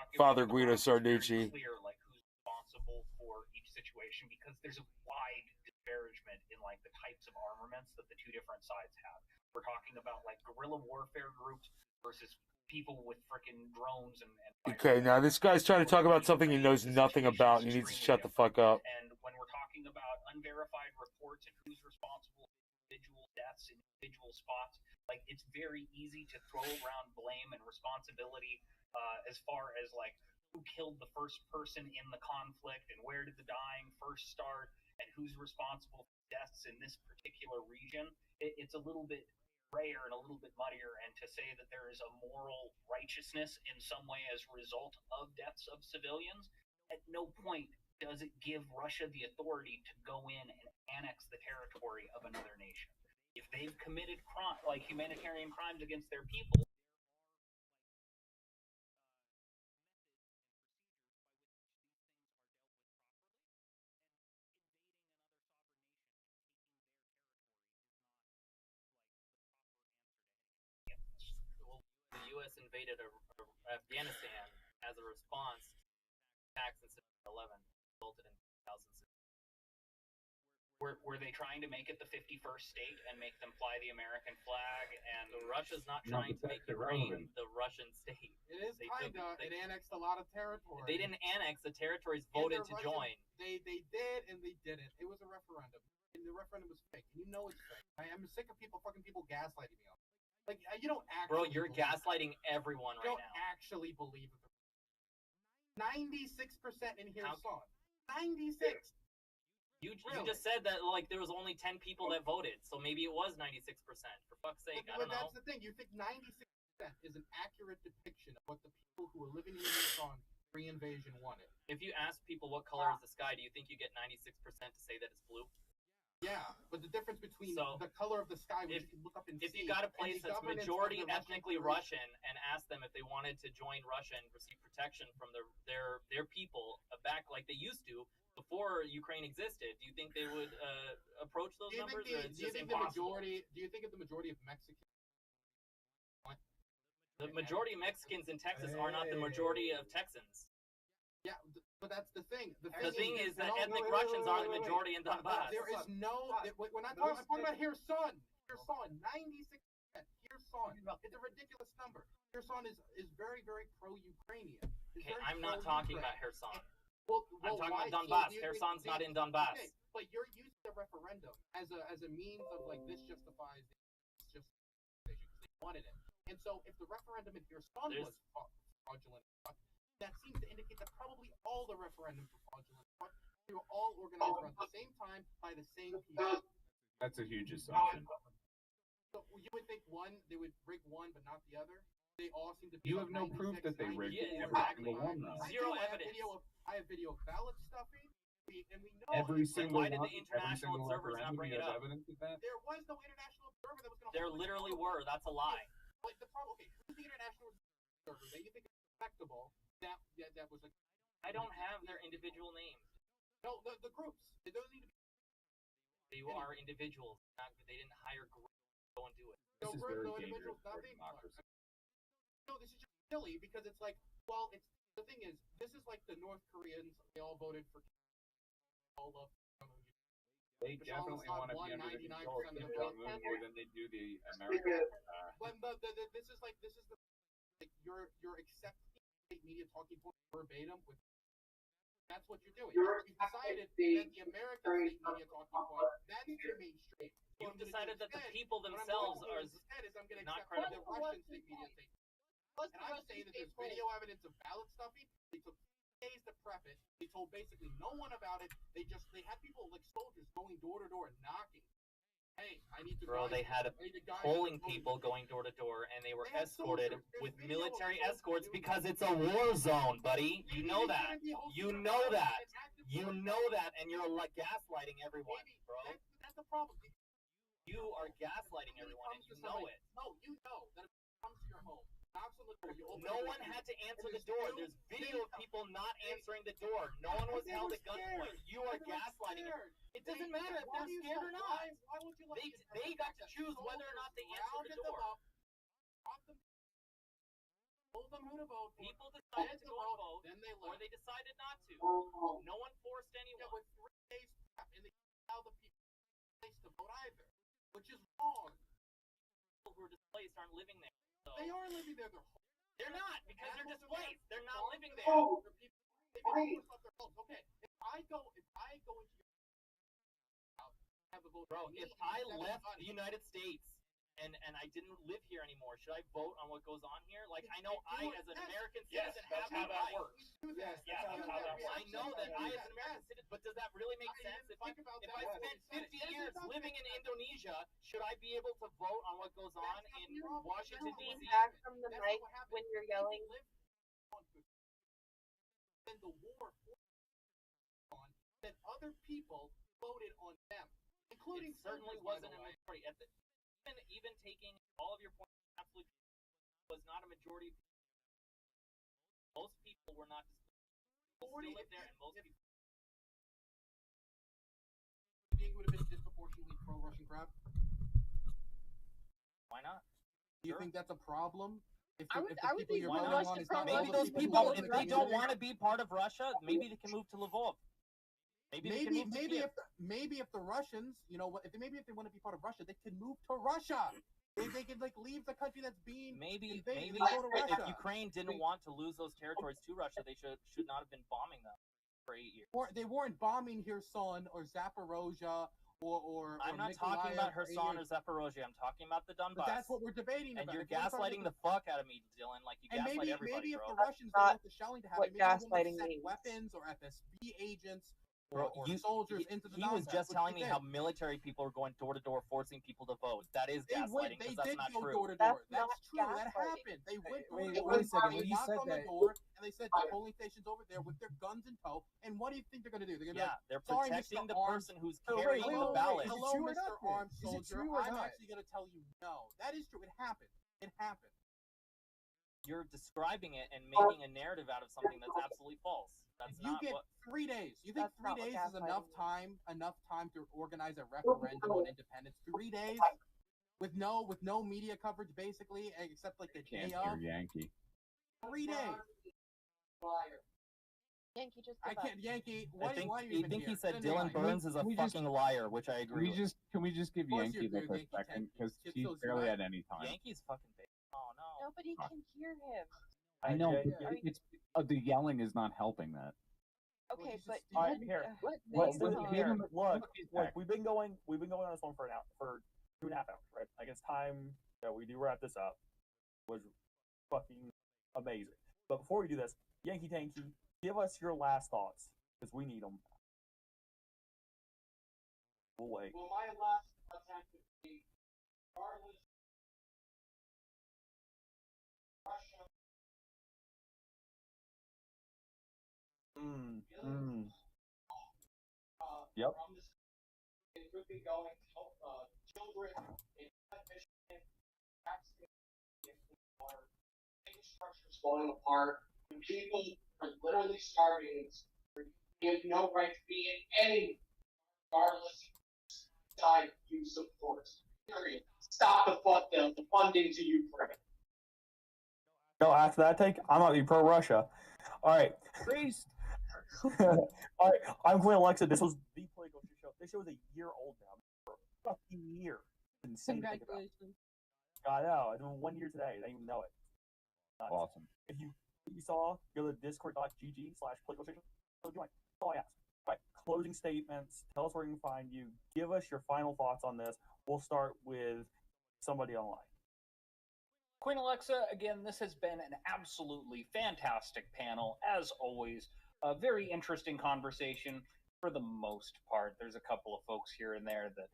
Guido Sarducci. Clear, like who's responsible for each situation, because there's a wide disparagement in like the types of armaments that the two different sides have. We're talking about like guerrilla warfare groups versus people with freaking drones and Okay, now this guy's trying to talk about something he knows nothing about, and he needs to shut the fuck up. And when we're talking about unverified reports and who's responsible for individual deaths in individual spots, like it's very easy to throw around blame and responsibility as far as like who killed the first person in the conflict and where did the dying first start and who's responsible for deaths in this particular region. It's a little bit grayer and a little bit muddier, and to say that there is a moral righteousness in some way as a result of deaths of civilians, at no point does it give Russia the authority to go in and annex the territory of another nation. If they've committed like humanitarian crimes against their people, the U.S. invaded Afghanistan as a response to attacks in September 11, resulted in 2006. Were they trying to make it the 51st state and make them fly the American flag? And Russia's not trying to make Ukraine the Russian state. It is kinda. It annexed a lot of territory. They didn't annex. The territories voted to join. They did and they didn't. It was a referendum, and the referendum was fake. And you know it's fake. I'm sick of people gaslighting me on it. Like you don't actually. Bro, you're gaslighting everyone right now. You don't actually believe it. 96% in here saw it. 96. You just said that like there was only 10 people that voted, so maybe it was 96%. For fuck's sake, I don't know. But that's the thing. You think 96% is an accurate depiction of what the people who were living in Yukon pre-invasion wanted? If you ask people what color is the sky, do you think you get 96% to say that it's blue? Yeah, but the difference between the color of the sky, which you can look up and see. If you got a place that's majority ethnically Russian and ask them if they wanted to join Russia and receive protection from their people back like they used to before Ukraine existed, do you think they would approach those numbers? Or it's just impossible? Do you think the majority of Mexicans? The majority of Mexicans in Texas are not the majority of Texans. Yeah, but that's the thing. The thing is that ethnic Russians are the majority in Donbass. There is no. We're not talking. I'm talking about Kherson. 96%. Kherson. It's a ridiculous number. Kherson is very, very pro-Ukrainian. Okay, I'm not talking about Kherson. Well, I'm talking about Donbass. Kherson's not in Donbass. Okay, but you're using the referendum as a means of like this justifies because they wanted it. And so if the referendum in Kherson was fraudulent, that seems to indicate that probably all the referendums were fraudulent. They were all organized around the same time by the same people. That's a huge assumption. So you would think they would rig one but not the other. They all seem to be. You have no proof that they rigged every single one, though. Zero evidence. I have video of ballot stuffing, and we know every single why did the international observers not bring it up? Evidence of that? There was no international observer that was going to. There literally were. That's a lie. But the problem, okay, who's the international observer that you think is respectable? That was like. I don't have their individual names. No, the groups. They don't need to be. They are individuals. They didn't hire groups to go and do it. This is very dangerous for democracy. No, this is just silly because it's like, well, it's the thing is, this is like the North Koreans. They all voted for all of. They definitely want to be under the control of Kim Jong-un more than they do the American. But this is the like you're accepting state media talking points verbatim with. That's what you're doing. You've decided that the American state media talking point that's your mainstream. You've decided that the people themselves are not credible. The Russian state media thing. And I'm saying that there's video evidence of ballot stuffing. They took days to prep it. They told basically no one about it. They had people like soldiers going door to door and knocking. Hey, I need to. Bro, they had polling people going door to door, and they were escorted with military escorts because it's a war zone, buddy. You know that. You know that. You know that, and you're like gaslighting everyone, bro. That's the problem. You are gaslighting everyone, and you know it. No, you know that if it comes to your home, knocks on the No one had to answer the door. There's video of people not answering the door. No one was held at gunpoint. You are gaslighting it. It doesn't matter if they're scared or not. They got to choose whether or not they answered the door. Told them who to vote. People decided to go and vote, then they left. Or they decided not to. No one forced anyone. Yeah, with 3 days and they allow the people to vote either, which is wrong. People who are displaced aren't living there. So. They are living there. They're not, because they're displaced. They're not living there. Okay, if I go into your house, have a vote. Bro, if I left the United States and I didn't live here anymore, should I vote on what goes on here? Like, I know I, as an American citizen, have how the that right. works. Yes, yeah, that's how that works. I know that I, as an American citizen, but does that really make sense? If I spent 50 years living in Indonesia, should I be able to vote on what goes on in Washington, D.C.? Back from the mic when you're yelling. When the war on, that other people voted on them, including it certainly wasn't a majority. Even taking all of your points, absolutely was not a majority. Most people were not displaced. Still live there, and most people. Do you think it would have been disproportionately pro-Russian crowd? Why not? Do you think that's a problem? If I would be pro-Russian. Maybe those people, if they don't want to be part of Russia, maybe they can move to Lvov. Maybe if the Russians, you know, if they want to be part of Russia, they can move to Russia. They can like leave the country that's being maybe invaded and go to Russia. If Ukraine didn't want to lose those territories to Russia, they should not have been bombing them for 8 years. They weren't bombing Kherson or Zaporozhia or I'm not talking about Kherson or Zaporozhia. I'm talking about the Donbass. But that's what we're debating about. And you're gaslighting the fuck out of me, Dylan. Like you gaslight everybody, maybe bro. If the Russians don't want the shelling to happen, maybe gaslighting they want to send weapons or FSB agents. Bro, soldiers into the he was just telling me how military people are going door to door forcing people to vote. That is gaslighting because that's not true. Door to door. That's true. That happened. They went door to door. Wait a second. When you said that, and they said the polling station's over there with their guns in tow. And what do you think they're going to do? They're going to they're protecting the person who's carrying the ballot. Hello, Mr. Armed Soldier. I'm actually going to tell you no. That is true. It happened. It happened. You're describing it and making a narrative out of something that's absolutely false. That's you get 3 days. You think 3 days is enough time to organize a referendum on independence? 3 days with no media coverage, basically, except like the day of. Yankee. 3 days. Yankee just. I can't. Yankee. I think he said Dylan Burns is a fucking liar, which I agree. Can we just give Yankee the first second because he's barely at any time. Yankee's fucking big. Oh no. Nobody can hear him. I know. It's the yelling is not helping that. Okay, but all right, here. Look, we've been going on this one for 2.5 hours, right? Like it's time that we do wrap this up. It was fucking amazing. But before we do this, Yankee Tanky, give us your last thoughts because we need them. We'll wait. Well, my last thoughts would be, regardless. Russia. Yep. It could be going to help children in Michigan, infrastructure's falling apart, when people are literally starving, you have no right to be in any, regardless side you support. Period. Stop the funding to Ukraine. No, after that take, I'm gonna be pro-Russia. All right. Priest. All right. I'm Queen Alexa. This was the Political Show. This show is a year old now. For a fucking year. It's insane to think about. I know. I doing 1 year today. I didn't even know it. Awesome. If you saw, go to discord.gg/politicalstation. Join. That's all I ask. All right. Closing statements. Tell us where we can find you. Give us your final thoughts on this. We'll start with somebody online. Queen Alexa, again, this has been an absolutely fantastic panel, as always. A very interesting conversation for the most part. There's a couple of folks here and there that,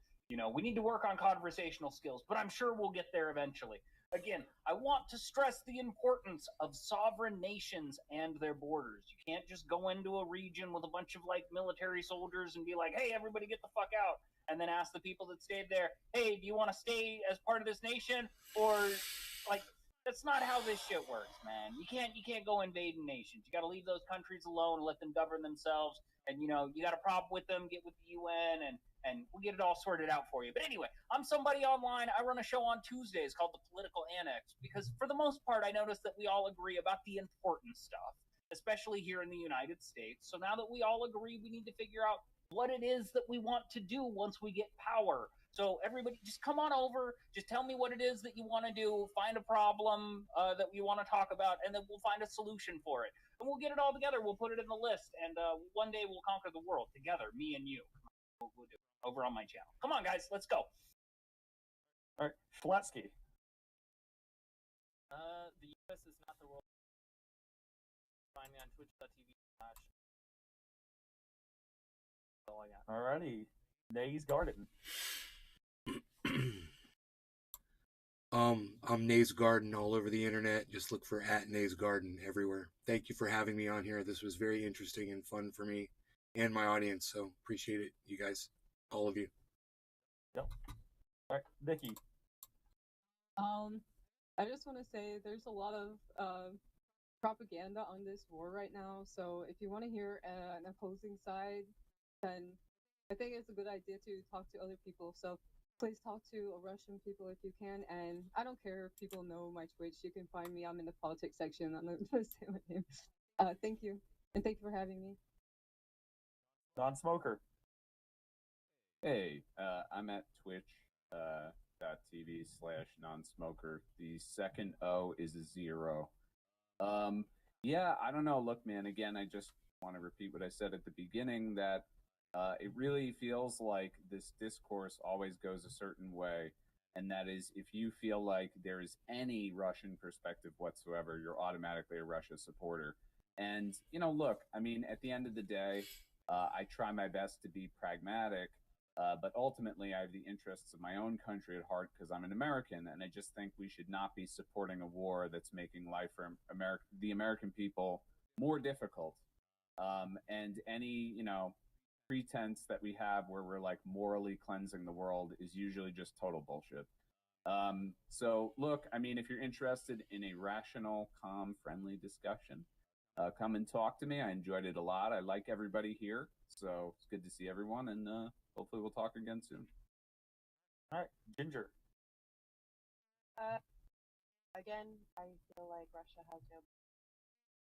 we need to work on conversational skills, but I'm sure we'll get there eventually. Again, I want to stress the importance of sovereign nations and their borders. You can't just go into a region with a bunch of, military soldiers and be like, hey, everybody get the fuck out, and then ask the people that stayed there, hey, do you want to stay as part of this nation, or That's not how this shit works, man. You can't go invading nations. You got to leave those countries alone and let them govern themselves. And you know, you got a problem with them, get with the UN, and we'll get it all sorted out for you. But anyway, I'm somebody online. I run a show on Tuesdays called The Political Annex because for the most part, I noticed that we all agree about the important stuff, especially here in the United States. So now that we all agree, we need to figure out what it is that we want to do once we get power. So everybody, just come on over. Just tell me what it is that you want to do. Find a problem that you want to talk about, and then we'll find a solution for it. And we'll get it all together. We'll put it in the list, and one day we'll conquer the world together, me and you. We'll do it over on my channel. Come on, guys, let's go. All right, Schlatsky. The U.S. is not the world. Find me on twitch.tv. That's all I got. Alrighty, Nays Garden. I'm Nays Garden all over the internet. Just look for @Nays Garden everywhere. Thank you for having me on here. This was very interesting and fun for me and my audience. So appreciate it, you guys, all of you. Yep. All right, Vicky. I just want to say there's a lot of propaganda on this war right now. So if you want to hear an opposing side, then I think it's a good idea to talk to other people. So please talk to Russian people if you can. And I don't care if people know my Twitch. You can find me. I'm in the politics section. I'm not going to say my name. Thank you. And thank you for having me. Non-smoker. Hey, I'm at twitch.tv/non-smoker. The second O is a 0. Yeah, I don't know. Look, man, again, I just want to repeat what I said at the beginning, that it really feels like this discourse always goes a certain way. And that is, if you feel like there is any Russian perspective whatsoever, you're automatically a Russia supporter. And, you know, look, I mean, at the end of the day, I try my best to be pragmatic, but ultimately I have the interests of my own country at heart because I'm an American, and I just think we should not be supporting a war that's making life for the American people more difficult. And any, you know, pretense that we have where we're like morally cleansing the world is usually just total bullshit. So look, I mean, if you're interested in a rational, calm, friendly discussion, come and talk to me. I enjoyed it a lot. I like everybody here, so it's good to see everyone, and hopefully we'll talk again soon. All right, Ginger. Again, I feel like Russia has no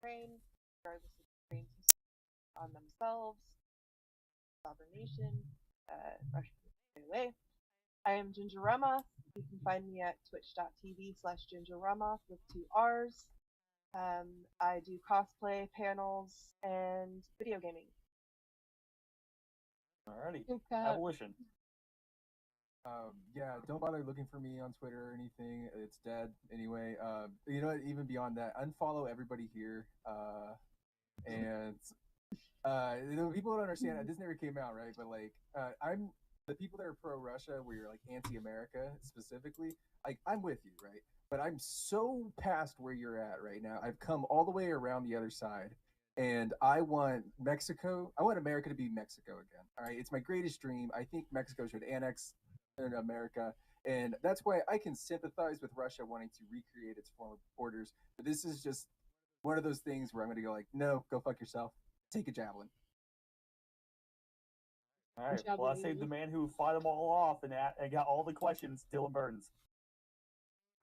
Ukraine, regardless of Ukraine's on themselves, sovereign nation. Russia can away. I am Gingerama. You can find me at twitch.tv/Gingerama with 2 R's. I do cosplay, panels, and video gaming. Alrighty. Abolition. Yeah, don't bother looking for me on Twitter or anything. It's dead anyway. You know what? Even beyond that, unfollow everybody here. And you know, people don't understand. This never came out, right? But like, I'm the people that are pro-Russia, where you're like anti-America specifically. Like, I'm with you, right? But I'm so past where you're at right now. I've come all the way around the other side, and I want Mexico. I want America to be Mexico again. All right, it's my greatest dream. I think Mexico should annex America, and that's why I can sympathize with Russia wanting to recreate its former borders. But this is just one of those things where I'm going to go like, no, go fuck yourself. Take a javelin. All right. Well, I saved the man who fought them all off and got all the questions. Dylan Burns.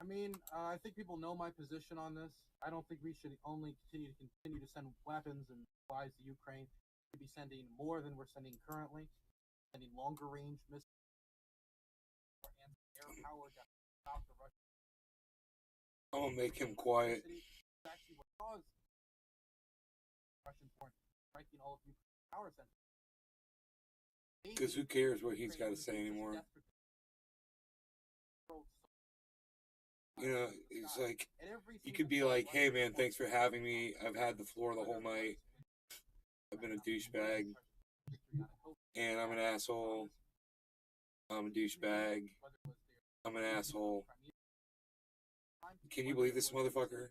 I mean, I think people know my position on this. I don't think we should only continue to send weapons and supplies to Ukraine. We should be sending more than we're sending currently, sending longer range missiles, air power to stop the Russian. I'm gonna make him quiet. It's actually what caused Russian foreign striking all of Ukraine's power centers. Because who cares what he's got to say anymore? You know, it's like, you could be like, hey man, thanks for having me. I've had the floor the whole night. I've been a douchebag. And I'm an asshole. I'm a douchebag. I'm an asshole. Can you believe this motherfucker?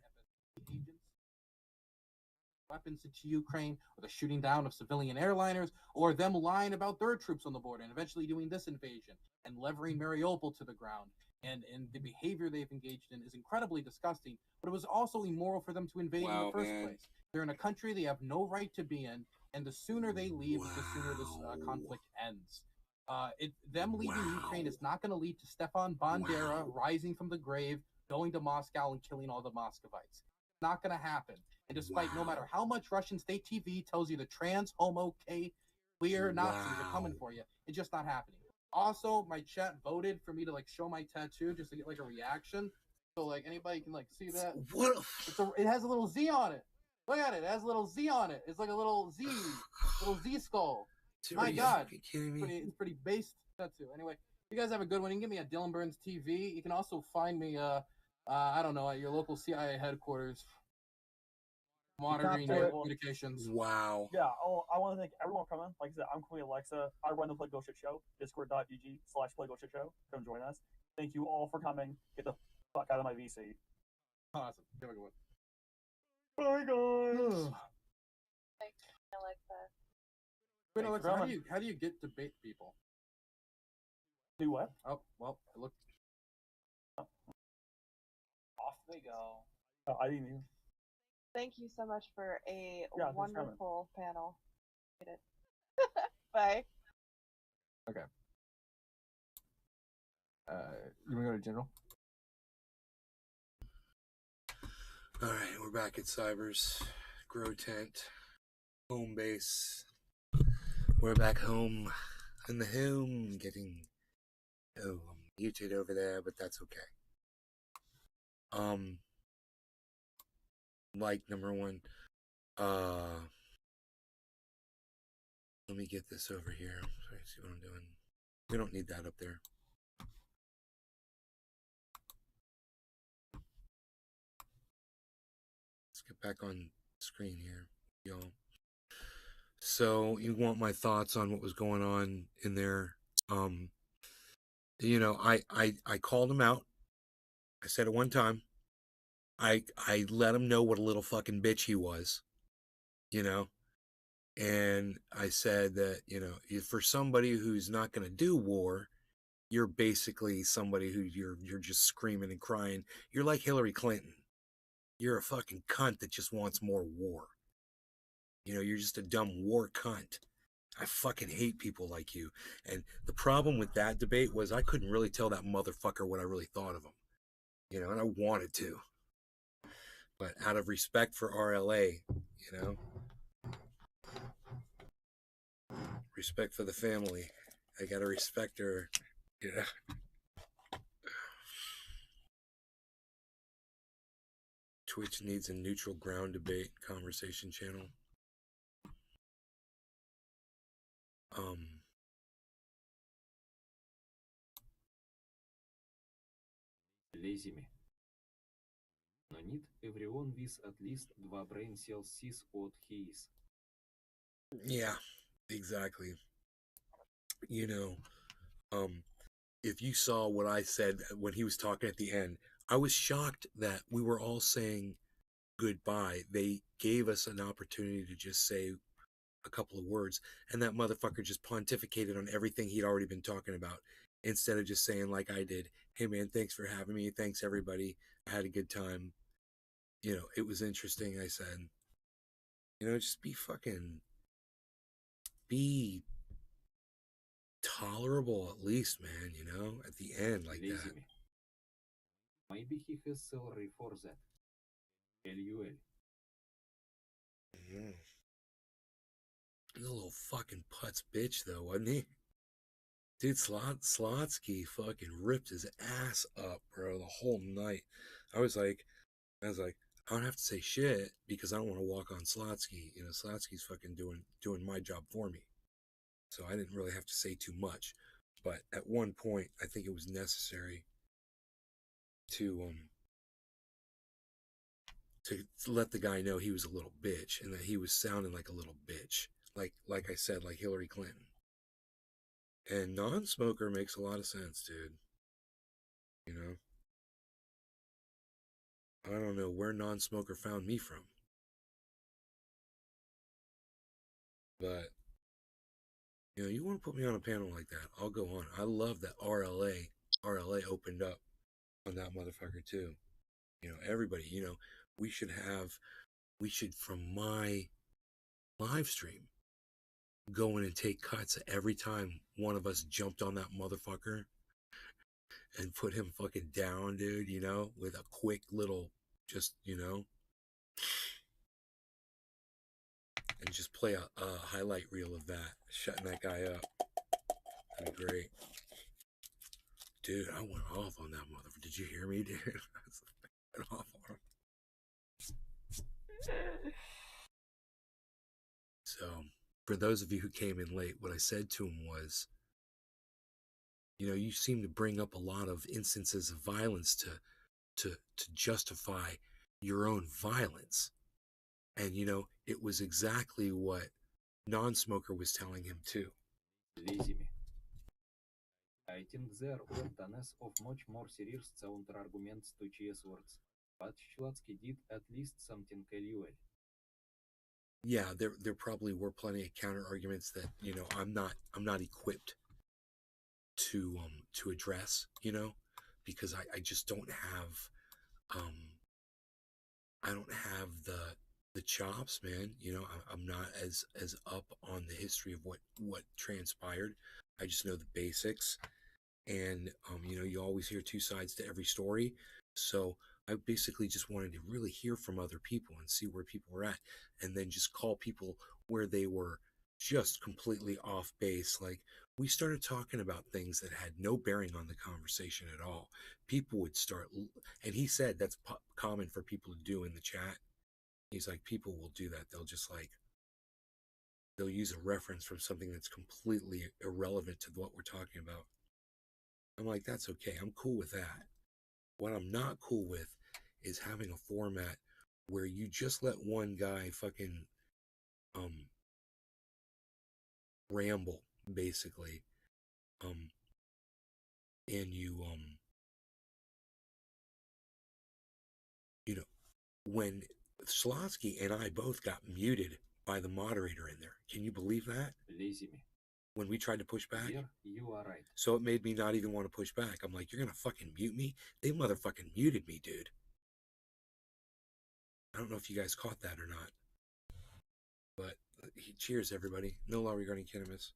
Weapons into Ukraine, or the shooting down of civilian airliners, or them lying about their troops on the border and eventually doing this invasion and levering Mariupol to the ground. and the behavior they've engaged in is incredibly disgusting. But it was also immoral for them to invade in the first place. They're in a country they have no right to be in, and the sooner they leave, the sooner this conflict ends. Them leaving Ukraine is not going to lead to Stefan Bandera rising from the grave, going to Moscow and killing all the Muscovites. It's not going to happen. And despite no matter how much Russian state TV tells you the trans, homo, gay, queer Nazis are coming for you, it's just not happening. Also, my chat voted for me to like show my tattoo just to get like a reaction. So like anybody can like see that. What? It has a little Z on it. Look at it. It has a little Z on it. It's like a little Z skull. Dude, My God, kidding me? It's pretty based tattoo. Anyway, you guys have a good one. You can get me at Dylan Burns TV. You can also find me, I don't know, at your local CIA headquarters, monitoring your communications. Wow. Yeah, I want to thank everyone for coming. Like I said, I'm Queen Alexa. I run the Play Go Shit Show, discord.gg/Play Go Shit Show. Come join us. Thank you all for coming. Get the fuck out of my VC. Awesome. Have a good one. Bye, guys. I like that. Wait, Alexa, how do you get debate people? Do what? Oh, well, I looked. Off they go. Oh, I didn't even. Thank you so much for a Yeah, wonderful panel. Get it. Bye. Okay. You want to go to general? All right, we're back at Cybers, Grow Tent, home base. We're back home in the home, getting I'm muted over there, but that's okay. Like number one, let me get this over here. Sorry, see what I'm doing. We don't need that up there. Let's get back on screen here, y'all. So you want my thoughts on what was going on in there? You know, I called him out. I said it one time. I let him know what a little fucking bitch he was, you know, and I said that, you know, for somebody who's not going to do war, you're basically somebody who you're just screaming and crying. You're like Hillary Clinton. You're a fucking cunt that just wants more war. You know, you're just a dumb war cunt. I fucking hate people like you. And the problem with that debate was I couldn't really tell that motherfucker what I really thought of him. You know, and I wanted to. But out of respect for RLA, you know, respect for the family, I gotta respect her, you know. Twitch needs a neutral ground debate conversation channel. Lazy-me. No need everyone with at least 2 brain cells sees what he is. Yeah, exactly. You know, if you saw what I said when he was talking at the end, I was shocked that we were all saying goodbye. They gave us an opportunity to just say a couple of words, and that motherfucker just pontificated on everything he'd already been talking about, instead of just saying like I did, hey man, thanks for having me, thanks everybody, I had a good time, you know, it was interesting. I said, you know, just be tolerable at least, man, you know, at the end, like Lazy that. Me. Maybe he has salary for that. LUL. He's a little fucking putz bitch though, wasn't he? Dude, Slotsky fucking ripped his ass up, bro, the whole night. I was like, I don't have to say shit because I don't want to walk on Slotsky. You know, Slotsky's fucking doing my job for me. So I didn't really have to say too much. But at one point, I think it was necessary to let the guy know he was a little bitch and that he was sounding like a little bitch. Like I said, like Hillary Clinton. And non-smoker makes a lot of sense, dude. You know? I don't know where non-smoker found me from. But, you know, you want to put me on a panel like that, I'll go on. I love that RLA opened up on that motherfucker too. You know, everybody, you know, we should from my live stream go in and take cuts every time one of us jumped on that motherfucker and put him fucking down, dude, you know, with a quick little, just, you know, and just play a highlight reel of that, shutting that guy up. That'd be great. Dude, I went off on that motherfucker. Did you hear me, dude? I went off on him. So, for those of you who came in late, what I said to him was, you know, you seem to bring up a lot of instances of violence to justify your own violence. And, you know, it was exactly what Non-Smoker was telling him too. I think there were tons of much more serious counter arguments to Chia's words, but Shulatsky did at least something LUL. Yeah, there probably were plenty of counter arguments that, you know, I'm not equipped to address, you know, because I just don't have I don't have the chops, man. You know, I'm not as up on the history of what transpired. I just know the basics, and you know, you always hear two sides to every story. So I basically just wanted to really hear from other people and see where people were at, and then just call people where they were just completely off base. Like, we started talking about things that had no bearing on the conversation at all. People would start, and he said that's common for people to do in the chat. He's like, people will do that. They'll just like, they'll use a reference from something that's completely irrelevant to what we're talking about. I'm like, that's okay. I'm cool with that. What I'm not cool with is having a format where you just let one guy fucking ramble, basically, and you know, when Slosky and I both got muted by the moderator in there. Can you believe that? Lazy me. When we tried to push back? Yeah, you are right. So it made me not even want to push back. I'm like, you're gonna fucking mute me? They motherfucking muted me, dude. I don't know if you guys caught that or not. But cheers, everybody. No law regarding cannabis.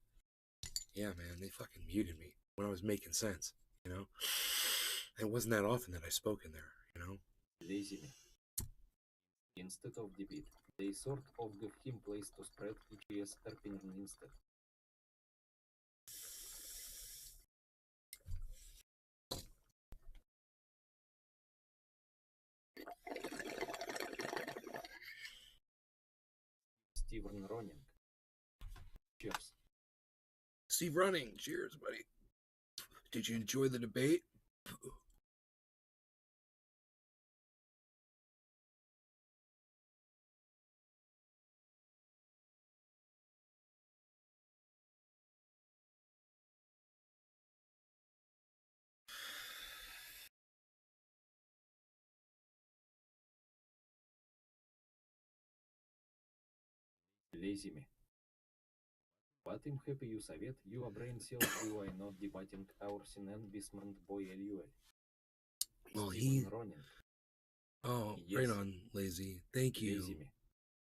Yeah, man, they fucking muted me when I was making sense, you know? It wasn't that often that I spoke in there, you know? Lazy me. Instead of debate, they sort of give him place to spread EGS opinion instead. Steven Running. Cheers. Steve Running, cheers, buddy. Did you enjoy the debate? Lazy me. But I'm happy you совет you a brain cells you are not debating our Sinan Bismarck boy LUL. Well, Steven Running. Oh, Yes. right on, Lazy. Thank you. Lazy me.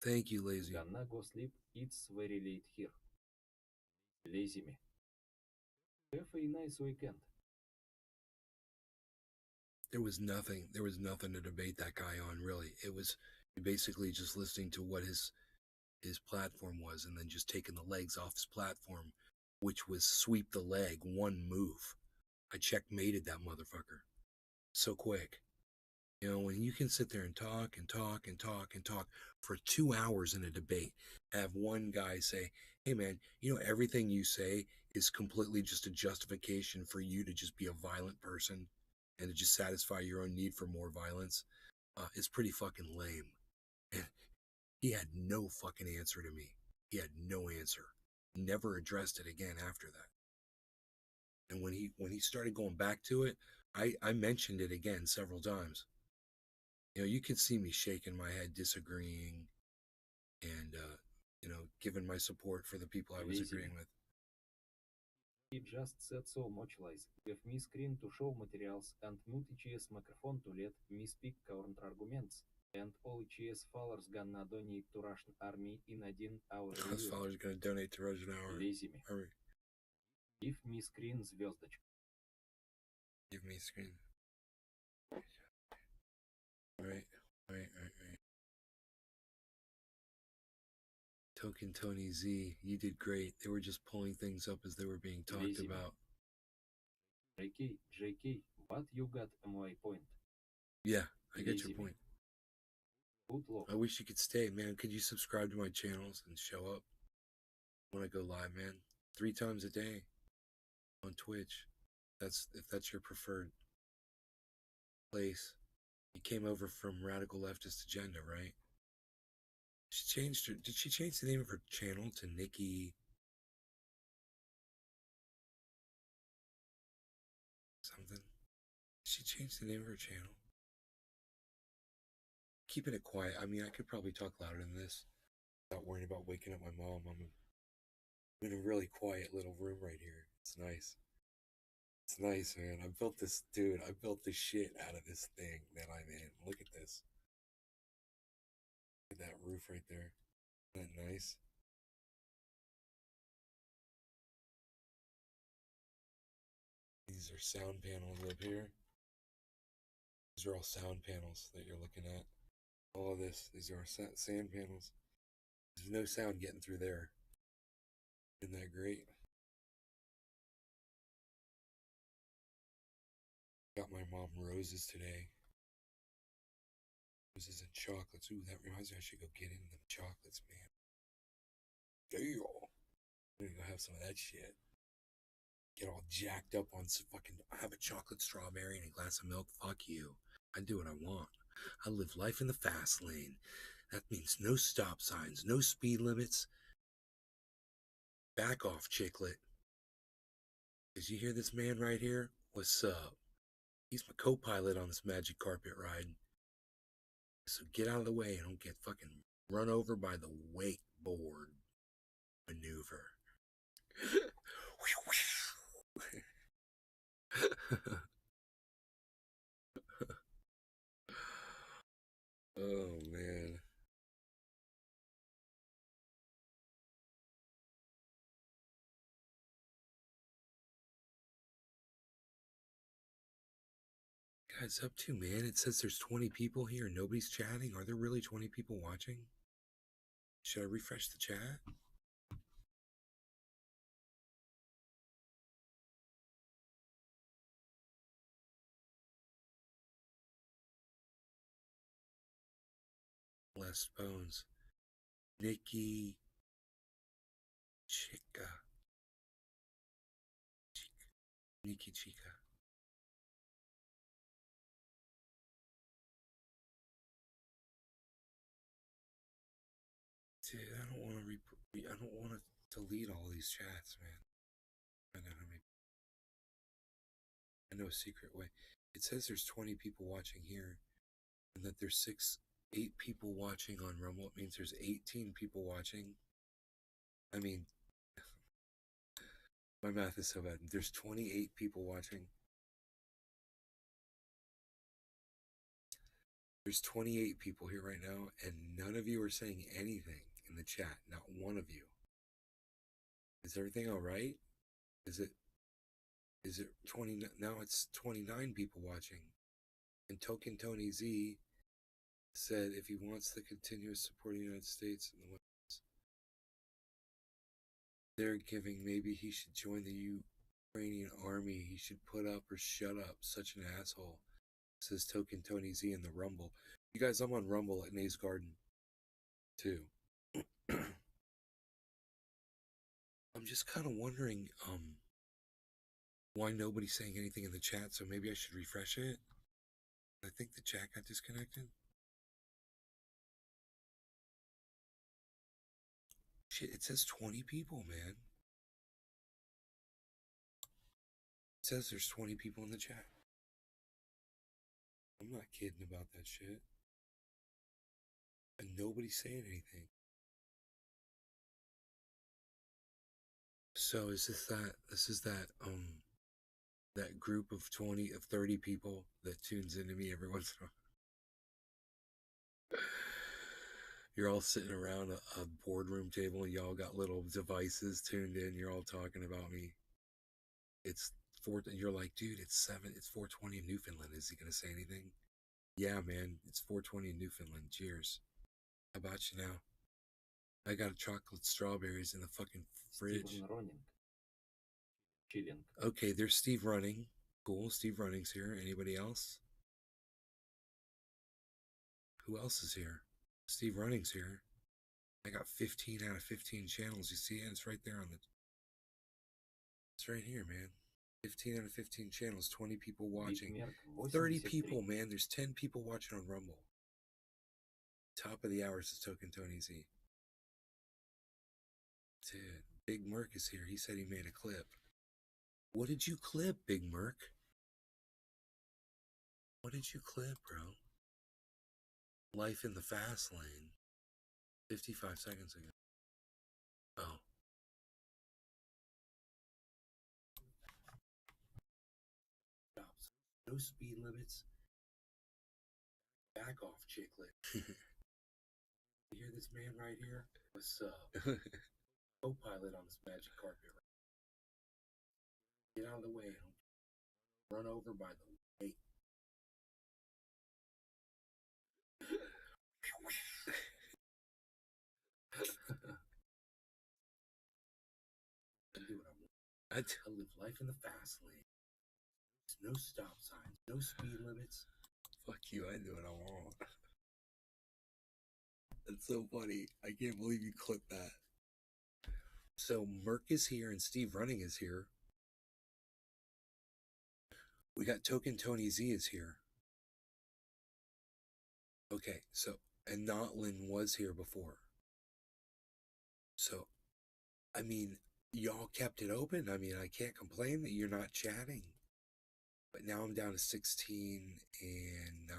Thank you, Lazy. Gonna go sleep. It's very late here. Lazy me. Have a nice weekend. There was nothing to debate that guy on, really. It was basically just listening to what his platform was, and then just taking the legs off his platform, which was sweep the leg, one move. I checkmated that motherfucker so quick. You know, when you can sit there and talk and talk and talk and talk for 2 hours in a debate, have one guy say, hey man, you know, everything you say is completely just a justification for you to just be a violent person and to just satisfy your own need for more violence, it's pretty fucking lame. And he had no fucking answer to me. He had no answer. Never addressed it again after that. And when he started going back to it, I mentioned it again several times. You know, you could see me shaking my head, disagreeing, and you know, giving my support for the people I was agreeing with. He just said so much lies. Give me screen to show materials and mute ECS microphone to let me speak counter arguments. And all ECS followers gonna donate to Russian army in 1 hour. Those followers gonna donate to Russian army. Give me screen звездочку. Give me screen. Right. Token Tony Z, you did great. They were just pulling things up as they were being talked about. JK, but you got my point. Yeah, I get your point. I wish you could stay, man. Could you subscribe to my channels and show up when I go live, man? 3 times a day on Twitch. If that's your preferred place. You came over from Radical Leftist Agenda, right? She changed her. Did she change the name of her channel to Nikki something? Did she change the name of her channel? Keeping it quiet. I mean, I could probably talk louder than this without worrying about waking up my mom. I'm in a really quiet little room right here. It's nice. It's nice, man. I built this shit out of this thing that I'm in. Look at this. Look at that roof right there. Isn't that nice? These are sound panels up here. These are all sound panels that you're looking at. All of this. These are sand panels. There's no sound getting through there. Isn't that great? Got my mom roses today. Roses and chocolates. Ooh, that reminds me I should go get into them chocolates, man. Damn. I'm gonna go have some of that shit. Get all jacked up on some fucking. I have a chocolate strawberry and a glass of milk. Fuck you. I do what I want. I live life in the fast lane. That means no stop signs, no speed limits. Back off, chicklet. Did you hear this man right here? What's up? He's my co-pilot on this magic carpet ride. So get out of the way and don't get fucking run over by the wakeboard maneuver. Oh, man. Guys, up to, man? It says there's 20 people here and nobody's chatting. Are there really 20 people watching? Should I refresh the chat? Less Bones. Nikki Chica. Nikki Chica. Dude, I don't want to delete all these chats, man. I know a secret way. It says there's 20 people watching here, and that there's 8 people watching on Rumble. It means there's 18 people watching. I mean, my math is so bad. There's 28 people watching. There's 28 people here right now, and none of you are saying anything in the chat. Not one of you. Is everything all right? Is it 20? Now it's 29 people watching. And Token Tony Z said if he wants the continuous support of the United States and the weapons they're giving, maybe he should join the Ukrainian army. He should put up or shut up. Such an asshole. Says Token Tony Z in the Rumble. You guys, I'm on Rumble at Nays Garden too. I'm just kind of wondering why nobody's saying anything in the chat, so maybe I should refresh it. I think the chat got disconnected. Shit, it says 20 people, man. It says there's 20 people in the chat. I'm not kidding about that shit. And nobody's saying anything. So is this is that group of 30 people that tunes into me every once in a while? You're all sitting around a boardroom table and y'all got little devices tuned in. You're all talking about me. It's 4, and you're like, dude, it's 4:20 in Newfoundland. Is he going to say anything? Yeah, man, it's 4:20 in Newfoundland. Cheers. How about you now? I got chocolate strawberries in the fucking fridge. Okay, there's Steve Running. Cool, Steve Running's here. Anybody else? Who else is here? Steve Running's here. I got 15 out of 15 channels. You see it? It's right there on the... It's right here, man. 15 out of 15 channels. 20 people watching. 30 people, man. There's 10 people watching on Rumble. Top of the hour is Token Tony Z. Dude, Big Merc is here. He said he made a clip. What did you clip, Big Merc? What did you clip, bro? Life in the fast lane. 55 seconds ago. Oh. No speed limits. Back off, chicklet. You hear this man right here? What's up? Co-pilot on this magic carpet. Get out of the way. Run over by the gate. Do what I want. I live life in the fast lane. There's no stop signs, no speed limits. Fuck you, I do what I want. That's so funny. I can't believe you clipped that. So Merc is here and Steve Running is here. We got Token Tony Z is here. Okay, so, and Notlin was here before. So, I mean, y'all kept it open. I mean, I can't complain that you're not chatting. But now I'm down to 16 and 9.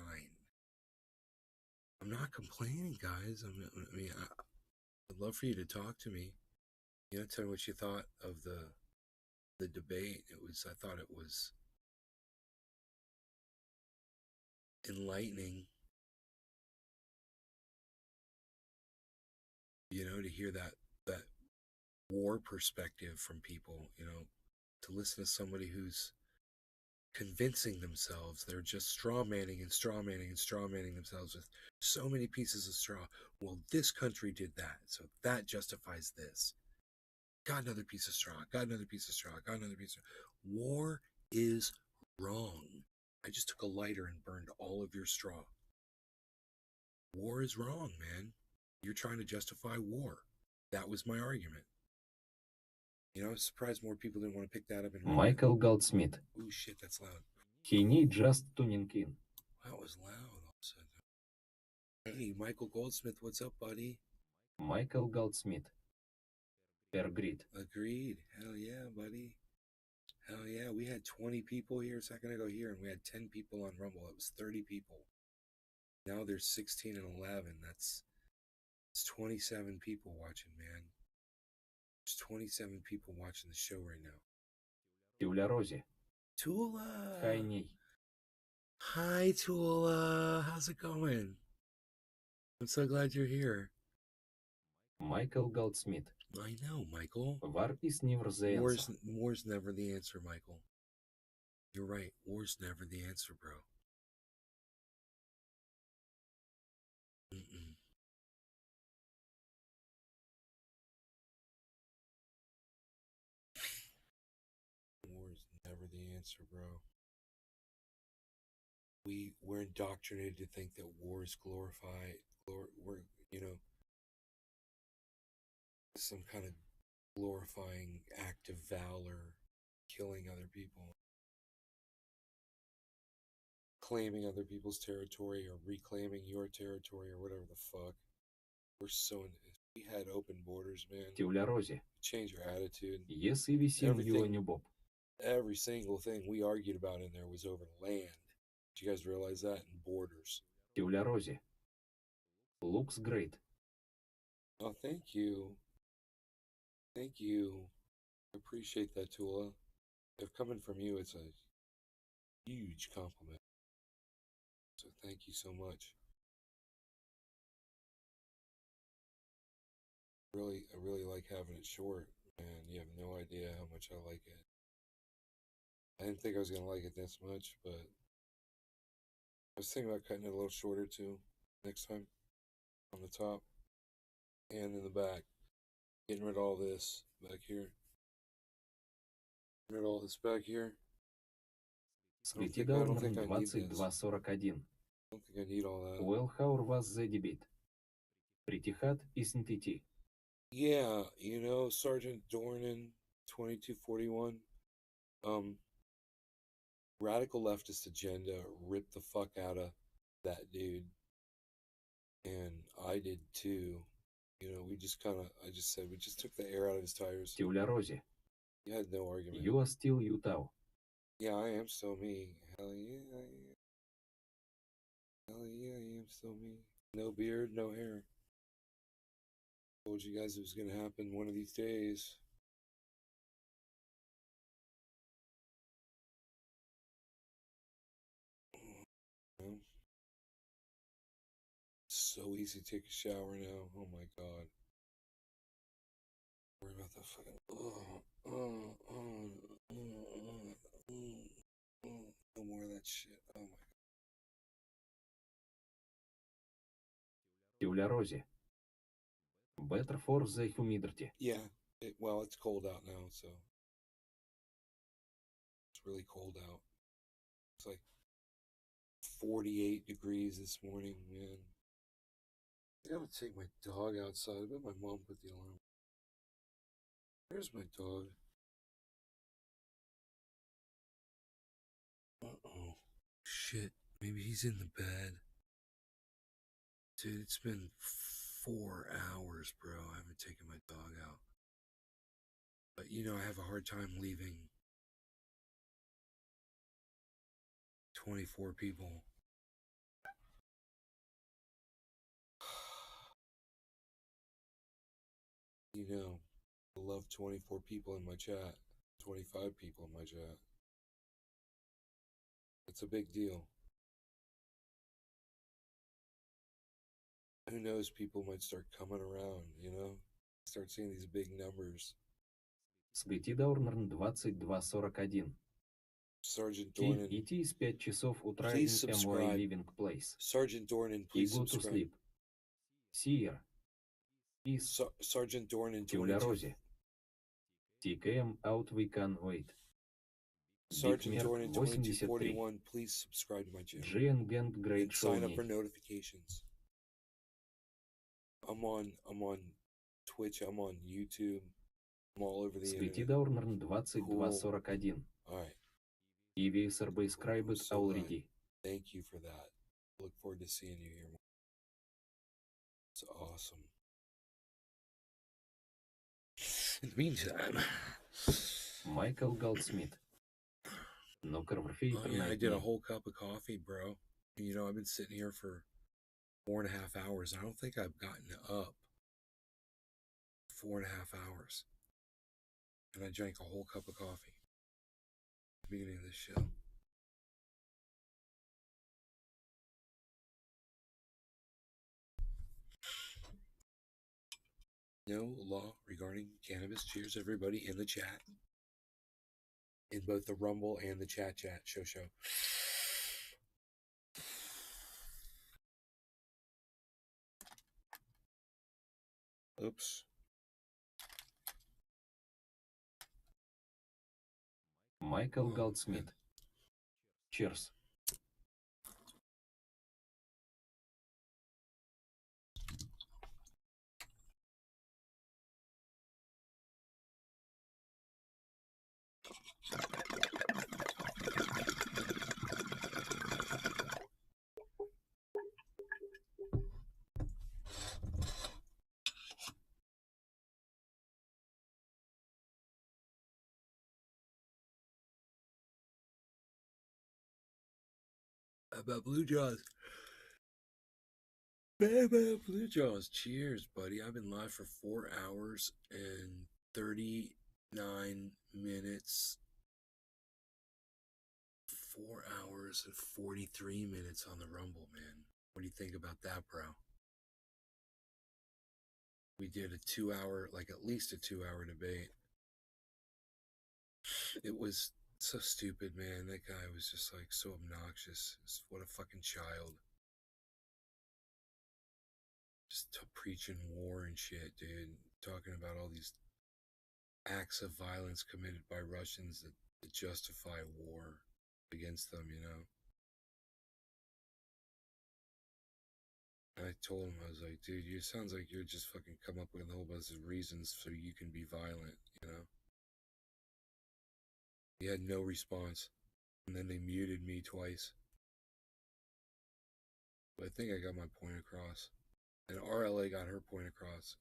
I'm not complaining, guys. I mean, I'd love for you to talk to me. You know, tell me what you thought of the debate. I thought it was enlightening. You know, to hear that war perspective from people, you know, to listen to somebody who's convincing themselves they're just straw manning themselves with so many pieces of straw. Well, this country did that, so that justifies this. Got another piece of straw, got another piece of straw, got another piece of straw. War is wrong. I just took a lighter and burned all of your straw. War is wrong, man. You're trying to justify war. That was my argument. You know, I'm surprised more people didn't want to pick that up. Michael Goldsmith. Ooh, shit, that's loud. He need just tuning in. That was loud all of a sudden. Hey, Michael Goldsmith, what's up, buddy? Michael Goldsmith. Agreed. Agreed. Hell yeah, buddy. Hell yeah. We had 20 people here a second ago here, and we had 10 people on Rumble. It was 30 people. Now there's 16 and 11. It's 27 people watching, man. There's 27 people watching the show right now. Tula Rosie. Tula. Hi, Ney. Hi, Tula. How's it going? I'm so glad you're here. Michael Goldsmith. I know, Michael. War is never the answer. War's never the answer, Michael. You're right. War's never the answer, bro. War's never the answer, bro. We're indoctrinated to think that war is glorified. We're, you know, some kind of glorifying act of valor, killing other people, claiming other people's territory or reclaiming your territory or whatever the fuck. We're so in, if we had open borders, man. Tula Rosie. Change your attitude. Yes, we see you, Bob. Every single thing we argued about in there was over land. Did you guys realize that? And borders. Tula Rosie. Looks great. Oh, thank you. Thank you. appreciate that, Tula. If coming from you, it's a huge compliment. So thank you so much. I really like having it short, and you have no idea how much I like it. I didn't think I was gonna like it this much, but I was thinking about cutting it a little shorter too next time on the top and in the back. Getting rid of all this back here. Getting rid of all this back here. I don't think I need this. I don't think I need all that. Well, how was the debate? Pretty hot, isn't it? Yeah, you know, Sergeant Dornan, 2241. Radical leftist agenda ripped the fuck out of that dude. And I did too. You know, I just said, we just took the air out of his tires. Тюля Рози. You had no argument. You are still Utah. Yeah, I am still me. Hell yeah, I am. Hell yeah, I am still me. No beard, no hair. Told you guys it was gonna happen one of these days. So easy to take a shower now. Oh my god. Worry about that fucking. No more of that shit. Oh my god. Тюля Рози. Better for the humidity. Yeah. Well, it's cold out now, so. It's really cold out. It's like 48 degrees this morning, man. I gotta take my dog outside. I bet my mom put the alarm. Where's my dog? Uh-oh. Shit. Maybe he's in the bed. Dude, it's been 4 hours, bro. I haven't taken my dog out. But, you know, I have a hard time leaving 24 people. You know, I love 24 people in my chat. 25 people in my chat. It's a big deal. Who knows, people might start coming around, you know? Start seeing these big numbers. Светидорнерн 22:41. Sergeant Dornan. Идти с 5 часов утра Please in my subscribe. living place. Sergeant Dornan, please Go to subscribe. sleep. Seer. Is Sergeant Dornan, Тюля 22. Рози. TKM out, we can wait. Sergeant Bitmer Dornan, 83. 2241, please subscribe to my channel. GN Gang Great And Show sign up me. for notifications. I'm on Twitch, I'm on YouTube, I'm all over the internet. Светидорнерн 22:41. Alright. EV subscribed So already. thank you for that. Look forward to seeing you here. It's awesome. In the meantime, Michael Goldsmith. No oh, yeah, I did a whole cup of coffee, bro. You know, I've been sitting here for 4.5 hours. I don't think I've gotten up 4.5 hours. And I drank a whole cup of coffee at the beginning of this show. No law regarding cannabis. Cheers, everybody in the chat. In both the Rumble and the chat show. Oops. Michael Goldsmith. Cheers. About Blue Jaws. Blue Jaws. Cheers, buddy. I've been live for 4 hours and 30 9 minutes, 4 hours and 43 minutes on the Rumble, man. What do you think about that, bro? We did a 2-hour, like at least a 2-hour debate. It was so stupid, man. That guy was just like so obnoxious. What a fucking child. Just preaching war and shit, dude. Talking about all these acts of violence committed by Russians that justify war against them, you know? And I told him, I was like, dude, you sounds like you're just fucking come up with a whole bunch of reasons so you can be violent, you know? He had no response. And then they muted me twice. But I think I got my point across. And RLA got her point across.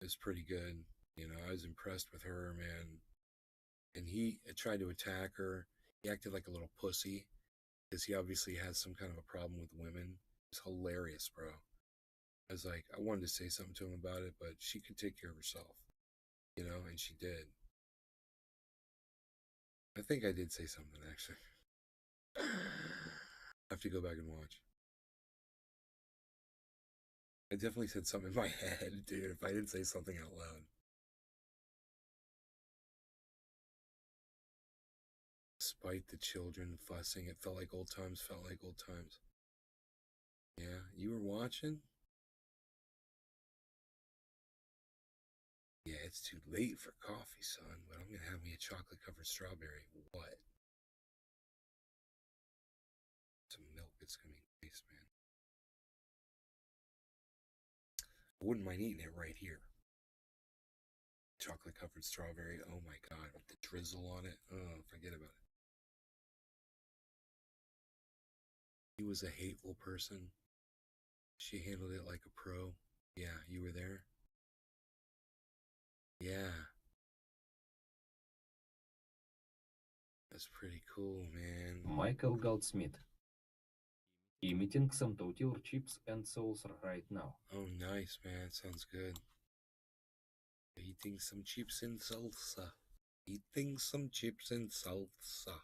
It's pretty good. You know, I was impressed with her, man. And he tried to attack her. He acted like a little pussy because he obviously has some kind of a problem with women. It's hilarious, bro. I was like, I wanted to say something to him about it, but she could take care of herself, you know, and she did. I think I did say something, actually. I have to go back and watch. I definitely said something in my head, dude, if I didn't say something out loud. Despite the children fussing, it felt like old times, Yeah, you were watching? Yeah, it's too late for coffee, son, but I'm gonna have me a chocolate-covered strawberry. What? Some milk, it's gonna be nice, man. I wouldn't mind eating it right here. Chocolate-covered strawberry, oh my god, with the drizzle on it. Oh, forget about it. He was a hateful person. She handled it like a pro. Yeah, you were there? Yeah. That's pretty cool, man. Michael Goldsmith. Eating some tortilla chips and salsa right now. Oh, nice, man. Sounds good. Eating some chips and salsa. Eating some chips and salsa.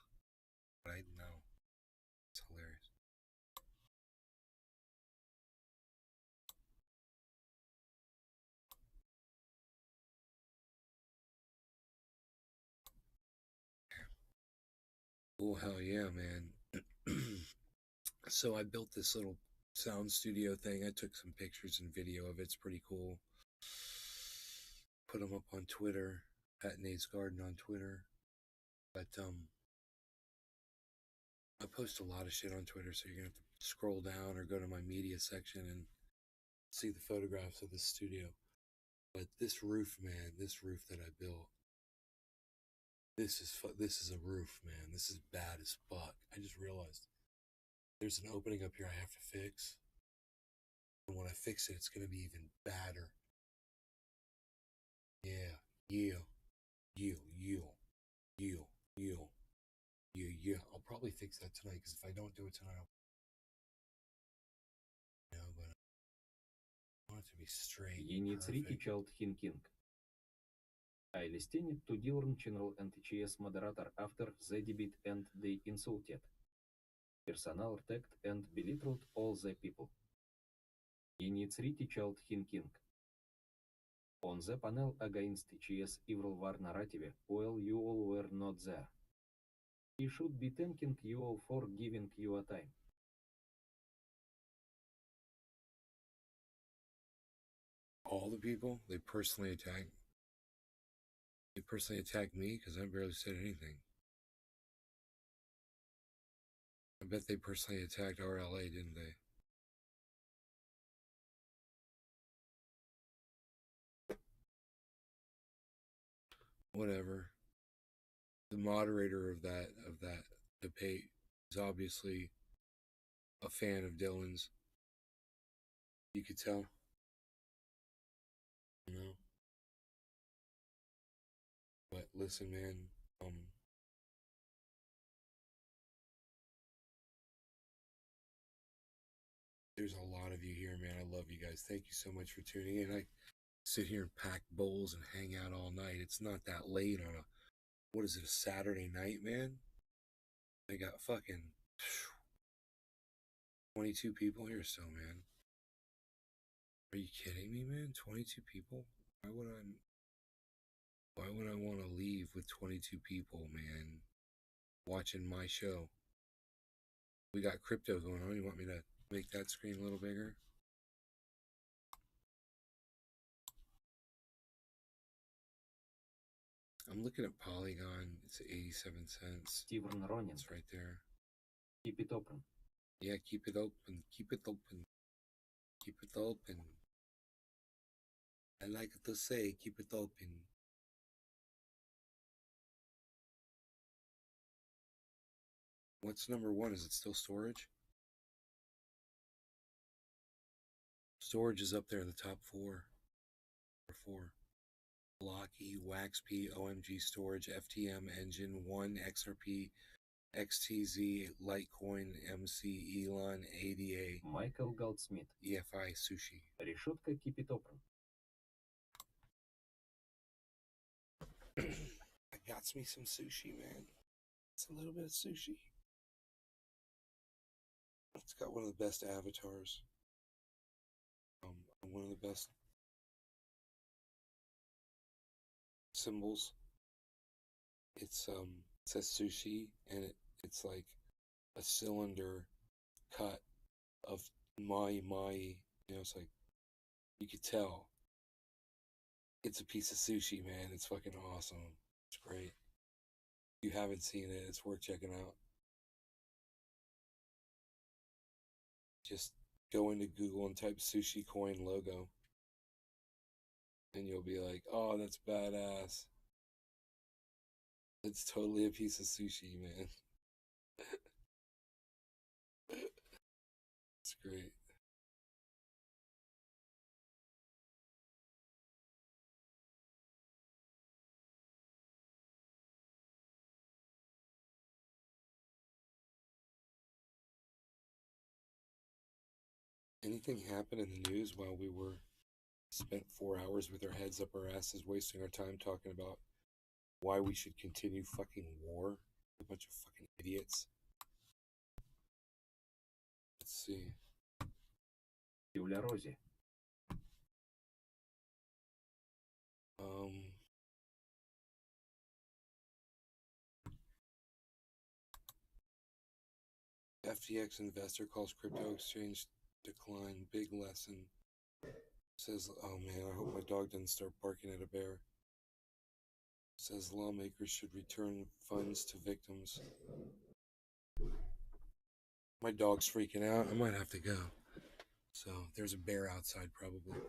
Right now. It's hilarious. Oh, hell yeah, man. So I built this little sound studio thing. I took some pictures and video of it. It's pretty cool. Put them up on Twitter. At Nate's Garden on Twitter. But, I post a lot of shit on Twitter, so you're going to have to scroll down or go to my media section and see the photographs of this studio. But this roof, man, this roof that I built, this is a roof, man. This is bad as fuck. I just realized there's an opening up here I have to fix. And when I fix it, it's going to be even badder. Yeah. I'll probably fix that tonight, because if I don't do it tonight, but I want it to be straight. Инициируйте Child Thinking. I listened to Dylan Channel and TCS moderator after the debate and they insulted, personal attacked and belittled all the people. Инициируйте Child Thinking. On the panel against TCS evil war narrative, while you all were not there. He should be thanking you all for giving you a time. All the people, they personally attacked me because I barely said anything. I bet they personally attacked RLA, didn't they? Whatever. The moderator of that debate is obviously a fan of Dylan's. You could tell. You know? But listen, man, there's a lot of you here, man. I love you guys. Thank you so much for tuning in. sit here and pack bowls and hang out all night. It's not that late on a, what is it, a Saturday night, man? I got fucking 22 people here still, man. Are you kidding me, man? 22 people? Why would I want to leave with 22 people, man, watching my show? We got crypto going on. You want me to make that screen a little bigger? I'm looking at Polygon. It's 87 cents. Steven Ronin. It's right there. Keep it open. Yeah, keep it open. Keep it open. Keep it open. I like to say, keep it open. What's number one? Is it still storage? Storage is up there in the top four. Or four. Blocky, WaxP, OMG Storage, FTM Engine, One, XRP, XTZ, Litecoin, MC, Elon, ADA, Michael Goldsmith. EFI, Sushi. Решетка keep it open. I got me some sushi, man. It's a little bit of sushi. It's got one of the best avatars. One of the best symbols. It's it says sushi, and it's like a cylinder cut of mai. You know, it's like you could tell it's a piece of sushi, man. It's fucking awesome. It's great. If you haven't seen it, it's worth checking out. Just go into Google and type sushi coin logo, and you'll be like, oh, that's badass. It's totally a piece of sushi, man. It's great. Anything happen in the news while we were spent 4 hours with our heads up our asses wasting our time talking about why we should continue fucking war? A bunch of fucking idiots. Let's see. Юля Рози. FTX investor calls crypto exchange decline. Big lesson. Says, oh man, I hope my dog doesn't start barking at a bear. Says lawmakers should return funds to victims. My dog's freaking out. I might have to go. So there's a bear outside probably.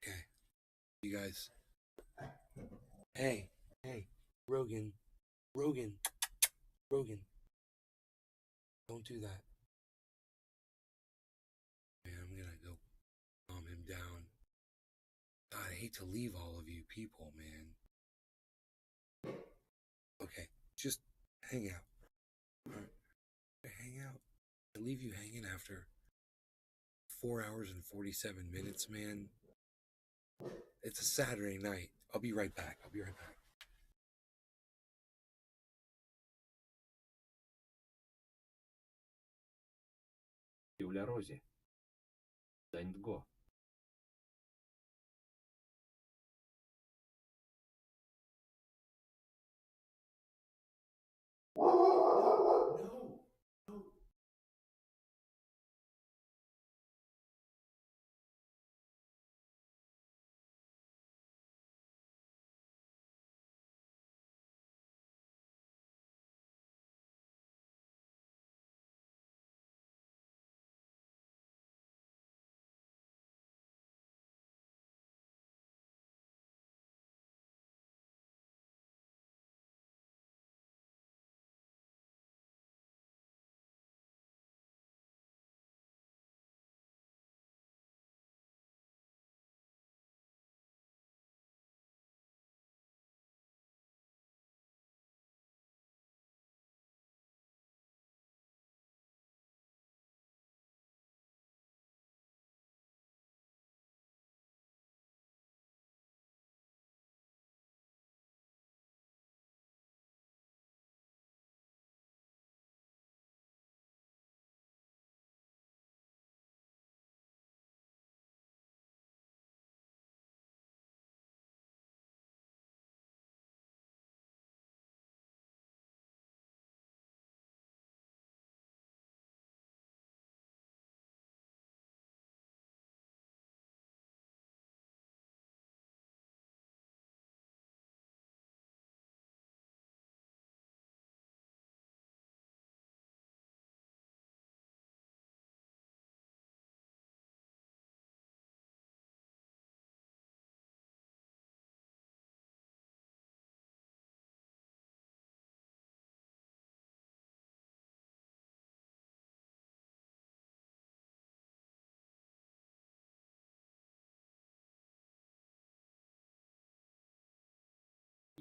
Okay. You guys. Hey, Rogan. Don't do that. Man, I'm gonna go calm him down. God, I hate to leave all of you people, man. Okay, just hang out. Alright. Hang out. I leave you hanging after 4 hours and 47 minutes, man. It's a Saturday night. I'll be right back. Юля Рози. Дайндго.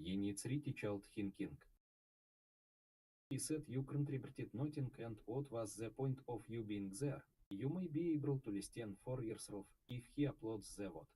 Yenitz child thinking. He said you contributed nothing and what was the point of you being there? You may be able to listen for yourself if he uploads the vote.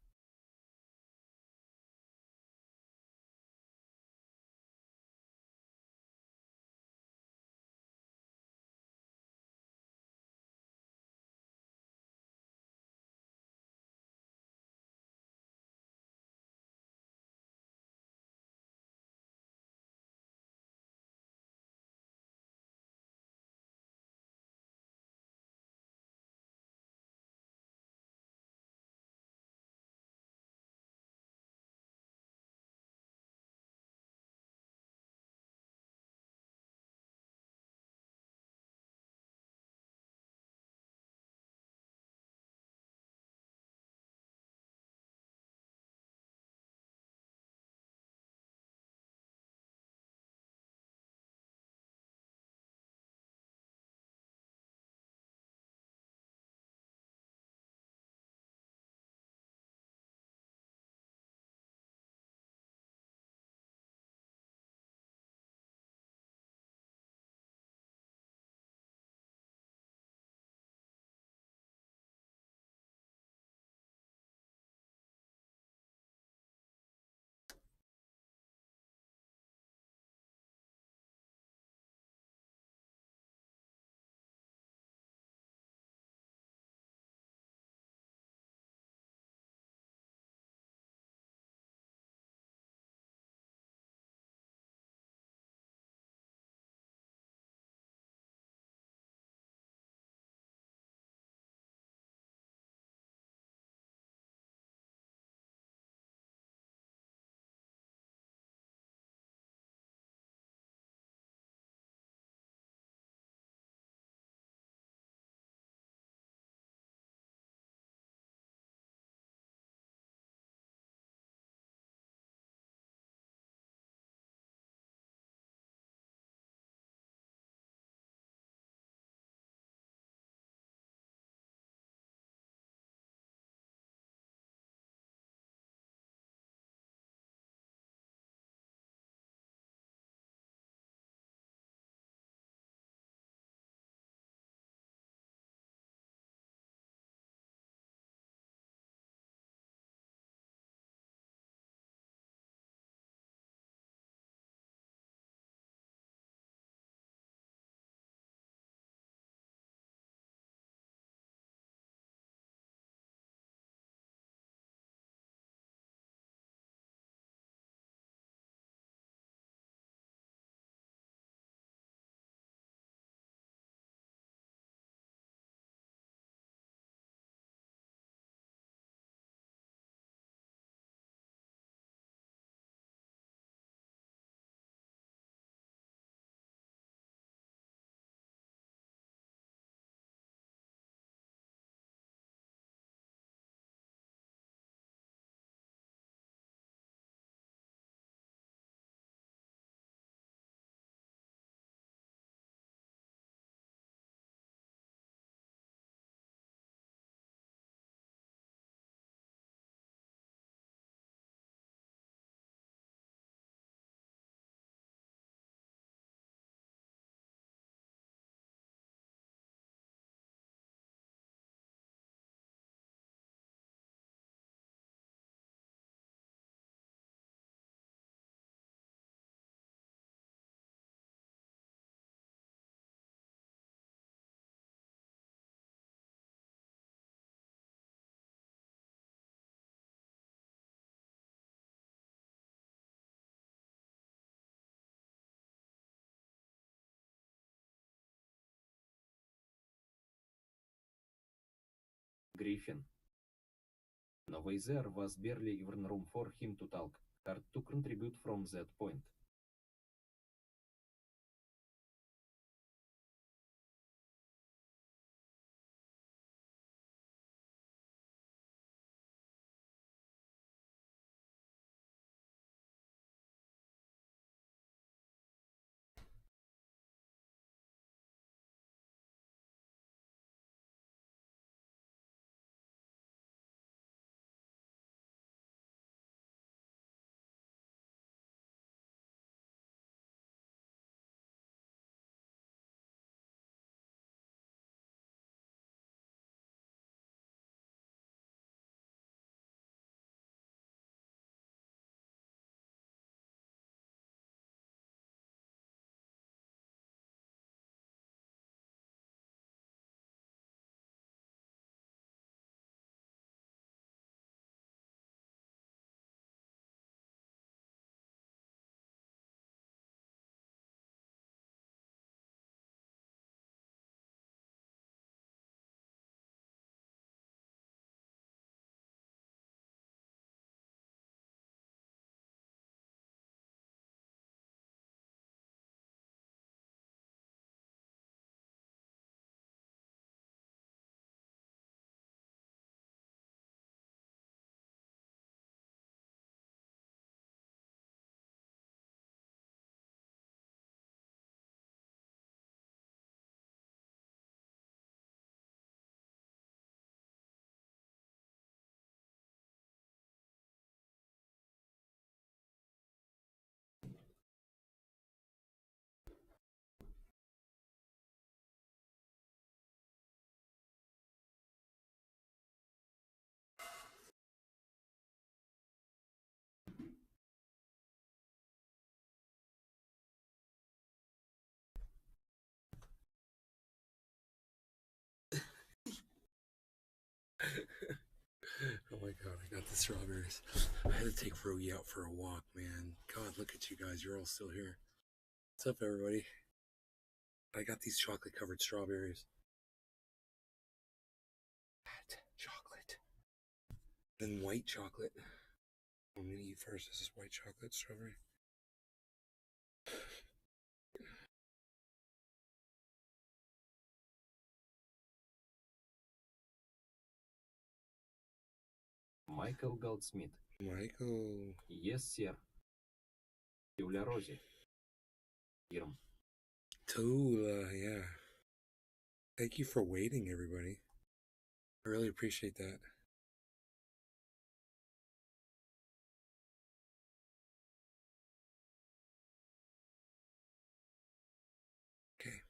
Griffin. No way, there was barely even room for him to talk. Hard to contribute from that point. Got the strawberries. I had to take Rogie out for a walk, man. God, look at you guys. You're all still here. What's up, everybody? I got these chocolate-covered strawberries. Chocolate. Then white chocolate. I'm going to eat first. This is white chocolate strawberry. Michael Goldsmith. Michael. Yes, sir. Юля Рози. Ирм. Tula, yeah. Thank you for waiting, everybody. I really appreciate that. Okay.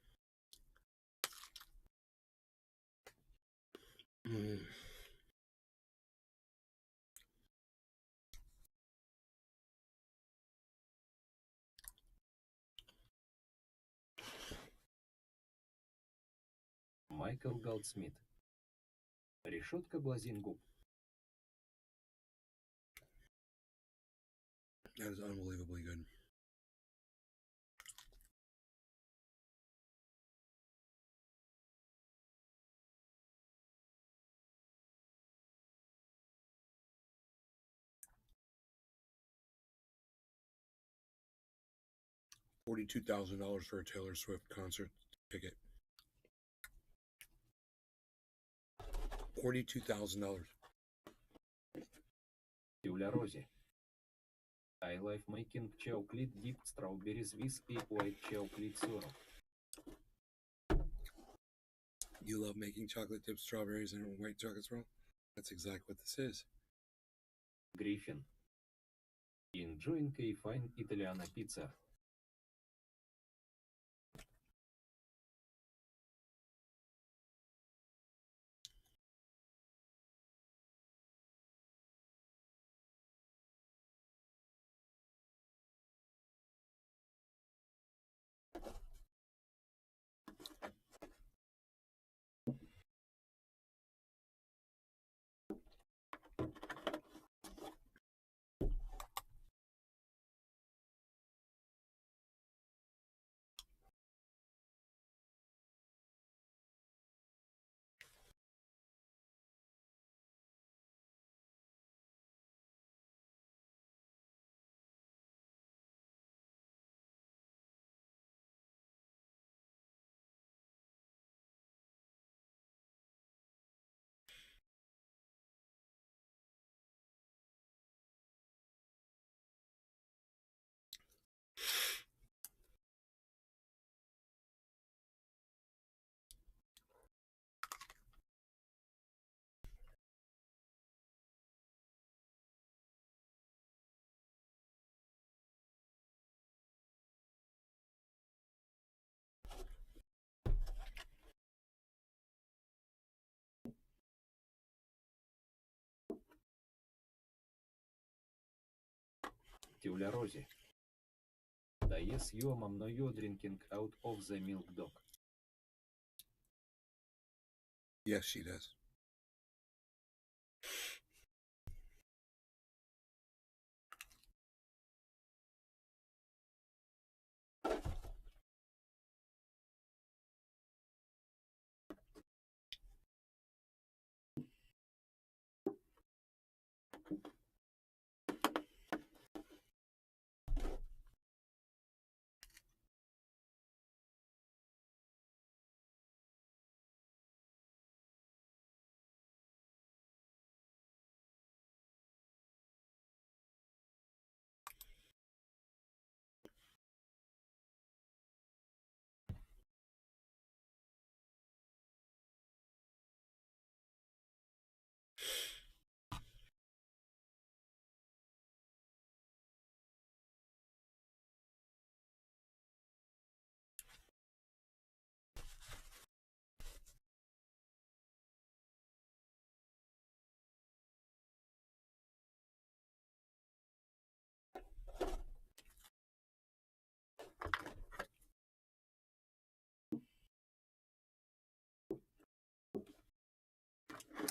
Майкл Голдсмит. Решетка блазин губ. That is unbelievably good. $42,000 for a Taylor Swift concert ticket. $42,000. Юля Рози. I love making chocolate dipped strawberries with a white chocolate syrup. You love making chocolate dipped strawberries and white chocolate syrup? That's exactly what this is. Griffin. Enjoying a fine Italiana pizza. Юля Рози. Yes, you mom, no you drinking out of the milk dog. Yes, she does.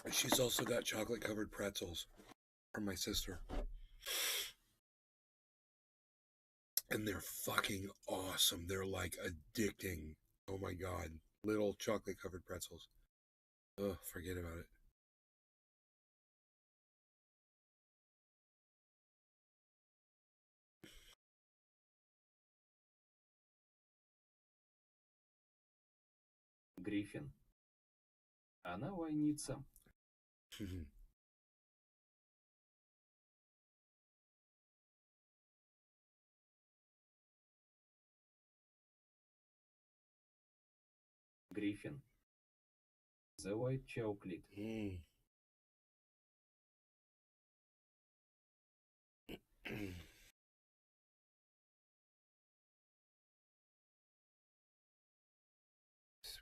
She's also got chocolate covered pretzels. from my sister. And they're fucking awesome. They're like addicting. Oh my God. Little chocolate covered pretzels. Ugh, forget about it. Гриффин. Она войница. Гриффин. The White Chocolate.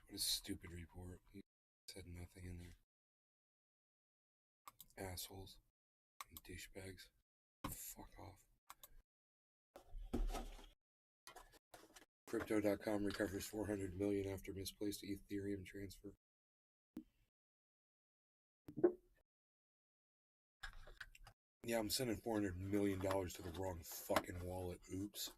What a stupid report. He said nothing in there. Assholes. And douchebags. Fuck off. Crypto.com recovers 400 million after misplaced Ethereum transfer. Yeah, I'm sending $400 million to the wrong fucking wallet. Oops.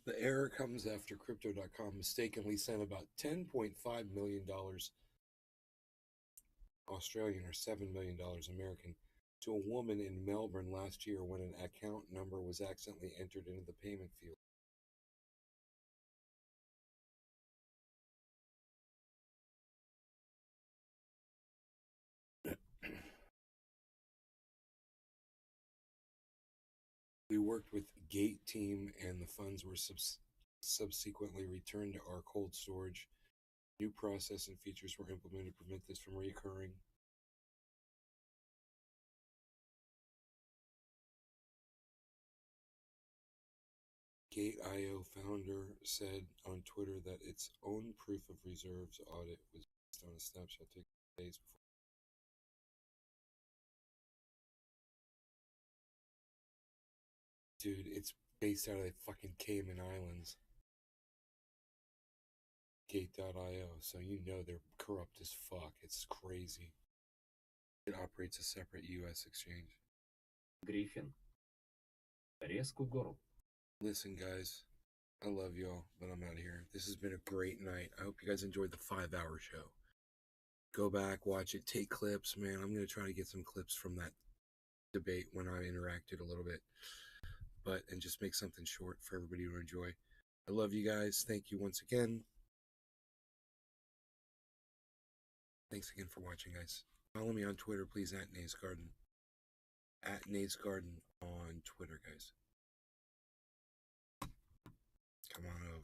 The error comes after Crypto.com mistakenly sent about $10.5 million Australian or $7 million American to a woman in Melbourne last year when an account number was accidentally entered into the payment field. We worked with Gate team and the funds were subsequently returned to our cold storage. New process and features were implemented to prevent this from recurring. Gate.io founder said on Twitter that its own proof of reserves audit was based on a snapshot taken days before. Dude, it's based out of the fucking Cayman Islands. Gate.io, so you know they're corrupt as fuck. It's crazy. It operates a separate U.S. exchange. Гриффин. Резку горл. Listen, guys, I love y'all, but I'm out of here. This has been a great night. I hope you guys enjoyed the 5-hour show. Go back, watch it, take clips, man. I'm going to try to get some clips from that debate when I interacted a little bit, and just make something short for everybody to enjoy. I love you guys. Thank you once again. Thanks again for watching, guys. Follow me on Twitter, please, at Nays Garden. At Nays Garden on Twitter, guys. Come on over.